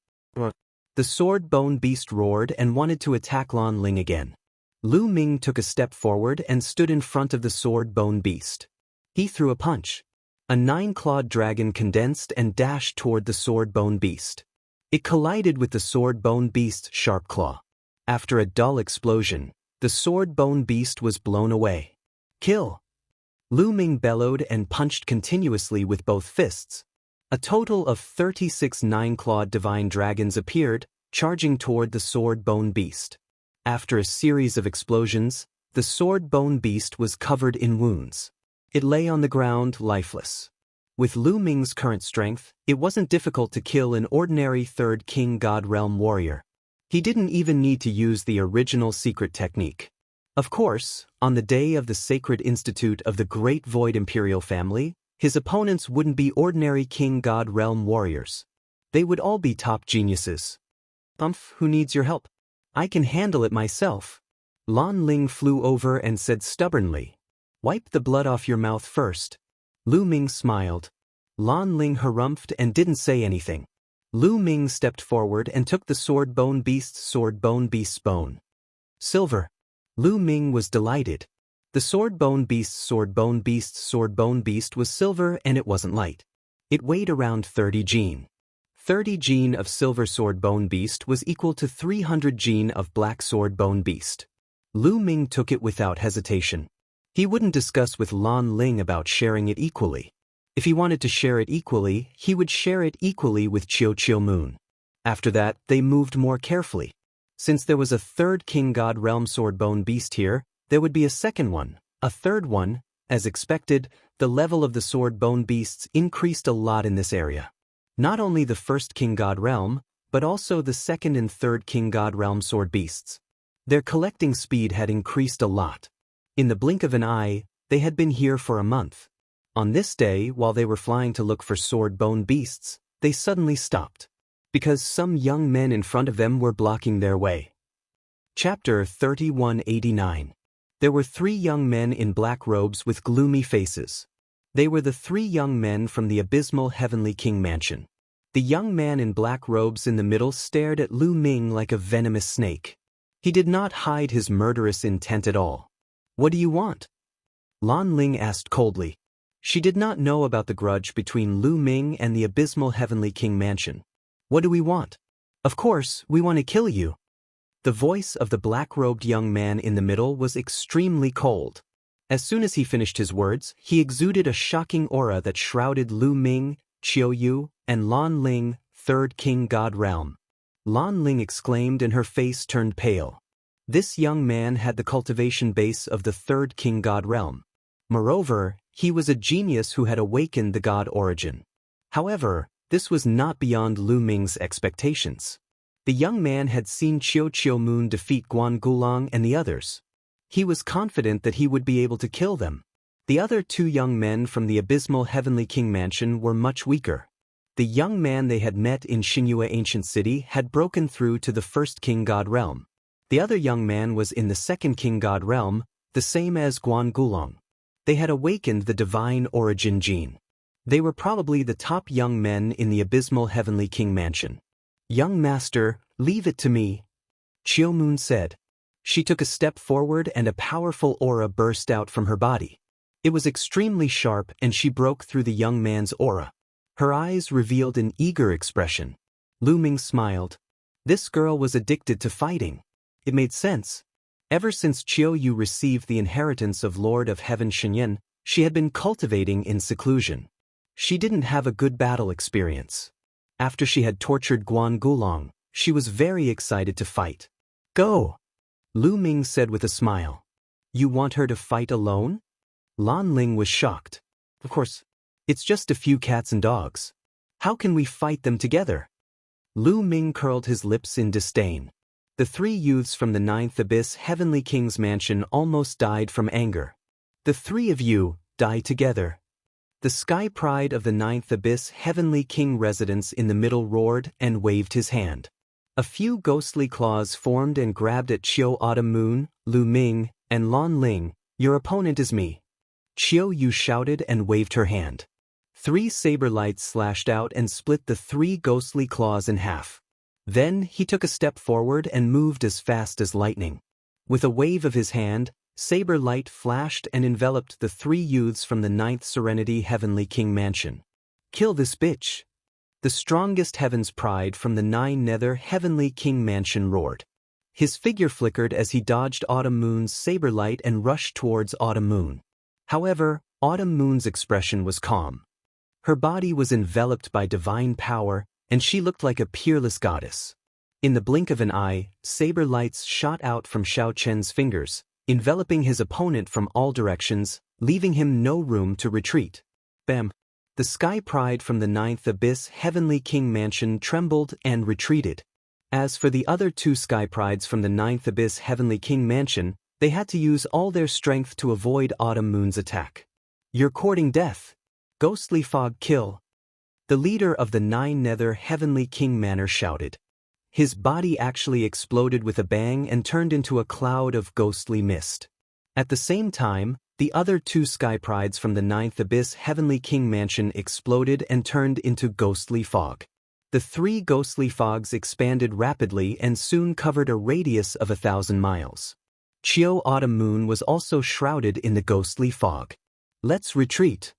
Speaker 1: The sword-bone beast roared and wanted to attack Lan Ling again. Lu Ming took a step forward and stood in front of the sword-bone beast. He threw a punch. A 9-clawed dragon condensed and dashed toward the sword-bone beast. It collided with the sword-bone beast's sharp claw. After a dull explosion, the sword-bone beast was blown away. Kill! Lu Ming bellowed and punched continuously with both fists. A total of 36 9-clawed divine dragons appeared, charging toward the sword-bone beast. After a series of explosions, the sword-bone beast was covered in wounds. It lay on the ground lifeless. With Lu Ming's current strength, it wasn't difficult to kill an ordinary Third King God Realm warrior. He didn't even need to use the original secret technique. Of course, on the day of the Sacred Institute of the Great Void Imperial family, his opponents wouldn't be ordinary King God Realm warriors. They would all be top geniuses. Who needs your help? I can handle it myself. Lan Ling flew over and said stubbornly, "Wipe the blood off your mouth first." Lu Ming smiled. Lan Ling harumphed and didn't say anything. Lu Ming stepped forward and took the sword-bone beast's bone. Silver. Lu Ming was delighted. The sword-bone beast was silver and it wasn't light. It weighed around 30 gene. 30 gene of silver sword-bone beast was equal to 300 gene of black sword-bone beast. Lu Ming took it without hesitation. He wouldn't discuss with Lan Ling about sharing it equally. If he wanted to share it equally, he would share it equally with Chiu Moon. After that, they moved more carefully. Since there was a third King God Realm sword-bone beast here, there would be a second one, a third one. As expected, the level of the sword-bone beasts increased a lot in this area. Not only the first King God Realm, but also the second and third King God Realm sword beasts. Their collecting speed had increased a lot. In the blink of an eye, they had been here for a month. On this day, while they were flying to look for sword-bone beasts, they suddenly stopped. Because some young men in front of them were blocking their way. Chapter 3189. There were 3 young men in black robes with gloomy faces. They were the 3 young men from the abysmal Heavenly King Mansion. The young man in black robes in the middle stared at Lu Ming like a venomous snake. He did not hide his murderous intent at all. "What do you want?" Lan Ling asked coldly. She did not know about the grudge between Lu Ming and the abysmal Heavenly King Mansion. "What do we want?" "Of course, we want to kill you." The voice of the black-robed young man in the middle was extremely cold. As soon as he finished his words, he exuded a shocking aura that shrouded Lu Ming, Chiu Yu, and Lan Ling, Third King God Realm. Lan Ling exclaimed and her face turned pale. This young man had the cultivation base of the Third King God Realm. Moreover, he was a genius who had awakened the god origin. However, this was not beyond Lu Ming's expectations. The young man had seen Qiu Moon defeat Guan Gulong and the others. He was confident that he would be able to kill them. The other two young men from the abysmal Heavenly King Mansion were much weaker. The young man they had met in Xingyue Ancient City had broken through to the first King God Realm. The other young man was in the second King God Realm, the same as Guan Gulong. They had awakened the divine origin gene. They were probably the top young men in the abysmal Heavenly King Mansion. "Young master, leave it to me," Qiu Moon said. She took a step forward and a powerful aura burst out from her body. It was extremely sharp and she broke through the young man's aura. Her eyes revealed an eager expression. Lu Ming smiled. This girl was addicted to fighting. It made sense. Ever since Qiu Yu received the inheritance of Lord of Heaven Shenyan, she had been cultivating in seclusion. She didn't have a good battle experience. After she had tortured Guan Gulong, she was very excited to fight. "Go," Lu Ming said with a smile. "You want her to fight alone?" Lan Ling was shocked. "Of course. It's just a few cats and dogs. How can we fight them together?" Lu Ming curled his lips in disdain. The three youths from the Ninth Abyss Heavenly King's Mansion almost died from anger. "The three of you, die together." The Sky Pride of the Ninth Abyss Heavenly King residence in the middle roared and waved his hand. A few ghostly claws formed and grabbed at Qiu Autumn Moon, Lu Ming, and Lan Ling. "Your opponent is me." Qiu Yu shouted and waved her hand. 3 saber lights slashed out and split the 3 ghostly claws in half. Then he took a step forward and moved as fast as lightning. With a wave of his hand, saber light flashed and enveloped the 3 youths from the 9th Serenity Heavenly King Mansion. "Kill this bitch!" The strongest Heaven's Pride from the 9 Nether Heavenly King Mansion roared. His figure flickered as he dodged Autumn Moon's saber light and rushed towards Autumn Moon. However, Autumn Moon's expression was calm. Her body was enveloped by divine power, and she looked like a peerless goddess. In the blink of an eye, saber lights shot out from Xiao Chen's fingers, enveloping his opponent from all directions, leaving him no room to retreat. Bam! The Sky Pride from the 9th Abyss Heavenly King Mansion trembled and retreated. As for the other 2 Sky Prides from the 9th Abyss Heavenly King Mansion, they had to use all their strength to avoid Autumn Moon's attack. "You're courting death. Ghostly Fog kill." The leader of the 9 Nether Heavenly King Manor shouted. His body actually exploded with a bang and turned into a cloud of ghostly mist. At the same time, the other 2 Sky Prides from the 9th Abyss Heavenly King Mansion exploded and turned into ghostly fog. The 3 ghostly fogs expanded rapidly and soon covered a radius of 1,000 miles. Qiu Autumn Moon was also shrouded in the ghostly fog. "Let's retreat."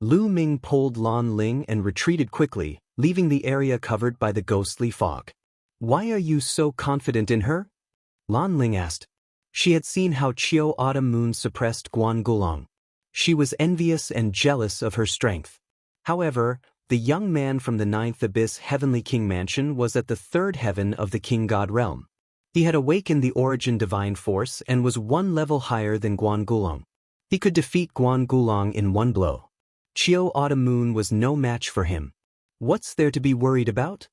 Speaker 1: Lu Ming pulled Lan Ling and retreated quickly, leaving the area covered by the ghostly fog. "Why are you so confident in her?" Lan Ling asked. She had seen how Qiu Autumn Moon suppressed Guan Gulong. She was envious and jealous of her strength. However, the young man from the 9th Abyss Heavenly King Mansion was at the 3rd heaven of the King God Realm. He had awakened the origin divine force and was 1 level higher than Guan Gulong. He could defeat Guan Gulong in 1 blow. Qiu Autumn Moon was no match for him. What's there to be worried about?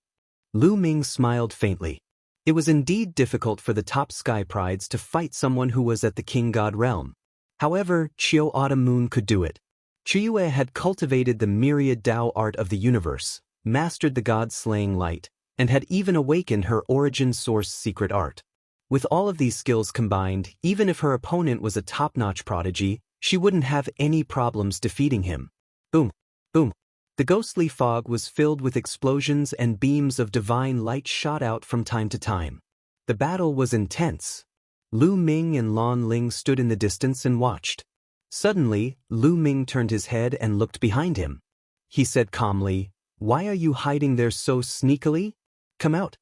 Speaker 1: Lu Ming smiled faintly. It was indeed difficult for the top Sky Prides to fight someone who was at the King God Realm. However, Qiu Autumn Moon could do it. Qiu had cultivated the myriad Tao art of the universe, mastered the god-slaying light, and had even awakened her origin source secret art. With all of these skills combined, even if her opponent was a top-notch prodigy, she wouldn't have any problems defeating him. Boom! Boom! The ghostly fog was filled with explosions and beams of divine light shot out from time to time. The battle was intense. Lu Ming and Lan Ling stood in the distance and watched. Suddenly, Lu Ming turned his head and looked behind him. He said calmly, "Why are you hiding there so sneakily? Come out."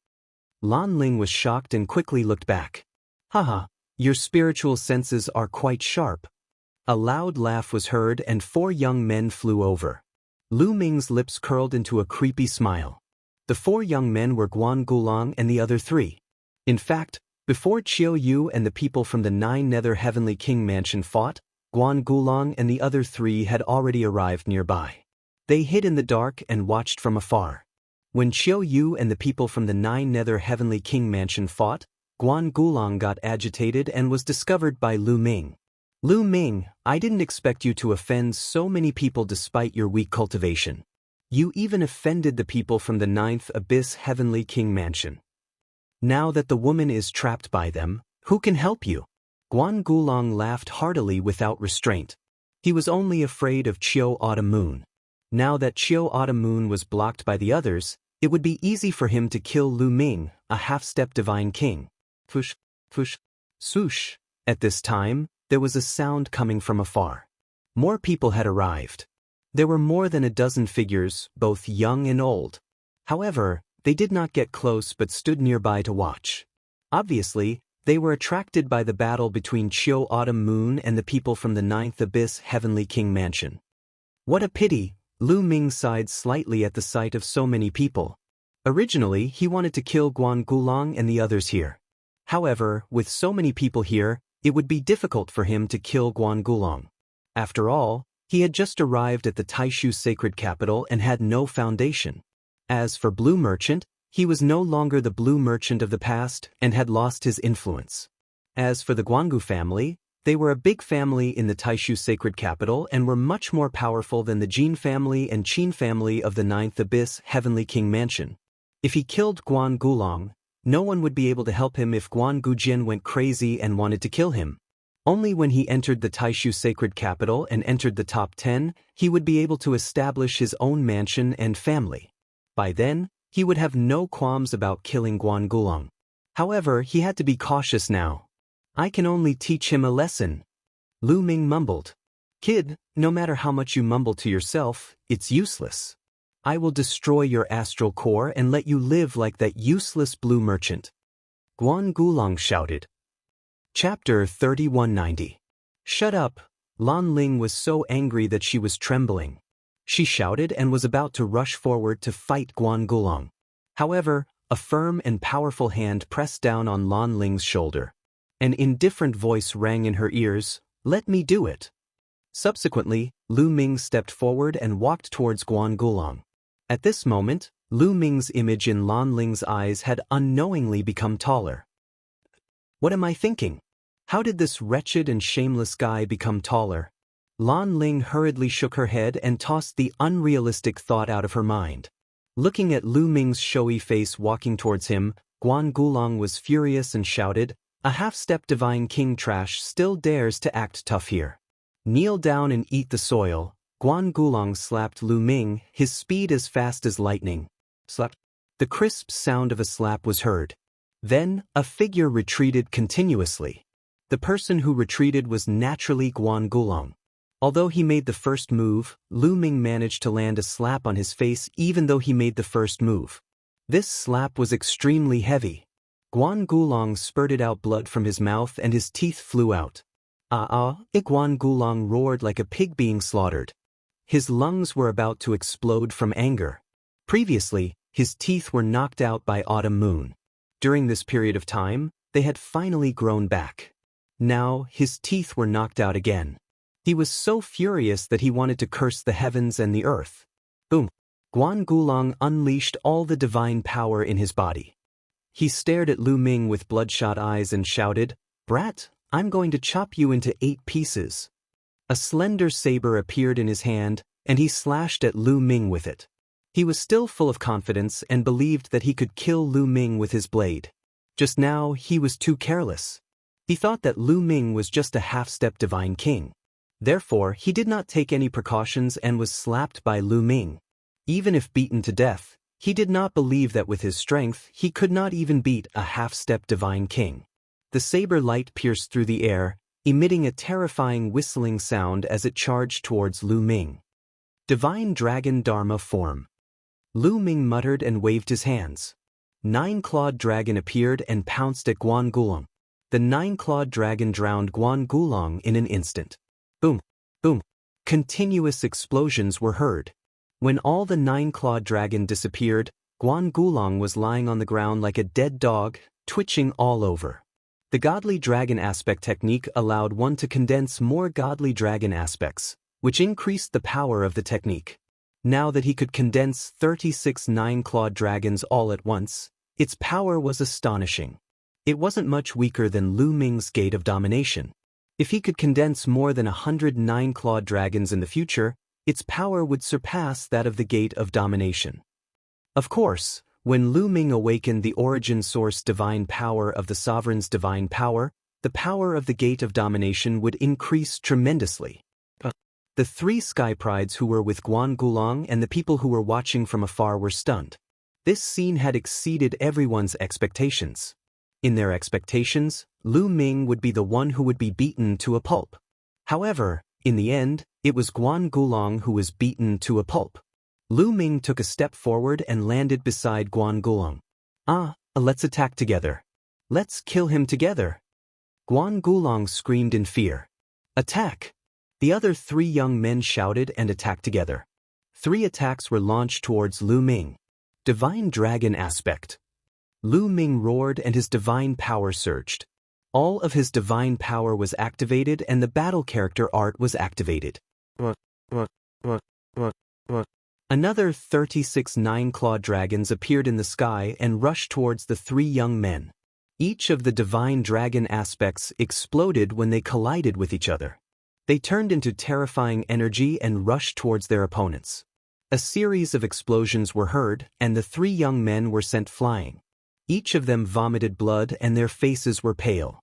Speaker 1: Lan Ling was shocked and quickly looked back. "Haha, your spiritual senses are quite sharp." A loud laugh was heard and 4 young men flew over. Lu Ming's lips curled into a creepy smile. The 4 young men were Guan Gulong and the other 3. In fact, before Qiu Yu and the people from the 9 Nether Heavenly King Mansion fought, Guan Gulong and the other three had already arrived nearby. They hid in the dark and watched from afar. When Qiu Yu and the people from the Nine Nether Heavenly King Mansion fought, Guan Gulong got agitated and was discovered by Lu Ming. Lu Ming, I didn't expect you to offend so many people despite your weak cultivation. You even offended the people from the Ninth Abyss Heavenly King Mansion. Now that the woman is trapped by them, who can help you? Guan Gulong laughed heartily without restraint. He was only afraid of Qiu Autumn Moon. Now that Qiu Autumn Moon was blocked by the others, it would be easy for him to kill Lu Ming, a half-step divine king. Fush, fush, swoosh. At this time, there was a sound coming from afar. More people had arrived. There were more than a dozen figures, both young and old. However, they did not get close but stood nearby to watch. Obviously, they were attracted by the battle between Qiu Autumn Moon and the people from the Ninth Abyss Heavenly King Mansion. What a pity! Lu Ming sighed slightly at the sight of so many people. Originally, he wanted to kill Guan Gulong and the others here. However, with so many people here, it would be difficult for him to kill Guan Gulong. After all, he had just arrived at the Taishu sacred capital and had no foundation. As for Blue Merchant, he was no longer the Blue Merchant of the past and had lost his influence. As for the Guangu family, they were a big family in the Taishu sacred capital and were much more powerful than the Jin family and Qin family of the Ninth Abyss Heavenly King Mansion. If he killed Guan Gulong, no one would be able to help him if Guan Gujian went crazy and wanted to kill him. Only when he entered the Taishu sacred capital and entered the top 10, he would be able to establish his own mansion and family. By then, he would have no qualms about killing Guan Gulong. However, he had to be cautious now. I can only teach him a lesson. Lu Ming mumbled. Kid, no matter how much you mumble to yourself, it's useless. I will destroy your astral core and let you live like that useless Blue Merchant. Guan Gulong shouted. Chapter 3190. Shut up. Lan Ling was so angry that she was trembling. She shouted and was about to rush forward to fight Guan Gulong. However, a firm and powerful hand pressed down on Lan Ling's shoulder. An indifferent voice rang in her ears, "Let me do it." Subsequently, Lu Ming stepped forward and walked towards Guan Gulong. At this moment, Lu Ming's image in Lan Ling's eyes had unknowingly become taller. What am I thinking? How did this wretched and shameless guy become taller? Lan Ling hurriedly shook her head and tossed the unrealistic thought out of her mind. Looking at Lu Ming's showy face walking towards him, Guan Gulong was furious and shouted, "A half-step divine king trash still dares to act tough here. Kneel down and eat the soil." Guan Gulong slapped Lu Ming, his speed as fast as lightning. Slap. The crisp sound of a slap was heard. Then, a figure retreated continuously. The person who retreated was naturally Guan Gulong. Although he made the first move, Lu Ming managed to land a slap on his face even though he made the first move. This slap was extremely heavy. Guan Gulong spurted out blood from his mouth and his teeth flew out. Guan Gulong roared like a pig being slaughtered. His lungs were about to explode from anger. Previously, his teeth were knocked out by Autumn Moon. During this period of time, they had finally grown back. Now, his teeth were knocked out again. He was so furious that he wanted to curse the heavens and the earth. Boom! Guan Gulong unleashed all the divine power in his body. He stared at Lu Ming with bloodshot eyes and shouted, "Brat, I'm going to chop you into 8 pieces." A slender saber appeared in his hand, and he slashed at Lu Ming with it. He was still full of confidence and believed that he could kill Lu Ming with his blade. Just now, he was too careless. He thought that Lu Ming was just a half-step divine king. Therefore, he did not take any precautions and was slapped by Lu Ming. Even if beaten to death, he did not believe that with his strength he could not even beat a half-step divine king. The saber light pierced through the air, emitting a terrifying whistling sound as it charged towards Lu Ming. Divine Dragon Dharma form. Lu Ming muttered and waved his hands. 9-clawed dragon appeared and pounced at Guan Gulong. The 9-clawed dragon drowned Guan Gulong in an instant. Boom! Boom! Continuous explosions were heard. When all the 9-clawed dragon disappeared, Guan Gulong was lying on the ground like a dead dog, twitching all over. The godly dragon aspect technique allowed one to condense more godly dragon aspects, which increased the power of the technique. Now that he could condense 36 nine-clawed dragons all at once, its power was astonishing. It wasn't much weaker than Lu Ming's Gate of Domination. If he could condense more than 100 nine-clawed dragons in the future, its power would surpass that of the Gate of Domination. Of course, when Lu Ming awakened the origin source divine power of the sovereign's divine power, the power of the Gate of Domination would increase tremendously. The three sky prides who were with Guan Gulong and the people who were watching from afar were stunned. This scene had exceeded everyone's expectations. In their expectations, Lu Ming would be the one who would be beaten to a pulp. However, in the end, it was Guan Gulong who was beaten to a pulp. Lu Ming took a step forward and landed beside Guan Gulong. Let's attack together. Let's kill him together. Guan Gulong screamed in fear. Attack! The other three young men shouted and attacked together. 3 attacks were launched towards Lu Ming. Divine Dragon Aspect. Lu Ming roared and his divine power surged. All of his divine power was activated and the battle character art was activated. Another 36 nine-clawed dragons appeared in the sky and rushed towards the 3 young men. Each of the divine dragon aspects exploded when they collided with each other. They turned into terrifying energy and rushed towards their opponents. A series of explosions were heard, and the 3 young men were sent flying. Each of them vomited blood and their faces were pale.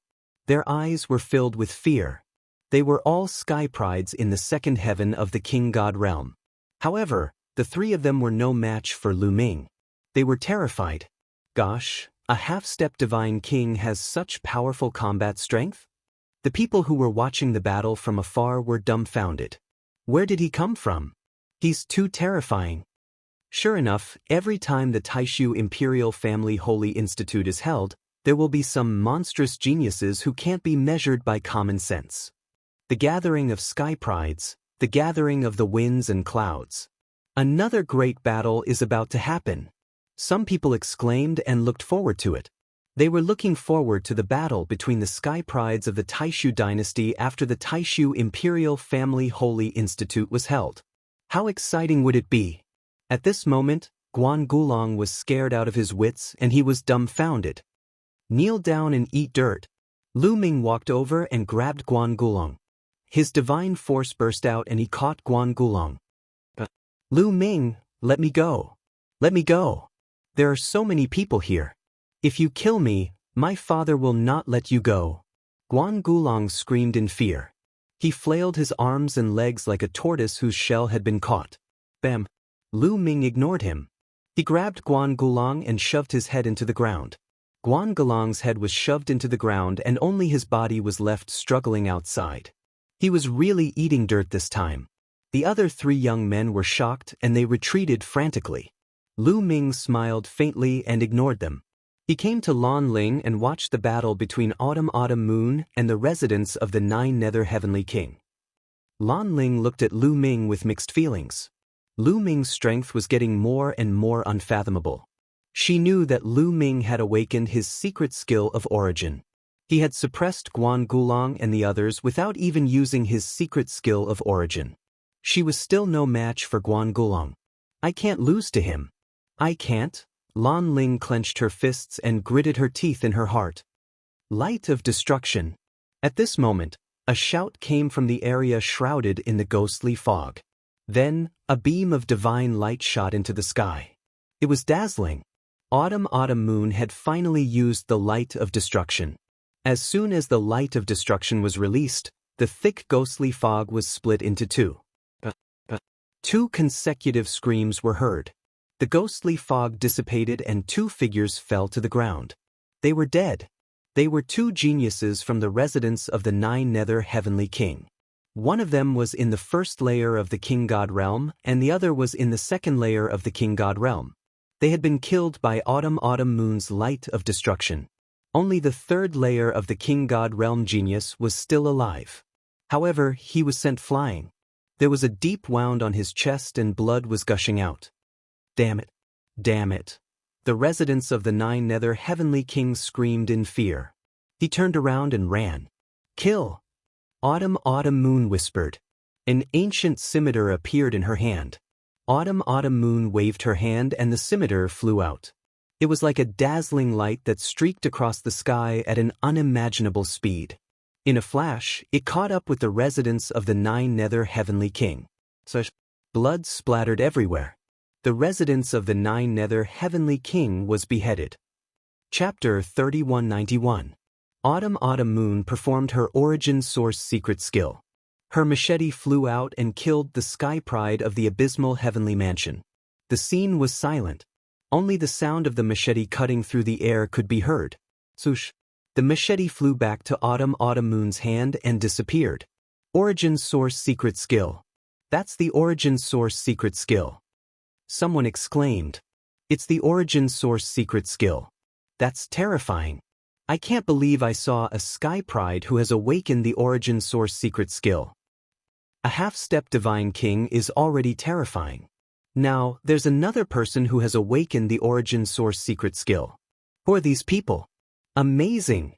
Speaker 1: Their eyes were filled with fear. They were all sky prides in the second heaven of the King God realm. However, the 3 of them were no match for Lu Ming. They were terrified. Gosh, a half-step divine king has such powerful combat strength? The people who were watching the battle from afar were dumbfounded. Where did he come from? He's too terrifying. Sure enough, every time the Taishu Imperial Family Holy Institute is held, there will be some monstrous geniuses who can't be measured by common sense. The gathering of sky prides, the gathering of the winds and clouds. Another great battle is about to happen. Some people exclaimed and looked forward to it. They were looking forward to the battle between the sky prides of the Taishu dynasty after the Taishu Imperial Family Holy Institute was held. How exciting would it be? At this moment, Guan Gulong was scared out of his wits and he was dumbfounded. Kneel down and eat dirt. Lu Ming walked over and grabbed Guan Gulong. His divine force burst out and he caught Guan Gulong. Lu Ming, let me go. Let me go. There are so many people here. If you kill me, my father will not let you go. Guan Gulong screamed in fear. He flailed his arms and legs like a tortoise whose shell had been caught. Bam! Lu Ming ignored him. He grabbed Guan Gulong and shoved his head into the ground. Guan Gulong's head was shoved into the ground and only his body was left struggling outside. He was really eating dirt this time. The other 3 young men were shocked and they retreated frantically. Lu Ming smiled faintly and ignored them. He came to Lan Ling and watched the battle between Autumn Moon and the residents of the 9 Nether Heavenly King. Lan Ling looked at Lu Ming with mixed feelings. Lu Ming's strength was getting more and more unfathomable. She knew that Lu Ming had awakened his secret skill of origin. He had suppressed Guan Gulong and the others without even using his secret skill of origin. She was still no match for Guan Gulong. I can't lose to him. I can't. Lan Ling clenched her fists and gritted her teeth in her heart. Light of destruction. At this moment, a shout came from the area shrouded in the ghostly fog. Then, a beam of divine light shot into the sky. It was dazzling. Autumn Moon had finally used the light of destruction. As soon as the light of destruction was released, the thick ghostly fog was split into 2. 2 consecutive screams were heard. The ghostly fog dissipated and 2 figures fell to the ground. They were dead. They were 2 geniuses from the residence of the 9 Nether Heavenly King. One of them was in the first layer of the King God realm and the other was in the second layer of the King God realm. They had been killed by Autumn Moon's light of destruction. Only the 3rd layer of the King God realm genius was still alive. However, he was sent flying. There was a deep wound on his chest and blood was gushing out. Damn it! Damn it! The residents of the 9 Nether Heavenly Kings screamed in fear. He turned around and ran. Kill! Autumn Moon whispered. An ancient scimitar appeared in her hand. Autumn Moon waved her hand and the scimitar flew out. It was like a dazzling light that streaked across the sky at an unimaginable speed. In a flash, it caught up with the residence of the Nine Nether Heavenly King. Such blood splattered everywhere. The residence of the Nine Nether Heavenly King was beheaded. Chapter 3191. Autumn Moon performed her origin source secret skill. Her machete flew out and killed the sky pride of the abysmal heavenly mansion. The scene was silent. Only the sound of the machete cutting through the air could be heard. Swoosh! The machete flew back to Autumn Moon's hand and disappeared. Origin source secret skill. That's the origin source secret skill. Someone exclaimed. It's the origin source secret skill. That's terrifying. I can't believe I saw a sky pride who has awakened the origin source secret skill. A half-step divine king is already terrifying. Now, there's another person who has awakened the origin source secret skill. Who are these people? Amazing!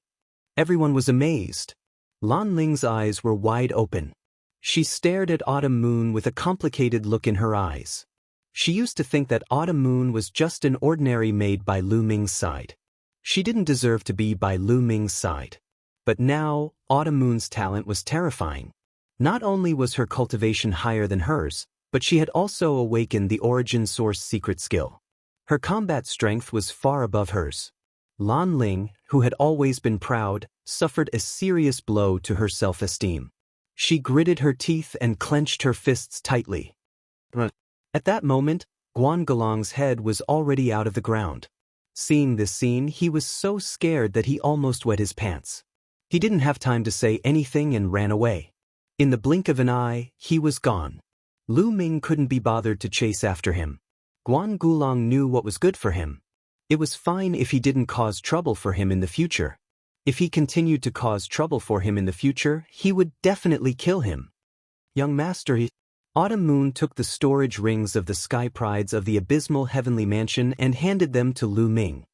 Speaker 1: Everyone was amazed. Lan Ling's eyes were wide open. She stared at Autumn Moon with a complicated look in her eyes. She used to think that Autumn Moon was just an ordinary maid by Lu Ming's side. She didn't deserve to be by Lu Ming's side. But now, Autumn Moon's talent was terrifying. Not only was her cultivation higher than hers, but she had also awakened the origin source secret skill. Her combat strength was far above hers. Lan Ling, who had always been proud, suffered a serious blow to her self-esteem. She gritted her teeth and clenched her fists tightly. At that moment, Guan Galong's head was already out of the ground. Seeing this scene, he was so scared that he almost wet his pants. He didn't have time to say anything and ran away. In the blink of an eye, he was gone. Lu Ming couldn't be bothered to chase after him. Guan Gulong knew what was good for him. It was fine if he didn't cause trouble for him in the future. If he continued to cause trouble for him in the future, he would definitely kill him. Young master, Autumn Moon took the storage rings of the sky prides of the abysmal heavenly mansion and handed them to Lu Ming.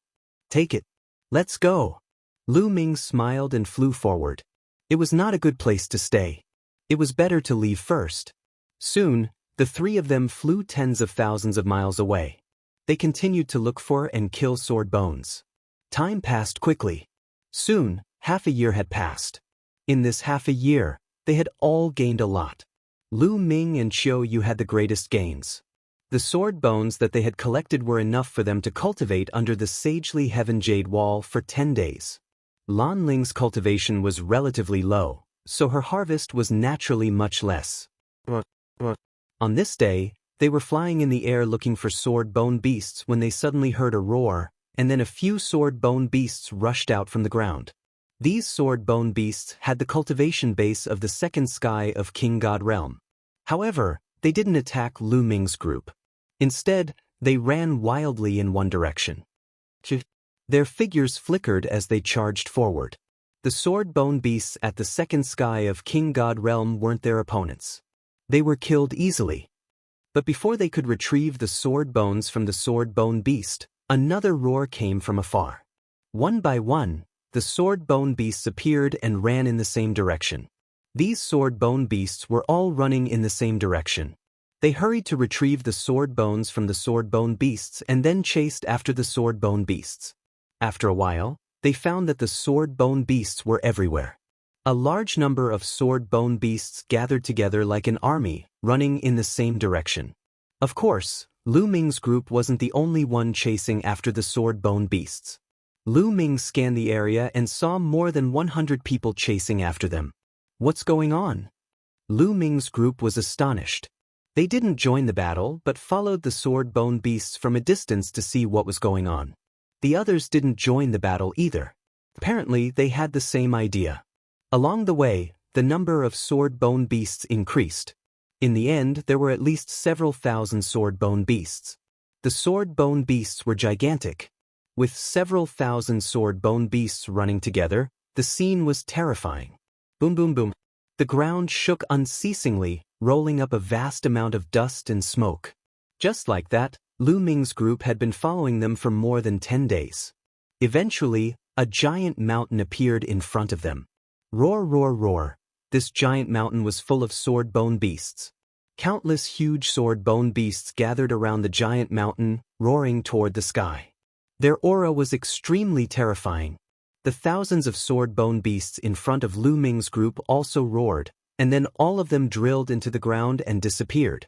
Speaker 1: Take it. Let's go. Lu Ming smiled and flew forward. It was not a good place to stay. It was better to leave first. Soon, the three of them flew tens of thousands of miles away. They continued to look for and kill sword bones. Time passed quickly. Soon, half a year had passed. In this half a year, they had all gained a lot. Lu Ming and Qiu Yu had the greatest gains. The sword bones that they had collected were enough for them to cultivate under the sagely heaven jade wall for 10 days. Lan Ling's cultivation was relatively low, so her harvest was naturally much less. On this day, they were flying in the air looking for sword bone beasts when they suddenly heard a roar, and then a few sword bone beasts rushed out from the ground. These sword bone beasts had the cultivation base of the second sky of King God Realm. However, they didn't attack Lu Ming's group. Instead, they ran wildly in one direction. Their figures flickered as they charged forward. The sword bone beasts at the second sky of King God Realm weren't their opponents. They were killed easily. But before they could retrieve the sword bones from the sword bone beast, another roar came from afar. One by one, the sword bone beasts appeared and ran in the same direction. These sword bone beasts were all running in the same direction. They hurried to retrieve the sword bones from the sword bone beasts and then chased after the sword bone beasts. After a while, they found that the sword bone beasts were everywhere. A large number of sword bone beasts gathered together like an army, running in the same direction. Of course, Lu Ming's group wasn't the only one chasing after the sword bone beasts. Lu Ming scanned the area and saw more than 100 people chasing after them. What's going on? Lu Ming's group was astonished. They didn't join the battle but followed the sword bone beasts from a distance to see what was going on. The others didn't join the battle either. Apparently, they had the same idea. Along the way, the number of sword bone beasts increased. In the end, there were at least several thousand sword bone beasts. The sword bone beasts were gigantic. With several thousand sword bone beasts running together, the scene was terrifying. Boom boom boom. The ground shook unceasingly, rolling up a vast amount of dust and smoke. Just like that, Lu Ming's group had been following them for more than 10 days. Eventually, A giant mountain appeared in front of them. Roar, roar, roar. This giant mountain was full of sword-bone beasts. Countless huge sword-bone beasts gathered around the giant mountain, roaring toward the sky. Their aura was extremely terrifying. The thousands of sword-bone beasts in front of Lu Ming's group also roared, and then all of them drilled into the ground and disappeared.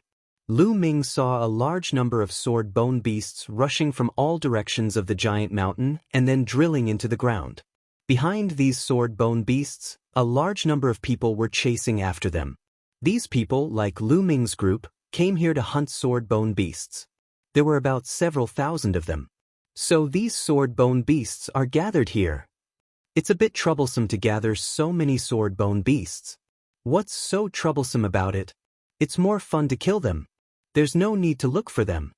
Speaker 1: Lu Ming saw a large number of sword-bone beasts rushing from all directions of the giant mountain and then drilling into the ground. Behind these sword-bone beasts, a large number of people were chasing after them. These people, like Lu Ming's group, came here to hunt sword-bone beasts. There were about several thousand of them. So these sword-bone beasts are gathered here. It's a bit troublesome to gather so many sword-bone beasts. What's so troublesome about it? It's more fun to kill them. There's no need to look for them.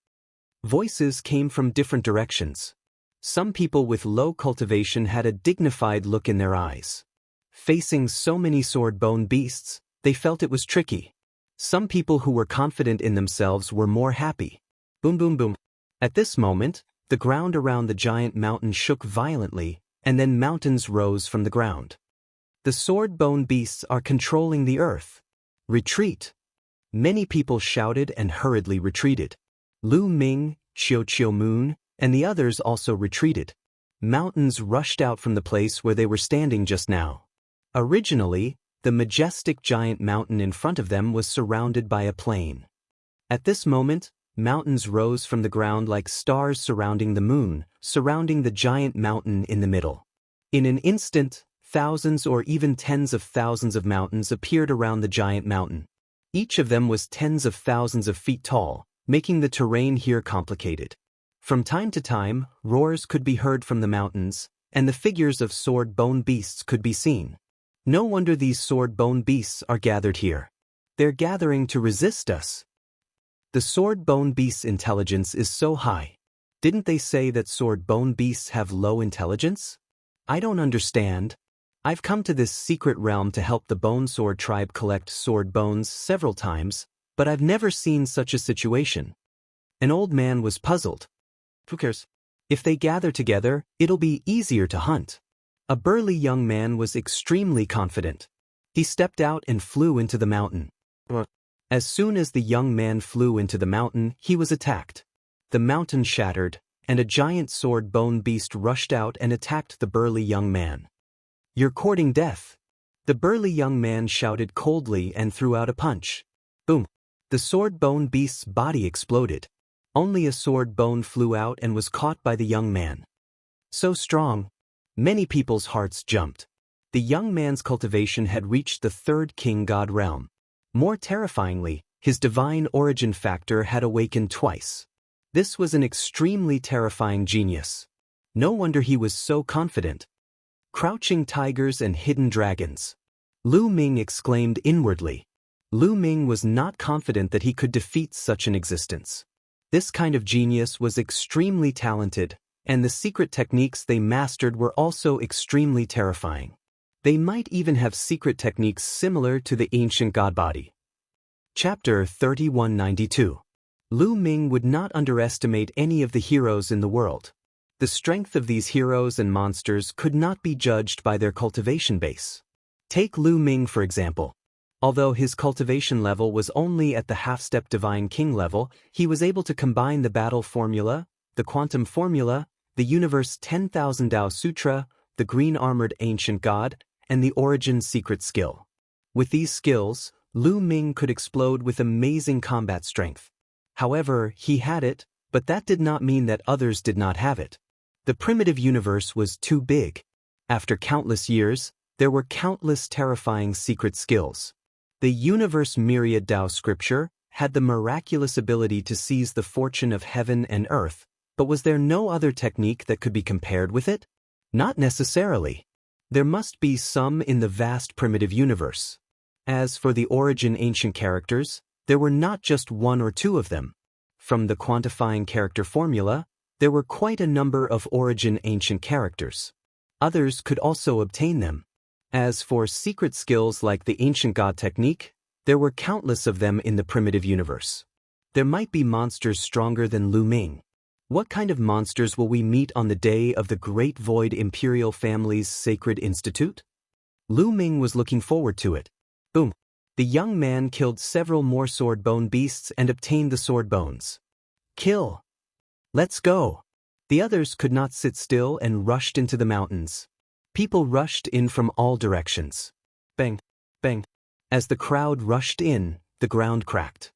Speaker 1: Voices came from different directions. Some people with low cultivation had a dignified look in their eyes. Facing so many sword-bone beasts, they felt it was tricky. Some people who were confident in themselves were more happy. Boom, boom, boom. At this moment, the ground around the giant mountain shook violently, and then mountains rose from the ground. The sword-bone beasts are controlling the earth. Retreat! Many people shouted and hurriedly retreated. Lu Ming, Qiu Moon, and the others also retreated. Mountains rushed out from the place where they were standing just now. Originally, the majestic giant mountain in front of them was surrounded by a plain. At this moment, mountains rose from the ground like stars surrounding the moon, surrounding the giant mountain in the middle. In an instant, thousands or even tens of thousands of mountains appeared around the giant mountain. Each of them was tens of thousands of feet tall, making the terrain here complicated. From time to time, roars could be heard from the mountains, and the figures of sword-bone beasts could be seen. No wonder these sword-bone beasts are gathered here. They're gathering to resist us. The sword-bone beast's intelligence is so high. Didn't they say that sword-bone beasts have low intelligence? I don't understand. I've come to this secret realm to help the Bone Sword tribe collect sword bones several times, but I've never seen such a situation. An old man was puzzled. Who cares? If they gather together, it'll be easier to hunt. A burly young man was extremely confident. He stepped out and flew into the mountain. As soon as the young man flew into the mountain, he was attacked. The mountain shattered, and a giant sword-bone beast rushed out and attacked the burly young man. "You're courting death." The burly young man shouted coldly and threw out a punch. Boom! The sword-bone beast's body exploded. Only a sword bone flew out and was caught by the young man. So strong. Many people's hearts jumped. The young man's cultivation had reached the third king god realm. More terrifyingly, his divine origin factor had awakened twice. This was an extremely terrifying genius. No wonder he was so confident. Crouching tigers and hidden dragons. Lu Ming exclaimed inwardly. Lu Ming was not confident that he could defeat such an existence. This kind of genius was extremely talented, and the secret techniques they mastered were also extremely terrifying. They might even have secret techniques similar to the ancient god body. Chapter 3192. Lu Ming would not underestimate any of the heroes in the world. The strength of these heroes and monsters could not be judged by their cultivation base. Take Lu Ming for example. Although his cultivation level was only at the half-step Divine King level, he was able to combine the battle formula, the quantum formula, the universe 10,000 Tao Sutra, the green-armored ancient god, and the origin secret skill. With these skills, Lu Ming could explode with amazing combat strength. However, he had it, but that did not mean that others did not have it. The primitive universe was too big. After countless years, there were countless terrifying secret skills. The universe myriad Tao scripture had the miraculous ability to seize the fortune of heaven and earth, but was there no other technique that could be compared with it? Not necessarily. There must be some in the vast primitive universe. As for the origin ancient characters, there were not just one or two of them. From the quantifying character formula, there were quite a number of origin ancient characters. Others could also obtain them. As for secret skills like the ancient god technique, there were countless of them in the primitive universe. There might be monsters stronger than Lu Ming. What kind of monsters will we meet on the day of the Great Void Imperial Family's Sacred Institute? Lu Ming was looking forward to it. Boom. The young man killed several more sword bone beasts and obtained the sword bones. Kill. Let's go. The others could not sit still and rushed into the mountains. People rushed in from all directions. Bang, bang. As the crowd rushed in, the ground cracked.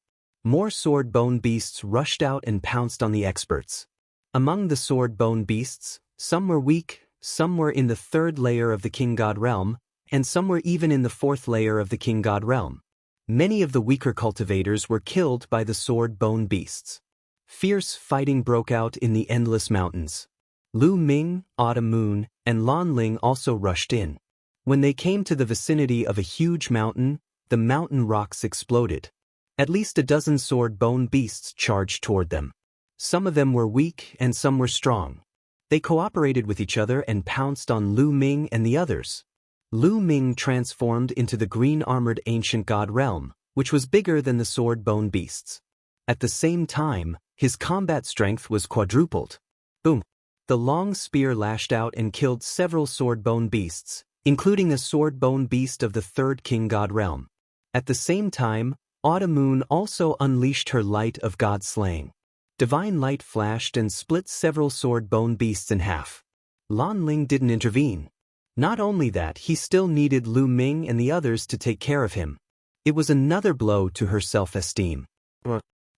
Speaker 1: More sword bone beasts rushed out and pounced on the experts. Among the sword bone beasts, some were weak, some were in the 3rd layer of the King God realm, and some were even in the 4th layer of the King God realm. Many of the weaker cultivators were killed by the sword bone beasts. Fierce fighting broke out in the endless mountains. Lu Ming, Autumn Moon, and Lan Ling also rushed in. When they came to the vicinity of a huge mountain, the mountain rocks exploded. At least a dozen sword bone beasts charged toward them. Some of them were weak and some were strong. They cooperated with each other and pounced on Lu Ming and the others. Lu Ming transformed into the green-armored ancient god realm, which was bigger than the sword bone beasts. At the same time, his combat strength was quadrupled. Boom! The long spear lashed out and killed several sword bone beasts, including a sword bone beast of the 3rd King God realm. At the same time, Autumn Moon also unleashed her light of god slaying. Divine light flashed and split several sword bone beasts in half. Lan Ling didn't intervene. Not only that, he still needed Lu Ming and the others to take care of him. It was another blow to her self-esteem.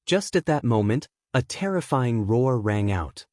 Speaker 1: Just at that moment, a terrifying roar rang out.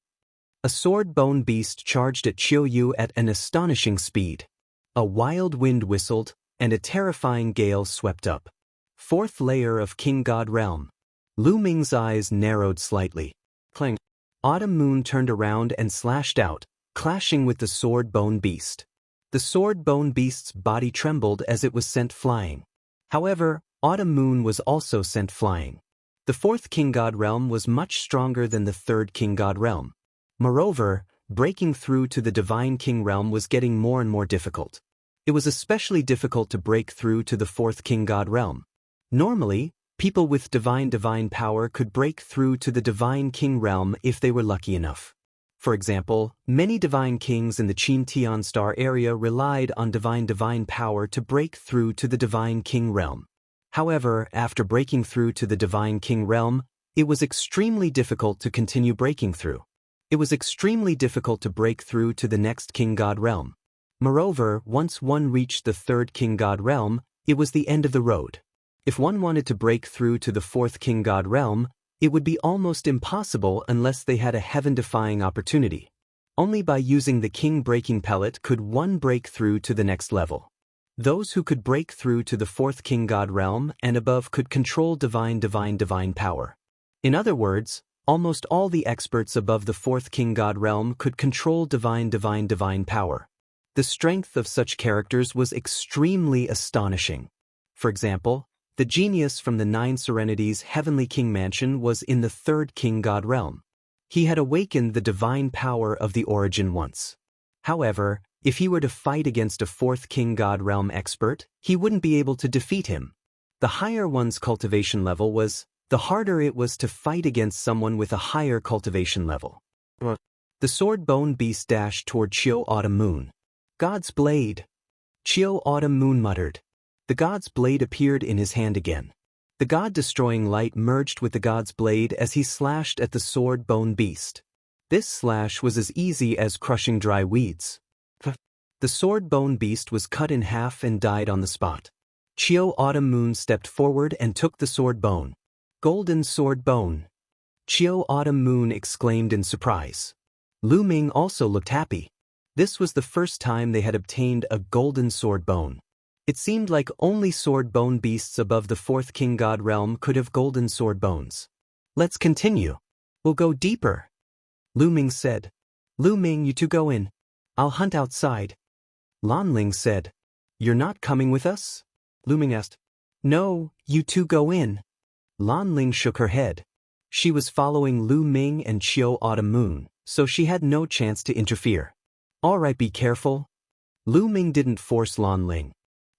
Speaker 1: A sword bone beast charged at Qiu Yu at an astonishing speed. A wild wind whistled, and a terrifying gale swept up. 4th layer of King God realm. Lu Ming's eyes narrowed slightly. Clang. Autumn Moon turned around and slashed out, clashing with the sword bone beast. The sword bone beast's body trembled as it was sent flying. However, Autumn Moon was also sent flying. The 4th King God realm was much stronger than the 3rd King God realm. Moreover, breaking through to the Divine King realm was getting more and more difficult. It was especially difficult to break through to the 4th King God realm. Normally, people with divine power could break through to the Divine King realm if they were lucky enough. For example, many divine kings in the Qin Tian Star area relied on divine power to break through to the Divine King realm. However, after breaking through to the Divine King realm, it was extremely difficult to continue breaking through. It was extremely difficult to break through to the next King God realm. Moreover, once one reached the 3rd King God realm, it was the end of the road. If one wanted to break through to the 4th King God realm, it would be almost impossible unless they had a heaven-defying opportunity. Only by using the King Breaking Pellet could one break through to the next level. Those who could break through to the 4th King God realm and above could control divine power. In other words, almost all the experts above the 4th King God realm could control divine power. The strength of such characters was extremely astonishing. For example, the genius from the 9 Serenities Heavenly King Mansion was in the 3rd King God realm. He had awakened the divine power of the origin once. However, if he were to fight against a 4th King God realm expert, he wouldn't be able to defeat him. The higher one's cultivation level was, the harder it was to fight against someone with a higher cultivation level. The sword bone beast dashed toward Qiu Autumn Moon. God's blade. Qiu Autumn Moon muttered. The god's blade appeared in his hand again. The god-destroying light merged with the god's blade as he slashed at the sword bone beast. This slash was as easy as crushing dry weeds. The sword bone beast was cut in half and died on the spot. Qiu Autumn Moon stepped forward and took the sword bone. Golden sword bone. Qiu Autumn Moon exclaimed in surprise. Lu Ming also looked happy. This was the first time they had obtained a golden sword bone. It seemed like only sword bone beasts above the 4th King God realm could have golden sword bones. Let's continue. We'll go deeper. Lu Ming said. Lu Ming, you two go in. I'll hunt outside. Lan Ling said. You're not coming with us? Lu Ming asked. No, you two go in. Lan Ling shook her head. She was following Lu Ming and Qiu Autumn Moon, so she had no chance to interfere. All right, be careful. Lu Ming didn't force Lan Ling.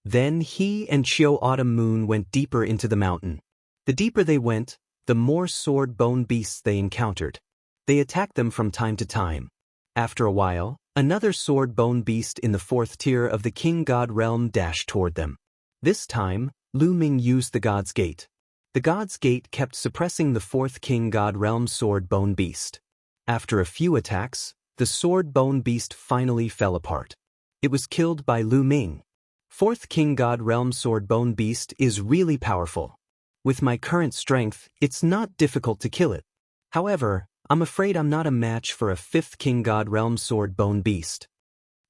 Speaker 1: Then he and Qiu Autumn Moon went deeper into the mountain. The deeper they went, the more sword bone beasts they encountered. They attacked them from time to time. After a while, another sword-bone beast in the 4th tier of the King God realm dashed toward them. This time, Lu Ming used the God's Gate. The God's Gate kept suppressing the 4th King God realm sword-bone beast. After a few attacks, the sword-bone beast finally fell apart. It was killed by Lu Ming. 4th King God realm sword-bone beast is really powerful. With my current strength, it's not difficult to kill it. However, I'm afraid I'm not a match for a 5th King God realm sword-bone beast.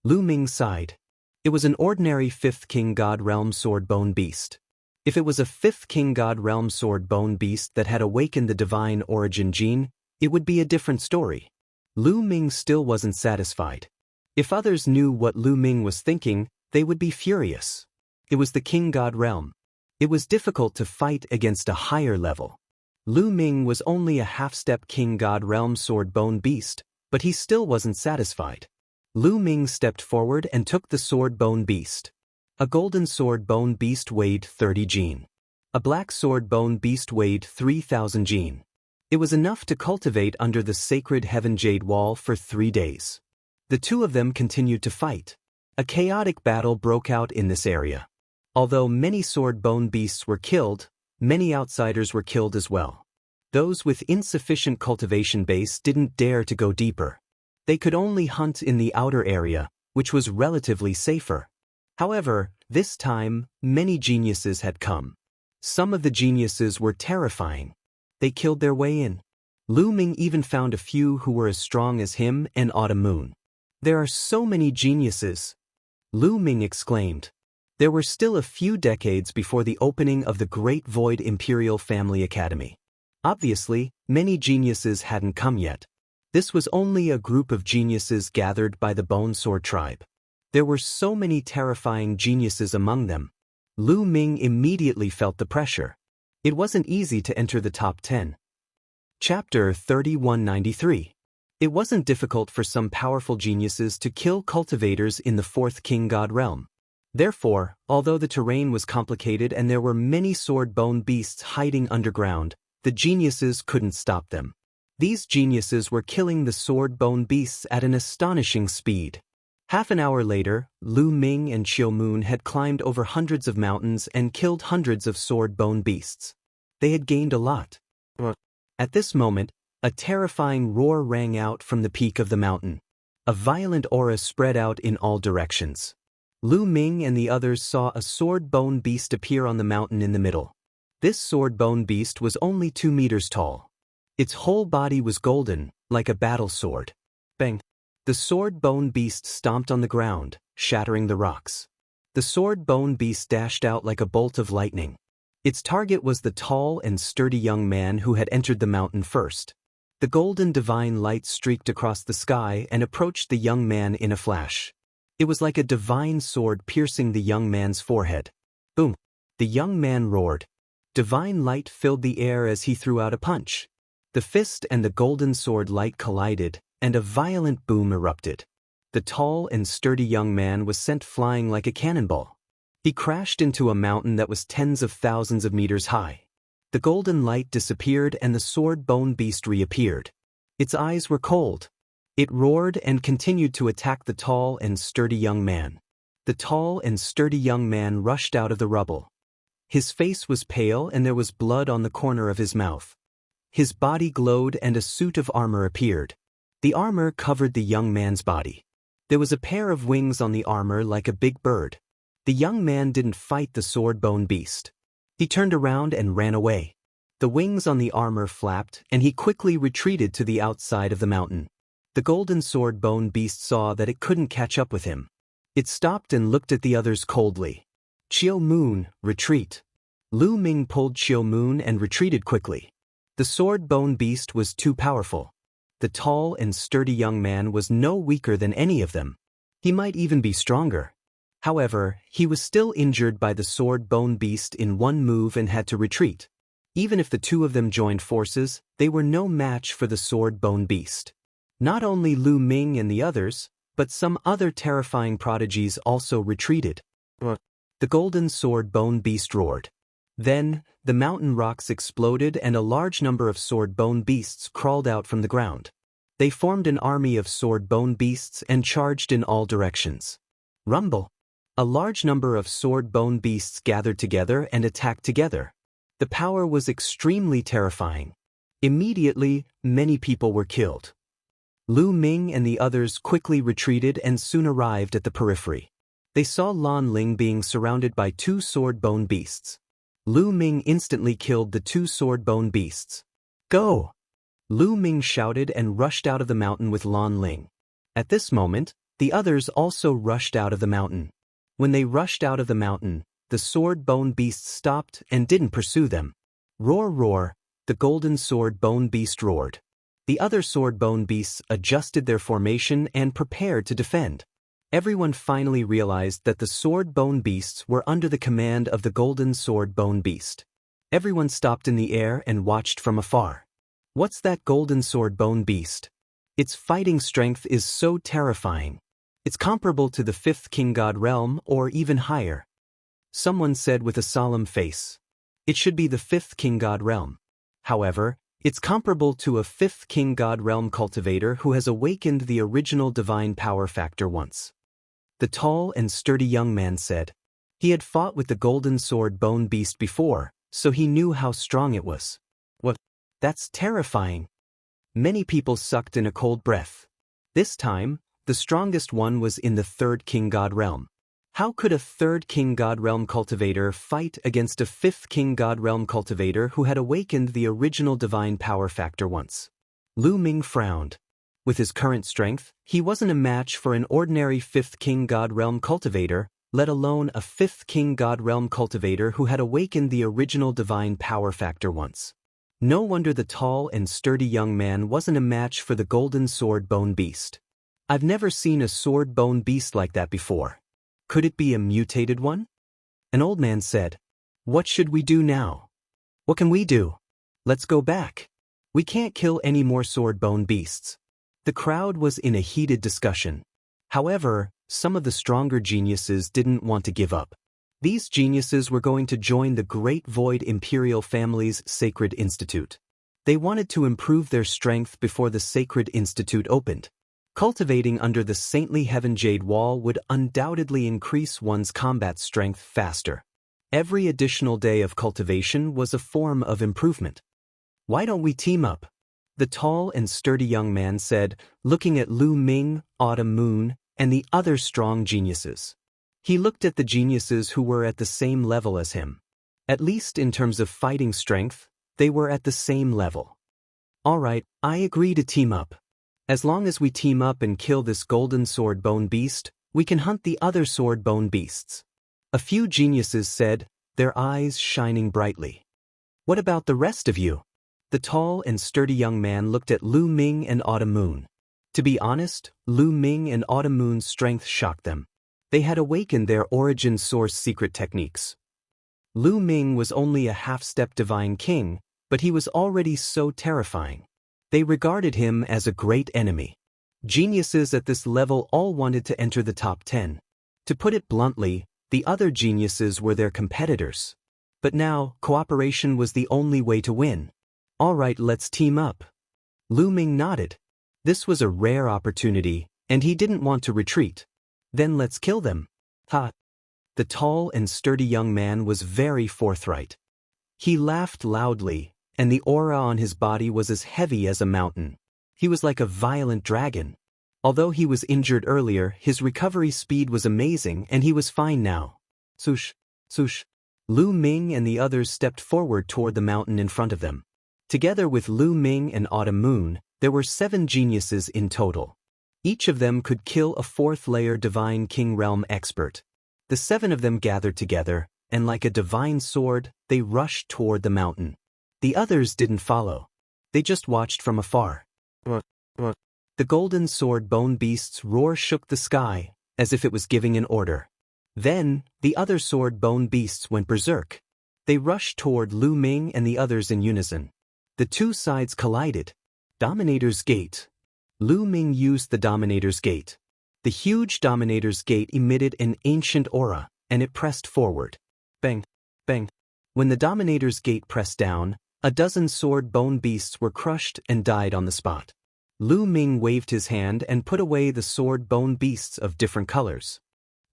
Speaker 1: Lu Ming sighed. It was an ordinary 5th King God realm sword-bone beast. If it was a 5th King God realm sword-bone beast that had awakened the divine origin gene, it would be a different story. Lu Ming still wasn't satisfied. If others knew what Lu Ming was thinking, they would be furious. It was the King God realm. It was difficult to fight against a higher level. Lu Ming was only a half-step King God realm sword-bone beast, but he still wasn't satisfied. Lu Ming stepped forward and took the sword-bone beast. A golden sword-bone beast weighed 30 jin. A black sword-bone beast weighed 3,000 jin. It was enough to cultivate under the sacred heaven jade wall for 3 days. The two of them continued to fight. A chaotic battle broke out in this area. Although many sword-bone beasts were killed, many outsiders were killed as well. Those with insufficient cultivation base didn't dare to go deeper. They could only hunt in the outer area, which was relatively safer. However, this time, many geniuses had come. Some of the geniuses were terrifying. They killed their way in. Lu Ming even found a few who were as strong as him and Autumn Moon. There are so many geniuses, Lu Ming exclaimed. There were still a few decades before the opening of the Great Void Imperial Family Academy. Obviously, many geniuses hadn't come yet. This was only a group of geniuses gathered by the Bone Sword tribe. There were so many terrifying geniuses among them. Lu Ming immediately felt the pressure. It wasn't easy to enter the top 10. Chapter 3193. It wasn't difficult for some powerful geniuses to kill cultivators in the 4th King God realm. Therefore, although the terrain was complicated and there were many sword-bone beasts hiding underground, the geniuses couldn't stop them. These geniuses were killing the sword-bone beasts at an astonishing speed. Half an hour later, Lu Ming and Xiao Moon had climbed over hundreds of mountains and killed hundreds of sword-bone beasts. They had gained a lot. At this moment, a terrifying roar rang out from the peak of the mountain. A violent aura spread out in all directions. Lu Ming and the others saw a sword-bone beast appear on the mountain in the middle. This sword-bone beast was only 2 meters tall. Its whole body was golden, like a battle sword. Bang! The sword-bone beast stomped on the ground, shattering the rocks. The sword-bone beast dashed out like a bolt of lightning. Its target was the tall and sturdy young man who had entered the mountain first. The golden divine light streaked across the sky and approached the young man in a flash. It was like a divine sword piercing the young man's forehead. Boom! The young man roared. Divine light filled the air as he threw out a punch. The fist and the golden sword light collided, and a violent boom erupted. The tall and sturdy young man was sent flying like a cannonball. He crashed into a mountain that was tens of thousands of meters high. The golden light disappeared and the sword-bone beast reappeared. Its eyes were cold. It roared and continued to attack the tall and sturdy young man. The tall and sturdy young man rushed out of the rubble. His face was pale and there was blood on the corner of his mouth. His body glowed and a suit of armor appeared. The armor covered the young man's body. There was a pair of wings on the armor like a big bird. The young man didn't fight the sword-bone beast. He turned around and ran away. The wings on the armor flapped and he quickly retreated to the outside of the mountain. The golden sword-bone beast saw that it couldn't catch up with him. It stopped and looked at the others coldly. Xiao Moon, retreat. Lu Ming pulled Xiao Moon and retreated quickly. The sword-bone beast was too powerful. The tall and sturdy young man was no weaker than any of them. He might even be stronger. However, he was still injured by the sword-bone beast in one move and had to retreat. Even if the two of them joined forces, they were no match for the sword-bone beast. Not only Lu Ming and the others, but some other terrifying prodigies also retreated. The golden sword-bone beast roared. Then, the mountain rocks exploded and a large number of sword-bone beasts crawled out from the ground. They formed an army of sword-bone beasts and charged in all directions. Rumble! A large number of sword-bone beasts gathered together and attacked together. The power was extremely terrifying. Immediately, many people were killed. Lu Ming and the others quickly retreated and soon arrived at the periphery. They saw Lan Ling being surrounded by 2 sword-bone beasts. Lu Ming instantly killed the 2 sword-bone beasts. Go! Lu Ming shouted and rushed out of the mountain with Lan Ling. At this moment, the others also rushed out of the mountain. When they rushed out of the mountain, the sword-bone beasts stopped and didn't pursue them. Roar, roar, the golden sword-bone beast roared. The other sword-bone beasts adjusted their formation and prepared to defend. Everyone finally realized that the sword-bone beasts were under the command of the golden sword-bone beast. Everyone stopped in the air and watched from afar. What's that golden sword-bone beast? Its fighting strength is so terrifying. It's comparable to the 5th king god realm or even higher. Someone said with a solemn face. It should be the 5th king god realm. However, it's comparable to a 5th king god realm cultivator who has awakened the original divine power factor once. The tall and sturdy young man said. He had fought with the golden sword-bone beast before, so he knew how strong it was. What? That's terrifying. Many people sucked in a cold breath. This time, the strongest one was in the 3rd king god realm. How could a 3rd king god realm cultivator fight against a 5th king god realm cultivator who had awakened the original divine power factor once? Lu Ming frowned. With his current strength, he wasn't a match for an ordinary 5th king god realm cultivator, let alone a 5th king god realm cultivator who had awakened the original divine power factor once. No wonder the tall and sturdy young man wasn't a match for the golden sword-bone beast. I've never seen a sword-bone beast like that before. Could it be a mutated one? An old man said. What should we do now? What can we do? Let's go back. We can't kill any more sword-bone beasts. The crowd was in a heated discussion. However, some of the stronger geniuses didn't want to give up. These geniuses were going to join the Great Void Imperial Family's Sacred Institute. They wanted to improve their strength before the Sacred Institute opened. Cultivating under the Saintly Heaven Jade Wall would undoubtedly increase one's combat strength faster. Every additional day of cultivation was a form of improvement. Why don't we team up? The tall and sturdy young man said, looking at Lu Ming, Autumn Moon, and the other strong geniuses. He looked at the geniuses who were at the same level as him. At least in terms of fighting strength, they were at the same level. All right, I agree to team up. As long as we team up and kill this golden sword-bone beast, we can hunt the other sword-bone beasts. A few geniuses said, their eyes shining brightly. What about the rest of you? The tall and sturdy young man looked at Lu Ming and Autumn Moon. To be honest, Lu Ming and Autumn Moon's strength shocked them. They had awakened their origin source secret techniques. Lu Ming was only a half-step divine king, but he was already so terrifying. They regarded him as a great enemy. Geniuses at this level all wanted to enter the top 10. To put it bluntly, the other geniuses were their competitors. But now, cooperation was the only way to win. All right, let's team up. Lu Ming nodded. This was a rare opportunity, and he didn't want to retreat. Then let's kill them. Ha! The tall and sturdy young man was very forthright. He laughed loudly, and the aura on his body was as heavy as a mountain. He was like a violent dragon. Although he was injured earlier, his recovery speed was amazing and he was fine now. Swoosh, swoosh. Lu Ming and the others stepped forward toward the mountain in front of them. Together with Lu Ming and Autumn Moon, there were 7 geniuses in total. Each of them could kill a 4th-layer Divine King Realm expert. The 7 of them gathered together, and like a divine sword, they rushed toward the mountain. The others didn't follow. They just watched from afar. The golden sword-bone beast's roar shook the sky, as if it was giving an order. Then, the other sword-bone beasts went berserk. They rushed toward Lu Ming and the others in unison. The 2 sides collided. Dominator's Gate. Lu Ming used the Dominator's Gate. The huge Dominator's Gate emitted an ancient aura, and it pressed forward. Bang, bang. When the Dominator's Gate pressed down, a dozen sword-bone beasts were crushed and died on the spot. Lu Ming waved his hand and put away the sword-bone beasts of different colors.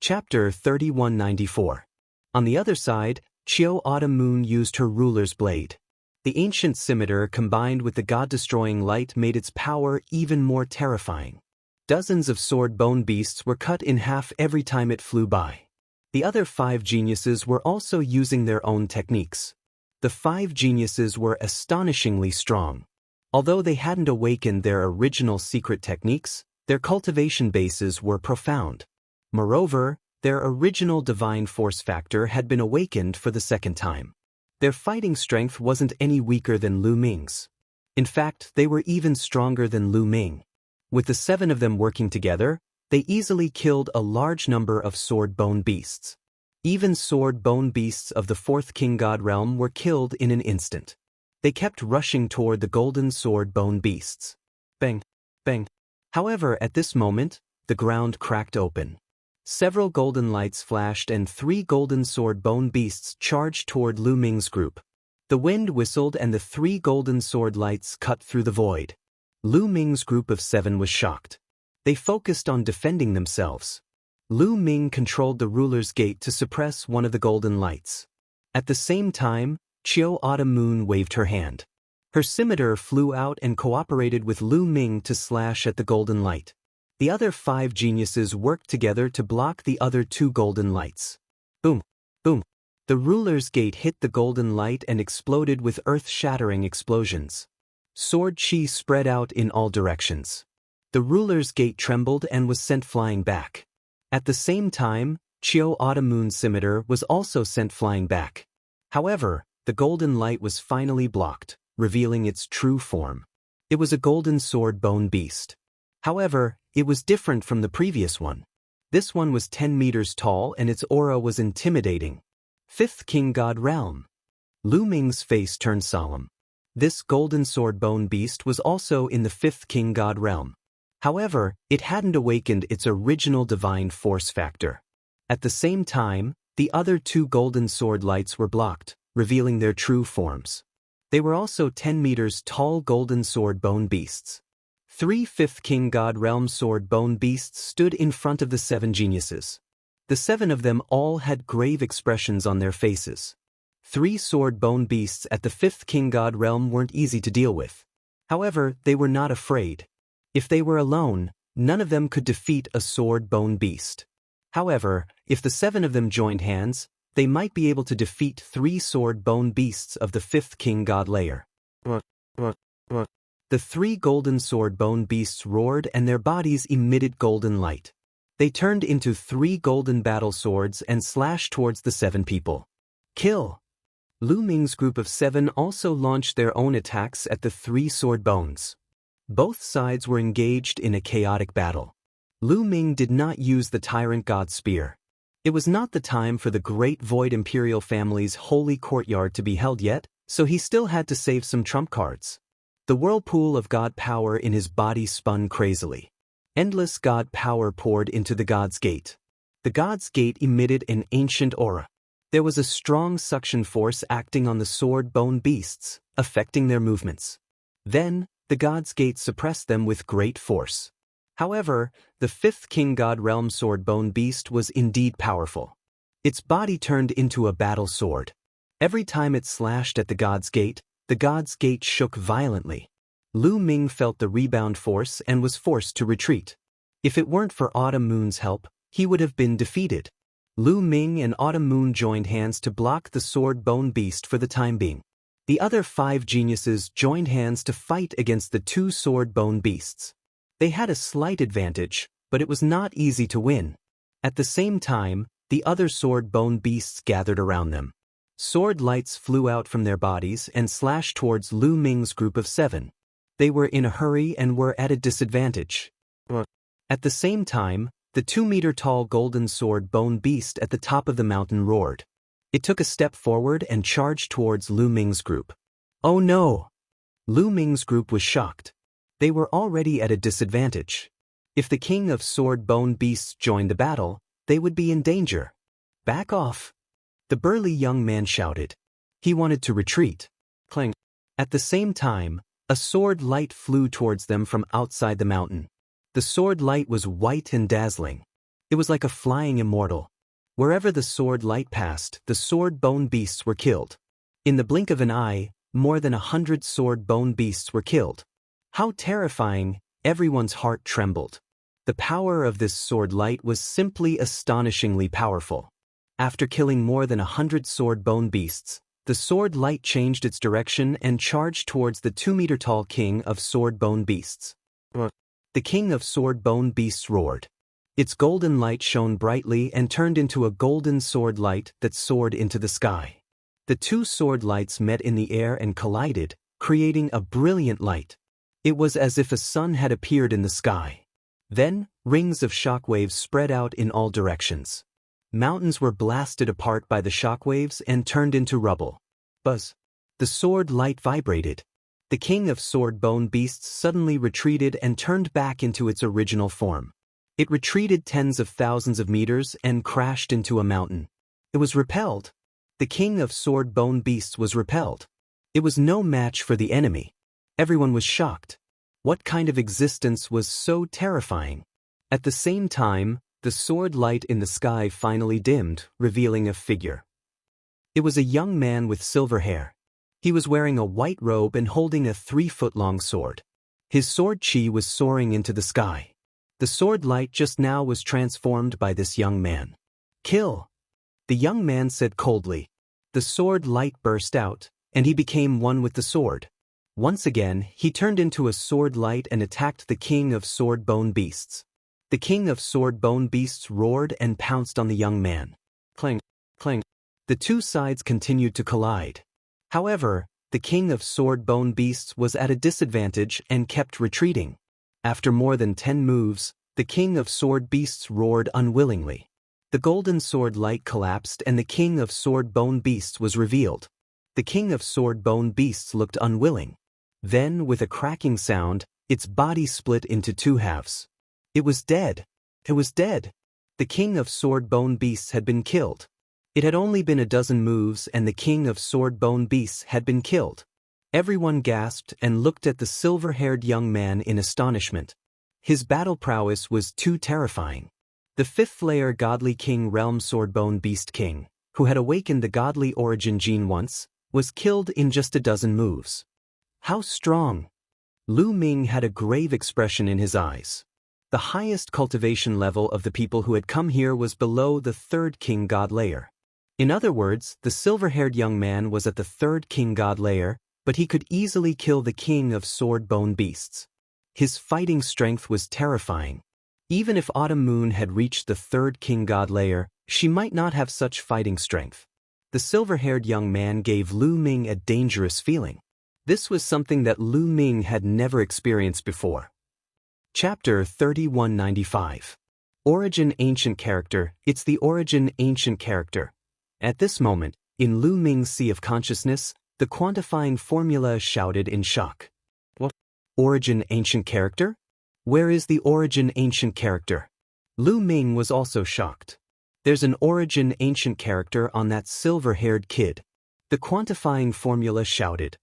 Speaker 1: Chapter 3194. On the other side, Chiao Autumn Moon used her ruler's blade. The ancient scimitar combined with the god-destroying light made its power even more terrifying. Dozens of sword-bone beasts were cut in half every time it flew by. The other 5 geniuses were also using their own techniques. The 5 geniuses were astonishingly strong. Although they hadn't awakened their original secret techniques, their cultivation bases were profound. Moreover, their original divine force factor had been awakened for the second time. Their fighting strength wasn't any weaker than Lu Ming's. In fact, they were even stronger than Lu Ming. With the 7 of them working together, they easily killed a large number of sword-bone beasts. Even sword-bone beasts of the 4th King God realm were killed in an instant. They kept rushing toward the golden sword-bone beasts. Bang! Bang! However, at this moment, the ground cracked open. Several golden lights flashed and 3 golden sword-bone beasts charged toward Lu Ming's group. The wind whistled and the 3 golden sword lights cut through the void. Lu Ming's group of 7 was shocked. They focused on defending themselves. Lu Ming controlled the ruler's gate to suppress one of the golden lights. At the same time, Chiao Autumn Moon waved her hand. Her scimitar flew out and cooperated with Lu Ming to slash at the golden light. The other 5 geniuses worked together to block the other 2 golden lights. Boom! Boom! The ruler's gate hit the golden light and exploded with earth-shattering explosions. Sword chi spread out in all directions. The ruler's gate trembled and was sent flying back. At the same time, Chiao Autumn Moon's scimitar was also sent flying back. However, the golden light was finally blocked, revealing its true form. It was a golden sword-bone beast. However, it was different from the previous one. This one was 10 meters tall and its aura was intimidating. 5th King God Realm. Lu Ming's face turned solemn. This golden sword-bone beast was also in the 5th King God Realm. However, it hadn't awakened its original divine force factor. At the same time, the other 2 golden sword lights were blocked, revealing their true forms. They were also 10 meters tall golden sword-bone beasts. 3 5th King God Realm sword-bone beasts stood in front of the 7 geniuses. The 7 of them all had grave expressions on their faces. 3 sword-bone beasts at the 5th King God Realm weren't easy to deal with. However, they were not afraid. If they were alone, none of them could defeat a sword-bone beast. However, if the 7 of them joined hands, they might be able to defeat 3 sword-bone beasts of the 5th King God layer. The 3 golden sword-bone beasts roared and their bodies emitted golden light. They turned into 3 golden battle swords and slashed towards the 7 people. Kill! Lu Ming's group of 7 also launched their own attacks at the 3 sword bones. Both sides were engaged in a chaotic battle. Lu Ming did not use the Tyrant God Spear. It was not the time for the Great Void Imperial family's holy courtyard to be held yet, so he still had to save some trump cards. The whirlpool of God power in his body spun crazily. Endless God power poured into the God's Gate. The God's Gate emitted an ancient aura. There was a strong suction force acting on the sword-bone beasts, affecting their movements. Then, the God's Gate suppressed them with great force. However, the 5th King God Realm sword-bone beast was indeed powerful. Its body turned into a battle sword. Every time it slashed at the God's Gate shook violently. Lu Ming felt the rebound force and was forced to retreat. If it weren't for Autumn Moon's help, he would have been defeated. Lu Ming and Autumn Moon joined hands to block the sword-bone beast for the time being. The other 5 geniuses joined hands to fight against the 2 sword-bone beasts. They had a slight advantage, but it was not easy to win. At the same time, the other sword-bone beasts gathered around them. Sword lights flew out from their bodies and slashed towards Lu Ming's group of 7. They were in a hurry and were at a disadvantage. At the same time, the 2-meter-tall golden sword-bone beast at the top of the mountain roared. It took a step forward and charged towards Lu Ming's group. Oh no! Lu Ming's group was shocked. They were already at a disadvantage. If the king of sword-bone beasts joined the battle, they would be in danger. Back off! The burly young man shouted. He wanted to retreat. Clang! At the same time, A sword light flew towards them from outside the mountain. The sword light was white and dazzling. It was like a flying immortal. Wherever the sword light passed, the sword bone beasts were killed. In the blink of an eye, more than 100 sword bone beasts were killed. How terrifying! Everyone's heart trembled. The power of this sword light was simply astonishingly powerful. After killing more than 100 sword bone beasts, the sword light changed its direction and charged towards the 2-meter-tall king of sword bone beasts. The king of sword bone beasts roared. Its golden light shone brightly and turned into a golden sword light that soared into the sky. The two sword lights met in the air and collided, creating a brilliant light. It was as if a sun had appeared in the sky. Then, rings of shockwaves spread out in all directions. Mountains were blasted apart by the shockwaves and turned into rubble. Buzz! The sword light vibrated. The king of sword bone beasts suddenly retreated and turned back into its original form. It retreated tens of thousands of meters and crashed into a mountain. It was repelled. The king of sword bone beasts was repelled. It was no match for the enemy. Everyone was shocked. What kind of existence was so terrifying? At the same time, the sword light in the sky finally dimmed, revealing a figure. It was a young man with silver hair. He was wearing a white robe and holding a 3-foot-long sword. His sword chi was soaring into the sky. The sword light just now was transformed by this young man. Kill! The young man said coldly. The sword light burst out, and he became one with the sword. Once again, he turned into a sword light and attacked the king of sword bone beasts. The king of sword bone beasts roared and pounced on the young man. Clang, clang. The two sides continued to collide. However, the king of sword bone beasts was at a disadvantage and kept retreating. After more than 10 moves, the king of sword beasts roared unwillingly. The golden sword light collapsed and the king of sword bone beasts was revealed. The king of sword bone beasts looked unwilling. Then, with a cracking sound, its body split into 2 halves. It was dead. It was dead. The king of sword bone beasts had been killed. It had only been a dozen moves and the king of sword bone beasts had been killed. Everyone gasped and looked at the silver-haired young man in astonishment. His battle prowess was too terrifying. The 5th-layer godly king realm swordbone beast king, who had awakened the godly origin gene once, was killed in just a dozen moves. How strong! Lu Ming had a grave expression in his eyes. The highest cultivation level of the people who had come here was below the 3rd king god layer. In other words, the silver-haired young man was at the 3rd king god layer, but he could easily kill the king of sword bone beasts. His fighting strength was terrifying. Even if Autumn Moon had reached the 3rd king god layer, she might not have such fighting strength. The silver-haired young man gave Lu Ming a dangerous feeling. This was something that Lu Ming had never experienced before. Chapter 3195. Origin Ancient Character. It's the Origin Ancient Character. At this moment, in Lu Ming's sea of consciousness, the quantifying formula shouted in shock. What? Origin Ancient Character? Where is the Origin Ancient Character? Lu Ming was also shocked. There's an Origin Ancient Character on that silver-haired kid. The quantifying formula shouted.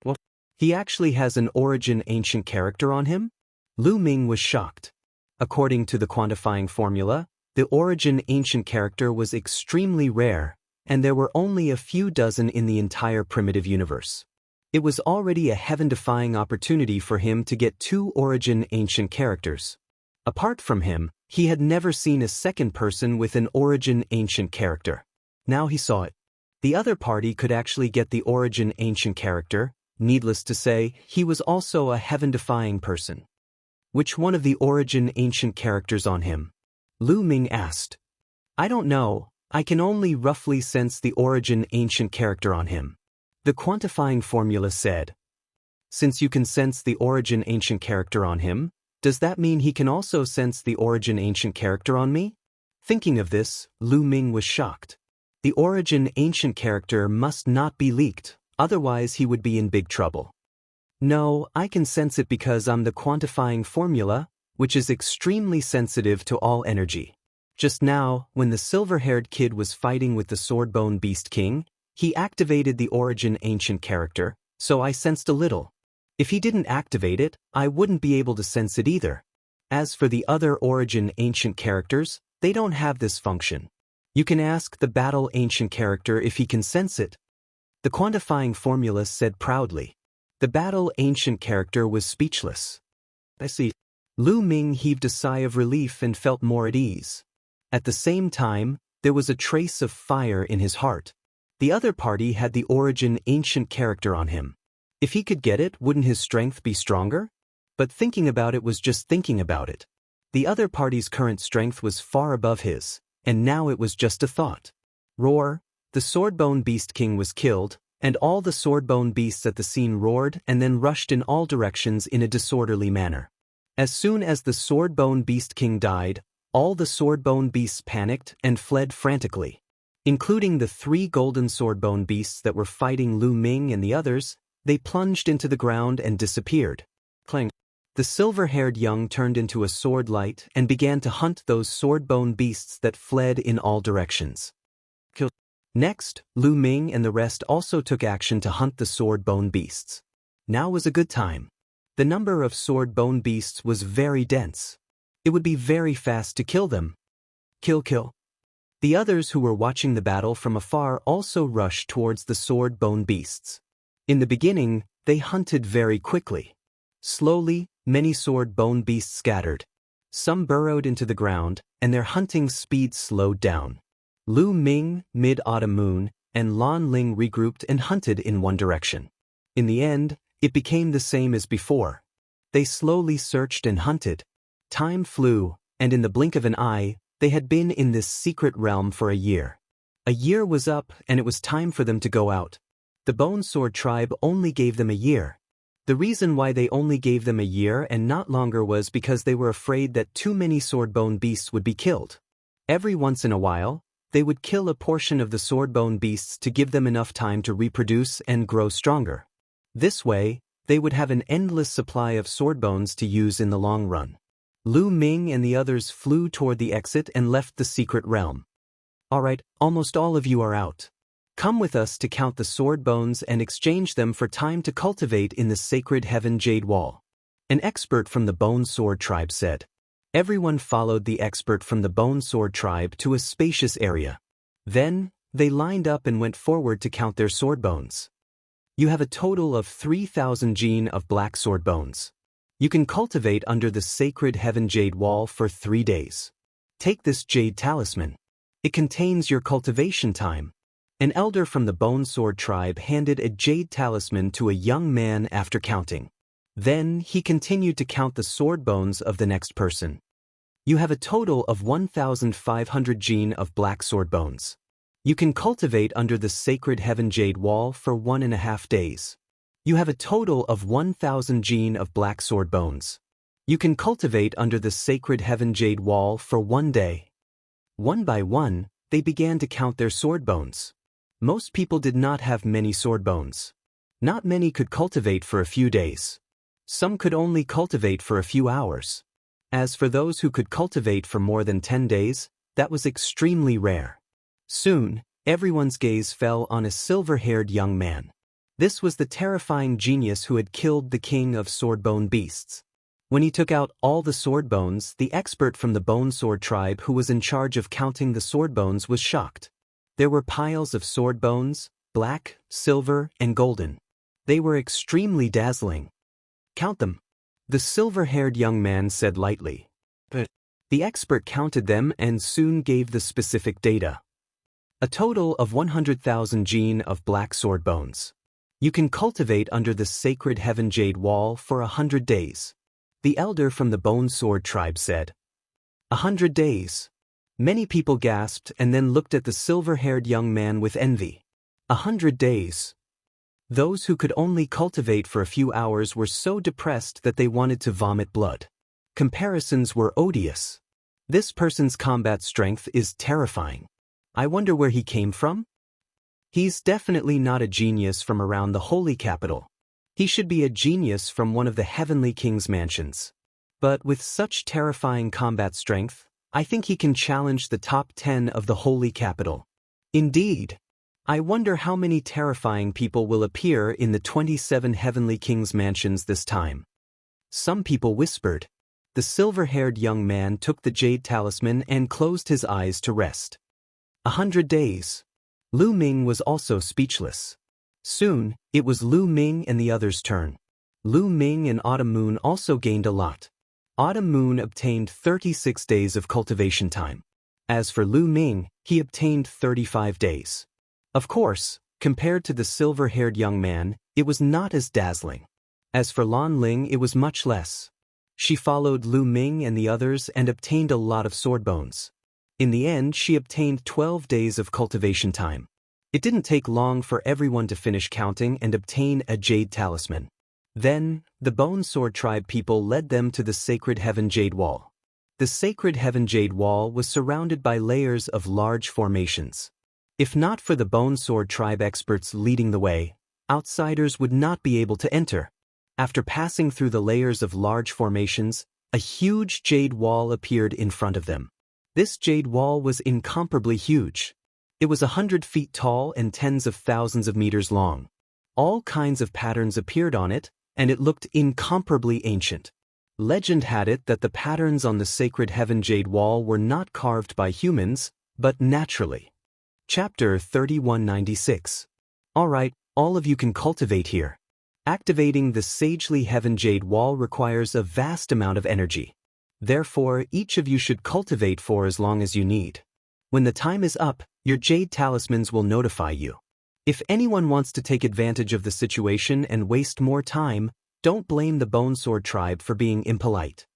Speaker 1: What? He actually has an Origin Ancient Character on him? Lu Ming was shocked. According to the quantifying formula, the Origin Ancient Character was extremely rare, and there were only a few dozen in the entire primitive universe. It was already a heaven-defying opportunity for him to get 2 Origin Ancient Characters. Apart from him, he had never seen a second person with an Origin Ancient Character. Now he saw it. The other party could actually get the Origin Ancient Character. Needless to say, he was also a heaven-defying person. Which one of the Origin Ancient Characters on him? Lu Ming asked. I don't know, I can only roughly sense the Origin Ancient Character on him. The quantifying formula said. Since you can sense the Origin Ancient Character on him, does that mean he can also sense the Origin Ancient Character on me? Thinking of this, Lu Ming was shocked. The Origin Ancient Character must not be leaked, otherwise he would be in big trouble. No, I can sense it because I'm the quantifying formula, which is extremely sensitive to all energy. Just now, when the silver-haired kid was fighting with the Swordbone Beast King, he activated the Origin Ancient Character, so I sensed a little. If he didn't activate it, I wouldn't be able to sense it either. As for the other origin ancient characters, they don't have this function. You can ask the battle ancient character if he can sense it. The quantifying formula said proudly. The battle ancient character was speechless. I see. Lu Ming heaved a sigh of relief and felt more at ease. At the same time, there was a trace of fire in his heart. The other party had the origin ancient character on him. If he could get it, wouldn't his strength be stronger? But thinking about it was just thinking about it. The other party's current strength was far above his, and now it was just a thought. Roar! The Swordbone Beast King was killed, and all the Swordbone Beasts at the scene roared and then rushed in all directions in a disorderly manner. As soon as the Swordbone Beast King died, all the Swordbone Beasts panicked and fled frantically. Including the 3 golden Swordbone Beasts that were fighting Lu Ming and the others, they plunged into the ground and disappeared. Clang. The silver-haired young turned into a sword light and began to hunt those Swordbone Beasts that fled in all directions. Kill. Next, Lu Ming and the rest also took action to hunt the Swordbone Beasts. Now was a good time. The number of Swordbone Beasts was very dense. It would be very fast to kill them. Kill. The others who were watching the battle from afar also rushed towards the Swordbone Beasts. In the beginning, they hunted very quickly. Slowly, many Swordbone Beasts scattered. Some burrowed into the ground, and their hunting speed slowed down. Lu Ming, Mid-Autumn Moon, and Lan Ling regrouped and hunted in one direction. In the end, it became the same as before. They slowly searched and hunted. Time flew, and in the blink of an eye, they had been in this secret realm for a year. A year was up, and it was time for them to go out. The Bone Sword tribe only gave them a year. The reason why they only gave them a year and not longer was because they were afraid that too many Swordbone Beasts would be killed. Every once in a while, they would kill a portion of the Swordbone Beasts to give them enough time to reproduce and grow stronger. This way, they would have an endless supply of Swordbones to use in the long run. Lu Ming and the others flew toward the exit and left the secret realm. Alright, almost all of you are out. Come with us to count the sword bones and exchange them for time to cultivate in the sacred heaven jade wall. An expert from the Bone Sword tribe said. Everyone followed the expert from the Bone Sword tribe to a spacious area. Then, they lined up and went forward to count their sword bones. You have a total of 3,000 gene of black sword bones. You can cultivate under the sacred heaven jade wall for 3 days. Take this jade talisman. It contains your cultivation time. An elder from the Bone Sword tribe handed a jade talisman to a young man after counting. Then he continued to count the sword bones of the next person. You have a total of 1,500 gene of black sword bones. You can cultivate under the sacred heaven jade wall for 1.5 days. You have a total of 1,000 gene of black sword bones. You can cultivate under the sacred heaven jade wall for 1 day. One by one, they began to count their sword bones. Most people did not have many sword bones. Not many could cultivate for a few days. Some could only cultivate for a few hours. As for those who could cultivate for more than 10 days, that was extremely rare. Soon, everyone's gaze fell on a silver-haired young man. This was the terrifying genius who had killed the king of swordbone beasts. When he took out all the sword bones, the expert from the Bone Sword tribe who was in charge of counting the sword bones was shocked. There were piles of sword bones, black, silver, and golden. They were extremely dazzling. Count them. The silver-haired young man said lightly. But the expert counted them and soon gave the specific data. A total of 100,000 gene of black sword bones. You can cultivate under the sacred heaven jade wall for 100 days. The elder from the Bone Sword tribe said. 100 days. Many people gasped and then looked at the silver-haired young man with envy. 100 days. Those who could only cultivate for a few hours were so depressed that they wanted to vomit blood. Comparisons were odious. This person's combat strength is terrifying. I wonder where he came from? He's definitely not a genius from around the holy capital. He should be a genius from one of the heavenly king's mansions. But with such terrifying combat strength, I think he can challenge the top 10 of the holy capital. Indeed. I wonder how many terrifying people will appear in the 27 Heavenly Kings' mansions this time. Some people whispered. The silver-haired young man took the jade talisman and closed his eyes to rest. 100 days. Lu Ming was also speechless. Soon, it was Lu Ming and the others' turn. Lu Ming and Autumn Moon also gained a lot. Autumn Moon obtained 36 days of cultivation time. As for Lu Ming, he obtained 35 days. Of course, compared to the silver-haired young man, it was not as dazzling. As for Lan Ling, it was much less. She followed Lu Ming and the others and obtained a lot of sword bones. In the end, she obtained 12 days of cultivation time. It didn't take long for everyone to finish counting and obtain a jade talisman. Then, the Bone Sword Tribe people led them to the Sacred Heaven Jade Wall. The Sacred Heaven Jade Wall was surrounded by layers of large formations. If not for the Bone Sword Tribe experts leading the way, outsiders would not be able to enter. After passing through the layers of large formations, a huge jade wall appeared in front of them. This jade wall was incomparably huge. It was 100 feet tall and tens of thousands of meters long. All kinds of patterns appeared on it, and it looked incomparably ancient. Legend had it that the patterns on the Sacred Heaven Jade Wall were not carved by humans, but naturally. Chapter 3196. Alright, all of you can cultivate here. Activating the Sagely Heaven Jade Wall requires a vast amount of energy. Therefore, each of you should cultivate for as long as you need. When the time is up, your jade talismans will notify you. If anyone wants to take advantage of the situation and waste more time, don't blame the Bone Sword Tribe for being impolite.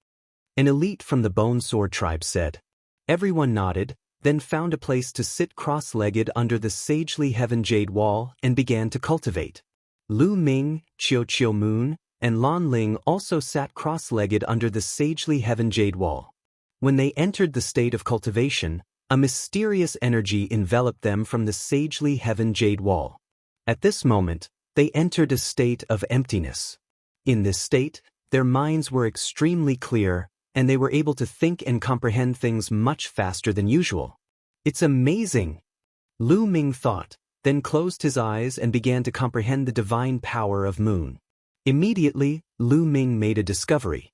Speaker 1: An elite from the Bone Sword Tribe said. Everyone nodded, then found a place to sit cross-legged under the Sagely Heaven Jade Wall and began to cultivate. Lu Ming, Chiu Moon, and Lan Ling also sat cross-legged under the Sagely Heaven Jade Wall. When they entered the state of cultivation, a mysterious energy enveloped them from the Sagely Heaven Jade Wall. At this moment, they entered a state of emptiness. In this state, their minds were extremely clear, and they were able to think and comprehend things much faster than usual. It's amazing! Lu Ming thought, then closed his eyes and began to comprehend the divine power of Moon. Immediately, Lu Ming made a discovery.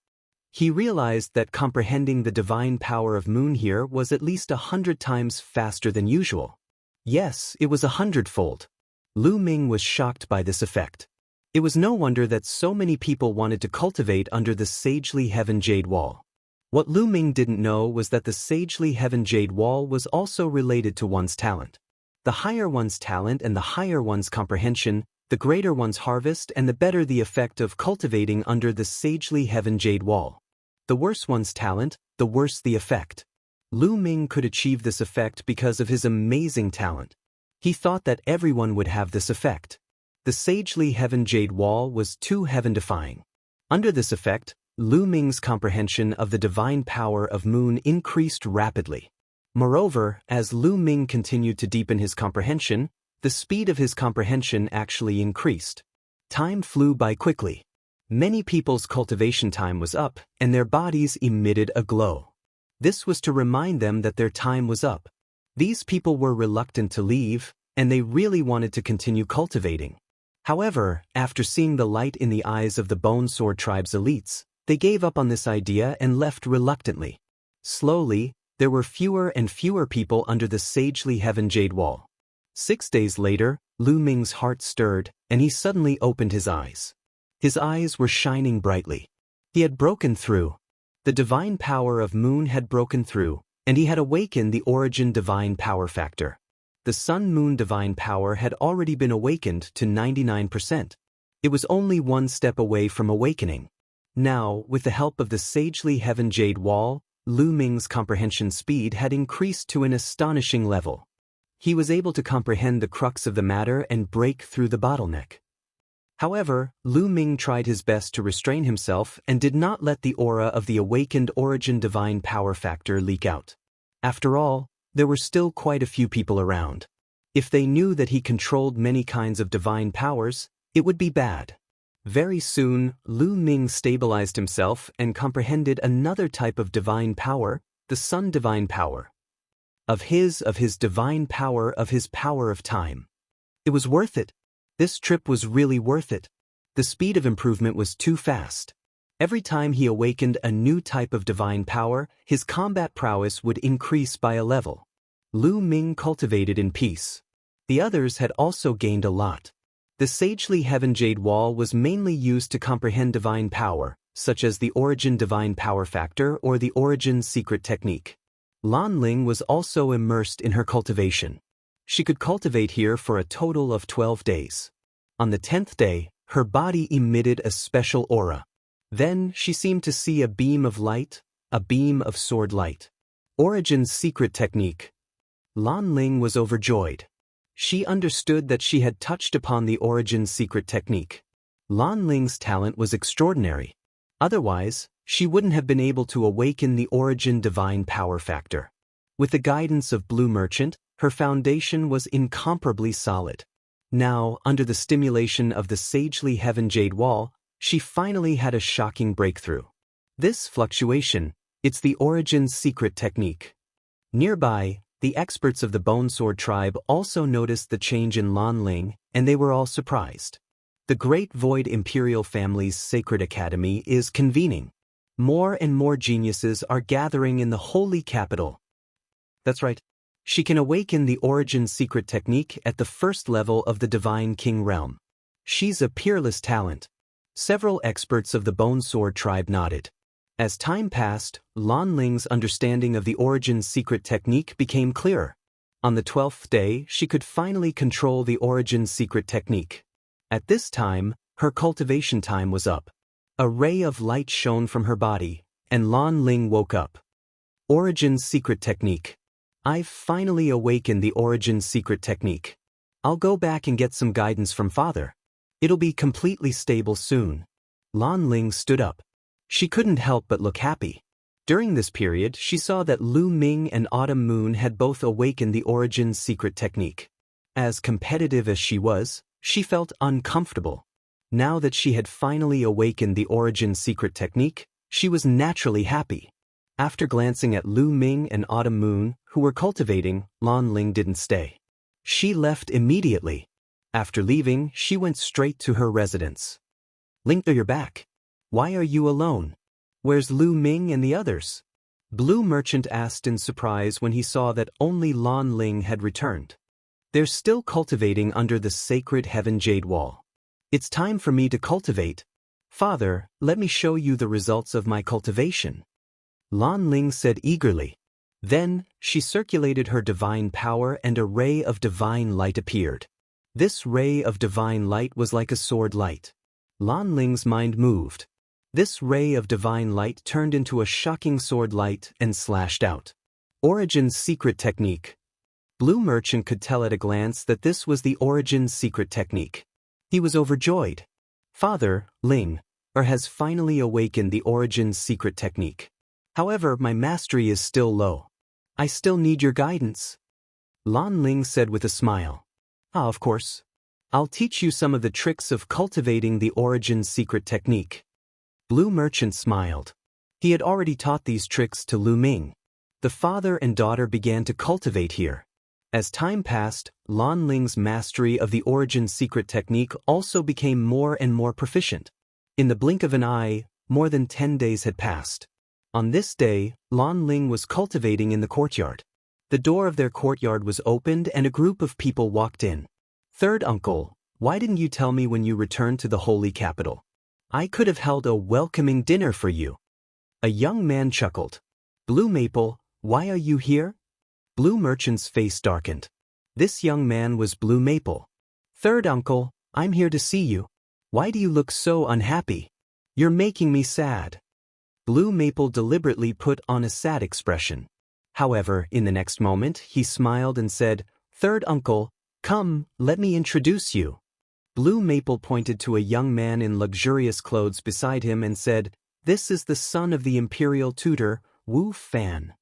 Speaker 1: He realized that comprehending the divine power of Moon here was at least 100 times faster than usual. Yes, it was 100-fold. Lu Ming was shocked by this effect. It was no wonder that so many people wanted to cultivate under the Sagely Heaven Jade Wall. What Lu Ming didn't know was that the Sagely Heaven Jade Wall was also related to one's talent. The higher one's talent and the higher one's comprehension, the greater one's harvest and the better the effect of cultivating under the Sagely Heaven Jade Wall. The worse one's talent, the worse the effect. Lu Ming could achieve this effect because of his amazing talent. He thought that everyone would have this effect. The Sagely Heaven Jade Wall was too heaven-defying. Under this effect, Lu Ming's comprehension of the divine power of Moon increased rapidly. Moreover, as Lu Ming continued to deepen his comprehension, the speed of his comprehension actually increased. Time flew by quickly. Many people's cultivation time was up, and their bodies emitted a glow. This was to remind them that their time was up. These people were reluctant to leave, and they really wanted to continue cultivating. However, after seeing the light in the eyes of the Bone Sword Tribe's elites, they gave up on this idea and left reluctantly. Slowly, there were fewer and fewer people under the Sagely Heaven Jade Wall. 6 days later, Lu Ming's heart stirred, and he suddenly opened his eyes. His eyes were shining brightly. He had broken through. The divine power of Moon had broken through, and he had awakened the origin divine power factor. The Sun-Moon divine power had already been awakened to 99%. It was only one step away from awakening. Now, with the help of the Sagely Heaven Jade Wall, Lu Ming's comprehension speed had increased to an astonishing level. He was able to comprehend the crux of the matter and break through the bottleneck. However, Lu Ming tried his best to restrain himself and did not let the aura of the awakened origin divine power factor leak out. After all, there were still quite a few people around. If they knew that he controlled many kinds of divine powers, it would be bad. Very soon, Lu Ming stabilized himself and comprehended another type of divine power, the Sun divine power. Of his divine power of his power of time. It was worth it. This trip was really worth it. The speed of improvement was too fast. Every time he awakened a new type of divine power, his combat prowess would increase by a level. Lu Ming cultivated in peace. The others had also gained a lot. The sagely Heaven Jade Wall was mainly used to comprehend divine power, such as the Origin Divine Power Factor or the Origin Secret Technique. Lan Ling was also immersed in her cultivation. She could cultivate here for a total of 12 days. On the 10th day, her body emitted a special aura. Then she seemed to see a beam of light, a beam of sword light. Origin's Secret Technique. Lan Ling was overjoyed. She understood that she had touched upon the Origin's Secret Technique. Lan Ling's talent was extraordinary. Otherwise, she wouldn't have been able to awaken the Origin Divine Power Factor. With the guidance of Blue Merchant, her foundation was incomparably solid. Now, under the stimulation of the sagely Heaven Jade Wall, she finally had a shocking breakthrough. This fluctuation, it's the Origin's Secret Technique. Nearby, the experts of the Bone Sword tribe also noticed the change in Lan Ling, and they were all surprised. The Great Void Imperial Family's Sacred Academy is convening. More and more geniuses are gathering in the holy capital. That's right. She can awaken the Origin Secret Technique at the first level of the Divine King realm. She's a peerless talent. Several experts of the Bone Sword tribe nodded. As time passed, Lan Ling's understanding of the Origin's Secret Technique became clearer. On the 12th day, she could finally control the Origin's Secret Technique. At this time, her cultivation time was up. A ray of light shone from her body, and Lan Ling woke up. Origin's Secret Technique. I've finally awakened the Origin's Secret Technique. I'll go back and get some guidance from Father. It'll be completely stable soon. Lan Ling stood up. She couldn't help but look happy. During this period, she saw that Lu Ming and Autumn Moon had both awakened the Origin's Secret Technique. As competitive as she was, she felt uncomfortable. Now that she had finally awakened the Origin's Secret Technique, she was naturally happy. After glancing at Lu Ming and Autumn Moon, who were cultivating, Lan Ling didn't stay. She left immediately. After leaving, she went straight to her residence. Ling, you're back. Why are you alone? Where's Lu Ming and the others? Blue Merchant asked in surprise when he saw that only Lan Ling had returned. They're still cultivating under the sacred Heaven Jade Wall. It's time for me to cultivate. Father, let me show you the results of my cultivation. Lan Ling said eagerly. Then, she circulated her divine power and a ray of divine light appeared. This ray of divine light was like a sword light. Lan Ling's mind moved. This ray of divine light turned into a shocking sword light and slashed out. Origin's Secret Technique. Blue Merchant could tell at a glance that this was the Origin's Secret Technique. He was overjoyed. Father, Ling, has finally awakened the Origin's Secret Technique. However, my mastery is still low. I still need your guidance. Lan Ling said with a smile. Ah, of course. I'll teach you some of the tricks of cultivating the Origin's Secret Technique. Blue Merchant smiled. He had already taught these tricks to Lu Ming. The father and daughter began to cultivate here. As time passed, Lan Ling's mastery of the Origin's Secret Technique also became more and more proficient. In the blink of an eye, more than 10 days had passed. On this day, Lan Ling was cultivating in the courtyard. The door of their courtyard was opened and a group of people walked in. Third uncle, why didn't you tell me when you returned to the holy capital? I could have held a welcoming dinner for you. A young man chuckled. Blue Maple, why are you here? Blue Merchant's face darkened. This young man was Blue Maple. Third uncle, I'm here to see you. Why do you look so unhappy? You're making me sad. Blue Maple deliberately put on a sad expression. However, in the next moment, he smiled and said, Third uncle, come, let me introduce you. Blue Maple pointed to a young man in luxurious clothes beside him and said, This is the son of the imperial tutor, Wu Fan.